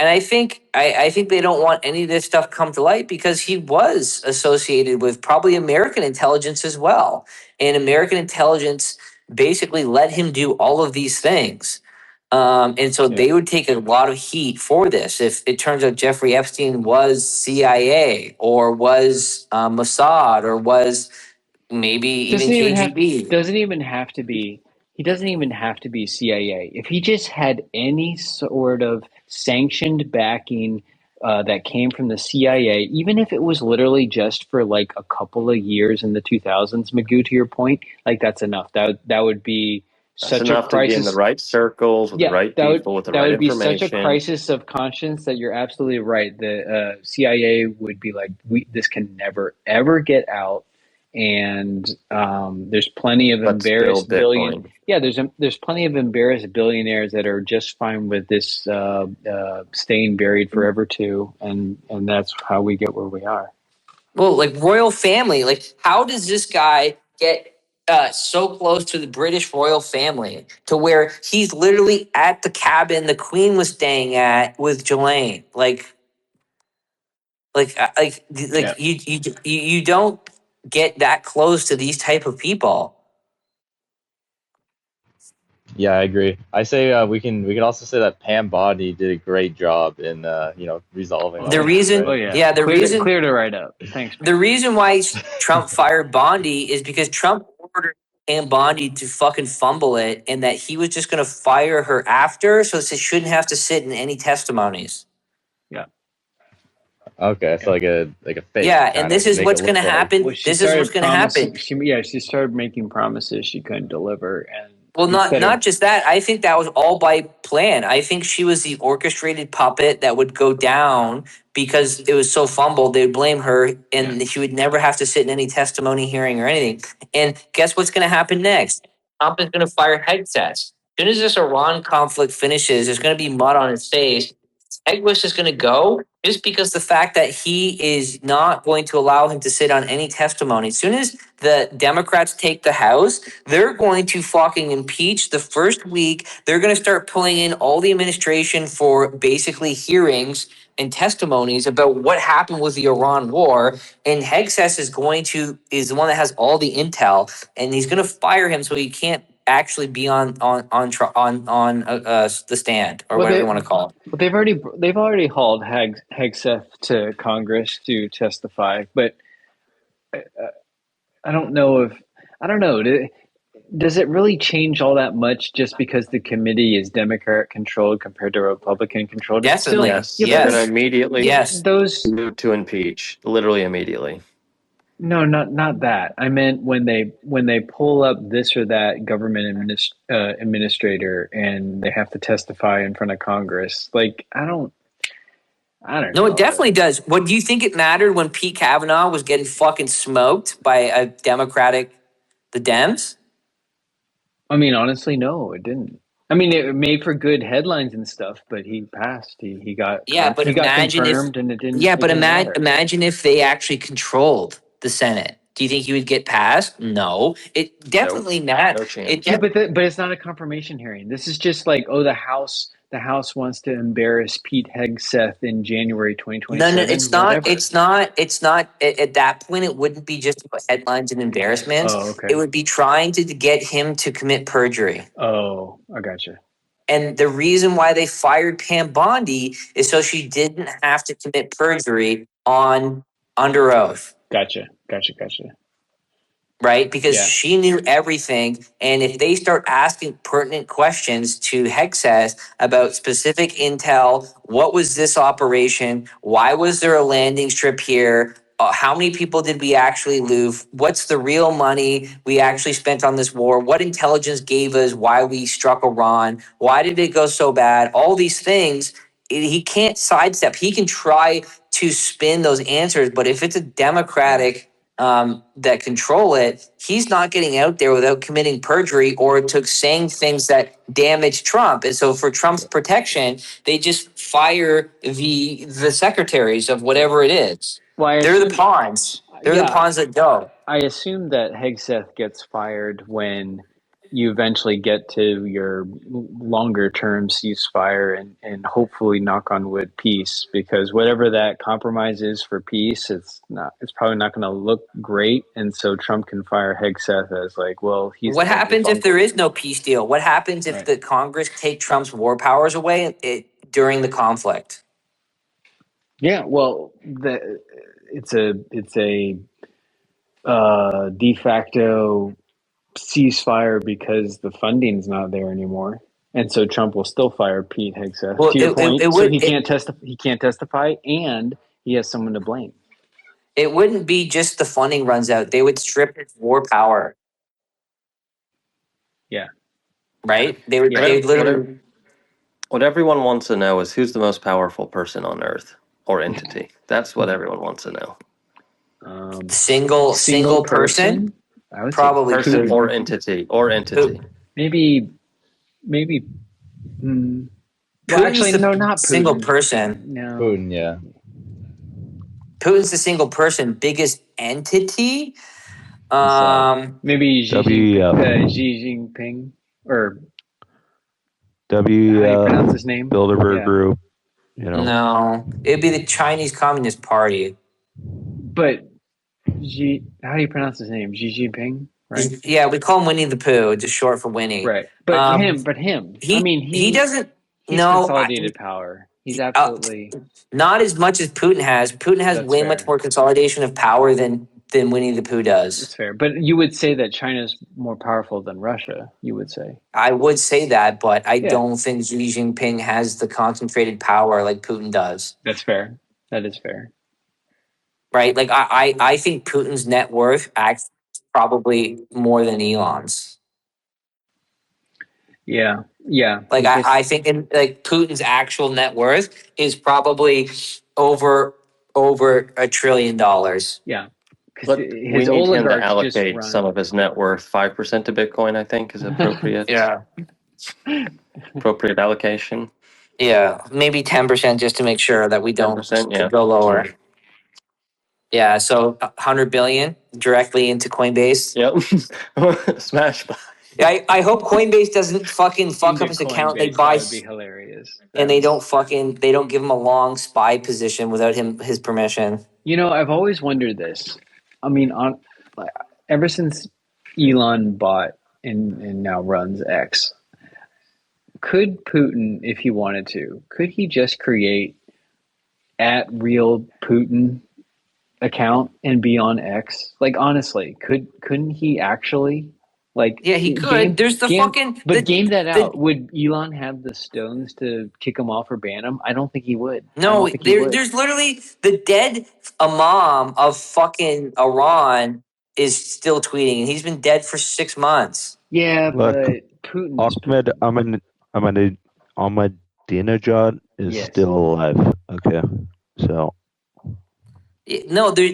I think I think they don't want any of this stuff come to light because he was associated with probably American intelligence as well. And American intelligence basically let him do all of these things. And so Yeah. they would take a lot of heat for this if it turns out Jeffrey Epstein was CIA or was Mossad or was maybe even KGB. Doesn't even have to be. He doesn't even have to be CIA. If he just had any sort of sanctioned backing that came from the CIA, even if it was literally just for like a couple of years in the 2000s, Magoo, to your point, like that's enough. That would be That's such a enough to be in the crisis. right circles with the Yeah, right people with the that right would be such a information. crisis of conscience that you're absolutely right. The CIA would be like, this can never ever get out, and there's plenty of But still embarrassed billion. Bitcoin. Yeah, there's plenty of embarrassed billionaires that are just fine with this staying buried forever too, and that's how we get where we are. Well, like royal family, like how does this guy get so close to the British royal family to where he's literally at the cabin the Queen was staying at with Jelaine? Yeah. You don't get that close to these type of people. Yeah, I agree. I say we can also say that Pam Bondi did a great job in resolving Oh all The of this, yeah. reason, Oh right? yeah. yeah, Cleared it right up. Thanks, the Pam. reason why Trump fired Bondi is because Trump ordered Pam Bondi to fucking fumble it, and that he was just going to fire her after, so she shouldn't have to sit in any testimonies. Yeah. Okay, so like a fake Yeah, and kind this of is make it what's going look to better. Well, happen. she This is what's started going to happen. promising. She started making promises she couldn't deliver, and Well, instead of not just that. I think that was all by plan. I think she was the orchestrated puppet that would go down because it was so fumbled. They'd blame her, yeah, and she would never have to sit in any testimony hearing or anything. And guess what's going to happen next? Trump is going to fire Hegseth. As soon as this Iran conflict finishes, there's going to be mud on his face. Egwish is going to go just because the fact that he is not going to allow him to sit on any testimony. As soon as the Democrats take the House, they're going to fucking impeach the first week. They're going to start pulling in all the administration for basically hearings and testimonies about what happened with the Iran war. And Hegseth is the one that has all the intel, and he's going to fire him so he can't actually be on the stand or well, whatever you want to call it. but they've already hauled Hegseth to Congress to testify, but I don't know if I don't know. Does it really change all that much just because the committee is Democrat controlled compared to Republican controlled? It's still, Definitely. Yes, yeah, they're but going to Yes. immediately Yes. those move to impeach, literally immediately. no, not that. I meant when they pull up this or that government administrator and they have to testify in front of Congress. Like I don't No, it know. definitely does. What do you think it mattered when Pete Kavanaugh was getting fucking smoked by the Dems? I mean, honestly, no, it didn't. I mean, it made for good headlines and stuff, but he passed. Yeah, but He got imagine if, confirmed, and yeah, it but didn't matter. imagine if they actually controlled the Senate. Do you think he would get passed? No. It Nope, definitely not. no It chance. Yeah, def- but it's not a confirmation hearing. This is just like, oh, the House wants to embarrass Pete Hegseth in January no, 2027, whatever. it's not at that point. It wouldn't be just about headlines and Oh, embarrassments. It okay. would be trying to get him to commit perjury. Oh, I gotcha. And the reason why they fired Pam Bondi is so she didn't have to commit perjury on under oath, Gotcha. right? Because Yeah, she knew everything. And if they start asking pertinent questions to Hexas about specific intel, what was this operation? Why was there a landing strip here? how many people did we actually lose? What's the real money we actually spent on this war? What intelligence gave us why we struck Iran? Why did it go so bad? All these things he can't sidestep. He can try to spin those answers, but if it's a Democratic that control it, he's not getting out there without committing perjury or to saying things that damage Trump. And so for Trump's protection, they just fire the secretaries of whatever it is. Well, I They're the assume, pawns. They're the yeah, pawns that go. I assume that Hegseth gets fired when you eventually get to your longer term ceasefire and hopefully knock on wood peace, because whatever that compromise is for peace, it's probably not going to look great, and so Trump can fire Hegseth as like, well, he's the What one who happens if there bungled is it. no peace deal? What happens if Right. the Congress take Trump's war powers away during the conflict? Yeah, well, it's a de facto ceasefire because the funding's not there anymore, and so Trump will still fire Pete Hegseth. Well, To your it point, so would he can't testify. He can't testify, and he has someone to blame. it wouldn't be just the funding runs out. They would strip his war power, Yeah, right? They would yeah. they would Whatever. literally. What everyone wants to know is who's the most powerful person on Earth or entity. That's what everyone wants to know. Single person, person. I would say probably Person or Putin. entity or entity. maybe. Well, Putin's actually, no, the not single Putin. person. No, Putin, yeah. Putin's the single person. Biggest entity. He's like maybe WEF. Xi Jinping, or how do you pronounce WEF, his name? Bilderberg Yeah, Group, you know. No, it'd be the Chinese Communist Party. but how do you pronounce his name? Xi Jinping, right? Yeah, we call him Winnie the Pooh, just short for Winnie. Right. But Um, him. I he mean, he doesn't. he's No, consolidated power. He's uh, absolutely. not as much as Putin has. Putin has That's way much fair. more consolidation of power than Winnie the Pooh That's does. fair. But you would say that China's more powerful than Russia, you would say. I would say that, but I Yeah, don't think Xi Jinping has the concentrated power like Putin does. that's fair. That is fair. Right? Like I think Putin's net worth acts probably more than Elon's. Yeah. Yeah. Like Because I think in like Putin's actual net worth is probably over $1 trillion. yeah. Because But we his need him to oligarchs just allocate some run. of his net worth, 5% to Bitcoin, I think, is appropriate. Yeah. Appropriate allocation. Yeah, maybe 10% just to make sure that we don't 10%, yeah. go lower. Yeah, so 100 billion directly into Coinbase. Yep. Smash. I hope Coinbase doesn't fucking fuck up Into his account. They Coinbase, buy that would be hilarious. and they don't give him a long spy position without his permission. I've always wondered this. I mean, ever since Elon bought and now runs X, could Putin, if he wanted to, could he just create at real Putin account and be on X? Like honestly, couldn't he actually like Yeah, he could. game There's the game fucking but game that the out? Would Elon have the stones to kick him off or ban him? I don't think he would. I no, don't think he would. there's literally the dead imam of fucking Iran is still tweeting and he's been dead for 6 months. Yeah, Look, but Putin is Ahmed Putin. Ahmadinejad is Yes. still alive. Okay, so No, there's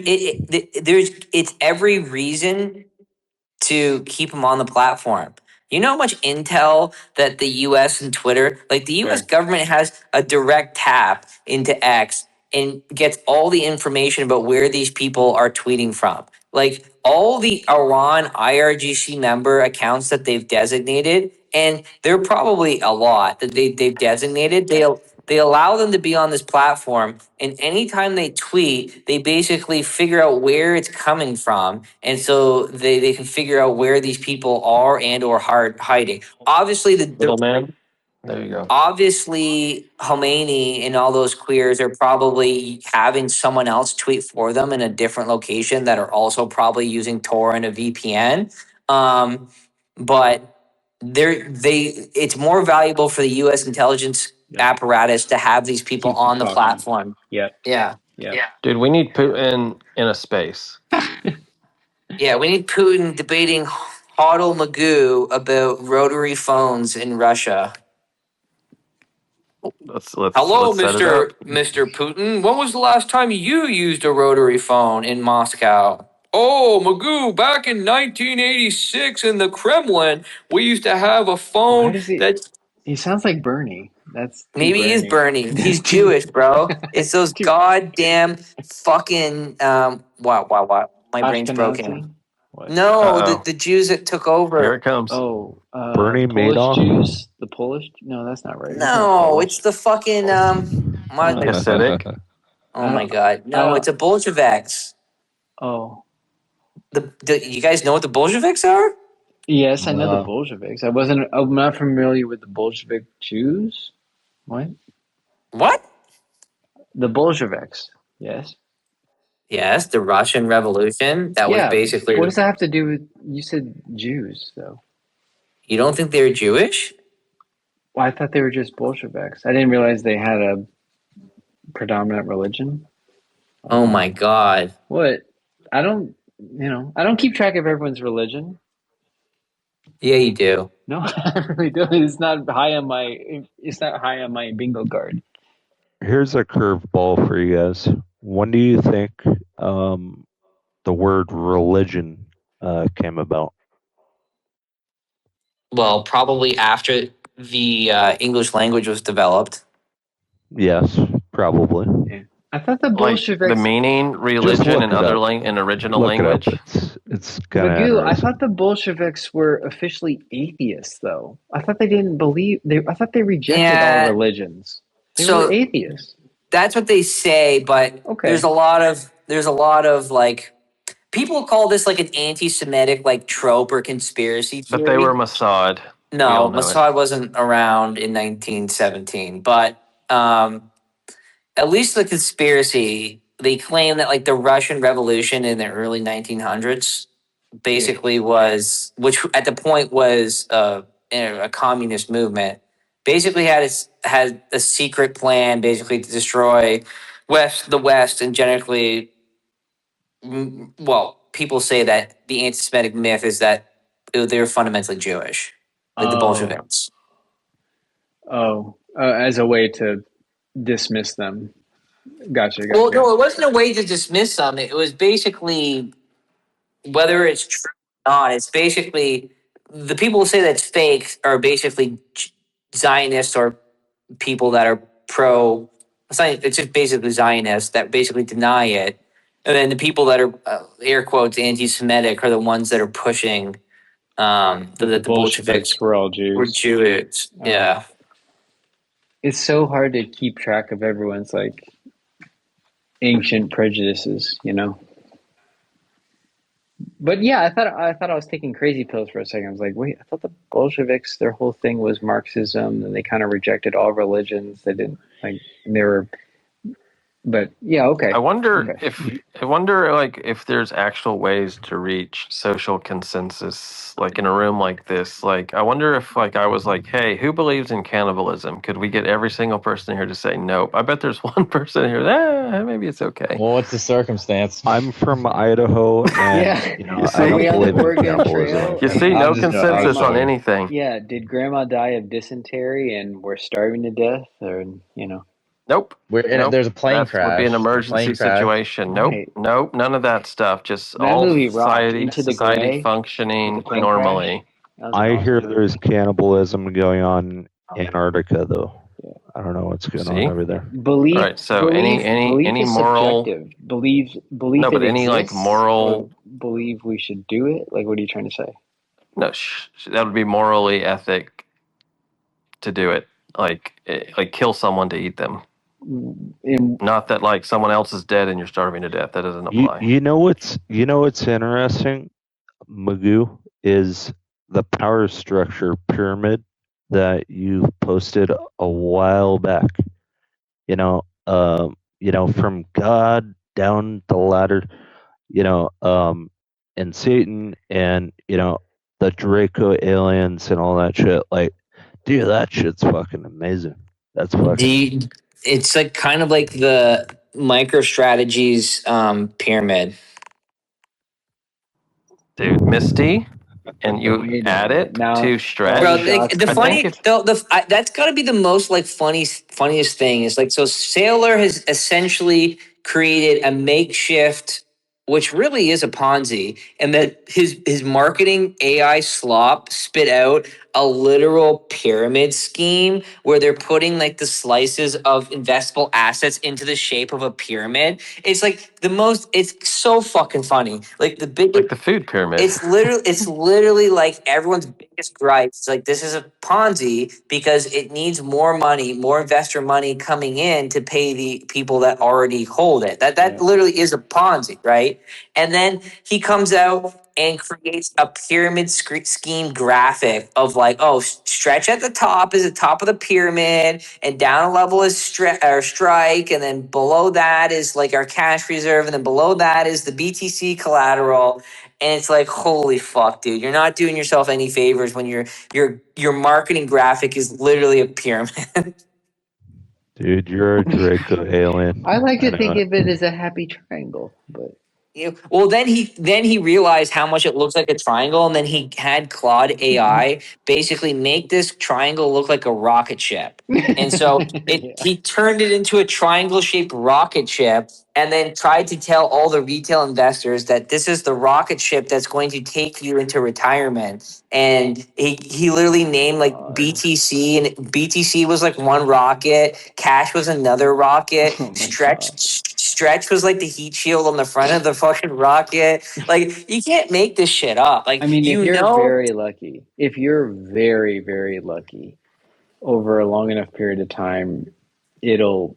it's every reason to keep him on the platform. You know how much intel that the US and Twitter, like the US Fair. government has a direct tap into X and gets all the information about where these people are tweeting from. Like all the Iran IRGC member accounts that they've designated, and there are probably a lot that they've designated, they allow them to be on this platform, and anytime they tweet they basically figure out where it's coming from, and so they can figure out where these people are and or hiding. Obviously Little man. There you go. obviously Khomeini and all those queers are probably having someone else tweet for them in a different location that are also probably using Tor and a VPN. But it's more valuable for the US intelligence Yep. apparatus to have these people Keep them on the talking. platform. Yep. Yeah. Yeah. Dude, we need Putin in a space. Yeah, we need Putin debating HODLMagoo about rotary phones in Russia. Let's Hello, set it up. Mr. Putin. When was the last time you used a rotary phone in Moscow? Oh, Magoo, back in 1986 in the Kremlin, we used to have a Why phone does he? that He sounds like Bernie. That's too maybe he's Bernie. Bernie. That's He's too. Jewish, bro. It's those too goddamn fucking wow. My brain's Ashkenazi. broken. What? No, Uh-oh. the Jews that took Here over. it comes. Oh, Bernie Polish Madoff. Jews. The Polish? No, that's not right. He's not No, Polish. it's the fucking my, Hasidic. oh I my don't. god. I No, don't. it's a Bolsheviks. Oh, The you guys know what the Bolsheviks are? yes, I know the No. Bolsheviks. I'm not familiar with the Bolshevik Jews. What? What? The Bolsheviks. Yes. Yes, the Russian Revolution. That was Yeah. What basically. does that have to do with? You said Jews, though. You don't think they're Jewish? Well, I thought they were just Bolsheviks. I didn't realize they had a predominant religion. Oh my god. What? I don't. I don't keep track of everyone's religion. Yeah, you do. No, I really don't. It's not high on my. It's not high on my bingo card. Here's a curveball for you guys. When do you think the word religion came about? Well, probably after the English language was developed. Yes, probably. Yeah. I thought the Like the Bolsheviks. meaning, Just religion, look and it other up. in original Look it up. language. It's kind of Magoo, I interesting. thought the Bolsheviks were officially atheists, though. I thought they didn't believe. I thought they rejected all Yeah. religions. They were So atheists. that's what they say, but Okay. there's a lot of like people call this like an anti-Semitic like trope or conspiracy But they were theory. Mossad. We all No, know it. Mossad wasn't around in 1917, but at least the conspiracy, they claim that like the Russian Revolution in the early 1900s basically was, which at the point was a communist movement, basically had a secret plan basically to destroy the West and generally, well, people say that the anti-Semitic myth is that they're fundamentally Jewish, like the Oh, Bolsheviks. as a way to dismiss them. Gotcha. Well, no, it wasn't a way to dismiss them. It was basically whether it's true or not. It's basically the people who say that's fake are basically Zionists or people that are pro. It's just basically Zionists that basically deny it, and then the people that are air quotes anti-Semitic are the ones that are pushing That the that the Bolsheviks Bolsheviks were all were Jews. Jewish. Yeah. It's so hard to keep track of everyone's like ancient prejudices, But yeah, I thought I was taking crazy pills for a second. I was like, wait, I thought the Bolsheviks, their whole thing was Marxism, and they kind of rejected all religions. They didn't like they were, but yeah, okay. I wonder Okay. if there's actual ways to reach social consensus like in a room like this. Like I wonder if like I was like, hey, who believes in cannibalism? Could we get every single person here to say nope? I bet there's one person here. Maybe it's okay. Well, what's the circumstance? I'm from Idaho, and Yeah. You I see? Are don't we on the believe in Oregon cannibalism. Trail? You see, And no I'm just I was consensus on joking. anything. yeah, did Grandma die of dysentery and we're starving to death, or Nope. There's a plane That would be an crash. A emergency plane crash. situation. Right. Nope, none of that stuff. Just That all movie rocked. Into the society Gray with functioning the plane crash. normally. That was an I hear awesome movie. there's cannibalism going on in Antarctica, though. Yeah. I don't know what's going See? on over there. Belief, All right. So belief any is moral? subjective. Believe No, it but any like exists, moral? or believe we should do it. Like, what are you trying to say? No, that would be morally ethic to do it. Like kill someone to eat them. Not that like someone else is dead and you're starving to death. That doesn't apply. You know what's interesting, Magoo, is the power structure pyramid that you posted a while back. From God down the ladder, and Satan and the Draco aliens and all that shit. Like, dude, that shit's fucking amazing. That's fucking. It's like kind of like the MicroStrategy's pyramid. Dude, Misty, and you Wait a add minute. it Now to all Bro, the stretch. shots the I think funny fired. if that's got to be the most like funniest thing is like so Sailor has essentially created a makeshift, which really is a Ponzi, and that his marketing AI slop spit out a literal pyramid scheme where they're putting like the slices of investable assets into the shape of a pyramid. It's like the most. It's so fucking funny. Like the like biggest. the food pyramid. It's literally like everyone's biggest gripe. It's like this is a Ponzi because it needs more money, more investor money coming in to pay the people that already hold it. That Yeah. literally is a Ponzi, right? And then he comes out and creates a pyramid scheme graphic of like, oh, stretch at the top is the top of the pyramid, and down a level is strike, and then below that is like our cash reserve, and then below that is the BTC collateral. And it's like, holy fuck, dude! You're not doing yourself any favors when your marketing graphic is literally a pyramid. Dude, you're a Draco alien. I like I to think know it. of it as a happy triangle, but Well, then he realized how much it looks like a triangle, and then he had Claude AI basically make this triangle look like a rocket ship. And so yeah. he turned it into a triangle shaped rocket ship, and then tried to tell all the retail investors that this is the rocket ship that's going to take you into retirement. And he literally named like God. BTC, and BTC was like one rocket, Cash was another rocket, Oh my God. Stretch was like the heat shield on the front of the fucking rocket. Like you can't make this shit up. I Like mean, you know, if you're very, very lucky over a long enough period of time, it'll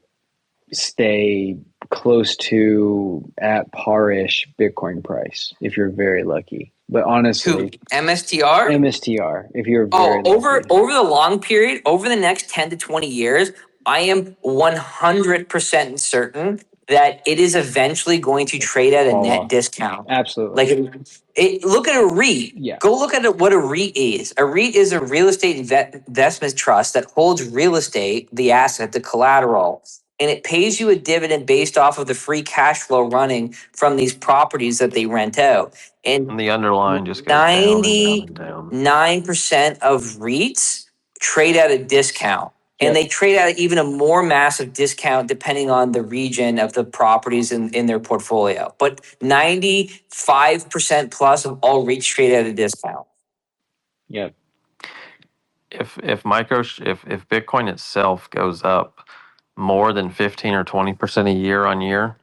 stay close to at par-ish Bitcoin price if you're very lucky. But who honestly, MSTR. MSTR, if you're Oh, very over lucky. over the long period, over the next 10 to 20 years, I am 100% certain that it is eventually going to trade at a Fall net off. discount. Absolutely. Like look at a REIT. Yeah. Go look at what a REIT is. A REIT is a real estate investment trust that holds real estate, the asset, the collateral, and it pays you a dividend based off of the free cash flow running from these properties that they rent out. And And the underlying just goes down and down and down. 99% of REITs trade at a discount. And Yep. they trade at even a more massive discount depending on the region of the properties in their portfolio. But 95% plus of all REITs trade at a discount. Yep. If Bitcoin itself goes up more than 15 or 20% a year on year,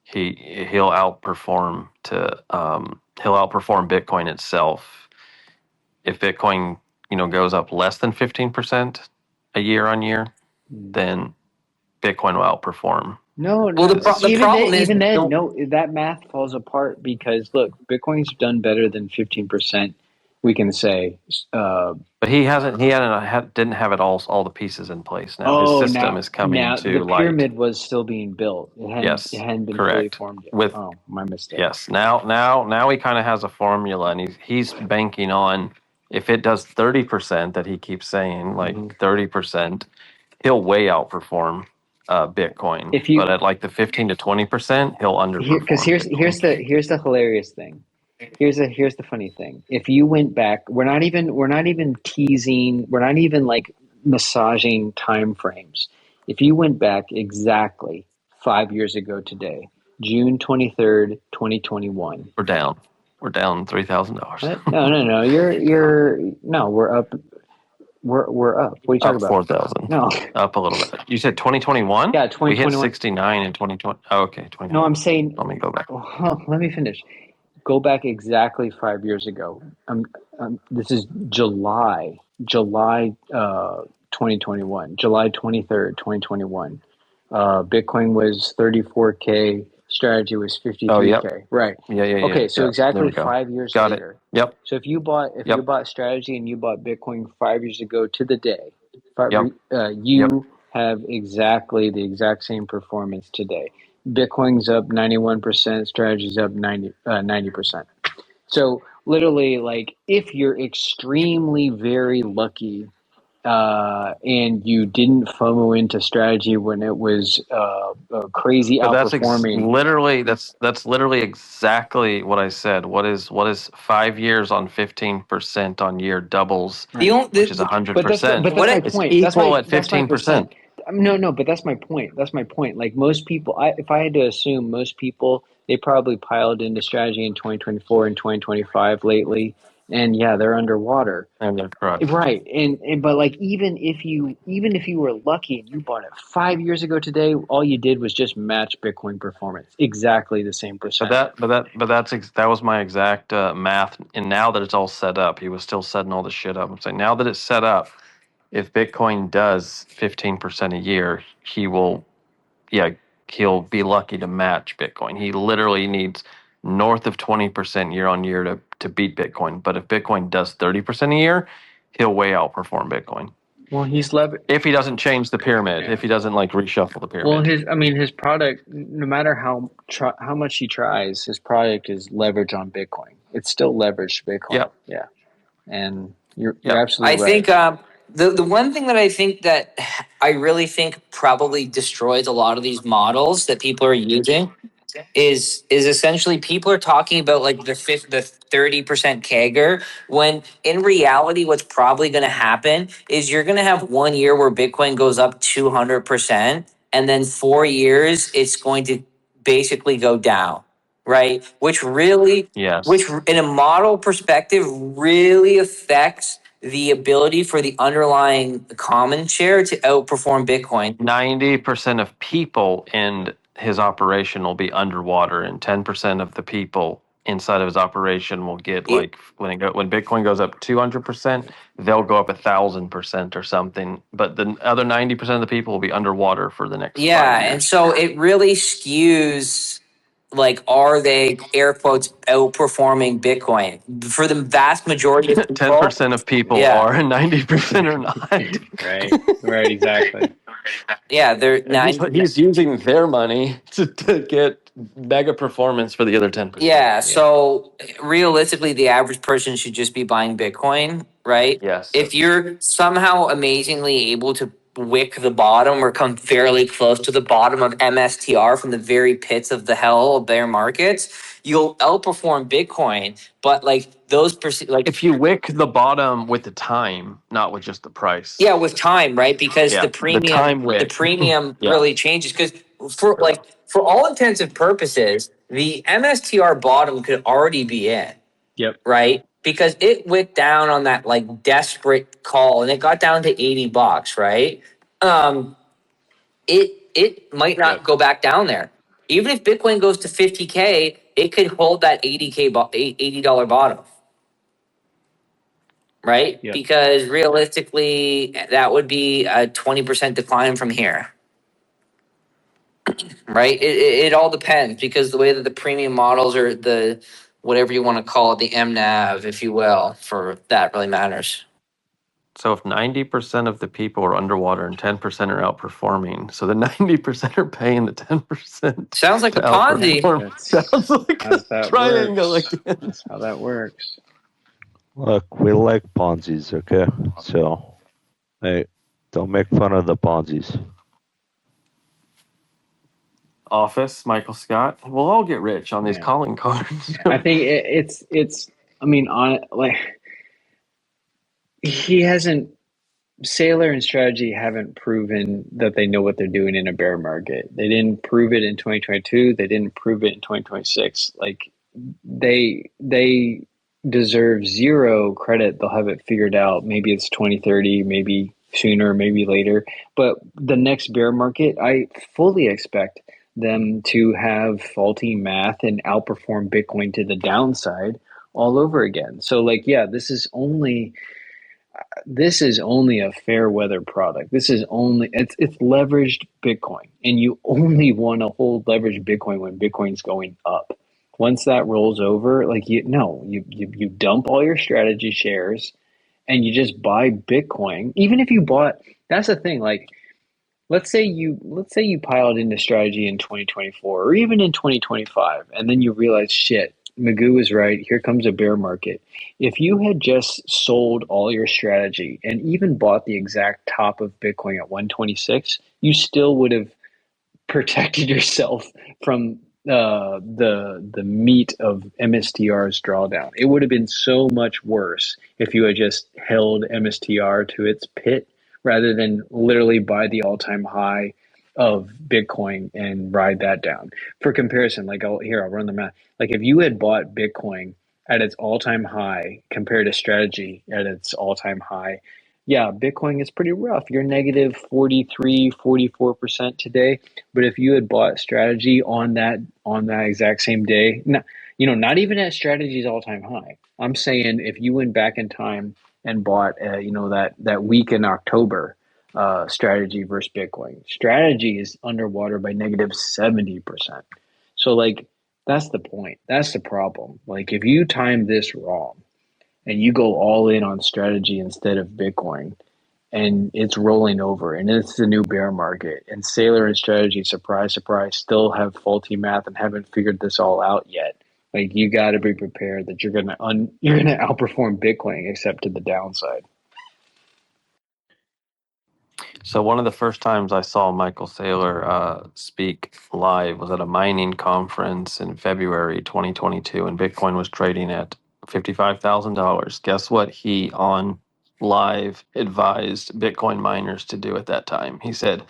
he'll outperform Bitcoin itself. If Bitcoin goes up less than 15% a year on year, then Bitcoin will outperform. No, Well, no, the even then, problem is, no, that math falls apart because look, Bitcoin's done better than 15%. We can say, But he hasn't. Didn't have all the pieces in place. Now his oh, system is coming now the to light. pyramid was still being built. It Yes, hadn't been fully correct. formed yet. With Oh, my mistake. yes, now he kind of has a formula, and he's banking on if it does 30% that he keeps saying, like Mhm. 30%, he'll way outperform Bitcoin. If you But at like the 15 to 20%, he'll because underperform Bitcoin. here's the hilarious thing. Here's the funny thing. If you went back, we're not even teasing, we're not even like massaging time frames. If you went back exactly 5 years ago today, June 23rd, 2021. We're down. We're down $3,000. What? No. You're no, we're up. We're up. What are you talking Up about? 4,000. No. Up a little bit. You said 2021? Yeah, We hit 2021. 69 in 2020. Oh, okay, No, 2021. I'm saying, Let me go back. oh, let me finish. Go back exactly 5 years ago. This is July 2021, July 23rd, 2021. Bitcoin was 34K, strategy was Oh, yep. 53K. Right. Yeah. Okay, so There exactly we go. 5 years Got it. later. Yep. So if you Yep. bought strategy and you bought Bitcoin 5 years ago to the day, Yep. you have exactly the exact same performance today. Bitcoin's up 91%, strategy's up 90%. So literally, like if you're extremely very lucky, and you didn't FOMO into strategy when it was crazy But that's outperforming. literally exactly what I said. What is 5 years on 15% on year doubles, The Right. only which is But that's 100%. that's what my I, It's point. equal at That's my percent. 15%. No, but that's my point. That's my point. Like most people, if I had to assume, most people they probably piled into strategy in 2024 and 2025 lately, and yeah, they're underwater. And they're crushed. Right. And but like even if you were lucky and you bought it 5 years ago today, all you did was just match Bitcoin performance. Exactly the same But percent. that was my exact math. And now that it's all set up, he was still setting all the shit up. I'm saying now that it's set up, if Bitcoin does 15% a year, yeah, he'll be lucky to match Bitcoin. He literally needs north of 20% year on year to beat Bitcoin. But if Bitcoin does 30% a year, he'll way outperform Bitcoin. Well, he's lever. If he doesn't change the pyramid, Yeah. if he doesn't like reshuffle the Well, pyramid. his product, no matter how much he tries, his product is leverage on Bitcoin. It's still leveraged to Bitcoin. Yeah. Yeah, and you're Yeah. absolutely I right. think the one thing that I think that I really think probably destroys a lot of these models that people are using is essentially people are talking about like the 30% CAGR when in reality what's probably going to happen is you're going to have 1 year where Bitcoin goes up 200% and then 4 years it's going to basically go down, right? Which Yes. in a model perspective really affects the ability for the underlying common share to outperform Bitcoin. 90% of people in his operation will be underwater, and 10% of the people inside of his operation will get It, like when Bitcoin goes up 200%, they'll go up 1,000% or something. But the other 90% of the people will be underwater for the next Yeah, 5 and years. so it really skews like are they air quotes outperforming Bitcoin for the vast majority of people? 10% of people Yeah, are, and 90% are not. Right, exactly. yeah, they're And nine. he's using their money to get mega performance for the other 10%. Yeah, Yeah. so realistically, the average person should just be buying Bitcoin, right? Yes. If you're somehow amazingly able to wick the bottom or come fairly close to the bottom of MSTR from the very pits of the hell of bear markets, you'll outperform Bitcoin. But like those, like If you wick the bottom with the time, not with just the price. yeah, with time, right? Because Yeah, the time the wick. premium Yeah. really changes. Because for all intents and purposes, the MSTR bottom could already be in, Yep. right? Because it wicked down on that like desperate call, and it got down to $80, right? Um, it might not Yep. go back down there. Even if Bitcoin goes to 50K, it could hold that $80 bottom, right? Yep. Because realistically, that would be a 20% decline from here, right? It all depends because the way that the premium models or the whatever you want to call it, the MNAV, if you will, for that really matters. So if 90% of the people are underwater and 10% are outperforming, so the 90% are paying the 10% Sounds like to a Ponzi. outperform. Sounds like a How's that triangle works. again. That's how that works. Look, we like Ponzi's, okay? So, hey, don't make fun of the Ponzi's. Office, Michael Scott. We'll all get rich on these Yeah. calling cards. I think it's. I mean, on like he hasn't. Sailor and Strategy haven't proven that they know what they're doing in a bear market. They didn't prove it in 2022. They didn't prove it in 2026. Like they deserve zero credit. They'll have it figured out. Maybe it's 2030, maybe sooner, maybe later. But the next bear market, I fully expect them to have faulty math and outperform Bitcoin to the downside all over again. So like, yeah, this is only a fair weather product. It's leveraged Bitcoin, and you only want to hold leveraged Bitcoin when Bitcoin's going up. Once that rolls over, like you dump all your strategy shares and you just buy Bitcoin. Even if you bought, that's the thing. Like let's say you piled into strategy in 2024 or even in 2025, and then you realize shit. Magoo is right. Here comes a bear market. If you had just sold all your strategy and even bought the exact top of Bitcoin at 126, you still would have protected yourself from the meat of MSTR's drawdown. It would have been so much worse if you had just held MSTR to its pit rather than literally buy the all-time high of Bitcoin and ride that down. For comparison, like I'll run the math. Like if you had bought Bitcoin at its all-time high compared to strategy at its all-time high, yeah, Bitcoin is pretty rough. You're negative 43, 44% today. But if you had bought strategy on that exact same day, not even at strategy's all time high. I'm saying if you went back in time and bought, that week in October, strategy versus Bitcoin, strategy is underwater by negative 70%. So like that's the point. That's the problem. Like if you time this wrong and you go all in on strategy instead of Bitcoin, and it's rolling over and it's the new bear market, and Sailor and Strategy, surprise surprise, still have faulty math and haven't figured this all out yet. Like you got to be prepared that you're gonna outperform Bitcoin except to the downside. So one of the first times I saw Michael Saylor speak live was at a mining conference in February 2022, and Bitcoin was trading at $55,000. Guess what he on live advised Bitcoin miners to do at that time? He said,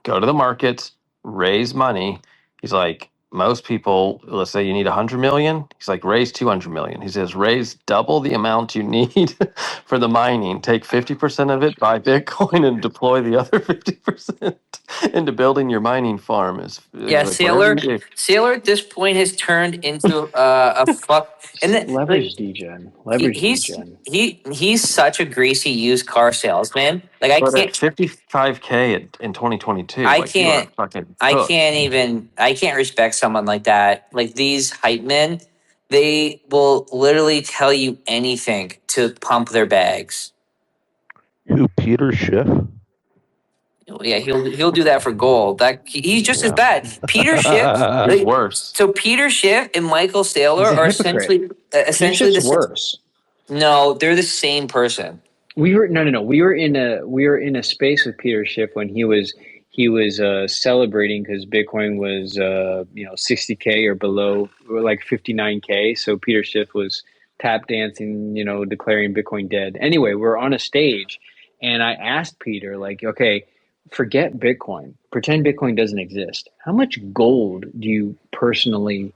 go to the markets, raise money. He's like, most people, let's say you need 100 million. He's like, raise 200 million. He says, raise double the amount you need for the mining. Take 50% of it, buy Bitcoin, and deploy the other 50% into building your mining farm. Is Yeah, like whatever you Sailor. do. Sailor at this point has turned into a fuck, and then like Leverage degen, he, leverage he's degen. he's such a greasy used car salesman. Like I But at can't 55K in 2022, I like you are can't fucking cooked. I can't respect someone like that. Like these hype men, they will literally tell you anything to pump their bags. Who, Peter Schiff? Yeah, he'll do that for gold. He's just as Yeah, bad. Peter Schiff. he's Like, worse. so Peter Schiff and Michael He's Saylor a are hypocrite. Peter essentially Schiff's the same. worse. No, they're the same person. We were no. We were in a space with Peter Schiff when he was celebrating because Bitcoin was 60K or below, or like 59K. So Peter Schiff was tap dancing, declaring Bitcoin dead. Anyway, we're on a stage, and I asked Peter, like, okay, forget Bitcoin, pretend Bitcoin doesn't exist. How much gold do you personally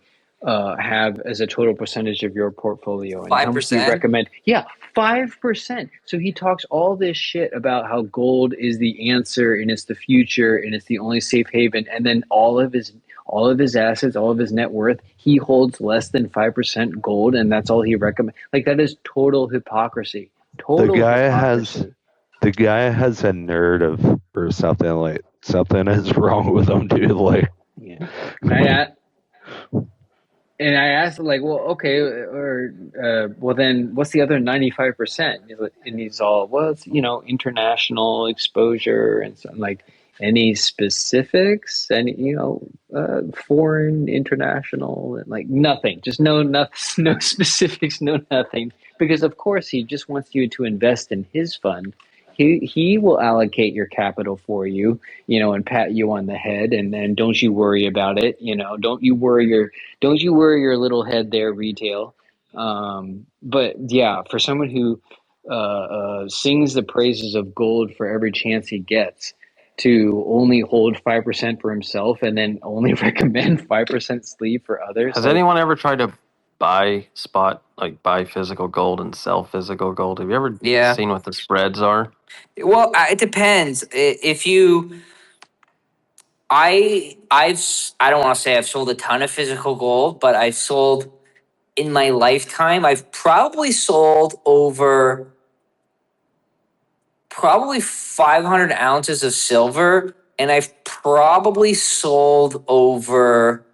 have as a total percentage of your portfolio, and how Five much do you percent. recommend? Yeah, 5%. So he talks all this shit about how gold is the answer and it's the future and it's the only safe haven, and then all of his assets, all of his net worth, he holds less than 5% gold, and that's all he recommends. Like that is total hypocrisy. The Total guy has hypocrisy. the guy has a narrative or something, like something is wrong with him, dude. Like Yeah. And I asked him, like, well, okay, or well, then what's the other 95%? And he's all, well, it's international exposure and so, like, any specifics, any foreign, international, and like nothing, just nothing, no specifics, no nothing, because of course he just wants you to invest in his fund. He will allocate your capital for you, and pat you on the head, and then don't you worry about it. Don't you worry your little head there, retail. But yeah, for someone who sings the praises of gold for every chance he gets, to only hold 5% for himself and then only recommend 5% sleeve for others, Has like, anyone ever tried to buy physical gold and sell physical gold? Have you ever Yeah. seen what the spreads are? Well, it depends. If you, I don't want to say I've sold a ton of physical gold, but I've sold in my lifetime. I've probably sold over probably 500 ounces of silver, and I've probably sold over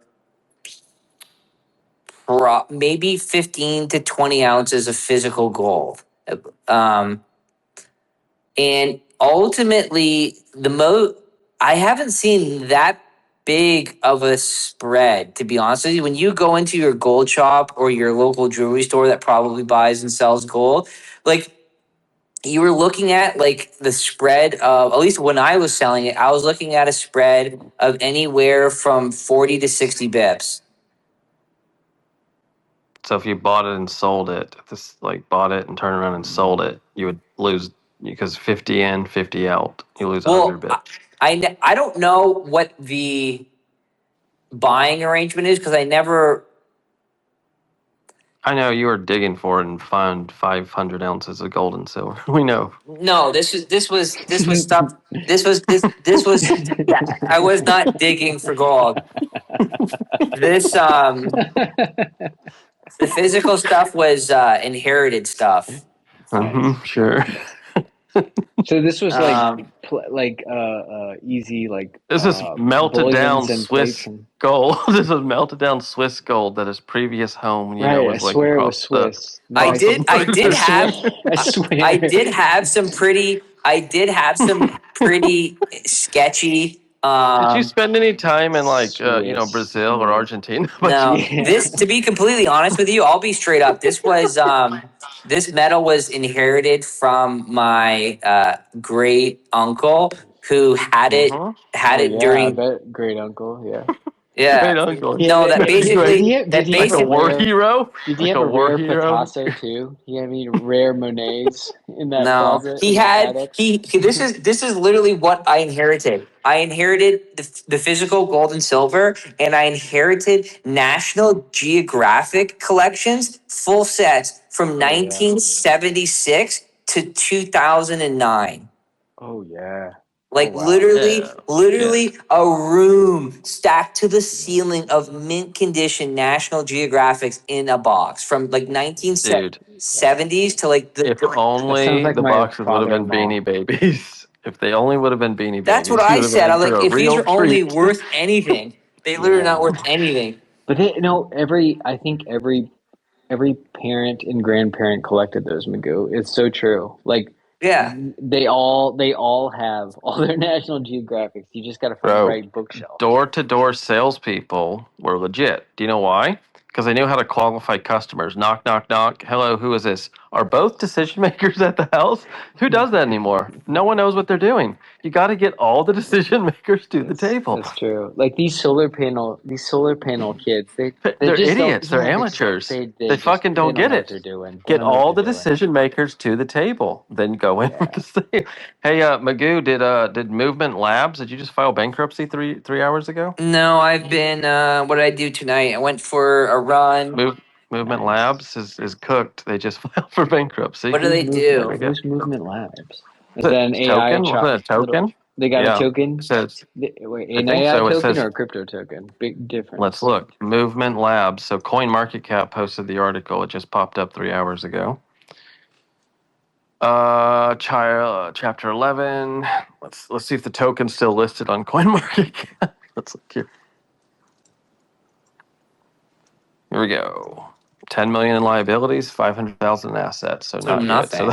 maybe 15 to 20 ounces of physical gold. Um, and ultimately, I haven't seen that big of a spread, to be honest with you. When you go into your gold shop or your local jewelry store that probably buys and sells gold, like you were looking at like the spread of, at least when I was selling it, I was looking at a spread of anywhere from 40 to 60 bips. So if you bought it and sold it, this like bought it and turned around and sold it, you would lose because 50 in, 50 out. You lose 100 Well, bits. I don't know what the buying arrangement is because I never. I know you were digging for it and found 500 ounces of gold and silver. We know. No, this was stuff. This was. Yeah, I was not digging for gold. This the physical stuff was inherited stuff. Nice. Sure. So this was like Um, easy like This is melted down bullions and plates Swiss and gold. This is melted down Swiss gold that his previous home, right. I was like swear it was across the Swiss. No, I I did. I did I swear have. I I swear. did have some pretty. I did have some pretty sketchy. Did you spend any time in like Swiss. Brazil or Argentina? But you No, Yeah. this, to be completely honest with you, I'll be straight up. This metal was inherited from my great uncle who had it Mhm. Oh yeah, I during. bet great uncle. Yeah. Great Yeah, uncle. no, that Did Great. he basically did he have Like a a war rare hero? did he Like have a a war rare hero? Picasso too? He had any rare Monets in that no, closet he in that had attic? this is literally what I inherited. I inherited the physical gold and silver, and I inherited National Geographic collections, full sets from Oh yeah. 1976 to 2009. Oh yeah. Oh Like wow. literally, Yeah. Yeah. literally a room stacked to the ceiling of mint condition National Geographics in a box from like Dude, 1970s to like if That sounds only like the my boxes would have been father-in-law. Beanie Babies. If they only would have been Beanie That's what Babies, you I would have said. been I in was like, for a if these real are only treat. worth anything, they literally are not Yeah. worth anything. But I think every parent and grandparent collected those, Magoo. It's so true. Like Yeah. they all have all their National Geographics. You just got to find the Bro, right bookshelf. door-to-door salespeople were legit. Do you know why? Because they knew how to qualify customers. Knock, knock, knock. Hello, who is this? Are both decision makers at the house? Who does that anymore? No one knows what they're doing. You got to get all the decision makers to the table. That's true. Like these solar panel kids, they They're just don't. idiots. They're Yeah, amateurs. they They just fucking they don't don't get know what it. they're doing. They Get don't know what all they're the doing. decision makers to the table. Then go in with Yeah. the thing. Hey, Magoo, did Movement Labs? Did you just file bankruptcy three hours ago? No, I've been. What did I do tonight? I went for a run. Move Movement Nice. Labs is cooked. They just filed for bankruptcy. What do they There we do? go. Who's Movement Labs? Is The that an AI token? Wasn't chop? it a Little. token? They got a Yeah. It token. says Wait, I an think AI so. It token says or a crypto token? Big let's difference. look. Movement Labs. So CoinMarketCap posted the article. It just popped up 3 hours ago. Chapter 11. Let's see if the token's still listed on CoinMarketCap. Let's look here. Here we go. 10 million in liabilities, 500,000 in assets. So So not good. So nothing.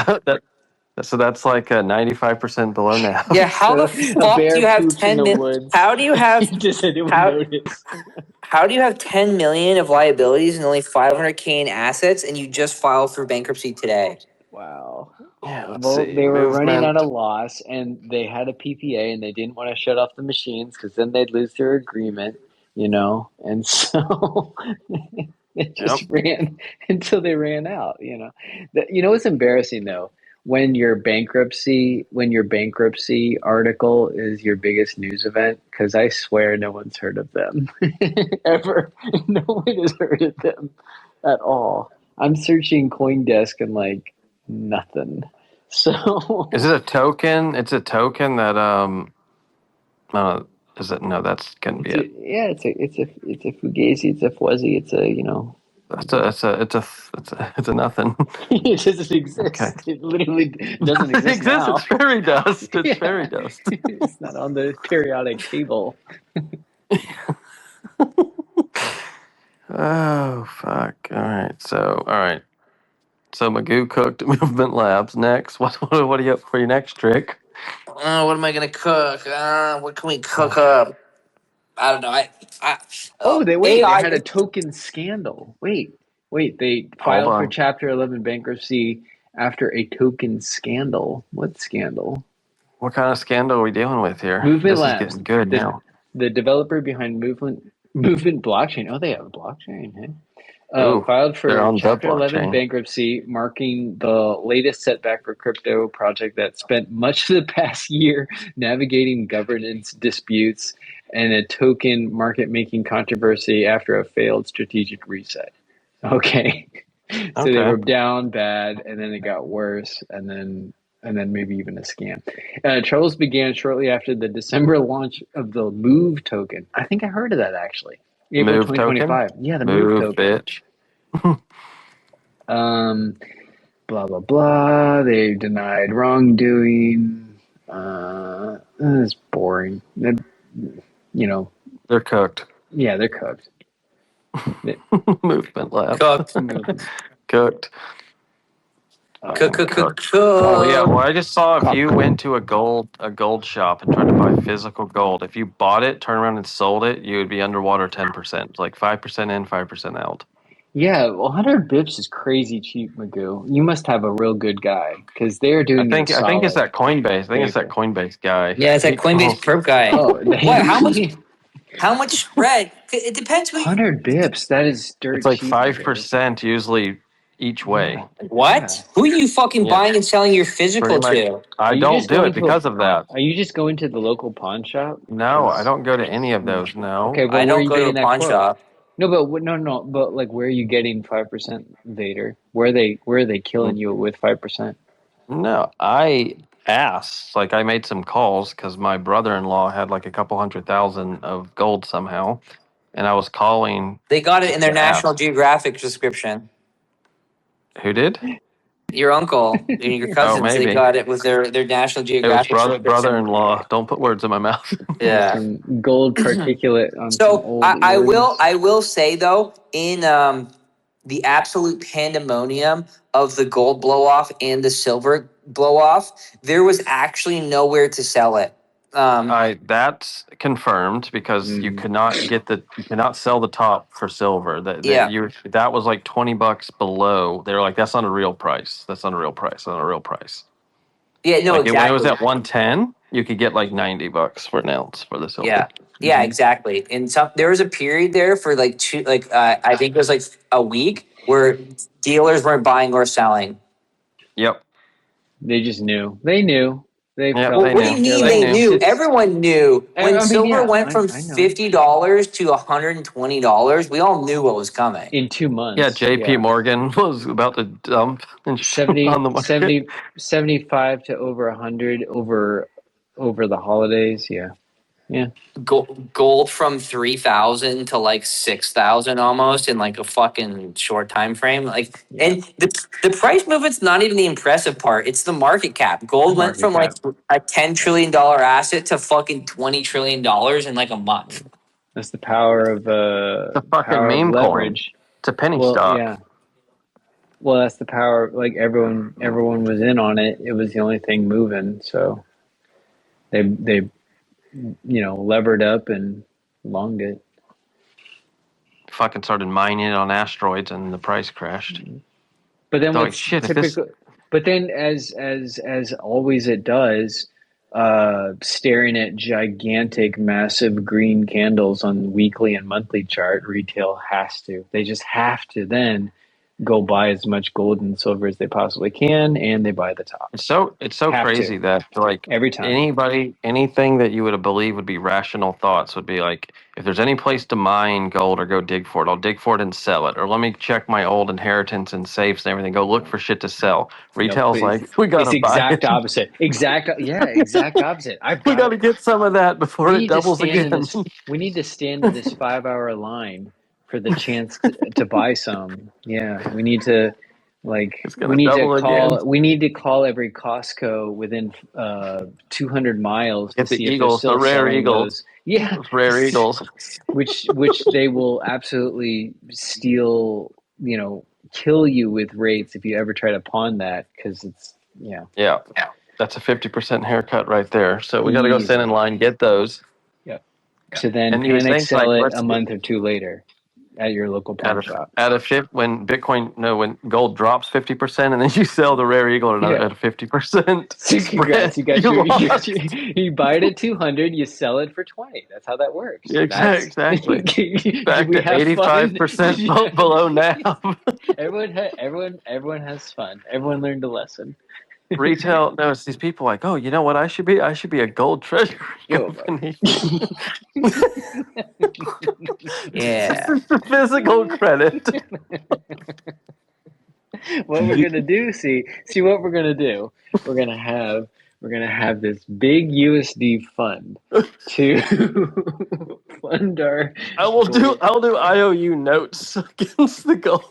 that's like 95% below Yeah. NAV. How the A fuck do bear you have poops in 10 the million? woods. How do you have He just said it would how notice. how do you have 10 million of liabilities and only 500K in assets, and you just filed for bankruptcy today? Wow. Yeah, let's Well, see. they were running at a Movement. loss and they had a PPA and they didn't want to shut off the machines because then they'd lose their agreement, And so they Yep. just ran until they ran out, what's embarrassing though? When your bankruptcy article is your biggest news event, because I swear no one's heard of them ever. No one has heard of them at all. I'm searching CoinDesk and like nothing. Is So it a token? It's a token that uh is it no, that's couldn't be it's a it. yeah, it's a fugazi, it's a fuzzy, It's a it's a it's a it's a nothing. it doesn't Okay. exist. It literally doesn't It exist exists. It's now. fairy dust. It's Yeah, fairy dust. it's not on the periodic table. Oh fuck! All right, so Magoo cooked at Movement Labs. Next, what do you have for your next trick? What am I gonna cook? What can we cook up? I don't know. They AI. had a token scandal. Wait, they Hold filed for on. Chapter 11 bankruptcy after a token scandal. What scandal? What kind of scandal are we dealing with here? Movement This is Labs, getting good now. the developer behind Movement blockchain. Oh, they have a blockchain. Hey? Ooh, Filed they're for on the Chapter 11 blockchain. bankruptcy, marking the latest setback for crypto project that spent much of the past year navigating governance disputes and a token market making controversy after a failed strategic reset. Okay. So they Okay. were down bad, and then it got worse, and then maybe even a scam. Troubles began shortly after the December launch of the Move token. I think I heard of that actually. April Move token. 2025. Yeah, the Move Move, token. bitch. Um, blah blah blah. They denied wrongdoing. It's boring. You know, They're cooked. yeah, they're cooked. Movement lab. Cooked. Movement. Cooked. Cooked. Cooked. Well, yeah. Well, I just saw if you Cook. went to a gold shop and tried to buy physical gold, if you bought it, turned around and sold it, you would be underwater 10%, like 5% in, 5% out. Yeah, 100 bips is crazy cheap, Magoo. You must have a real good guy because they're doing you a I think it's solid that Coinbase. I think it's that favor. Coinbase guy. Yeah, it's that He Coinbase calls perp guy. Oh, What? How much? they How much spread? It depends who. 100 bips. That is it's dirt like cheap, Magoo. 5% usually each Yeah, way. yeah. What? Who are you fucking Yeah, buying and selling your pretty physical much. to? Are I you don't just do going it to a? because of that. Are you just going to the local pawn shop? No, I Because don't go to any of those. okay, No. but I where are don't you go to a getting that pawn quote? shop. No, but no. But like, where are you getting 5% Vader? Where are they killing you with 5%? No, I asked. Like, I made some calls because my brother-in-law had like a couple 100,000 of gold somehow, and I was calling They got it in just their to National ask. Geographic subscription. Who did? Your uncle and your Oh, cousins, they maybe got it with their National it was Geographic subscription. brother-in-law. Don't put words in my mouth. Yeah. Some gold particulate on some So old I earrings. will say though, in the absolute pandemonium of the gold blow off and the silver blow off, there was actually nowhere to sell it. I That's confirmed because Mm. you cannot sell the top for silver. Yeah. That was like $20 below. They were like, that's not a real price. That's not a real price. That's not a real price. Yeah, no, When it was exactly. at 110, you could get like $90 for an ounce for the silver. Yeah. Yeah, Hmm. exactly. And some there was a period there for like I think it was like a week where dealers weren't buying or selling. Yep. They just knew. They knew. They Yep. Well, felt They what do it. you knew. They're mean They like, they knew. knew? Everyone knew. When I mean, silver yeah, went from I know. $50 to $120, we all knew what was coming. In two Yeah. months, JP yeah. Morgan was about to dump and on 70, the market. 70, 75 to over 100 over the holidays. Yeah. Yeah. Gold from 3,000 to like 6,000 almost in like a fucking short time frame. Like, Yeah. and the price movement's not even the impressive part. It's the market cap. The Gold went market from like cap. a $10 trillion asset to fucking $20 trillion in like a month. That's the power of It's a fucking meme coin. leverage. It's a penny Well, stock. yeah. Well, that's the power. Like everyone was in on it. It was the only thing moving. So they levered up and longed it. Fucking started mining it on asteroids and the price crashed. But then They're like, what's shit, if this. typical? But then, as always, it does. Staring at gigantic, massive green candles on the weekly and monthly chart, retail has to. They just have to then go buy as much gold and silver as they possibly can, and they buy the top. It's so Have to crazy that like every time. anything that you would believe would be rational thoughts would be like, if there's any place to mine gold or go dig for it, I'll dig for it and sell it. Or let me check my old inheritance and safes and everything. Go look for shit to sell. Nope. Retail's like, we It's gotta buy exact it. opposite. Exact opposite. I've We got to. gotta get some of that before We it need to doubles stand in again. this. We need to stand in this 5 hour line for the chance to buy some. Yeah, we need to. Like It's gonna double again. we need to call every Costco within 200 miles to Get see the if they're eagles, the still rare selling eagles, those. Yeah, those rare eagles. which they will absolutely steal. Kill you with rates if you ever try to pawn that because it's yeah Yeah, that's a 50% haircut right there. So we got to go stand in easily. line, get those. Yeah. to then And he was panic saying like, sell it let's a month or two later at your local pawn shop. when when gold drops 50%, and then you sell the rare eagle at Yeah. a 50% So spread. congrats, you buy it at 200, you sell it for 20. That's how that works. Yeah, exactly. Back We to have 85% below now. Everyone has fun. Everyone learned a lesson. Retail knows these people like, oh, you know what I should be? I should be a gold treasury Yo, company. Yeah. This is the physical credit. What we're gonna do? See what we're gonna do. We're gonna have this big USD fund to fund our. I'll do IOU notes against the gold.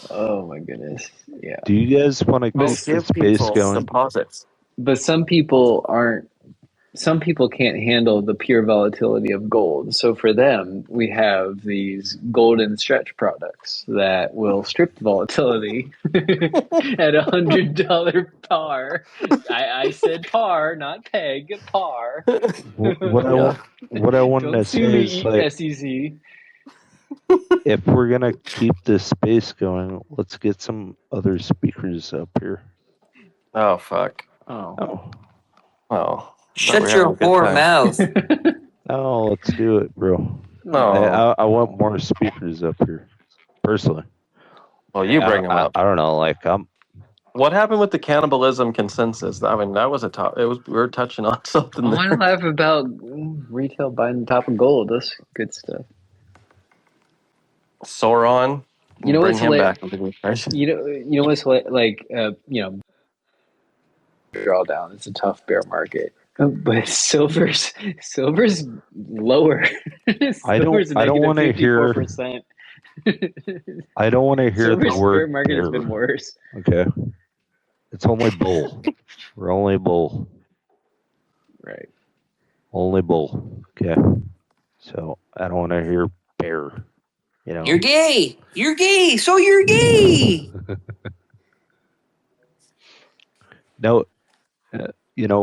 Oh my goodness! Yeah, Do you guys want to but keep the Give space people going? deposits. but some people aren't. Some people can't handle the pure volatility of gold. So for them, we have these golden stretch products that will strip volatility at $100 par. I said par, not peg, par. What Yeah. I wanted Don't to sue say me, is like, SEC. if we're gonna keep this space going, let's get some other speakers up here. Oh fuck. Oh. Oh. Shut your whore mouth. Oh, let's do it, bro. Oh. I want more speakers up here, personally. Well, you bring them up. I don't know, like What happened with the cannibalism consensus? I mean, that was we were touching on something I want to there. laugh about retail buying the top of gold. That's good stuff. Sauron. You know bring what's him hilarious? back into the equation. You know what's like drawdown. It's a tough bear market, but silver's lower. I don't want to hear 54%. I don't want to hear the Silver's bear word market has bear. been worse. Okay, it's only bull. We're only bull. Right. Only bull. Okay, so I don't want to hear bear. You know. You're gay. You're gay. So you're gay. No,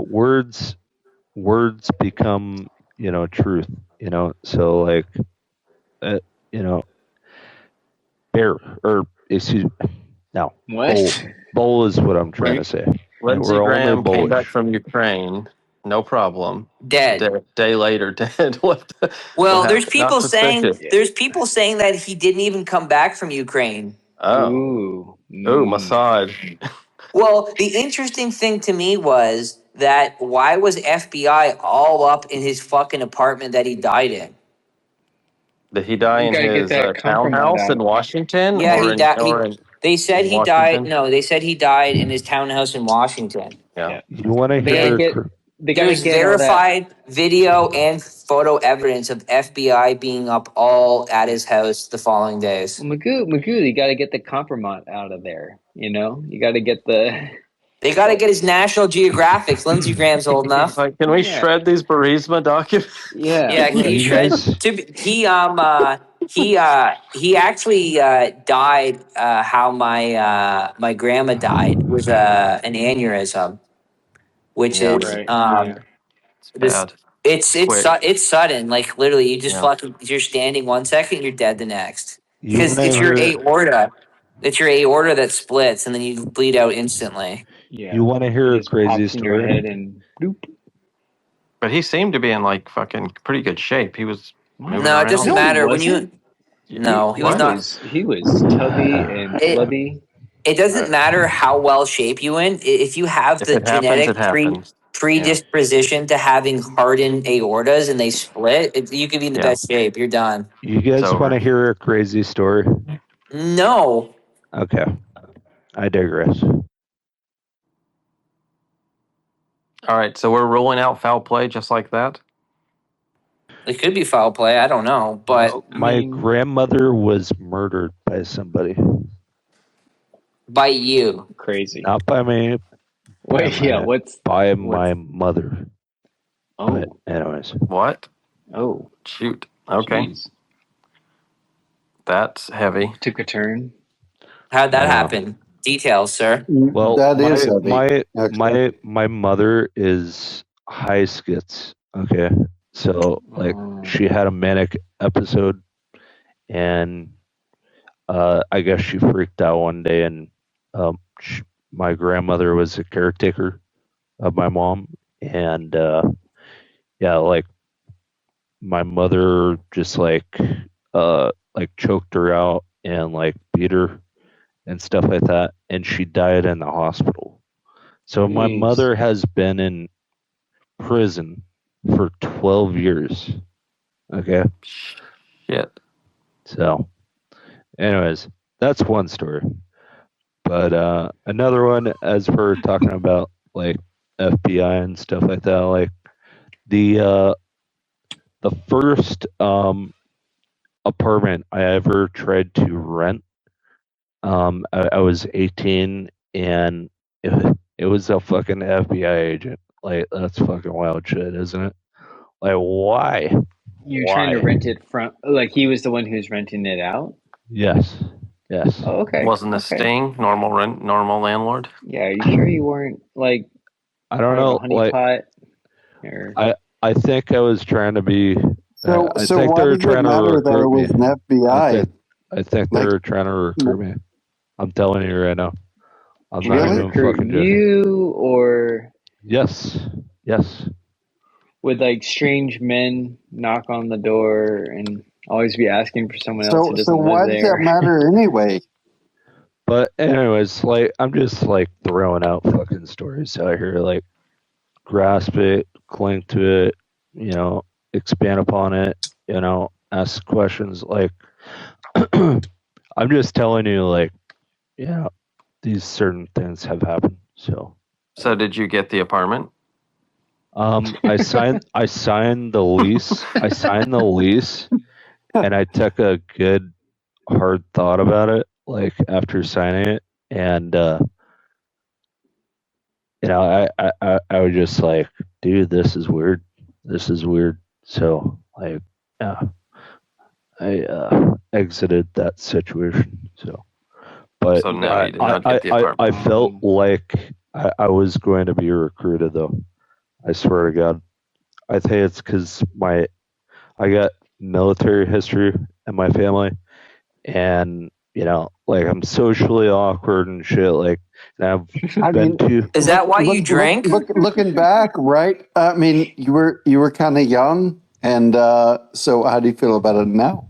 words become truth. So like, bear or excuse me. No, What? bull is what I'm trying to say. Lindsey We're only Graham came back bullish. from Ukraine, no problem. Dead. Day later, dead. What Well, there's happened? Not people saying suspected. that he didn't even come back from Ukraine. Oh, Ooh. Mossad. Well, the interesting thing to me was that why was FBI all up in his fucking apartment that he died in? Did he die You in gotta get his that compromise townhouse in out. Washington, Yeah, or he in died. They said in he died. Washington? No, they said he died in his townhouse in Washington. Yeah. You want to They gotta hear? get they gotta There's get all that. verified video and photo evidence of FBI being up all at his house the following days. Magoo, you gotta get the compromise out of there. You gotta get the. They got to get his National Geographics. Lindsey Graham's old enough. Like, can we Yeah. shred these Burisma documents? Yeah. Yeah, can you You shred? guys- He actually died. How my grandma died was an aneurysm, which Yeah. is Right. It's this. bad. It's Quick. it's sudden. Like literally, you just Yeah. fucking you're standing 1 second, you're dead the next. You Because want to it's your hear? aorta. It's your aorta that splits, and then you bleed out instantly. Yeah. You want to hear It a just crazy pops in your story? head and bloop. But he seemed to be in like fucking pretty good shape. He was moving No, it around. doesn't No, he matter when you. wasn't. No, he was What? not. He was tubby and It, flubby. it doesn't matter how well shape you in. If you have If the it happens, it genetic happens. predisposition to having hardened aortas and they split, you could be in the Yeah. best shape. You're done. You guys over. want to hear a crazy story? No. Okay, I digress. All right, so we're ruling out foul play just like that. It could be foul play. I don't know. But My grandmother was murdered by somebody. by you. Crazy. Not by me. Wait, yeah. By my mother. Oh. But anyways. What? Oh. Shoot. Okay. Jeez. That's heavy. Took a turn. How'd that happen? Details, sir. Well, that is heavy. my mother is high skits. Okay, so like she had a manic episode, and I guess she freaked out one day, and my grandmother was a caretaker of my mom, and yeah, like my mother just like choked her out and like beat her and stuff like that, and she died in the hospital. So my Jeez. mother has been in prison for 12 years. Okay. Shit. So, anyways, that's one story. But another one, as we're talking about like FBI and stuff like that, like the first apartment I ever tried to rent, I was 18, and it was a fucking FBI agent. Like, that's fucking wild shit, isn't it? Like, why? You're trying to rent it from, like, he was the one who's renting it out? Yes. Oh, okay. Wasn't a Sting normal landlord? Yeah, are you sure you weren't, like, I don't part of know. a honeypot? Or... I think I was trying to be. So I think why they were does it trying to matter that it recruit me. was an FBI? I think they Like- were trying to recruit me. I'm telling you right now. I'm not Really? even recruit fucking joking. you, or Yes. would, like, strange men knock on the door and always be asking for someone else who So doesn't why live does there? that matter anyway? But anyways, like I'm just like throwing out fucking stories out here. Like, grasp it, cling to it, expand upon it, ask questions. Like, I'm just telling you, like, these certain things have happened. So did you get the apartment? I signed the lease. And I took a good hard thought about it, like after signing it, and I was just like, dude, this is weird. So I exited that situation. So, but So no, you did not get the apartment. I felt like I was going to be recruited, though. I swear to God. I think it's because I got military history in my family, and like I'm socially awkward and shit. Like, and I've been to. Is that why you drank? Looking back, right? I mean, you were kind of young, and so how do you feel about it now?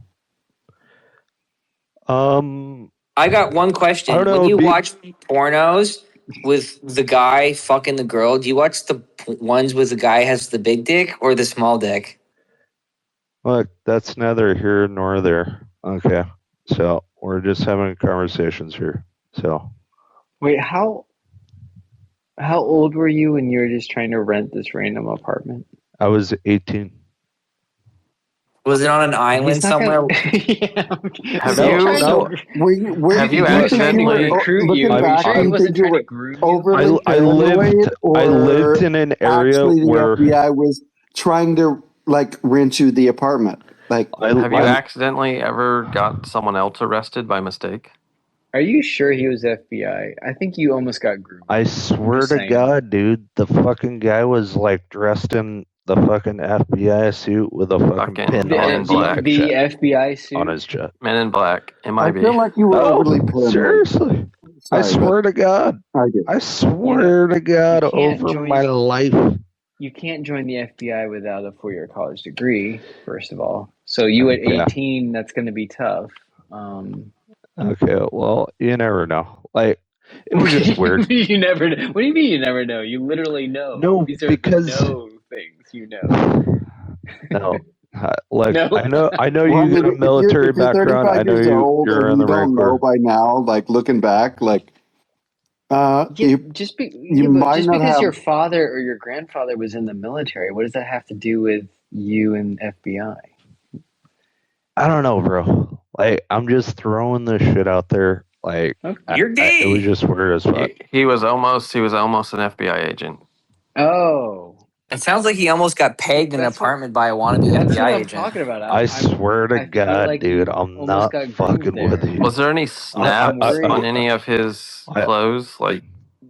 I got one question. I don't know, When you watch pornos with the guy fucking the girl, do you watch the ones with the guy has the big dick or the small dick? Look, that's neither here nor there. Okay, so we're just having conversations here. So Wait, how old were you when you were just trying to rent this random apartment? I was 18. Was it on an island somewhere? Have you accidentally recruit you? Looking Are you back, sure do he you wasn't think you trying to were groom you? overly paranoid, I lived in an area actually the where FBI was trying to like rent you the apartment? Like, Have you accidentally ever got someone else arrested by mistake? Are you sure he was FBI? I think you almost got groomed. I swear Just to saying. God, dude, the fucking guy was like dressed in the fucking FBI suit with a fucking pin Men on in his Black. The FBI suit on his jet. Men in Black. I MIB. feel like you were overly paranoid. Seriously. I swear to God. I swear to God over my life. You can't join the FBI without a 4-year college degree, first of all. So you at 18, that's going to be tough. Okay, well, you never know. Like, it was just weird. You never know. What do you mean you never know? You literally know. No, These are because no things you know. no. Like, No. I know you got a military background. I know you're in the Marine Corps. Know by now, like looking back, like just might not because have. your father or your grandfather was in the military, what does that have to do with you and FBI? I don't know, bro. Like, I'm just throwing this shit out there. Like, You're gay. It was just weird as fuck. He was almost an FBI agent. Oh. It sounds like he almost got pegged in an apartment by a wannabe That's FBI what I'm agent. talking about. I swear to God, like dude, I'm not fucking with you. Was there any snaps on any of his clothes? Like,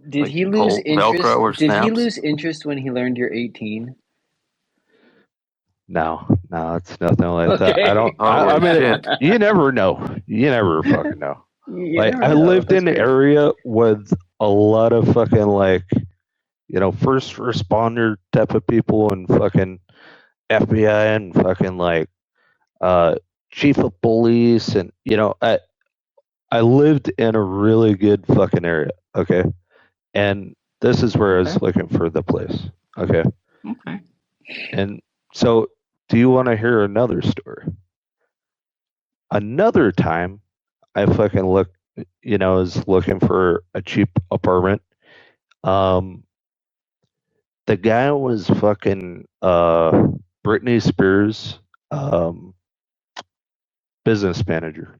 Did Like he you lose pull interest? Velcro or Did he snaps? lose interest when he learned you're 18? No, it's nothing like that. I Okay. don't. I Holy mean, shit. you never know. You never fucking know. You Like never I know. lived That's in an good. area with a lot of fucking like, first responder type of people and fucking FBI and fucking like chief of police and I lived in a really good fucking area. Okay, and this is where I was Okay. looking for the place. Okay, Okay. and so do you want to hear another story? Another time, I fucking was looking for a cheap apartment. Um, the guy was fucking Britney Spears business manager.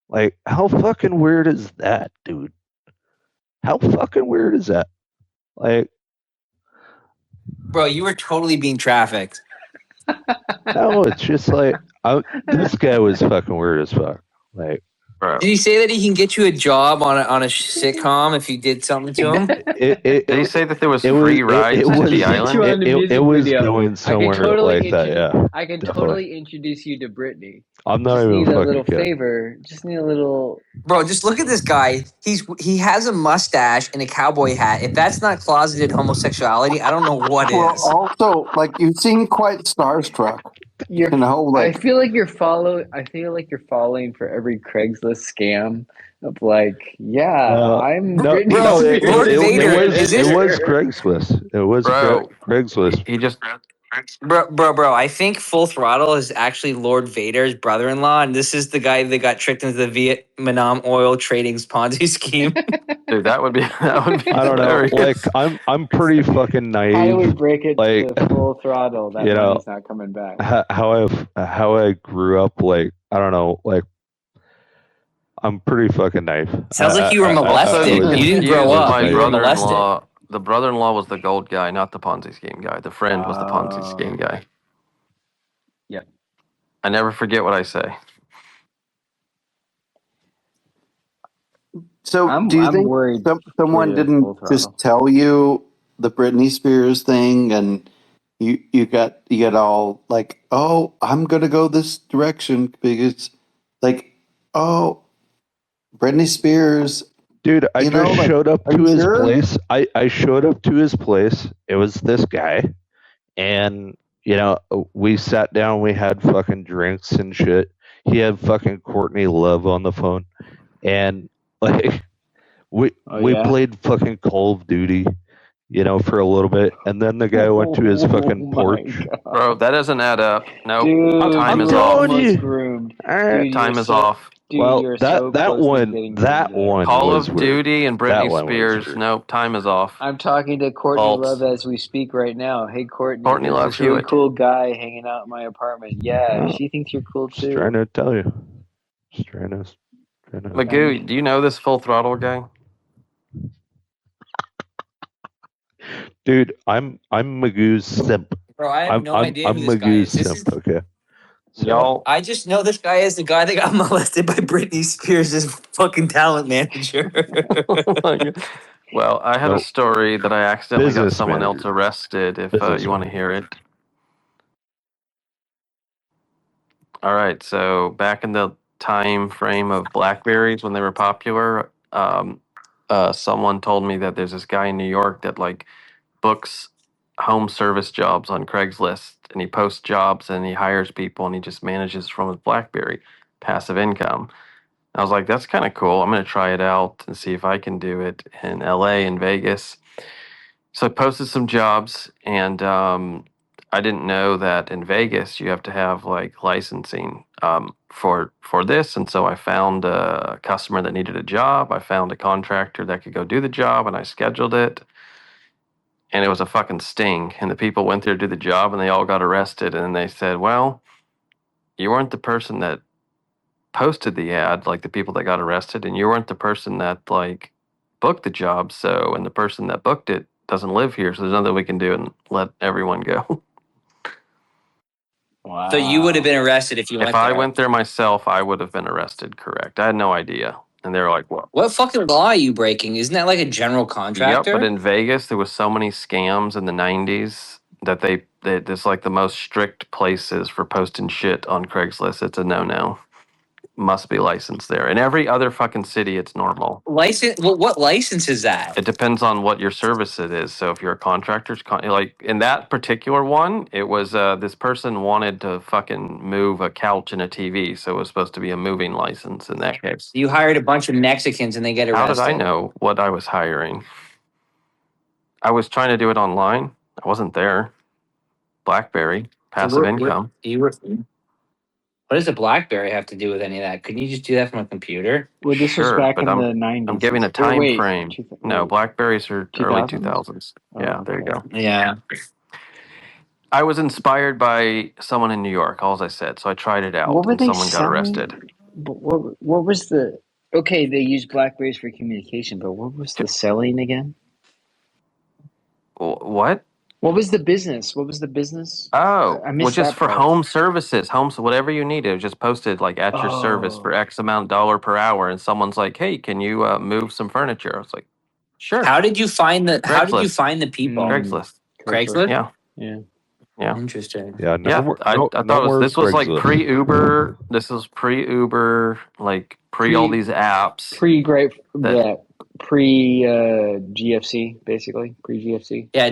Like, how fucking weird is that, dude? How fucking weird is that? Like, Bro, you were totally being trafficked. no, it's just like this guy was fucking weird as fuck. Like, Bro. Did he say that he can get you a job on a sitcom if you did something to him? it Did he say that there was it was free rides to was the Get you island? on the it music was video. going I can somewhere totally like that. Yeah, I can definitely. totally introduce you to Brittany. I'm not Just even need a fucking little kidding. favor. Just need a little. Bro, just look at this guy. He has a mustache and a cowboy hat. If that's not closeted homosexuality, I don't know what Well, is. also, like, you seem quite starstruck. You're. I Like, feel like you're follow. I feel like you're falling for every Craigslist scam of like, yeah, No, I'm no, Britney no. Bro, Spears' Lord Vader, is It this was manager. Craigslist. It was Bro, Craigslist. he just bro? I think Full Throttle is actually Lord Vader's brother-in-law, and this is the guy that got tricked into the Vietnam oil trading's Ponzi scheme. dude, that would be I don't know. Like, hilarious. I'm pretty fucking How do we naive. break it Like, to Full Throttle? That you know, money's not coming back. how I grew up. Like, I don't know. Like, I'm pretty fucking naive. Sounds like you were Also, molested. you're You didn't I grow confused. was up. My You were naive. molested. brother-in-law, the brother-in-law was the gold guy, not the Ponzi scheme guy. The friend was the Ponzi scheme guy. Yep. I never forget what I say. so do you I'm think worried for someone you, didn't Full just Throttle. tell you the Britney Spears thing, and you got all like, oh, I'm gonna go this direction because, like, oh, Britney Spears, Dude, I just like, showed up are to you his sure? place. I showed up to his place. It was this guy. And, we sat down, we had fucking drinks and shit. He had fucking Courtney Love on the phone. And, like, we Oh we yeah. played fucking Call of Duty, for a little bit. And then the guy went to his fucking Oh my porch. god. Bro, that doesn't add up. Nope. Dude, Time I'm you is were off. telling almost you. groomed. Uh, Dude, Time is off. you were so that close to one getting groomed there. Call was of weird. Duty and That Britney one was Spears. weird. Nope. Time is off. I'm talking to Courtney Vault. Love as we speak right now. Hey Courtney, Courtney there's Love this really Hewitt. cool guy hanging out in my apartment. Yeah, Uh, she thinks you're cool Just trying too. to tell you. Just trying to. Magoo, do you know this Full Throttle guy? Dude, I'm Magoo's simp. Bro, I have no idea I'm who this guy Magoo's is. This is. simp. Okay. So Y'all. I just know this guy is the guy that got molested by Britney Spears' fucking talent manager. Well, I had a nope. story that I accidentally got Business someone else manager. arrested. If Business you want to manager. hear it. All right. So back in the time frame of Blackberries when they were popular, someone told me that there's this guy in New York that like books home service jobs on Craigslist, and he posts jobs and he hires people and he just manages from his BlackBerry, passive income. I was like, that's kind of cool. I'm going to try it out and see if I can do it in LA and Vegas. So I posted some jobs, and I didn't know that in Vegas you have to have like licensing for this. And so I found a customer that needed a job. I found a contractor that could go do the job, and I scheduled it. And it was a fucking sting. And the people went there to do the job, and they all got arrested. And they said, "Well, you weren't the person that posted the ad, like the people that got arrested, and you weren't the person that like booked the job. So, and the person that booked it doesn't live here, so there's nothing we can do and let everyone go." So you would have Wow. been arrested if you If went I there. went there myself, I would have been arrested. Correct. I had no idea. And they were like, "What? What fucking law are you breaking? Isn't that like a general Yep." contractor? But in Vegas, there was so many scams in the '90s that there's like the most strict places for posting shit on Craigslist. It's a no. Must be licensed there. In every other fucking city, it's normal. License? Well, what license is that? It depends on what your service it is. So if you're a contractor, like in that particular one, it was this person wanted to fucking move a couch and a TV, so it was supposed to be a moving license in that case. You hired a bunch of Mexicans and they get How arrested. did I know what I was hiring? I was trying to do it online. I wasn't there. BlackBerry, passive income. What does a BlackBerry have to do with any of that? Couldn't you just do that from a computer? Well, this was Sure, back but in the I'm 90s. giving a Or time wait, frame. No, BlackBerries are early 2000s. Oh, Yeah, there you okay. go. Yeah. I was inspired by someone in New York, all I said. So I tried it out What were and they someone got selling? arrested. What was the... Okay, they used BlackBerries for communication, but what was the selling again? What? What was the business? What was the business? Oh, I well, missed just that for part. home services, whatever you needed, just posted like at your service for Oh, X amount dollar per hour. And someone's like, hey, can you move some furniture? I was like, sure. How did you find the Craigslist. people? Craigslist. Craigslist? Yeah. Yeah. Yeah. Interesting. Yeah, Yeah, I no thought more this was like Craigslist. pre-Uber. This was pre-Uber, like pre all these apps. Pre GFC, basically. Pre-GFC. Yeah,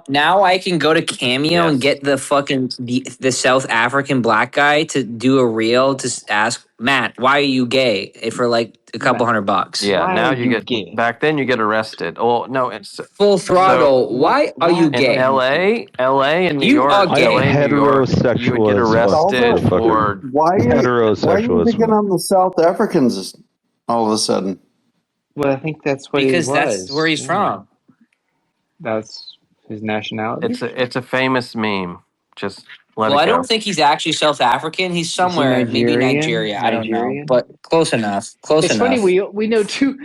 now I can go to Cameo and Yes. get the fucking the South African black guy to do a reel to ask Matt, why are you gay? For like a couple Matt, $100. Yeah, why now are you you get gay? back then you get arrested. Oh no, it's Full so throttle. Why are you in gay? LA and New You are York, gay. LA and New York, you would Heterosexual get as fuck, arrested Although, for why are you heterosexual as picking fuck. on the South Africans all of a sudden? Well, I think that's what he Because was. that's where he's from. That's his nationality. it's a famous meme. Just let Well, it I go. don't think he's actually South African. He's Is he somewhere, maybe Nigerian? Nigeria. I don't know, but close enough. Close It's enough. funny, we know two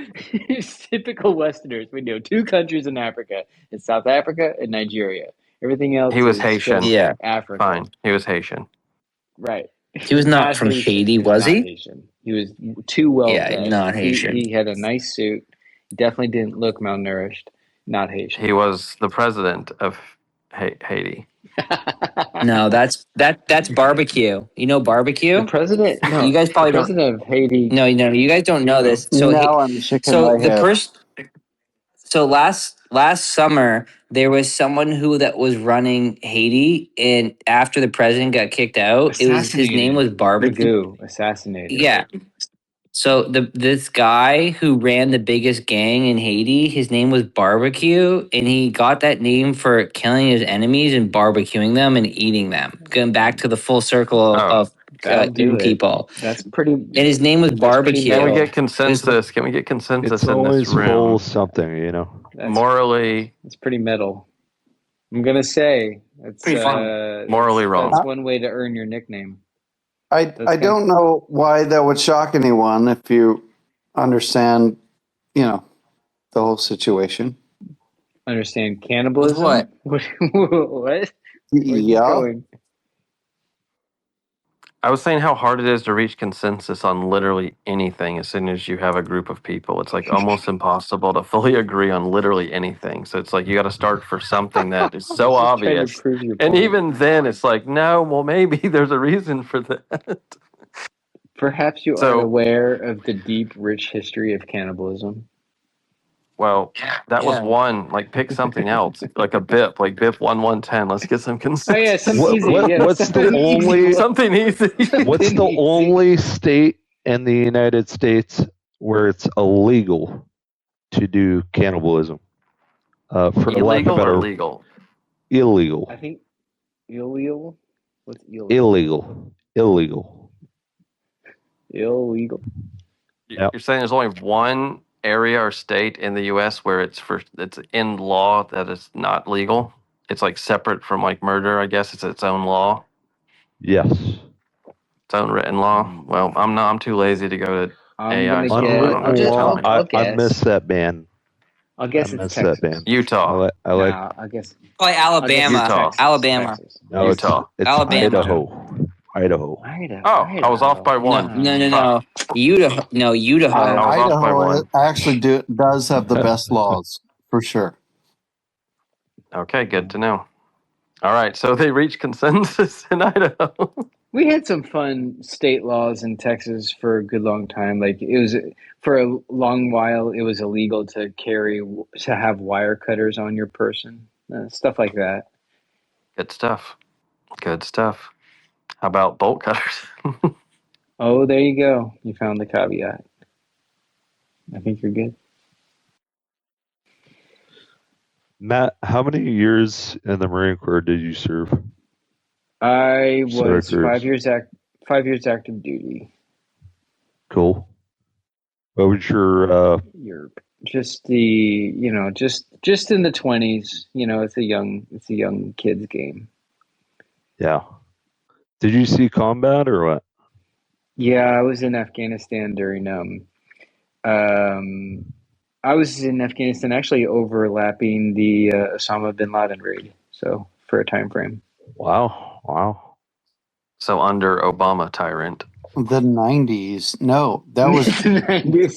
typical Westerners. We know two countries in Africa. It's South Africa and Nigeria. Everything else He was is Haitian. just Yeah. Africa. Fine. He was Haitian. Right. He was not from Haitian. Haiti, was Not he? Haitian. He was too well Yeah, fed. not Haitian. He had a nice suit. Definitely didn't look malnourished. Not Haitian. He was the president of Haiti. No, that's barbecue. You know barbecue? The president, no, You guys the probably don't. president of Haiti. No, you guys don't know this. Now I'm shaking So my the head. person. So last summer there was someone who that was running Haiti, and after the president got kicked out, his name was Barbecue. Magoo assassinated. Yeah. So this guy who ran the biggest gang in Haiti, his name was Barbecue, and he got that name for killing his enemies and barbecuing them and eating them. Going back to the full circle of That'll do eating it. people. That's pretty. And his name was Barbecue. Can we metal. get consensus? Can we get consensus It's in this always full room? something, you know. Morally, It's pretty metal. I'm gonna say it's Pretty fun. Morally wrong. That's one way to earn your nickname. I don't know why that would shock anyone if you understand, the whole situation. Understand cannibalism? With What? What? Where's this Yeah. going? I was saying how hard it is to reach consensus on literally anything as soon as you have a group of people. It's like almost impossible to fully agree on literally anything. So it's like you got to start for something that is so Just trying obvious. to prove your And point. even then, it's like, no, well, maybe there's a reason for that. Perhaps you So- aren't aware of the deep, rich history of cannibalism. Well, that was Yeah. one. Like, pick something else, like a BIP, like BIP 1110. Let's get some consensus. Oh yeah, something easy. What's the something easy. only- something easy? What's the only state in the United States where it's illegal to do cannibalism? For lack of Illegal better, or legal? illegal. I think illegal. What's illegal? Illegal. Illegal. Yep. You're saying there's only one area or state in the U.S. where it's in law that it's not legal. It's like separate from like murder. I guess it's its own law, Yes. its own written law. Well, I'm too lazy to go to I'm AI. gonna So I guess. don't know. Unwritten law. I'll I guess. miss that band. I'll guess I it's miss Texas. that band. Utah. I like. Nah, I guess Probably Alabama. Utah. Texas. Alabama. Texas. No, Utah. it's Alabama. Idaho. Idaho. Oh, I was off by one. No. Idaho. No, Idaho. I was off by Idaho one. actually does have the best laws for sure. Okay, good to know. All right, so they reached consensus in Idaho. We had some fun state laws in Texas for a good long time. Like it was for a long while, it was illegal to have wire cutters on your person, stuff like that. Good stuff. Good stuff. How about bolt cutters? Oh, there you go. You found the caveat. I think you're good. Matt, how many years in the Marine Corps did you serve? I was Sorry, 5 years 5 years active duty. Cool. What was your Europe. Just just in the 20s. It's a young kid's game. yeah. Did you see combat or what? Yeah, I was in Afghanistan during I was in Afghanistan actually overlapping the Osama bin Laden raid. So for a time frame. Wow. So under Obama tyrant. The 90s. No, that was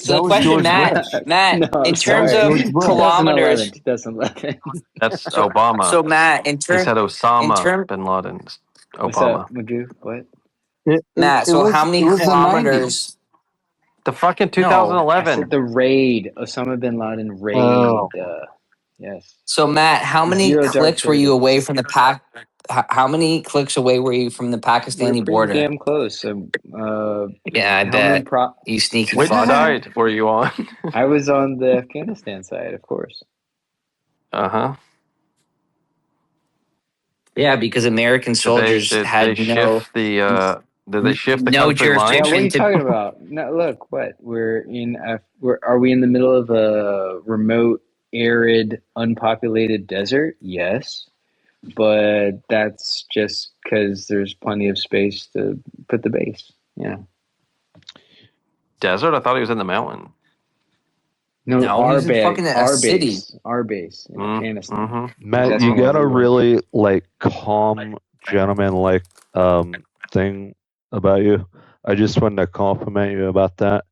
So was question, George Matt. Bush. Matt, No, in I'm terms sorry. of George Bush. kilometers. 2011. That's Obama. So Matt, He said in Osama term, bin Laden. What's up, Obama. Magoo? What? Matt. It So was how many the 90s. kilometers? The fucking No. I said 2011. the raid. Osama bin Laden raid. Oh, Yes. So Matt, how many Zero Dark clicks were you 30. away from the pack? How many clicks away were you from the We were Pakistani pretty border? damn close. So, Yeah, I how many bet. You sneaky Which fuck. side were you on? I was on the Afghanistan side, of course. Uh-huh. Yeah, because American soldiers Did they had shift the no country Yeah, lines? what are jurisdiction you to. talking about? No, look, what are we in the middle of a remote, arid, unpopulated desert? Yes, but that's just because there's plenty of space to put the base. Yeah. Desert? I thought he was in the mountain. No, No, he's in fucking a city. our base in Afghanistan. Mm-hmm. Matt, That's you where got a we were. really calm gentleman thing about you. I just wanted to compliment you about that.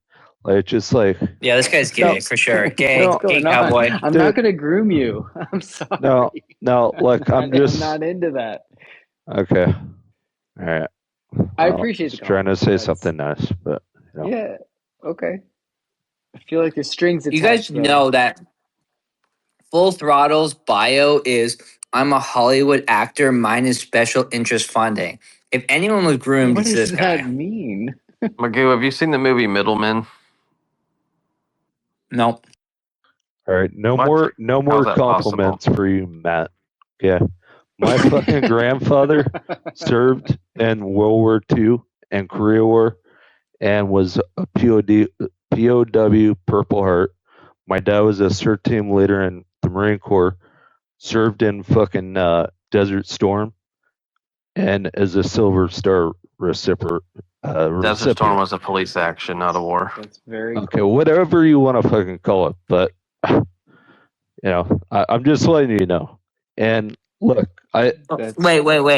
Yeah, this guy's gay for sure. Gay, What's no, gay going on? cowboy. I'm not dude, going to groom you. I'm no, sorry. I'm I'm just not into that. okay. All right. I Well, appreciate the just trying to compliment. say something nice, but Yeah, okay. I feel like there's strings You guys attached, though. know that Full Throttle's bio is I'm a Hollywood actor minus special interest funding. If anyone was groomed, What it's does this that guy. mean? Magoo, have you seen the movie Middlemen? Nope. all right. No What? more How's that possible? compliments for you, Matt. Okay. My fucking grandfather served in World War II and Korea War and was a POW Purple Heart. My dad was a CERT team leader in the Marine Corps, served in fucking Desert Storm, and is a Silver Star recipient. Desert Storm was a police action, not a war. That's very Okay, cool. whatever you want to fucking call it, but I'm just letting you know. And look, That's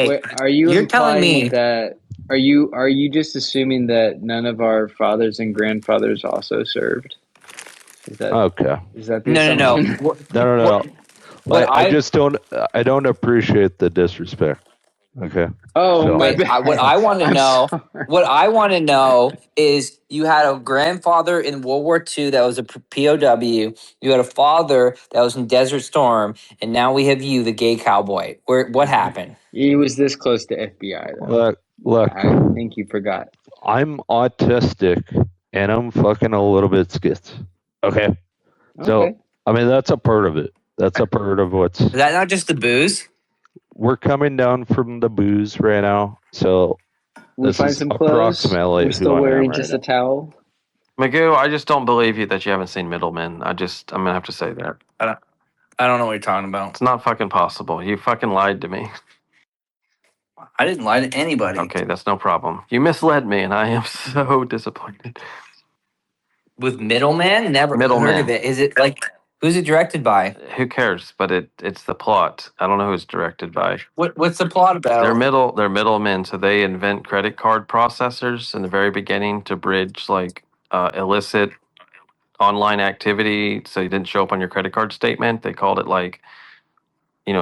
Wait. Are you You're telling implying me that? Are you just assuming that none of our fathers and grandfathers also served? Is that okay, is that the no. assumption? no. What I I just don't appreciate the disrespect. Okay, Oh, so my what bad. I want to I'm know, sorry. what I want to know is you had a grandfather in World War II that was a POW. You had a father that was in Desert Storm, and now we have you, the gay cowboy. What happened? He was this close to FBI, though. look, I think you forgot. I'm autistic and I'm fucking a little bit skits. Okay, so Okay. I mean that's a part of it. That's a part of what's. Is that not just the booze? We're coming down from the booze right now, so We this find is some clothes. approximately We're who still I am wearing right just now. a towel. Magoo, I just don't believe you that you haven't seen Middlemen. I'm gonna have to say that. I don't know what you're talking about. It's not fucking possible. You fucking lied to me. I didn't lie to anybody. Okay, that's no problem. You misled me, and I am so disappointed. With Middleman, never heard of Middleman. it. Is it like Who's it directed by? Who cares? But it's the plot. I don't know who it's directed by. What's the plot about? They're middlemen, so they invent credit card processors in the very beginning to bridge like illicit online activity. So you didn't show up on your credit card statement. They called it like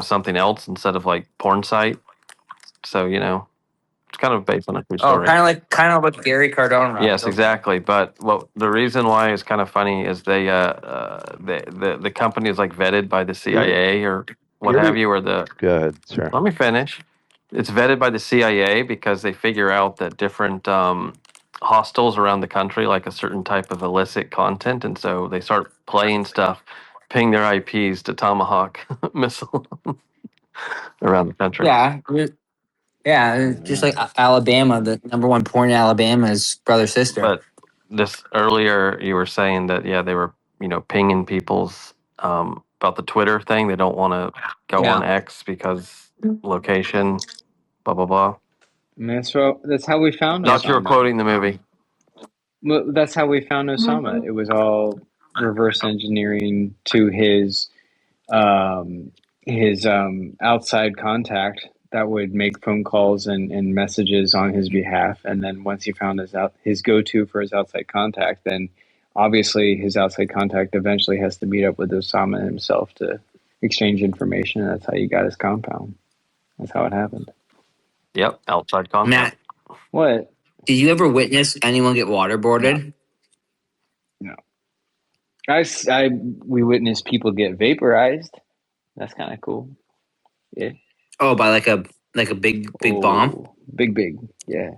something else instead of like porn site. So it's kind of based on a true Oh, story. kind of like Gary Cardone. Yes, Okay. exactly. But the reason why it's kind of funny is the company is like vetted by the CIA or what have you, or the. Go ahead, sir. Let me finish. It's vetted by the CIA because they figure out that different hostels around the country like a certain type of illicit content, and so they start playing stuff, ping their IPs to Tomahawk missile around the country. Yeah. Yeah, just like Alabama, the number one porn in Alabama is brother sister. But this earlier, you were saying that they were pinging people's about the Twitter thing. They don't want to go on X because location, blah blah blah. And that's how we found Not you were Osama. quoting the movie. Well, that's how we found Osama. It was all reverse engineering to his outside contact that would make phone calls and messages on his behalf. And then once he found his go-to for his outside contact, then obviously his outside contact eventually has to meet up with Osama himself to exchange information. And that's how he got his compound. That's how it happened. Yep, outside contact. Matt, What? did you ever witness anyone get waterboarded? No. We witnessed people get vaporized. That's kind of cool. Yeah. Oh, by like a big bomb. Big. Yeah.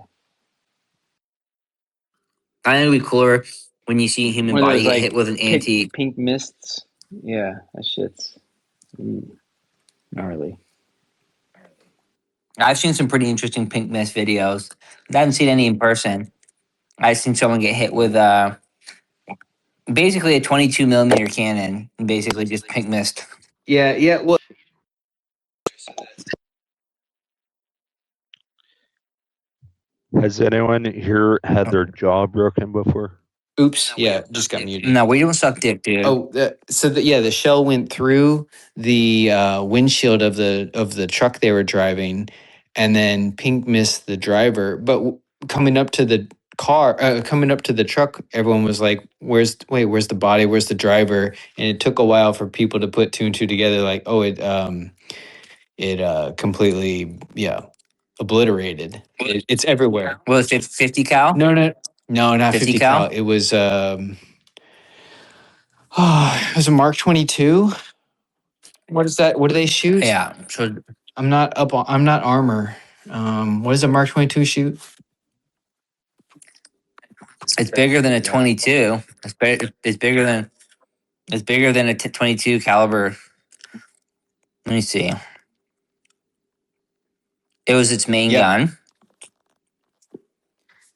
I think it'd be cooler when you see a human One of body those, get like, hit with an pink mists. Yeah, that shit's gnarly. I've seen some pretty interesting pink mist videos. I haven't seen any in person. I've seen someone get hit with basically a 22 millimeter cannon, and basically just pink mist. Yeah. Well, Has anyone here had their jaw broken before? oops. Yeah, just got muted. No, we don't suck dick, dude. Oh, the shell went through the windshield of the truck they were driving, and then Pink missed the driver. But coming up to the coming up to the truck, everyone was like, where's the body? Where's the driver?" And it took a while for people to put two and two together. Like, oh, it completely obliterated. It's everywhere. Well, it's 50 cal. No, not 50 50 cal? cal. It was it was a Mark 22. What is that? What do they shoot? Yeah. So I'm not armor. What does a Mark 22 shoot? it's bigger than a 22. It's bigger than a 22 caliber. Let me see. It was its main Yep. gun.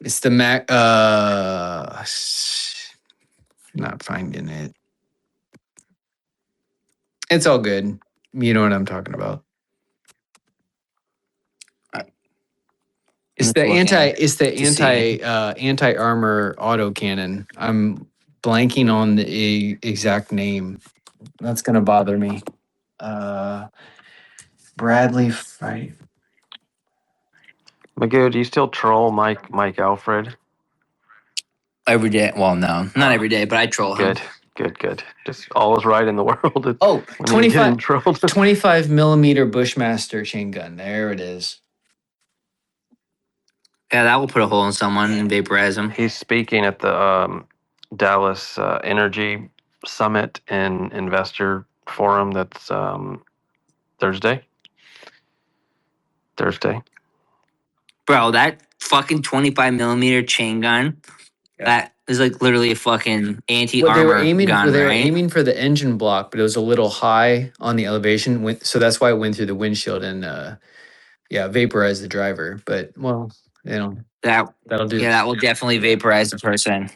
It's the Mac. Not finding it. It's all good. You know what I'm talking about. It's the anti armor autocannon. I'm blanking on the exact name. That's gonna bother me. Bradley fight. Magoo, do you still troll Mike Alfred? Every day. Well, no, not every day, but I troll him. Good. Just all is right in the world. It's Oh, when you're getting trolled. 25 millimeter Bushmaster chain gun. There it is. Yeah, that will put a hole in someone and vaporize them. He's speaking at the Dallas Energy Summit and Investor Forum. That's Thursday. Bro, that fucking 25 millimeter chain gun, that is like literally a fucking anti-armor They were aiming. gun, They were right? aiming for the engine block, but it was a little high on the elevation, so that's why it went through the windshield and vaporized the driver. But that'll do. Yeah, that will definitely vaporize the person.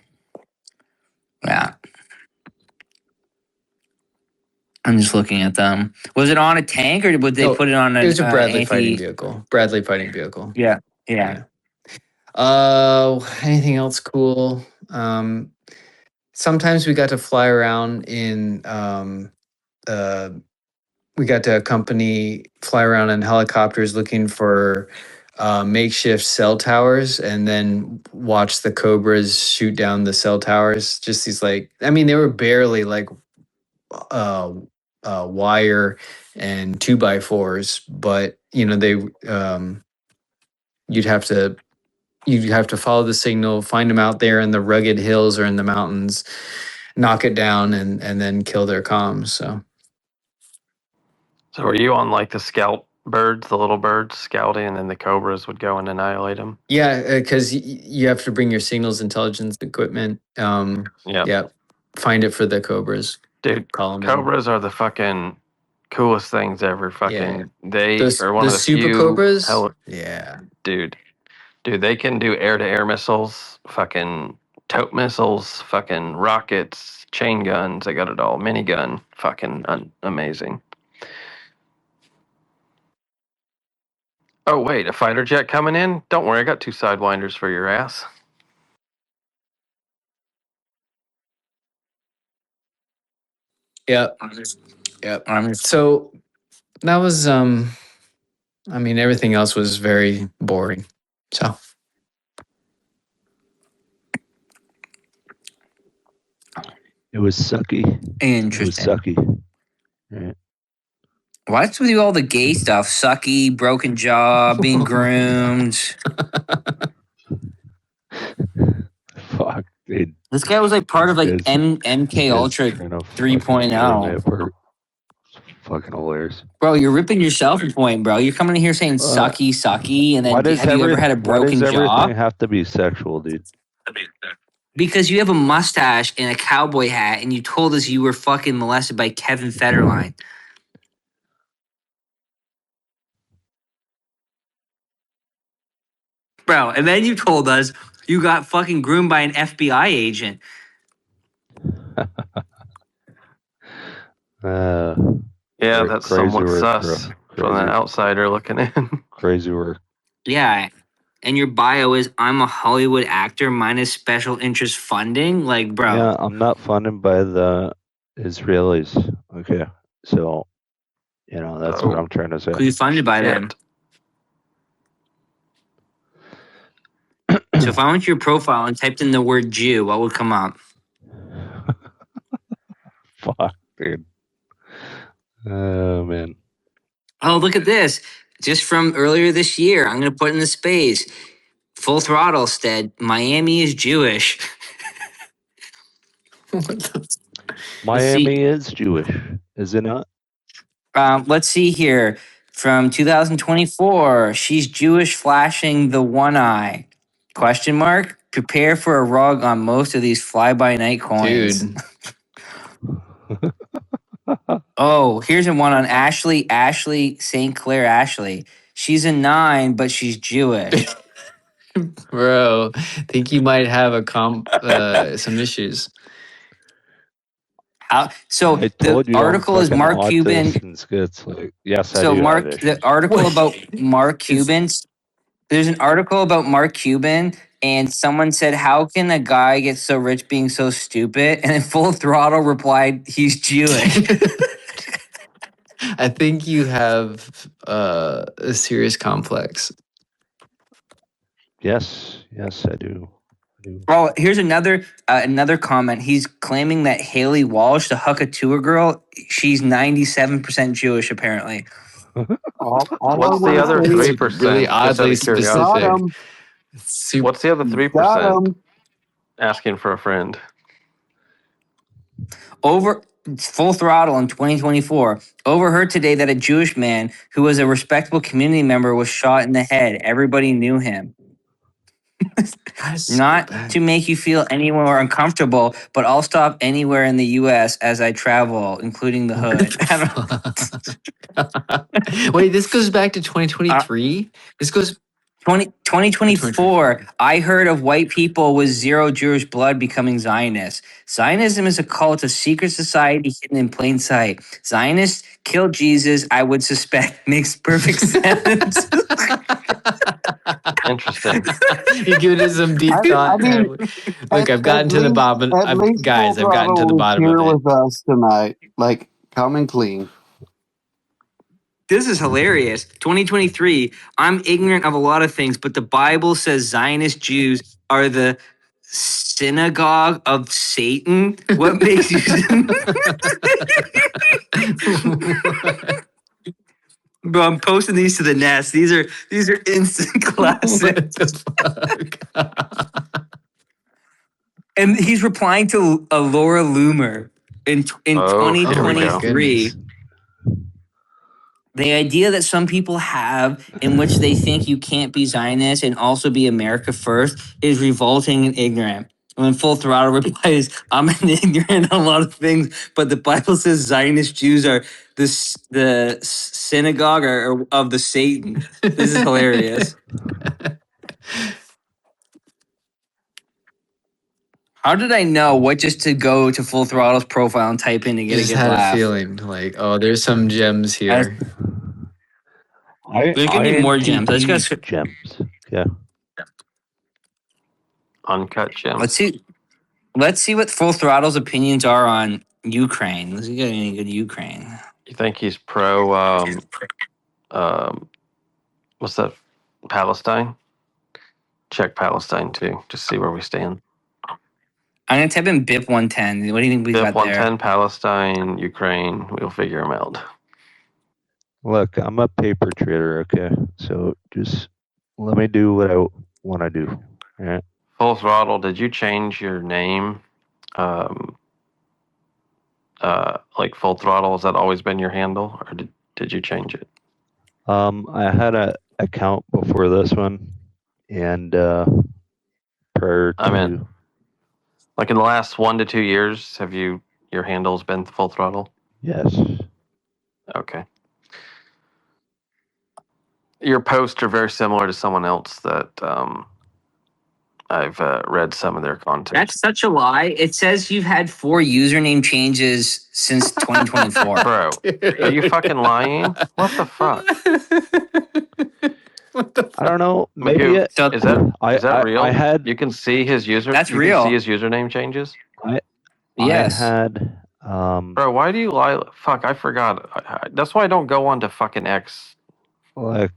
Yeah. I'm just looking at them. Was it on a tank or would they put it on It was a Bradley anti... fighting vehicle. Bradley fighting vehicle. Yeah. Anything else cool? sometimes we got to fly around in we got to fly around in helicopters looking for makeshift cell towers and then watch the Cobras shoot down the cell towers. Just these like, I mean, they were barely like wire and 2x4s, but you know, you'd have to follow the signal, find them out there in the rugged hills or in the mountains, knock it down and then kill their comms. So are you on like the scout birds, the little birds scouting, and then the cobras would go and annihilate them? Yeah, because you have to bring your signals intelligence equipment. Yeah. Find it for the Cobras. Dude, Call them in. cobras are the fucking coolest things ever. Fucking, they Those are one of the super few. Cobras. Yeah, dude, they can do air-to-air missiles, fucking tote missiles, fucking rockets, chain guns. They got it all. Minigun, fucking amazing. Oh wait, a fighter jet coming in? Don't worry, I got 2 sidewinders for your ass. Yep. So that was I mean, everything else was very boring. So It was sucky. It was Interesting. sucky. Right. What's with you all the gay stuff? Sucky, broken jaw, being groomed. Fuck, dude. This guy was like part of like This guy's- MK this guy's Ultra trying to fucking 3.0. tear me apart. It's fucking hilarious. Bro, you're ripping yourself a point, bro. You're coming in here saying sucky, sucky, and then have you ever had a broken why does jaw? everything have to be sexual, dude? Because you have a mustache and a cowboy hat, and you told us you were fucking molested by Kevin Federline. Bro, and then you told us you got fucking groomed by an FBI agent. Yeah, that's crazy somewhat work, sus bro. from the Crazy. outsider looking in. Crazy work. Yeah. And your bio is I'm a Hollywood actor minus special interest funding. Like, bro. Yeah, I'm not funded by the Israelis. Okay, so that's what I'm trying to say. Who you funded by them? So if I went to your profile and typed in the word Jew, what would come up? Fuck, dude. Oh man. Oh, look at this. Just from earlier this year. I'm going to put in the space. Full Throttle said, Miami is Jewish. Miami is Jewish, is it not? Let's see here. From 2024, she's Jewish flashing the one eye. Question mark? Prepare for a rug on most of these fly-by-night coins. dude. Oh, here's one on Ashley St. Clair Ashley. She's a 9, but she's Jewish. Bro, think you might have some issues. So I the told you article I'm is fucking Mark autist Cuban. and skits. Like, yes, I So do Mark, have issues. the article about Mark Cuban. There's an article about Mark Cuban, and someone said, "How can a guy get so rich being so stupid?" And then Full Throttle replied, "He's Jewish." I think you have a serious complex. Yes, I do. Oh, here's another comment. He's claiming that Haley Walsh, the Hucka tour girl, she's 97% Jewish, apparently. All What's I the wanna other say is 3%? Really Just out oddly of curiosity. got specific. him, What's the other got 3% him. asking for a friend? Over Full Throttle in 2024 overheard today that a Jewish man who was a respectable community member was shot in the head. Everybody knew him. Not to make you feel any more uncomfortable, but I'll stop anywhere in the U.S. as I travel, including the hood. Wait, this goes back to 2023? This goes 2024, I heard of white people with zero Jewish blood becoming Zionists. Zionism is a cult of secret society hidden in plain sight. Zionists killed Jesus, I would suspect. Makes perfect sense. Interesting. You give it some deep thought. I mean, Look, I've gotten to the bottom. at least Full I've gotten to the Throttle is bottom here of it. with us tonight. Like, coming clean. This is hilarious. 2023. I'm ignorant of a lot of things, but the Bible says Zionist Jews are the synagogue of Satan. What makes you? Bro, I'm posting these to the nest. These are instant classics. What the fuck? And he's replying to Laura Loomer in Oh, here we go. 2023. The idea that some people have in which they think you can't be Zionist and also be America first is revolting and ignorant. When Full Throttle replies, I'm an ignorant on a lot of things, but the Bible says Zionist Jews are the synagogue or of the Satan. This is hilarious. How did I know what just to go to Full Throttle's profile and type in to get Just a good had laugh? a feeling like, oh, there's some gems here. There's gonna be more gems. I just gotta gems. Yeah. Uncut gems. Let's see what Full Throttle's opinions are on Ukraine. Let's get any good Ukraine. You think he's pro? What's that? Palestine. Check Palestine too. Just see where we stand. I'm gonna type in BIP 110. What do you think we BIP got 110, there? Palestine, Ukraine. We'll figure them out. Look, I'm a paper trader, okay? So just let me do what I want to do. All right? Full Throttle. Did you change your name? Like Full Throttle. Has that always been your handle, or did you change it? I had an account before this one, and prior to. Like in the last 1 to 2 years, have your handle's been Full Throttle? Yes. Okay. Your posts are very similar to someone else that I've read some of their content. That's such a lie. It says you've had 4 username changes since 2024. Bro, are you fucking lying? What the fuck? What the fuck? I don't know. Maybe Magoo, is that real? I had. You can see his user. That's you real. Can see his username changes. Yes. I had. Bro, why do you lie? Fuck, I forgot. That's why I don't go on to fucking X. Like,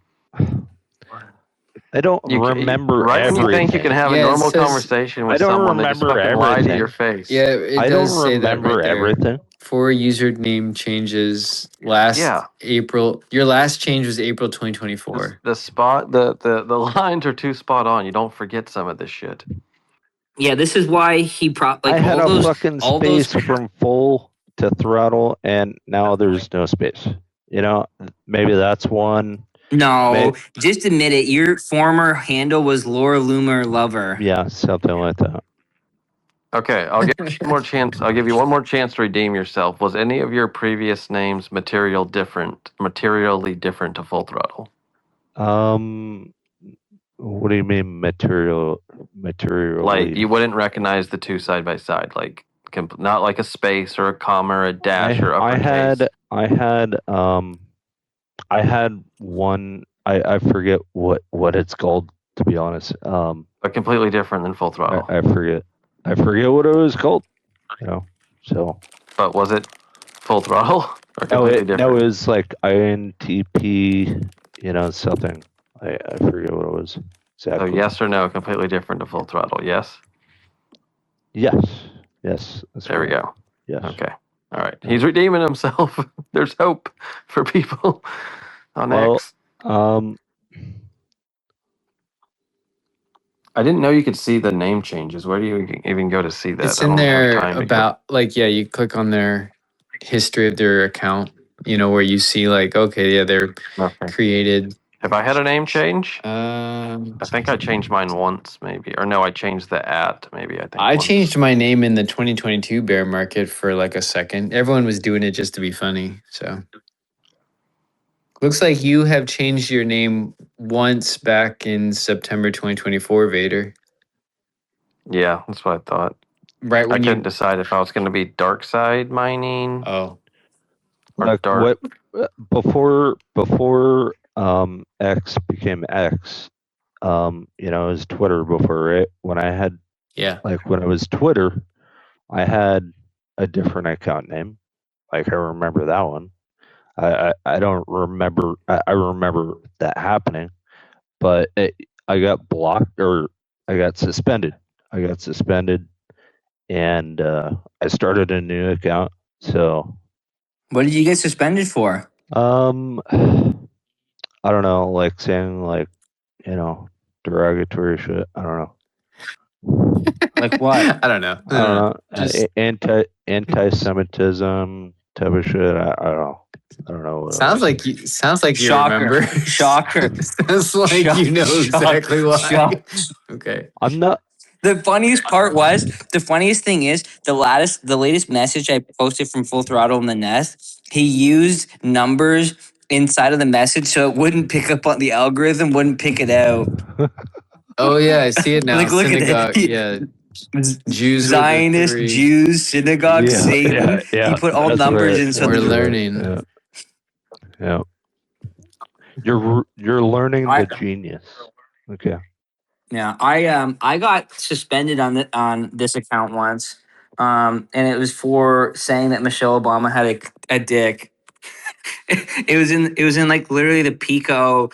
I don't remember right everything. When you think you can have a normal conversation with someone that just fucking lied to your face. Yeah, it I does don't say that remember right there. everything. 4 username changes last April. Your last change was April 2024. The lines are too spot on. You don't forget some of this shit. Yeah, this is why he I had a fucking space from full to throttle, and now there's no space. You know, maybe that's one. No, just admit it. Your former handle was Laura Loomer Lover. Yeah, something like that. Okay, I'll give you one more chance. I'll give you one more chance to redeem yourself. Was any of your previous names materially different to Full Throttle? What do you mean materially? Like you wouldn't recognize the two side by side, like not like a space or a comma or a dash or uppercase. I had one. I forget what it's called, to be honest. But completely different than Full Throttle. I forget what it was called. You know, so. But was it Full Throttle or completely different? No, it was like INTP. You know, something. I forget what it was exactly. So yes or no, completely different to Full Throttle. Yes. Yes. That's there we go. Yes. Okay. All right. He's redeeming himself. There's hope for people on X. I didn't know you could see the name changes. Where do you even go to see that? It's in there about you click on their history of their account, you know, where you see like, okay, yeah, they're created. Have I had a name change? I think I changed mine once, maybe. Or no, I changed the @ maybe. I changed my name in the 2022 bear market for like a second. Everyone was doing it just to be funny. So looks like you have changed your name once back in September 2024, Vader. Yeah, that's what I thought. Right when I couldn't decide if I was going to be dark side mining. Oh. Or like dark. Before X became X, you know, it was Twitter before, right? When I was Twitter, I had a different account name. Like I remember that one. I don't remember. I remember that happening, but I got blocked or I got suspended. And I started a new account. So, What did you get suspended for? I don't know, like saying like, you know, derogatory shit. I don't know. Like what? I don't know. I don't know. Just Anti-Semitism type of shit. I don't know. I don't know what sounds else. like you Shocker. remember. Shocker. Sounds like you know exactly why. Shock. Okay. I'm not. The funniest thing is the latest message I posted from Full Throttle in the Nest. He used numbers inside of the message so it wouldn't pick up on the algorithm, wouldn't pick it out. Oh yeah, I see it now. Like, look at Synagogue. it. Yeah, Jews were the Zionist, three. Jews, synagogue, Yeah, Satan. He put all That's numbers right. in so We're That's the right. learning. Yeah. You're learning I the genius. Okay. yeah, I got suspended on this account once. And it was for saying that Michelle Obama had a dick. It was in like literally the Pico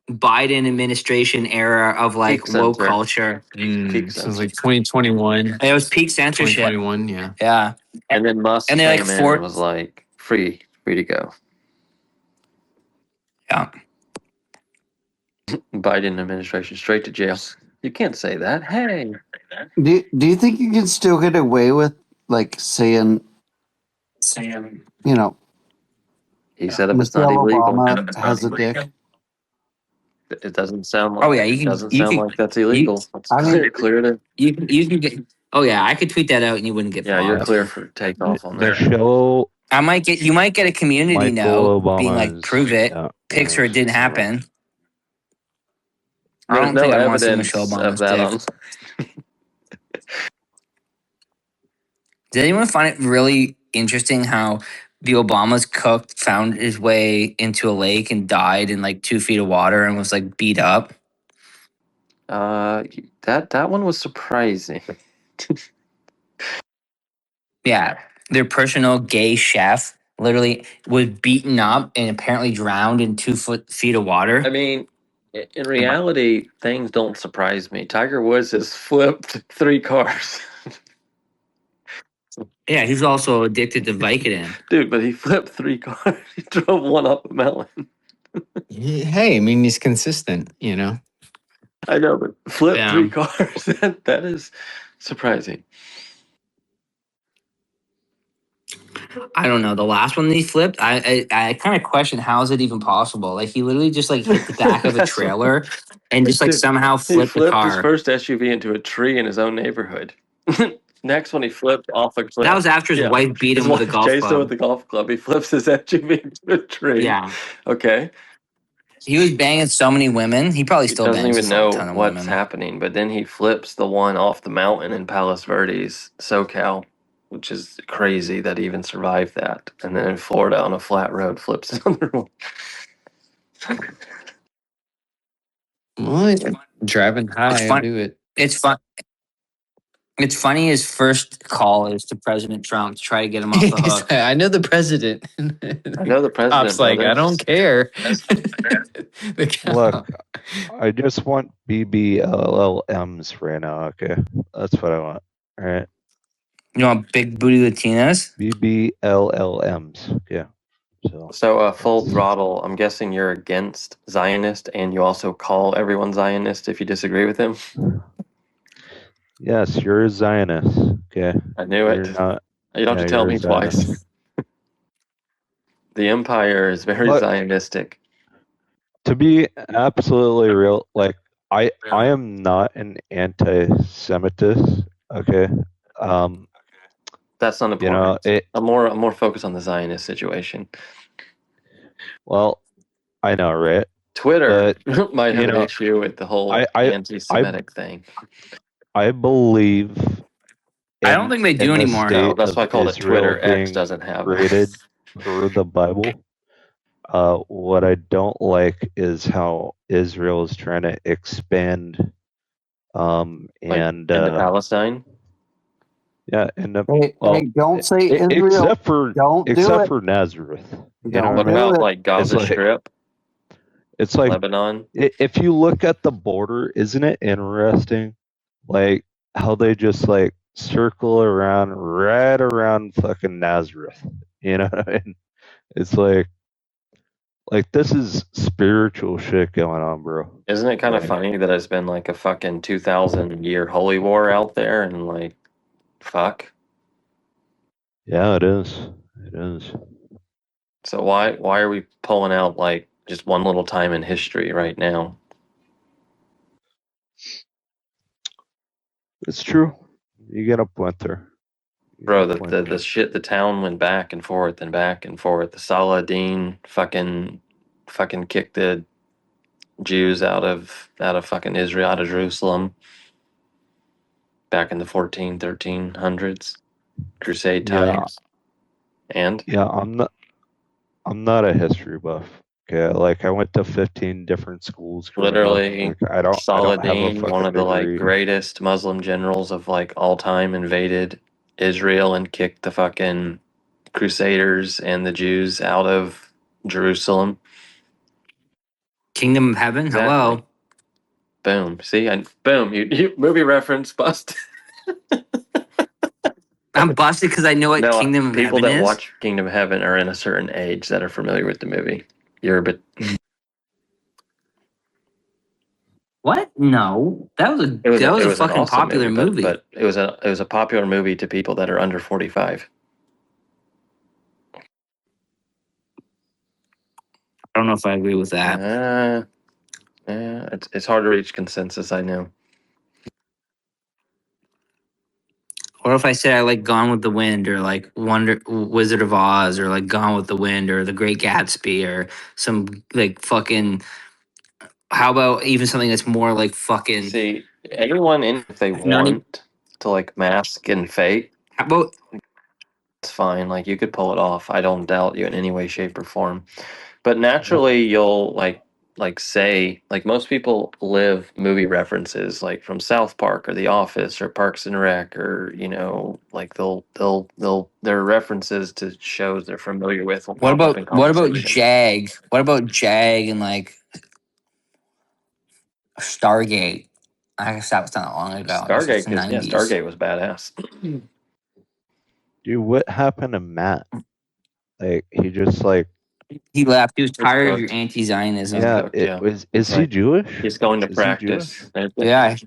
Biden administration era of like Peak woke censor. culture. Peak Sounds censor. like 2021. It was peak censorship. 2021. Yeah. Yeah. And then Musk And they like came in and was like, free to go. yeah. Biden administration straight to jail. You can't say that. Hey. Do you think you can still get away with like saying, you know, He said if it's not Michelle illegal, Obama has a dick? it doesn't sound like Oh yeah, doesn't sound like that's illegal. It's I mean, clear to you can get. Oh yeah, I could tweet that out and you wouldn't get yeah, you're blocked. clear for takeoff on that. Michelle You might get a community Michael note being Obama like, prove it, pics where it didn't happen. I There's don't no think I want to see Michelle evidence of Obama's that dick. on. Did anyone find it really interesting how the Obamas cook found his way into a lake and died in like 2 feet of water and was like beat up? That one was surprising. Yeah, their personal gay chef literally was beaten up and apparently drowned in 2 feet of water. I mean, in reality, things don't surprise me. Tiger Woods has flipped 3 cars. Yeah, he's also addicted to Vicodin. Dude, but he flipped 3 cars. He drove one up a mountain. Hey, I mean, he's consistent. You know. I know, but flip Yeah. 3 cars. That is surprising. I don't know. The last one that he flipped, I kind of question how is it even possible? Like he literally just like hit the back of a That's what- trailer and just like Dude, somehow he flipped the flipped his car. first SUV into a tree in his own neighborhood. Next one, he flipped off a cliff. That was after his Yeah. wife beat His him with a wife golf chased him with club. the golf club. He flips his SUV into a tree. Yeah. Okay. He was banging so many women. He probably He still doesn't bangs even a fuck know ton of what's women. happening, but then he flips the one off the mountain in Palos Verdes, SoCal, which is crazy that he even survived that. And then in Florida on a flat road, flips another one. Well, driving high, It's I fun. do it. It's fun. It's funny. His first call is to President Trump to try to get him off the He's hook. like, I know the president. I know the president, Cop's like, brother. I don't care. The Look, cop. I just want BBLLMs right now. Okay, that's what I want. All right, You want big booty Latinas? BBLLMs. Yeah. So, full throttle. I'm guessing you're against Zionist, and you also call everyone Zionist if you disagree with him. Yes, you're a Zionist. Okay. I knew You're it. not. You don't have to tell You're a me twice. Zionist. The empire is very Look, Zionistic. to be absolutely real, like I am not an anti-Semitist. Okay. That's not You know important. I'm more focused on the Zionist situation. Well, I know, right? Twitter But, might have you an know, issue with the whole I anti-Semitic thing. I believe. I don't think they do in the anymore. state No, that's why I of called it Israel Twitter. X being doesn't have created per the Bible. What I don't like is how Israel is trying to expand, Like and into Palestine. yeah, and Hey, well, don't say Israel. except for Don't do it. Nazareth. You know Don't what What I mean? do about it. like Gaza It's like Strip, it's like Lebanon? if you look at the border, isn't it interesting? Like how they just like circle around right around fucking Nazareth. You know what I mean? It's like this is spiritual shit going on, bro. Isn't it kind of Like, funny that it's been like a fucking 2,000 year holy war out there and like fuck? yeah, it is. It is. So why are we pulling out like just one little time in history right now? It's true. You get a point there. You get Bro, a point the there. shit, the town went back and forth and back and forth. The Saladin fucking kicked the Jews out of fucking Israel, out of Jerusalem back in the 1300s, Crusade Yeah, times. And yeah. I'm not a history buff. Okay, like I went to 15 different schools growing up. literally, Like I don't have a Saladin, one fucking of the like degree. greatest Muslim generals of like all time, invaded Israel and kicked the fucking Crusaders and the Jews out of Jerusalem. Kingdom of Heaven. Exactly. Hello. Boom. See, and boom, you movie reference bust. I'm busted because I know what No, Kingdom of people Heaven that is. watch Kingdom of Heaven are in a certain age that are familiar with the movie. You're a bit. What? No, that was It was a an fucking awesome popular movie, movie. but it was a popular movie to people that are under 45. I don't know if I agree with that. It's hard to reach consensus. I know. What if I said I like Gone with the Wind or like Wizard of Oz or like Gone with the Wind or The Great Gatsby or some like fucking. How about even something that's more like fucking. See, anyone in if they Not even, want to like mask and fake, how about it's fine. Like you could pull it off. I don't doubt you in any way, shape, or form. But naturally, you'll like say like most people live movie references like from South Park or The Office or Parks and Rec or like they'll there are references to shows they're familiar with will pop up in what about conversation. Jag? What about Jag and like Stargate? I guess that was not long ago. I guess it's the '90s. Stargate was badass. Dude, what happened to Matt? Like he just like He left. He was He's tired of your cooked. He's anti-Zionism. yeah. cooked. It Yeah, was. he's Is he like Jewish? he's going to Is he Jewish? practice. Yeah,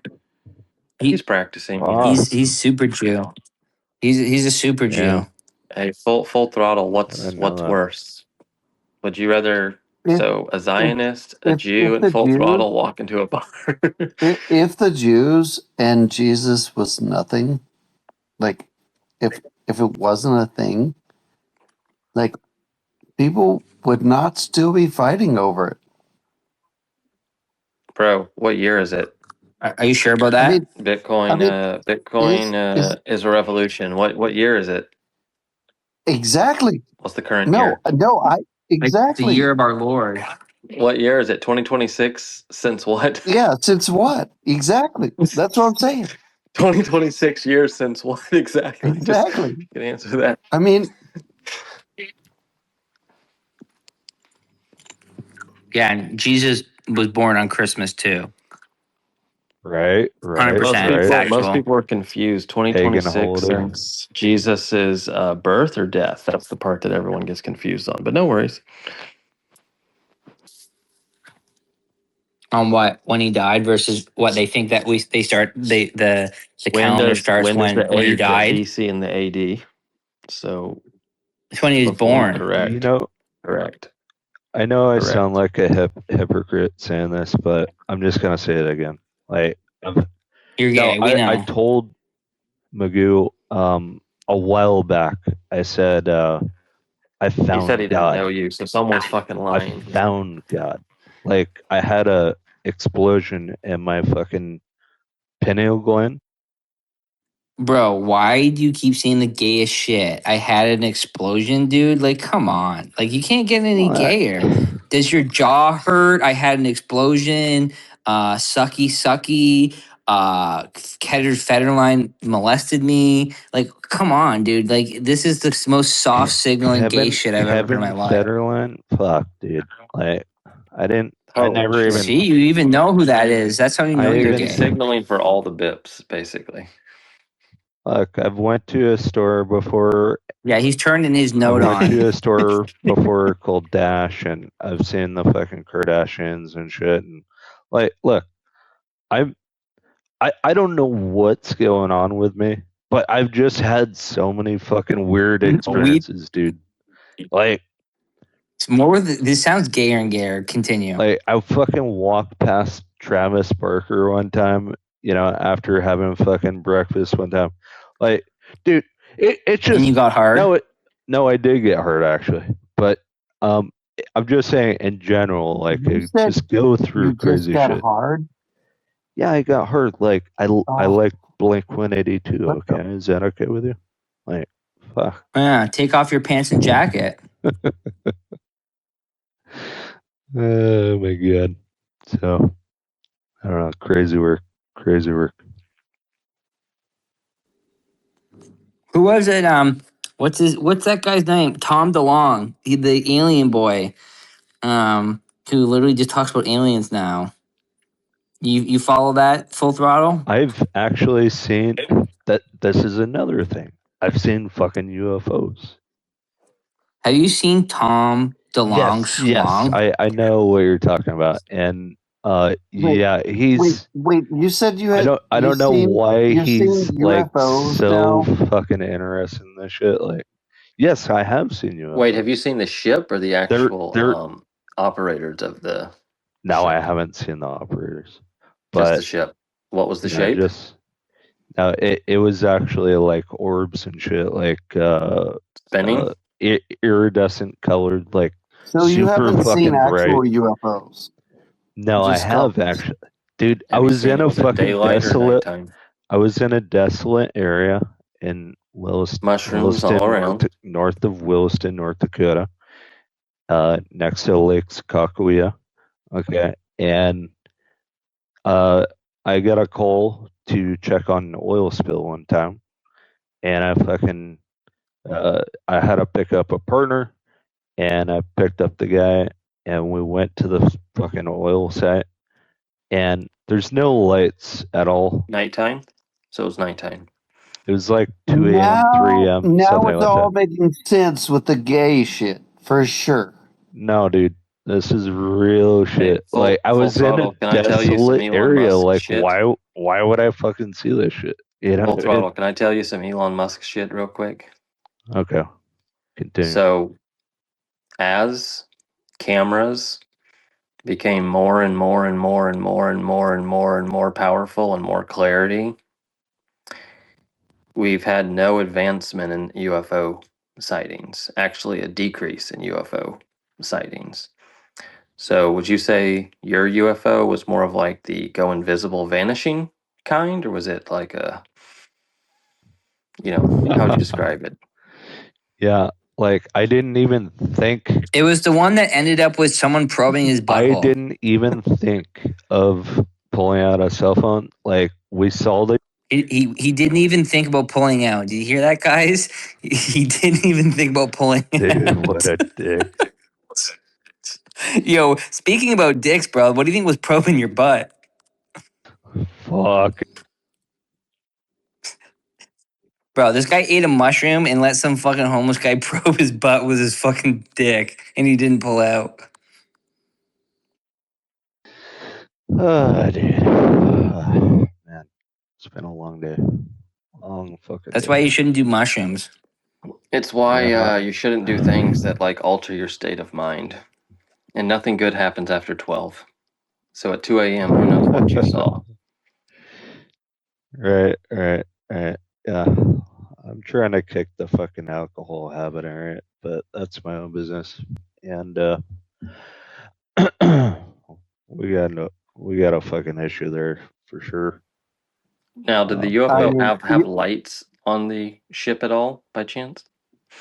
he He's practicing. Ah, he's super Jew. He's a super yeah. Jew. Hey, full throttle. I didn't What's know that. worse? Would you rather If a if Zionist, a if Jew, and the full Jews throttle walk into a bar? if the Jews and Jesus was nothing, like if it wasn't a thing, like people would not still be fighting over it. Bro, what year is it? Are you sure about I that? mean, I Bitcoin, mean, is is a revolution. What year is it? exactly. What's the current No, year? no, I Like the exactly. year of our Lord. What year is it? 2026 since what? Yeah, since what? Exactly. That's what I'm saying. 2026 years since what exactly? Just Exactly. you can answer that. I mean, Yeah, and Jesus was born on Christmas too. Right. Hundred Right. Most percent Right. people most factual. people are confused. Pagan 2026 holiday. since Jesus's birth or death. That's the part that everyone gets confused on. But no worries. On what when he died versus what they think that the calendar starts When does when he the died. BC and the AD? So It's when he was before, born. You correct, know, correct, I know I sound correct. like a hypocrite saying this, but I'm just gonna say it again. Like, You're no, gay. We I know. told Magoo a while back. I said I He said he found didn't know God. you, so someone's fucking I lying. found God. Like I had a explosion in my fucking pineal gland. Bro, why do you keep saying the gayest shit? I had an explosion, dude. Like, come on. Like, you can't get any What? gayer. Does your jaw hurt? I had an explosion. Sucky, sucky. Kedger Federline molested me. Like, come on, dude. Like, this is the most soft signaling gay shit I've ever heard in my Kevin life. Federline? Fuck, dude. Like, I Holy never shit. even, See, you even know who that is. That's how you know I you're Dude, even, he's gay. signaling for all the bips, basically. look, I've went to a store before. Yeah, he's turning his I note went to on. a store before called Dash, and I've seen the fucking Kardashians and shit. And like, look, I'm, I don't know what's going on with me, but I've just had so many fucking weird We experiences, dude. Like, it's more this sounds gayer and gayer. Continue. I fucking walked past Travis Barker one time, after having fucking breakfast one time. Like, dude, it And you just got hard. no, I did get hurt actually, but um, I'm just saying in general, like, You I said just go you through just crazy got shit. hard. Yeah, I got hurt. Like, I Oh, like Blink 182. what the? Okay, is that okay with you? Like, fuck. Yeah, take off your pants and jacket. Oh my god. So I don't know. Crazy work. Crazy work. Who was it? What's that guy's name? Tom DeLonge, the alien boy. Who literally just talks about aliens now. You follow that Full Throttle? I've actually seen that. This is another thing. I've seen fucking UFOs. Have you seen Tom DeLonge Yes, schlong? I know what you're talking about, and Wait, yeah, wait, he's. wait. You said I don't know why you've seen he's like UFOs so now. fucking interested in this shit. Like, yes, I have seen Wait, have you UFOs. seen the ship or the actual They're operators of the now I ship? haven't seen the operators, Just the but ship. What was the yeah, shape? just no. It was actually like orbs and shit, like Spinning? iridescent colored, like So you super haven't seen fucking bright. actual UFOs. No, I Just have copies. actually, dude. I Have you was seen in it? a Was it fucking daylight or desolate. nighttime? I was in a desolate area in Mushrooms all Williston, around. north of Williston, North Dakota, next to Lake Sakakawea. Okay, and I got a call to check on an oil spill one time, and I had to pick up a partner, and I picked up the guy, and we went to the fucking oil site, and there's no lights at all. Nighttime? So it was nighttime. It was like 2 a.m., 3 a.m., Now something it's like that. all making sense with the gay shit for sure. No, dude, this is real Hey, shit. Like, full I full was in a throttle. Can I tell you some desolate Elon area. Musk Like, shit? why would I fucking see this shit? You know Full what I mean? throttle. Can I tell you some Elon Musk shit real quick? Okay, continue. So as cameras became more and more and more and more and more and more and more powerful and more clarity, we've had no advancement in UFO sightings, actually a decrease in UFO sightings. So would you say your UFO was more of like the go invisible vanishing kind, or was it like how would you describe it? Yeah, like I didn't even think. It was the one that ended up with someone probing his I butthole. didn't even think of pulling out a cell phone. Like, we saw the He didn't even think about pulling out. Did you hear that, guys? He didn't even think about pulling dude. out. What a dick. Yo, speaking about dicks, bro, what do you think was probing your butt? Fuck. Bro, this guy ate a mushroom and let some fucking homeless guy probe his butt with his fucking dick, and he didn't pull out. Dude. Man, it's been a long day. Long fucking That's why day. you shouldn't do mushrooms. It's why Yeah. you shouldn't do things that like alter your state of mind, and nothing good happens after 12. So at 2 a.m., who knows what you saw? Right. Yeah. I'm trying to kick the fucking alcohol habit, alright, but that's my own business. And we got a fucking issue there for sure. Now, did the I UFO mean, have lights on the ship at all by chance?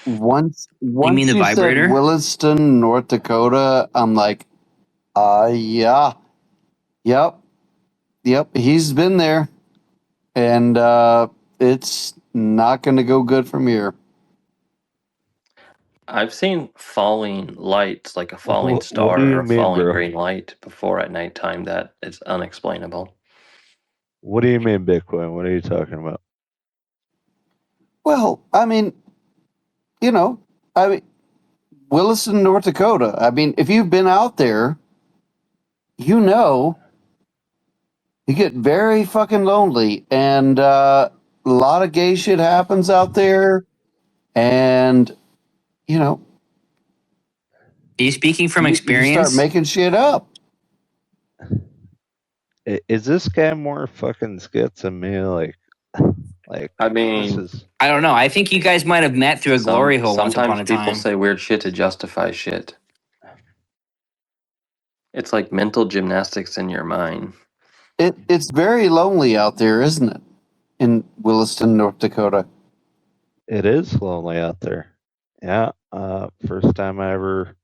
once You mean the you said vibrator? Williston, North Dakota, I'm like, yeah, yep, he's been there, and it's not going to go good from here. I've seen falling lights, like a falling What do star you or a mean, falling bro? green light before at nighttime that is unexplainable. What do you mean, Bitcoin? What are you talking about? Well, I mean, Williston, North Dakota. I mean, if you've been out there, you get very fucking lonely, and a lot of gay shit happens out there, and you know, Are you speaking from you start experience? making shit up. Is this guy more fucking skits than me? Like I this mean, is I don't know. I think you guys might have met through a glory hole once upon sometimes a people time. say weird shit to justify shit. It's like mental gymnastics in your mind. It's very lonely out there, isn't it? In Williston, North Dakota. it is lonely out there. Yeah. First time I ever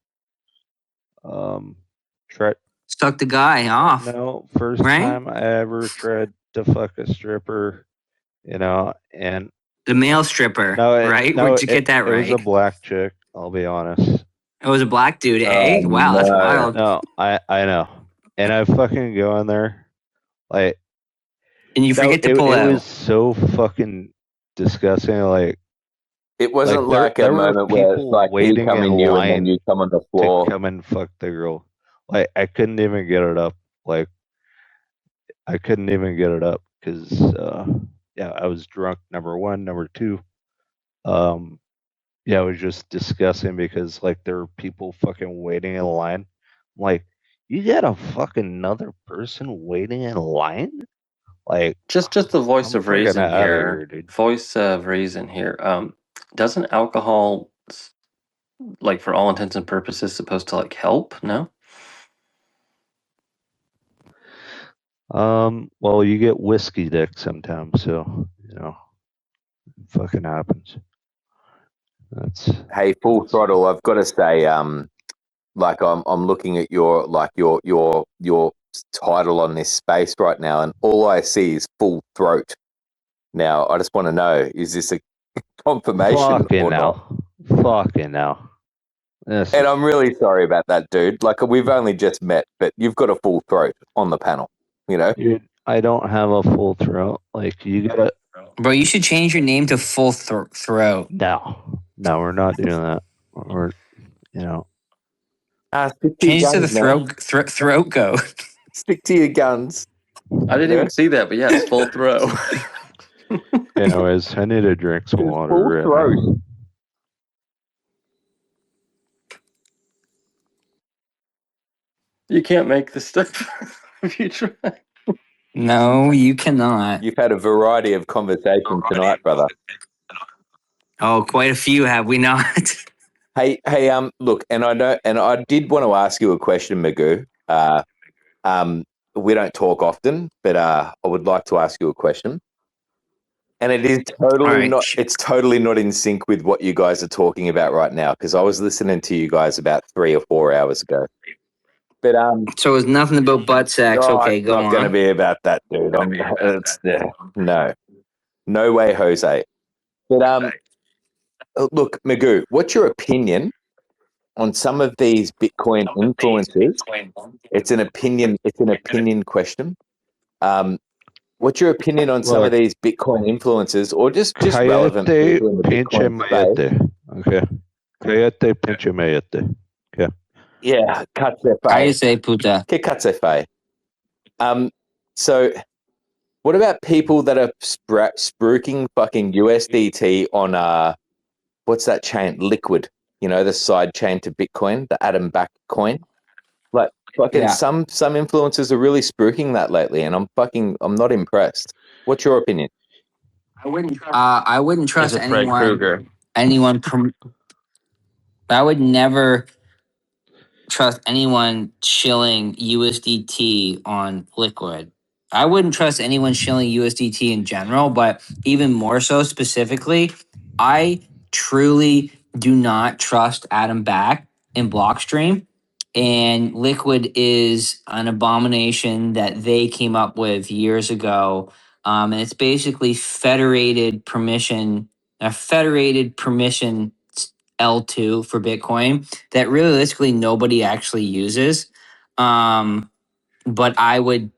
tried. Suck the guy off, No, first right? time I ever tried to fuck a stripper. And The male stripper, no, right? no, Where'd you get that it was a right? black chick. I'll be honest. It was a black dude, Oh eh? Wow, that's no. wild. No, I know, and I fucking go in there, like, And you no, forget to pull it was out. so fucking disgusting. It wasn't like a There were moment where it's people like he waiting come in in you and then line you come on the to floor. come and fuck the girl. Like I couldn't even get it up. Like I couldn't even get it up because yeah, I was drunk. Number one, number two. Yeah, it was just disgusting because like there were people fucking waiting in line. I'm like, you got a fucking another person waiting in line? Like, Just the voice I'm of fucking reason out of here. here, dude. Voice of reason here. Doesn't alcohol, like for all intents and purposes, supposed to like help? No. Well, you get whiskey dick sometimes, so it fucking happens. That's Hey, full throttle. I've got to say, like I'm looking at your title on this space right now, and all I see is full throat. Now, I just want to know: is this a confirmation fucking or not? now. Fucking now. This And is I'm really sorry about that, dude. Like we've only just met, but you've got a full throat on the panel. You know. dude, I don't have a full throat. Like you gotta Bro, you should change your name to Full Throat. No, we're not doing that. We're you know Stick to your Change it to the guns, man. throat goat. Stick to your guns. I didn't You know? even see that, but yeah, it's full throw. anyways, I need to drink some It's water full right throat. now. You can't make this stuff if you try. No, you cannot. You've had a variety of conversations tonight, brother. Oh, quite a few, have we not? Hey, look, and I know, and I did want to ask you a question, Magoo. We don't talk often, but I would like to ask you a question. And it is All totally right. not, it's totally not in sync with what you guys are talking about right now, because I was listening to you guys about 3 or 4 hours ago. But So it's nothing about butt sex. no, Okay, it's go not going to on. be about that, dude. No way, Jose. But look, Magoo, what's your opinion on some of these Bitcoin influencers? It's an opinion. It's an opinion question. What's your opinion on some of Look, these Bitcoin influencers, or just relevant Cállate, people in the pinche Bitcoin space? mayate. Okay. Cállate, pinche mayate. Okay. Yeah, cuts their I face. say puta. Que cuts their face. So what about people that are spruiking fucking USDT on what's that chain? Liquid. You know, the side chain to Bitcoin, the atom backed coin. Like fucking Yeah. some influencers are really spruiking that lately, and I'm not impressed. What's your opinion? I wouldn't Is trust it Fred Krueger? anyone. I would never trust anyone shilling USDT on Liquid. I wouldn't trust anyone shilling USDT in general, but even more so specifically, I truly do not trust Adam Back in Blockstream. And Liquid is an abomination that they came up with years ago. And it's basically federated permission L2 for Bitcoin that realistically nobody actually uses. But I would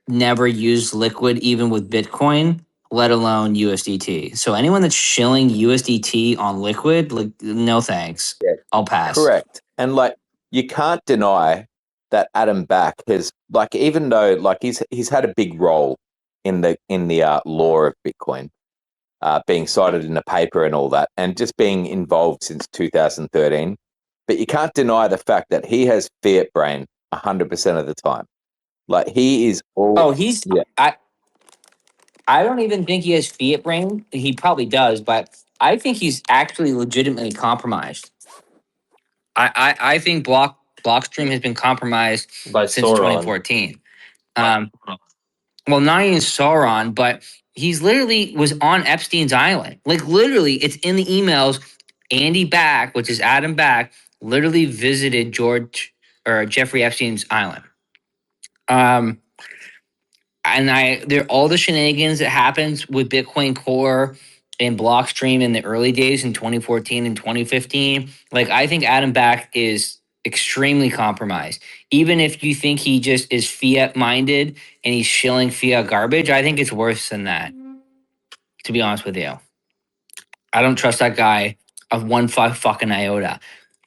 never use Liquid even with Bitcoin, let alone USDT. So anyone that's shilling USDT on Liquid, like, no thanks. Yeah, I'll pass. correct. And like you can't deny that Adam Back has like even though like he's had a big role in the law of Bitcoin, being cited in a paper and all that, and just being involved since 2013. But you can't deny the fact that he has fiat brain 100% of the time. Like he is all Oh, he's yeah. I don't even think he has fiat brain. He probably does, but I think he's actually legitimately compromised. I think Blockstream has been compromised By since Sauron. 2014. Um, well, not even Sauron, but he's literally was on Epstein's island. Like literally, it's in the emails. Andy Back, which is Adam Back, literally visited George or Jeffrey Epstein's island. And there all the shenanigans that happens with Bitcoin Core and Blockstream in the early days in 2014 and 2015. Like I think Adam Back is extremely compromised. Even if you think he just is fiat minded and he's shilling fiat garbage, I think it's worse than that. To be honest with you, I don't trust that guy of one fucking iota.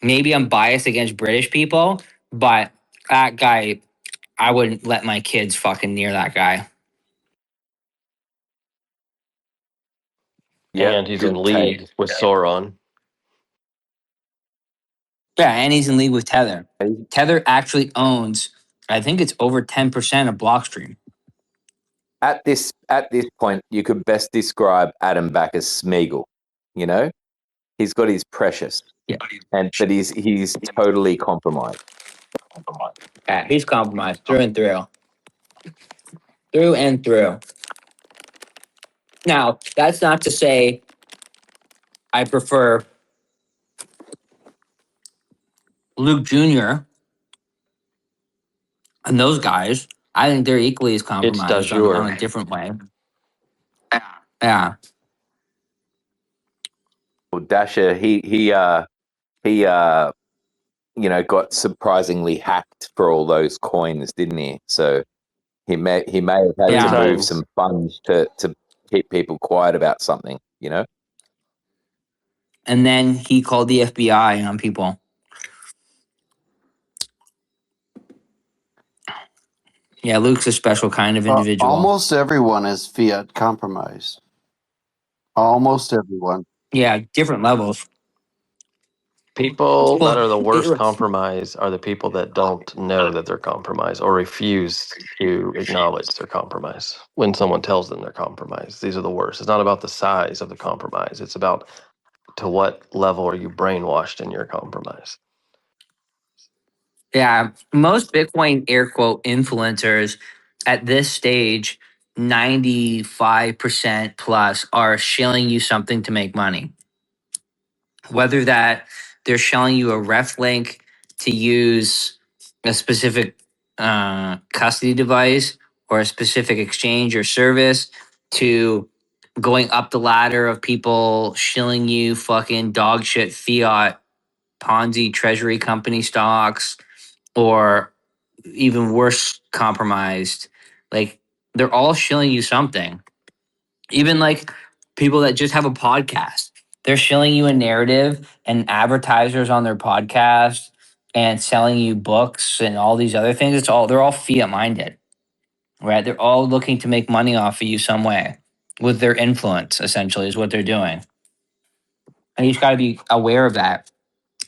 Maybe I'm biased against British people, but that guy, I wouldn't let my kids fucking near that guy. Yep, And he's in good take. league with Sauron. Yeah, and he's in league with Tether. Tether actually owns, I think it's over 10% of Blockstream. At this point, you could best describe Adam Back as Smeagol. You know, he's got his precious, Yeah. but he's totally compromised. Yeah, he's compromised through and through. Through and through. Now, that's not to say I prefer Luke Jr. and those guys. I think they're equally as It's compromised on Dajur. a different way. Yeah. Well, Dasher, he got surprisingly hacked for all those coins, didn't he? So he may have had Three to Yeah. move times. some funds to keep people quiet about something. And then he called the FBI on people. Yeah, Luke's a special kind of individual. Almost everyone is fiat compromised. Almost everyone. Yeah, different levels. People that Well, are the worst compromise are the people that don't know that they're compromised or refuse to acknowledge their compromise when someone tells them they're compromised. These are the worst. It's not about the size of the compromise. It's about to what level are you brainwashed in your compromise. yeah, most Bitcoin air quote influencers at this stage, 95% plus are shilling you something to make money. Whether that they're showing you a ref link to use a specific custody device or a specific exchange or service, to going up the ladder of people shilling you fucking dog shit fiat Ponzi treasury company stocks, or even worse, compromised. Like they're all shilling you something. Even like people that just have a podcast, they're shilling you a narrative and advertisers on their podcast and selling you books and all these other things. They're all fiat minded, right? They're all looking to make money off of you some way with their influence, essentially, is what they're doing. And you just got to be aware of that.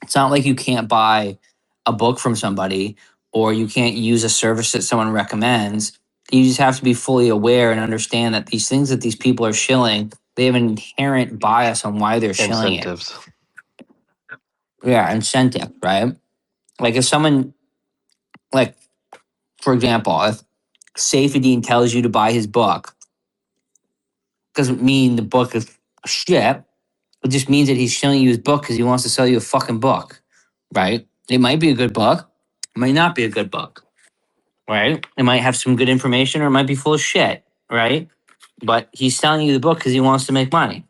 It's not like you can't buy a book from somebody or you can't use a service that someone recommends. You just have to be fully aware and understand that these things that these people are shilling, they have an inherent bias on why they're shilling it. Incentives. Yeah, incentive, right? Like if someone, like for example, if safety and tells you to buy his book, doesn't mean the book is shit. It just means that he's showing you his book because he wants to sell you a fucking book, right? It might be a good book, it might not be a good book, right? It might have some good information or it might be full of shit, right? But he's selling you the book because he wants to make money.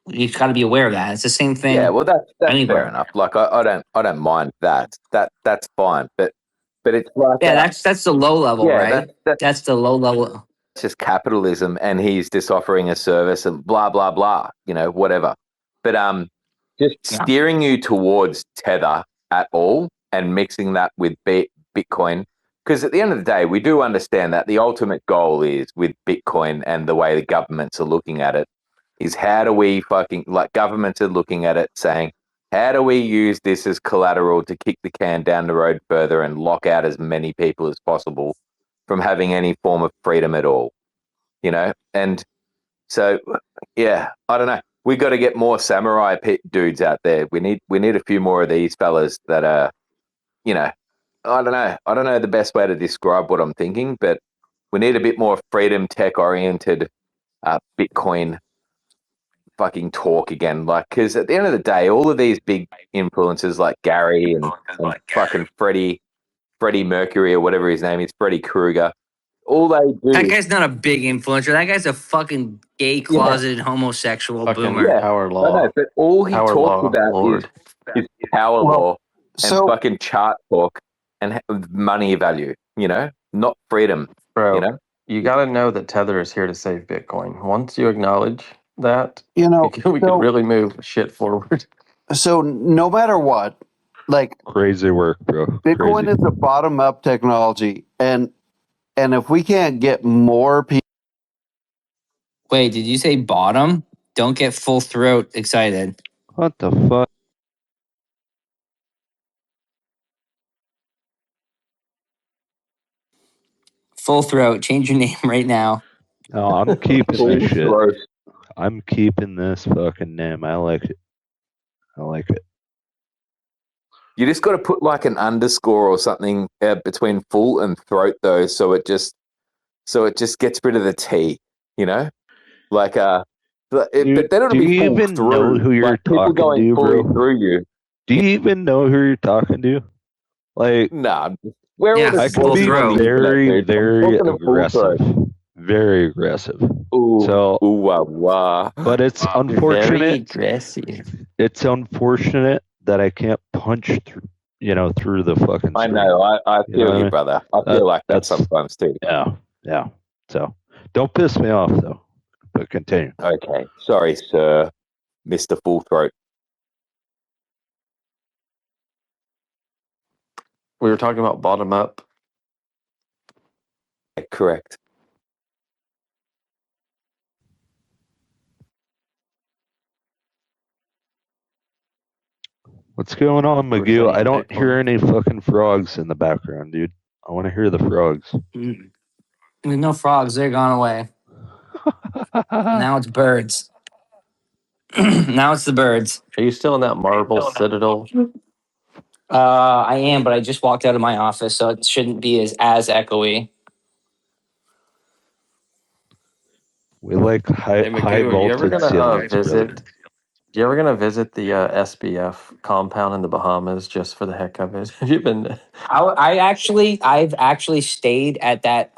You've got to be aware of that. It's the same Yeah, thing well, that's fair anywhere. enough. Like I don't mind that. That's fine. But it's like Yeah, that's the low level, yeah, right? That's the low level. just capitalism, and he's just offering a service and blah blah blah. You know, whatever. But just Yeah. steering you towards Tether at all and mixing that with Bitcoin. Because at the end of the day, we do understand that the ultimate goal is with Bitcoin and the way the governments are looking at it is how do we fucking, like, governments are looking at it saying, how do we use this as collateral to kick the can down the road further and lock out as many people as possible from having any form of freedom at all, you know? And so, yeah, I don't know. We got to get more samurai dudes out there. We need a few more of these fellas that are, you know, I don't know. I don't know the best way to describe what I'm thinking, but we need a bit more freedom tech oriented Bitcoin fucking talk again. Like, because at the end of the day, all of these big influencers like Gary and fucking Freddie Mercury or whatever his name is, Freddie Krueger, all they That do, guy's not a big influencer. That guy's a fucking gay yeah, closeted homosexual Fucking boomer. yeah, power I know, law, but all he power talks law, about lord. is power Well, law and so fucking chart talk and money value, you know, not freedom, you Bro, know? you got to know that Tether is here to save Bitcoin. Once you acknowledge that, you know, we can so really move shit forward. so no matter what, like Crazy work, bro. Crazy. Bitcoin is a bottom up technology, and if we can't get more people, Wait, did you say bottom? Don't get full throat excited. What the fuck? Full throat. Change your name right now. No, I'm keeping this Full shit. throat. I'm keeping this fucking name. I like it. I like it. You just got to put like an underscore or something between full and throat though, so it just gets rid of the T, you know? Like, but then it'll Do be you full even know through, who you're like people talking going to, fully bro? through you. Do you even know who you're talking to? Like, Nah, we're all Yeah, I just can full be voices on the throat. internet, very, dude. I'm very talking to full aggressive. throat. Very aggressive. Ooh, So, ooh, wah, wah. but it's Very unfortunate. aggressive. It's unfortunate that I can't punch through, through the fucking I screen. know. I You know feel what I you, mean? brother. I feel like that That's sometimes too. yeah, yeah. So don't piss me off though. But continue. Okay, sorry, sir, Mister Full Throat. We were talking about bottom up. Correct. What's going on, We were Magoo? talking I about don't hear Bitcoin. any fucking frogs in the background, dude. I want to hear the frogs. Mm. There's no frogs. They're gone away. Now it's birds. Now it's the birds. Are you still in that marble citadel? I am, but I just walked out of my office, so it shouldn't be as echoey. We like high Hey, high Magoo, are you ever vaulted gonna ceilings, brother. visit? You ever gonna visit the SBF compound in the Bahamas just for the heck of it? Have you been? I've actually stayed at that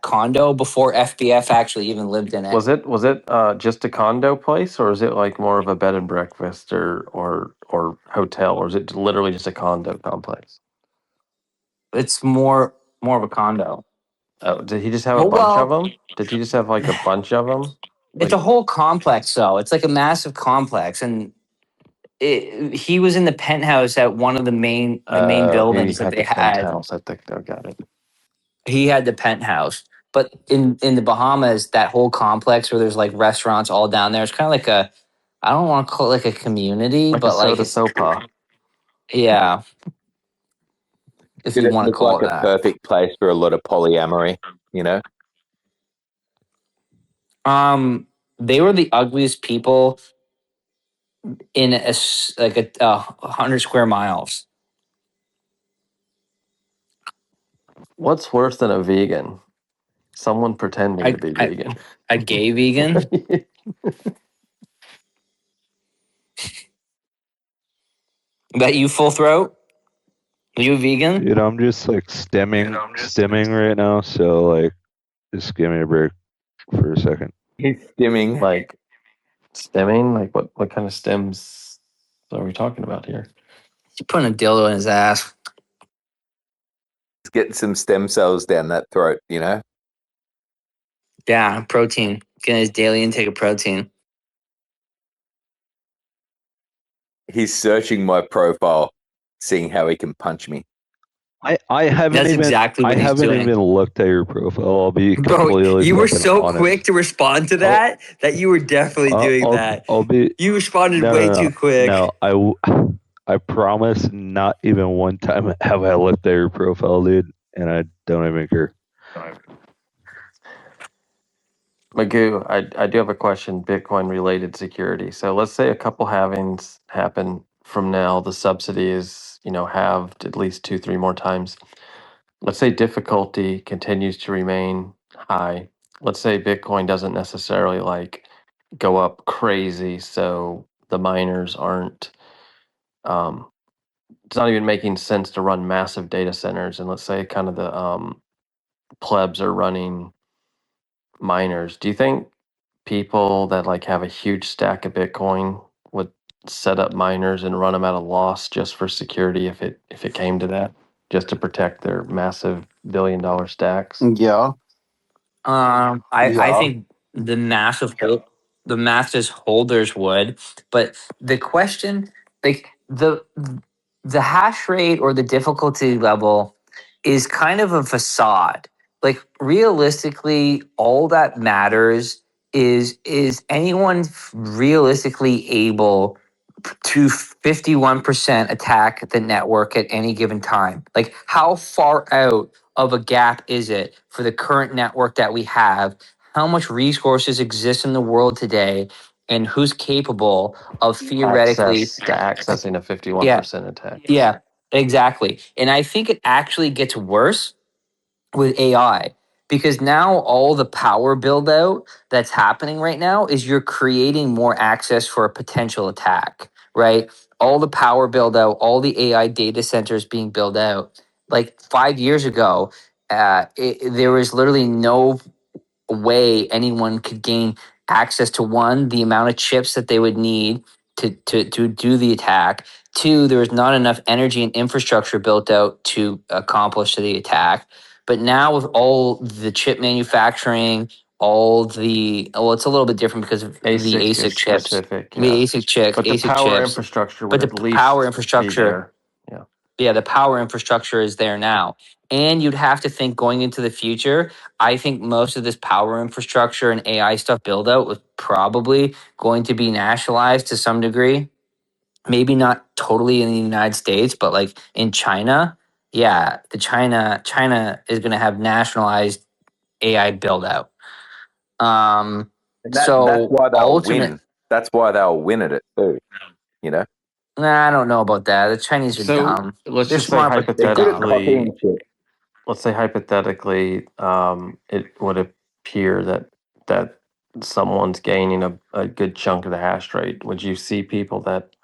condo before FBF actually even lived in it. Was it just a condo place, or is it like more of a bed and breakfast or hotel, or is it literally just a condo complex? It's more of a condo. Oh, did he just have a Oh bunch of well, them? Did he just have like a bunch of them? it's a Like, whole complex though. It's like a massive complex, and he was in the penthouse at one of the main he buildings that had they the had. penthouse. I think I got it. He had the penthouse, but in the Bahamas, that whole complex where there's like restaurants all down there, it's kind of like a, I don't want to call it like a community, Like a but like soda it's, sopa. yeah, if Did you it want to look call like it a that. perfect place for a lot of polyamory? You know. They were the ugliest people in like a 100 square miles. What's worse than a vegan? Someone pretending to I, be I vegan. a gay vegan. That you full throat? Are you a vegan? Dude, I'm just like stimming right now, so like just give me a break for a second. He's stimming. Like stemming? Like what kind of stems are we talking about here? He's putting a dildo in his ass. He's getting some stem cells down that throat, you know? Yeah, protein. Getting his daily intake of protein. He's searching my profile, seeing how he can punch me. I haven't That's even exactly what he's doing. looked at your profile. I'll be Bro, completely you were fucking so honest. quick to respond to I'll, that you were definitely doing that. I'll be You responded no way no too quick. no. I promise not even one time have I looked at your profile, dude, and I don't even care. Magoo, I do have a question, Bitcoin related security. So let's say a couple halvings happen from now. The subsidy is, halved at least 2, 3 more times. Let's say difficulty continues to remain high. Let's say Bitcoin doesn't necessarily like go up crazy. So the miners aren't, it's not even making sense to run massive data centers. And let's say kind of the plebs are running miners. Do you think people that like have a huge stack of Bitcoin would set up miners and run them at a loss just for security if it came to that, just to protect their massive $1 billion stacks? Yeah. I Yeah. think the massive holders would, but the question, like the hash rate or the difficulty level is kind of a facade. Like realistically, all that matters is anyone realistically able to 51% attack the network at any given time? Like, how far out of a gap is it for the current network that we have? How much resources exist in the world today? And who's capable of theoretically, Accessing a yeah, 51% attack. yeah, exactly. And I think it actually gets worse with AI because now all the power build out that's happening right now is you're creating more access for a potential attack, right? All the power build out, all the AI data centers being built out. Like 5 years ago, there was literally no way anyone could gain access to one, the amount of chips that they would need to do the attack. Two, there was not enough energy and infrastructure built out to accomplish the attack. But now with all the chip manufacturing, all the it's a little bit different because of the ASIC ASIC is chips, specific, yeah. But the ASIC power chips. infrastructure But would the at power least be infrastructure, there. Yeah. yeah, the power infrastructure is there now. And you'd have to think going into the future, I think most of this power infrastructure and AI stuff build out was probably going to be nationalized to some degree. Maybe not totally in the United States, but like in China, yeah, China is going to have nationalized AI build out. And that's So why they'll ultimate, win. That's why they'll win at it too, you know? nah, I don't know about that. The Chinese are So dumb. let's They're just say smart, but They're they're good at dumb. hypothetically, copying shit. it would appear that someone's gaining a good chunk of the hash rate. Would you see people that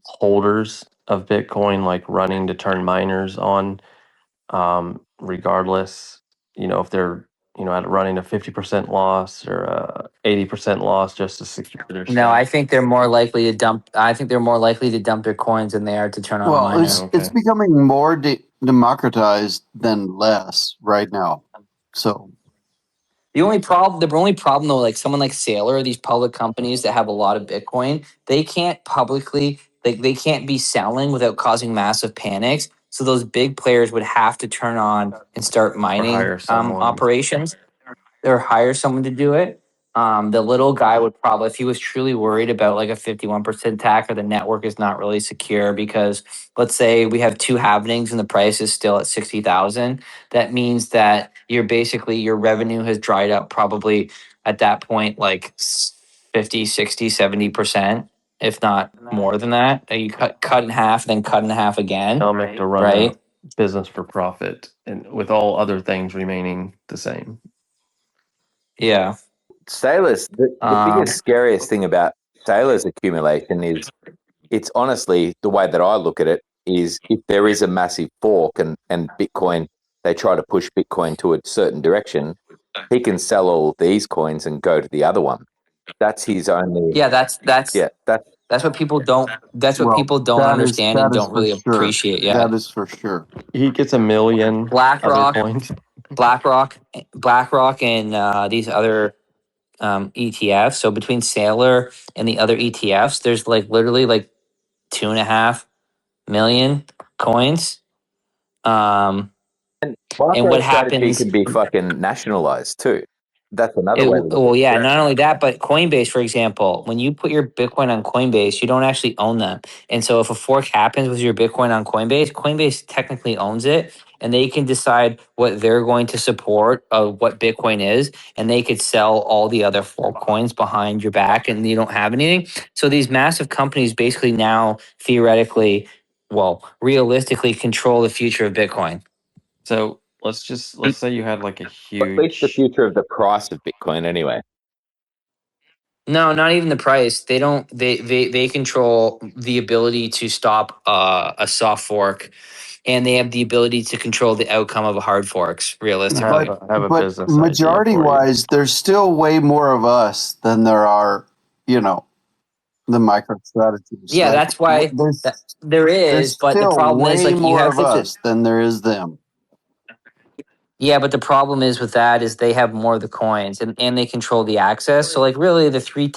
holders of Bitcoin like running to turn miners on, regardless, if they're at running a 50% loss or a 80% loss just to secure their No, I stack? think they're more likely to dump. I think they're more likely to dump their coins than they are to turn on a Well, miner. it's Okay. becoming more democratized than less right now. So The only problem though, like someone like Sailor, these public companies that have a lot of Bitcoin, they can't publicly, like they can't be selling without causing massive panics. So those big players would have to turn on and start Or mining hire someone. operations or hire someone to do it. The little guy would probably, if he was truly worried about like a 51% attack or the network is not really secure, because let's say we have two halvenings and the price is still at 60,000. That means that you're basically, your revenue has dried up probably at that point, like 50, 60, 70%, if not more than that. You cut in half, then cut in half again, They'll make to run a right? business for profit, and with all other things remaining the same. Yeah. Sailors, the Um, biggest, scariest thing about Sailors accumulation is it's honestly the way that I look at it is if there is a massive fork and Bitcoin, they try to push Bitcoin to a certain direction, he can sell all these coins and go to the other one. That's his only, yeah, that's yeah, that's that's what people don't. That's what Well, people don't understand and that is don't for really sure. appreciate. Yeah, That is for sure. He gets 1,000,000 other BlackRock, coins. BlackRock, and these other ETFs. So between Sailor and the other ETFs, there's like literally like 2.5 million coins. Um, and what MicroStrategy happens? can be fucking nationalized too. That's another way to look at Well, it. yeah, not only that, but Coinbase, for example, when you put your Bitcoin on Coinbase, you don't actually own them. And so if a fork happens with your Bitcoin on Coinbase, Coinbase technically owns it and they can decide what they're going to support of what Bitcoin is. And they could sell all the other fork coins behind your back and you don't have anything. So these massive companies basically now theoretically, well, realistically control the future of Bitcoin. So let's say you had like a Or at least the huge. future of the price of Bitcoin anyway. No, not even the price. They don't. They control the ability to stop a soft fork, and they have the ability to control the outcome of a hard forks. But Realistically, I have a but business idea majority for you. wise, there's still way more of us than there are, you know, the micro strategies. yeah, Like that's why that there is. there's But the still problem is, way like, you more have of to. us than there is them. Yeah, but the problem is with that is they have more of the coins and they control the access. So like really the three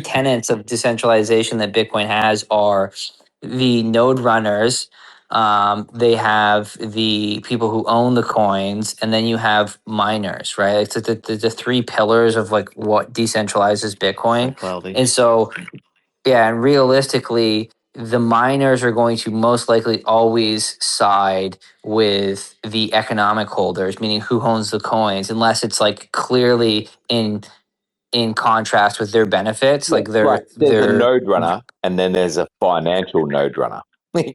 tenets of decentralization that Bitcoin has are the node runners, they have the people who own the coins, and then you have miners, right? It's the three pillars of like what decentralizes Bitcoin. Centrality. And so yeah, and realistically, the miners are going to most likely always side with the economic holders, meaning who owns the coins, unless it's like clearly in contrast with their benefits, Yeah, like like there's a their node runner and then there's a financial node runner.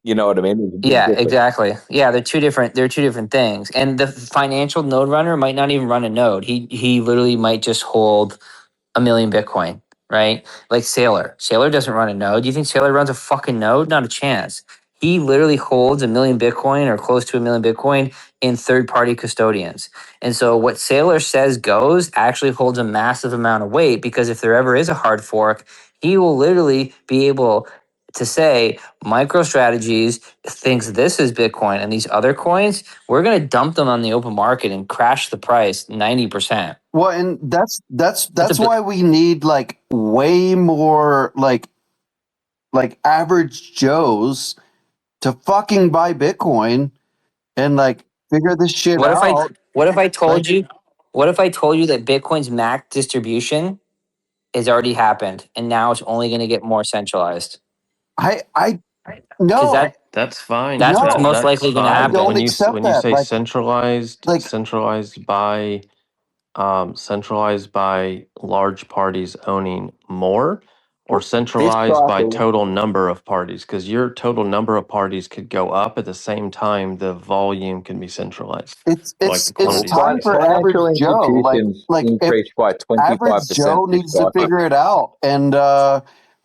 You know what I mean? There's a big yeah, difference. exactly. Yeah, they're two different things. And the financial node runner might not even run a node. He literally might just hold 1 million Bitcoin, right? Like Sailor. Sailor doesn't run a node. Do you think Sailor runs a fucking node? Not a chance. He literally holds 1 million Bitcoin or close to 1 million Bitcoin in third party custodians. And so what Sailor says goes actually holds a massive amount of weight because if there ever is a hard fork, he will literally be able to say MicroStrategies thinks this is Bitcoin and these other coins, we're going to dump them on the open market and crash the price 90%. Well, and that's That's a that's why we need like way more like average Joes to fucking buy Bitcoin and like figure this shit What if I out. what if I Like told you what if I told you that Bitcoin's max distribution has already happened and now it's only going to get more centralized? I Cuz no, That's fine. that's what's no, most That's likely going to I fine. But don't happen. accept when you that. say centralized, Like centralized by large parties owning more, or This centralized by cycle, total number of parties, because your total number of parties could go up at the same time the volume can be centralized, it's or like the it's it's well, quantities can time be for average financial centralized. Joe. institutions Like if increased by average 25% Joe this needs to cycle. figure it out and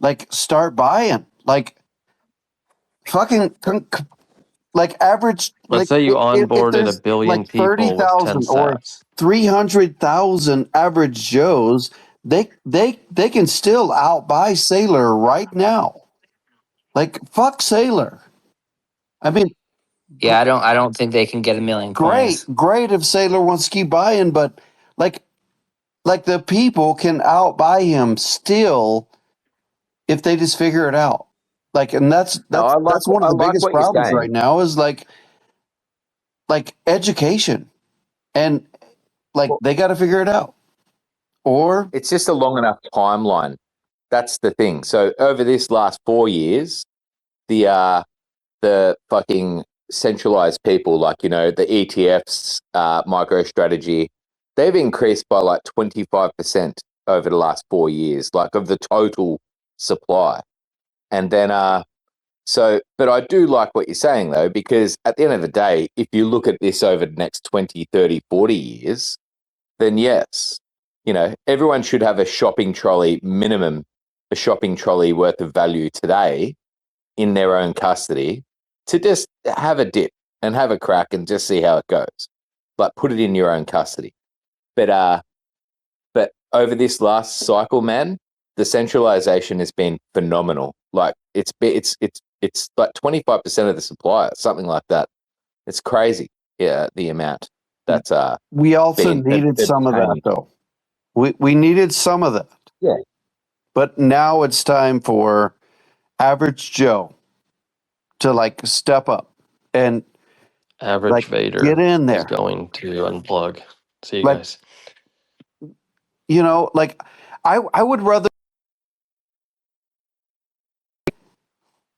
like start buying. Like fucking like average Let's like say you if onboarded a there's like billion people with 10 30,000 or sats. 300,000 average Joes, they can still outbuy Sailor right now. Like fuck Sailor. I mean, Yeah, I don't think they can get 1 million coins. great if Sailor wants to keep buying, but like the people can outbuy him still if they just figure it out. Like, and No, that's one of I the like biggest what you're problems right saying. now is like education and like Well, they got to figure it out. Or it's just a long enough timeline. That's the thing. So over this last 4 years, the fucking centralized people, like, you know, the ETFs, MicroStrategy, they've increased by like 25% over the last 4 years, like of the total supply. And then So, but I do like what you're saying though, because at the end of the day, if you look at this over the next 20, 30, 40 years, then yes, everyone should have a shopping trolley minimum, a shopping trolley worth of value today in their own custody to just have a dip and have a crack and just see how it goes. Like put it in your own custody. But over this last cycle, man, the centralization has been phenomenal. Like it's like 25% of the supply, something like that. It's crazy. Yeah, the amount that's We also been needed some of that, obtained. though. We needed some of that. Yeah. But now it's time for average Joe to like step up and Average like get Vader in is there. going to unplug. See you Like, guys. like I would rather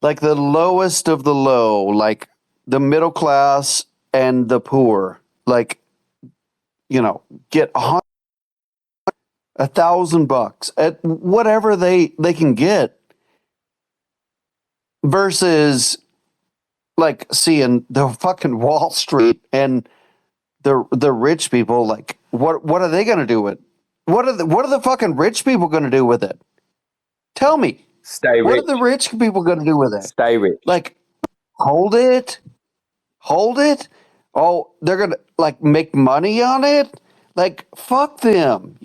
like the lowest of the low, like the middle class and the poor, like, get $1,000 at whatever they can get versus like seeing the fucking Wall Street and the rich people. Like, what are they going to do with it? What are the fucking rich people going to do with it? Tell me, Stay what are rich. the rich people going to do with it? Stay rich. Like, hold it. Oh, they're going to like make money on it. Like, fuck them,